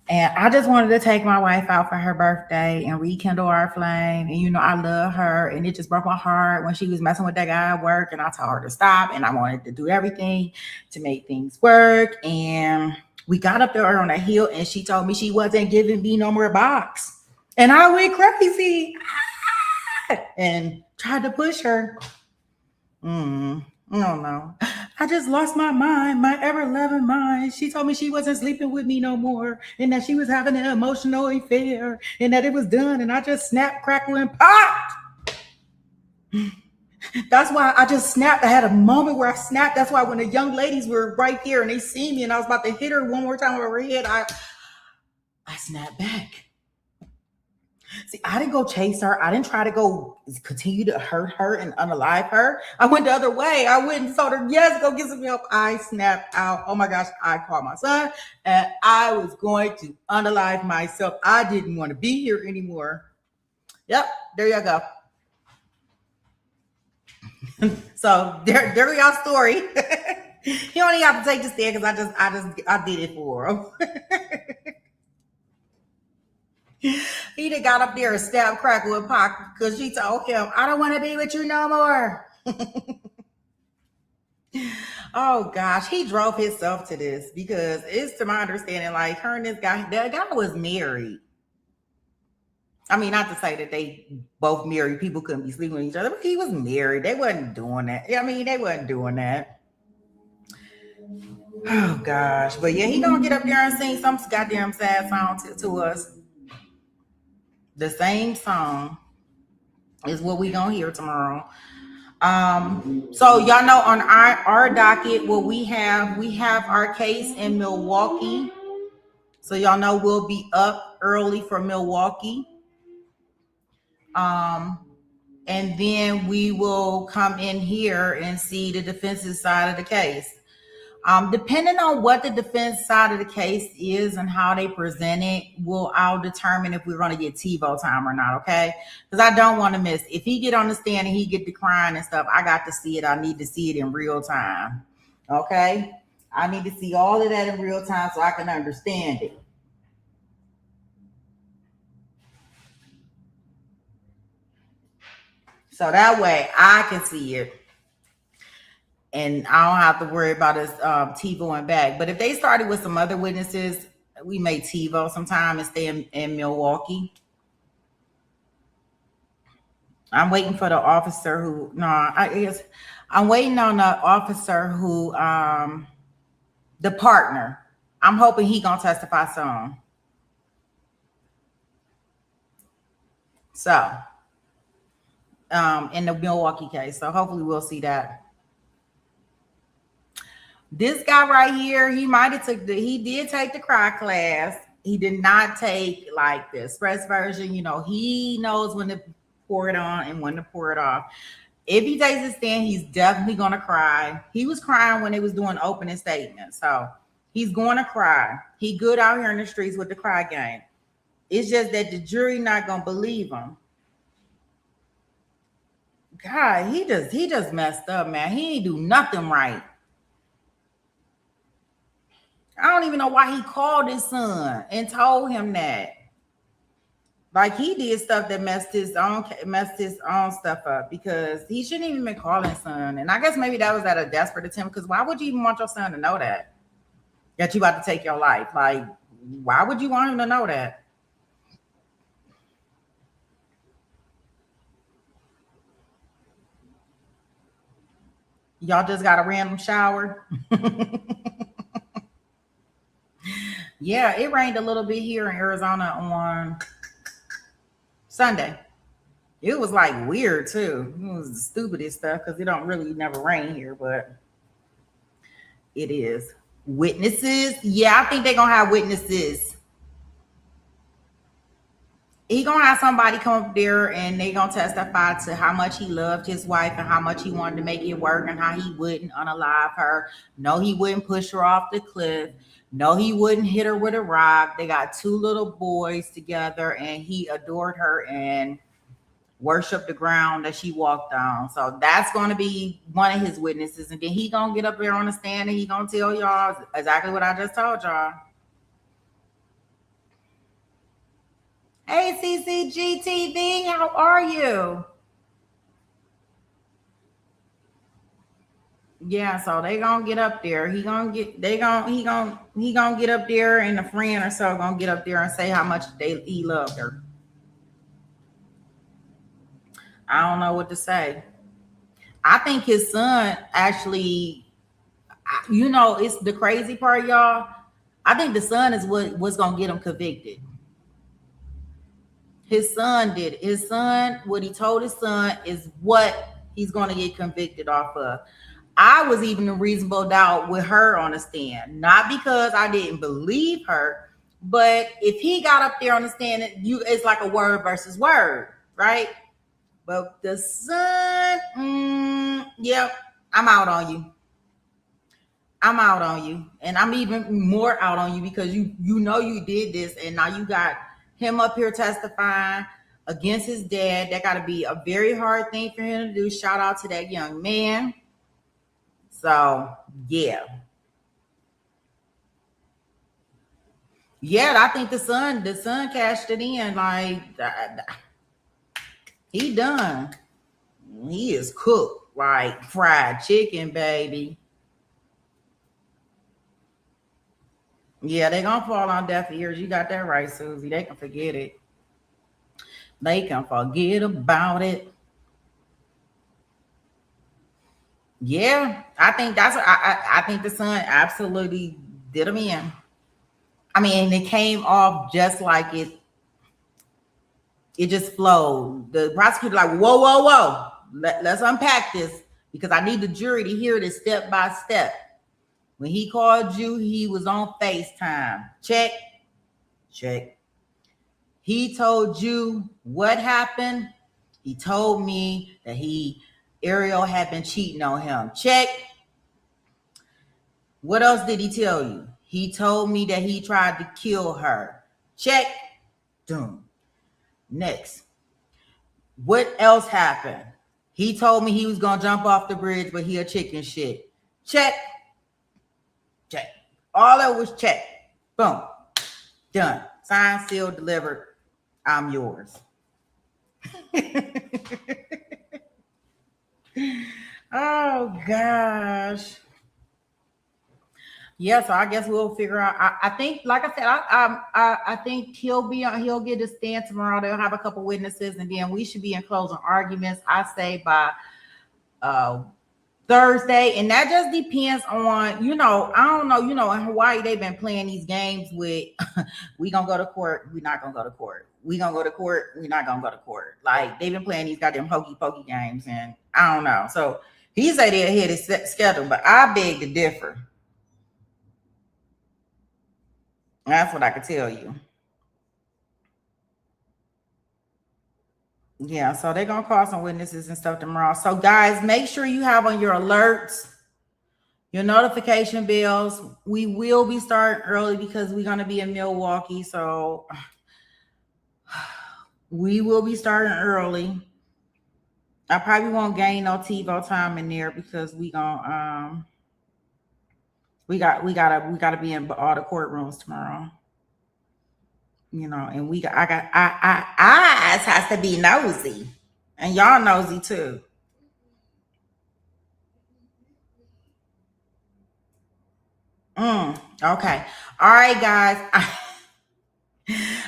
And I just wanted to take my wife out for her birthday and rekindle our flame. And I love her, and it just broke my heart when she was messing with that guy at work. And I told her to stop, and I wanted to do everything to make things work. And we got up there on a hill, and she told me she wasn't giving me no more box. And I went crazy and tried to push her. I don't know. I just lost my mind, my ever-loving mind. She told me she wasn't sleeping with me no more, and that she was having an emotional affair, and that it was done. And I just snapped, crackled, and popped. That's why I just snapped. I had a moment where I snapped. That's why when the young ladies were right here and they see me and I was about to hit her one more time over her head, I snapped back. See, I didn't go chase her. I didn't try to go continue to hurt her and unalive her. I went the other way. I went and told her, yes, go get some help. I snapped out. Oh my gosh, I called my son and I was going to unalive myself. I didn't want to be here anymore. Yep, there you go. So there y'all story. You don't even have to take the stand because I did it for him. He done got up there and stabbed Crackle and Pock because she told him, I don't want to be with you no more. Oh gosh, he drove himself to this because it's to my understanding, like her and that guy was married. I mean, not to say that they both married people couldn't be sleeping with each other, but he was married. They wasn't doing that. I mean, they wasn't doing that. Oh gosh, but yeah, he gonna get up there and sing some goddamn sad song to us. The same song is what we gonna hear tomorrow. So y'all know on our docket, what we have our case in Milwaukee. So y'all know we'll be up early for Milwaukee. And then we will come in here and see the defense's side of the case. Depending on what the defense side of the case is and how they present it, I'll determine if we're going to get TiVo time or not, okay? Because I don't want to miss. If he get on the stand and he get declined and stuff, I got to see it. I need to see it in real time, okay? I need to see all of that in real time so I can understand it. So that way I can see it. And I don't have to worry about us TiVoing back. But if they started with some other witnesses, we may TiVo sometime and stay in Milwaukee. I'm waiting for the officer who, I'm waiting on the officer who, the partner. I'm hoping he gonna testify soon. So, in the Milwaukee case. So hopefully we'll see that. This guy right here, he did take the cry class. He did not take like the express version. You know, he knows when to pour it on and when to pour it off. If he takes a stand, he's definitely going to cry. He was crying when they was doing opening statements. So he's going to cry. He good out here in the streets with the cry game. It's just that the jury not going to believe him. God, he just messed up, man. He ain't do nothing right. I don't even know why he called his son and told him that. Like he did stuff that messed his own stuff up, because he shouldn't even been calling his son. And I guess maybe that was at a desperate attempt, because why would you even want your son to know that you about to take your life? Like, why would you want him to know that? Y'all just got a random shower. Yeah, it rained a little bit here in Arizona on Sunday. It was like weird too. It was the stupidest stuff because it don't really never rain here, but it is. Witnesses. Yeah, I think they're gonna have witnesses. He gonna have somebody come up there and they gonna testify to how much he loved his wife and how much he wanted to make it work and how he wouldn't unalive her. No, he wouldn't push her off the cliff. No, he wouldn't hit her with a rock. They got 2 little boys together and he adored her and worshiped the ground that she walked on. So that's going to be one of his witnesses. And then he going to get up there on the stand and he going to tell y'all exactly what I just told y'all. Hey, CCGTV, how are you? Yeah, so they gonna get up there. He gonna get up there, and a friend or so gonna get up there and say how much he loved her. I don't know what to say. I think his son actually, you know, it's the crazy part, y'all. I think the son is what's gonna get him convicted. His son did it. His son, what he told his son is what he's gonna get convicted off of. I was even a reasonable doubt with her on the stand, not because I didn't believe her, but if he got up there on the stand, it's like a word versus word, right? But the son, yep, I'm out on you. I'm out on you, and I'm even more out on you because you know you did this, and now you got him up here testifying against his dad. That got to be a very hard thing for him to do. Shout out to that young man. So, yeah. Yeah, I think the son cashed it in. Like, he done. He is cooked like fried chicken, baby. Yeah, they gonna fall on deaf ears. You got that right, Susie. They can forget it. They can forget about it. Yeah, I think that's what I think the son absolutely did him in. I mean, it came off just like it just flowed. The prosecutor like, whoa. Let's unpack this because I need the jury to hear this step by step. When he called you, he was on FaceTime. Check. He told you what happened. He told me that Ariel had been cheating on him. Check. What else did he tell you? He told me that he tried to kill her. Check. Done. Next. What else happened? He told me he was going to jump off the bridge, but he a chicken shit. Check. All that was check. Boom. Done. Signed, sealed, delivered. I'm yours. Oh gosh. Yeah, so I guess we'll figure out. I think, like I said, I think he'll get his stand tomorrow. They'll have a couple witnesses, and then we should be in closing arguments, I say, by Thursday. And that just depends on, I don't know, in Hawaii, they've been playing these games with we gonna go to court, we're not gonna go to court. We gonna go to court, we're not gonna go to court. Like, they've been playing these goddamn hokey pokey games, and I don't know. So he said they'll hit his schedule, but I beg to differ. That's what I could tell you. Yeah, so they're gonna call some witnesses and stuff tomorrow. So guys, make sure you have on your alerts, your notification bells. We will be starting early because we're gonna be in Milwaukee. So we will be starting early. I probably won't gain no TiVo time in there because we gotta be in all the courtrooms tomorrow. And eyes has to be nosy, and y'all nosy too. Okay. All right, guys.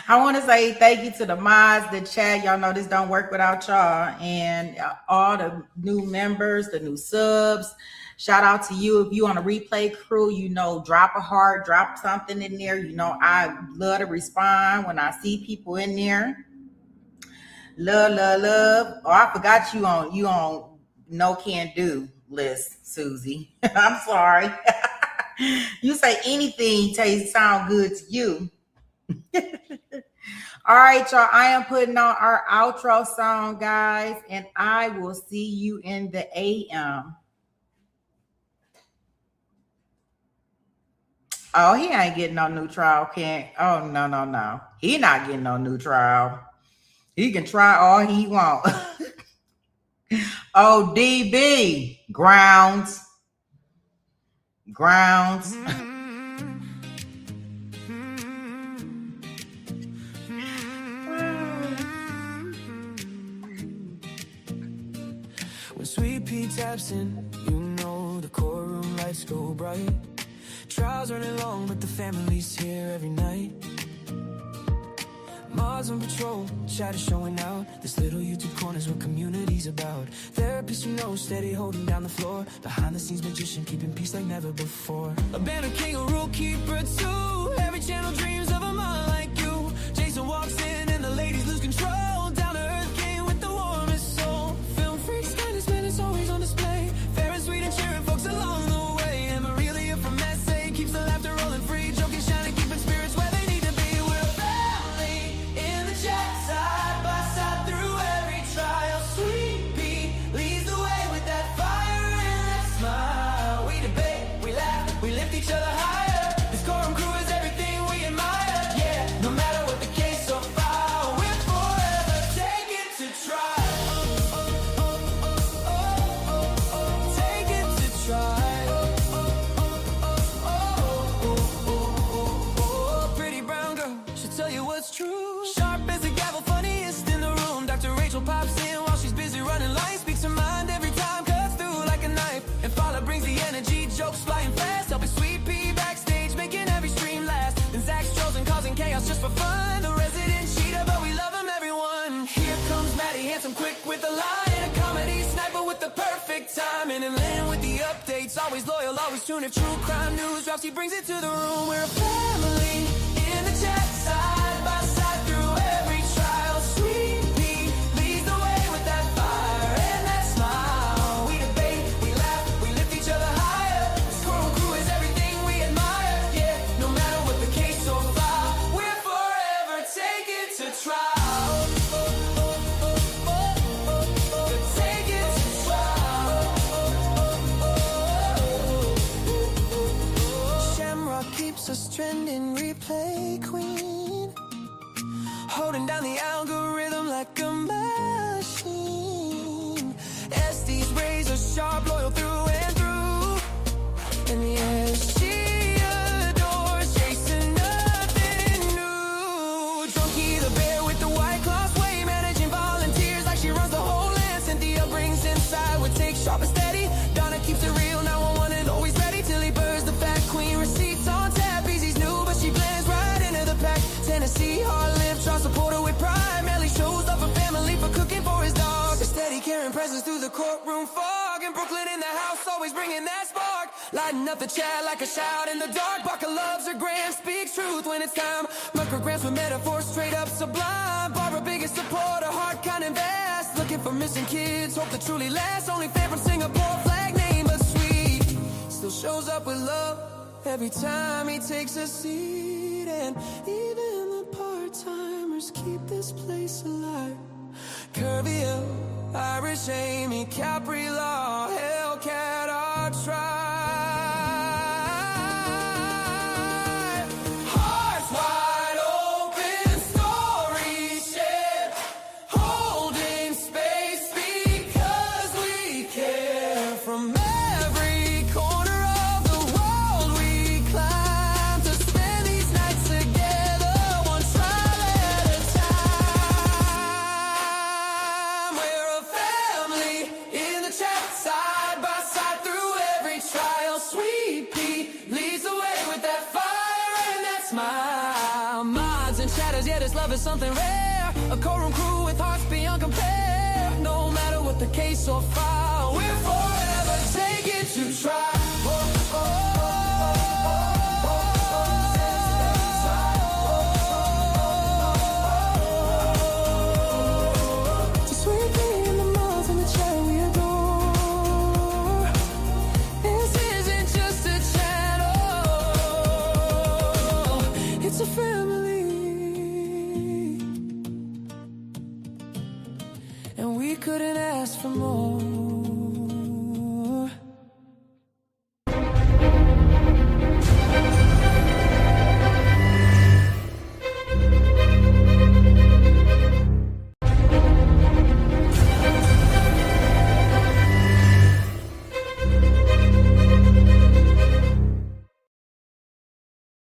I want to say thank you to the mods, the chat. Y'all know this don't work without y'all, and all the new members, the new subs. Shout out to you. If you on a replay crew, drop a heart, drop something in there. I love to respond when I see people in there. Love. Oh, I forgot you on no can do list, Susie. I'm sorry. You say anything sound good to you. All right, y'all. I am putting on our outro song, guys, and I will see you in the AM. Oh, he ain't getting no new trial, Oh, no. He not getting no new trial. He can try all he want. Oh, DB. Grounds. When Sweet Pea taps in, the courtroom lights go bright. Trials running long, but the family's here every night. Mars on patrol, chat is showing out. This little YouTube corner's what community's about. Therapist steady holding down the floor. Behind the scenes magician, keeping peace like never before. A banner king, a rule keeper too. Every channel dreams of a mind like you. Jason walks in and the ladies lose control. Down to earth king with the warmest soul. Film freaks, kindness, man, it's always on display. Fair and sweet and cheering folks along the way. And Maria from SA keeps the laughter rolling free. Joking, shining, keeping spirits where they need to be. We're a family in the chat, side by side through every trial. Sweet Pea leads the way with that fire and that smile. We debate, we laugh, we lift each other higher. This Courtroom crew is everything we admire. Yeah, no matter what the case or file, we're forever taking to trial. Take it to trial. Pretty brown girl, she'll tell you what's true. Sharp as a gavel, funniest in the room. Dr. Rachel pops in while she's busy running lines. Speaks her mind every time, cuts through like a knife. And Fowler brings the energy, jokes flying fast. Helping Sweet Pea backstage, making every stream last. And Zach's trolling, causing chaos just for fun. The resident cheater, but we love him, everyone. Here comes Maddie, handsome, quick with the line. A comedy sniper with the perfect timing. And Lynn with the updates, always loyal, always tuned. If true crime news drops, he brings it to the room. We're a family in the chat, side by side through every trial. Sweet Pea leads the way with that fire and that smile. We debate, we laugh, we lift each other higher. This Courtroom crew is everything we admire. Yeah, no matter what the case or file, we're forever taking to trial. Take it to trial. Shamrock keeps us trending, replay the courtroom fog. In Brooklyn in the house, always bringing that spark. Lighting up the chat like a shout in the dark. Barker loves her grand, speaks truth when it's time. Micrograms with metaphors straight up sublime. Barbara biggest supporter, heart kind and vast. Looking for missing kids, hope to truly last. Only fan from Singapore, flag name but sweet. Still shows up with love every time he takes a seat. And even the part-timers keep this place alive. Curvio, Irish Amy, Capri Law, Hellcat, our tribe. Hearts wide open, stories shared, holding space because we care. From every corner of the world we climb to spend these nights together, one trial at a time. We're a family in the chat, side by side through every trial. Sweet Pea leads the way with that fire and that smile. Mods and chatters, yeah, this love is something rare. A courtroom crew with hearts beyond compare. No matter what the case or file, we're for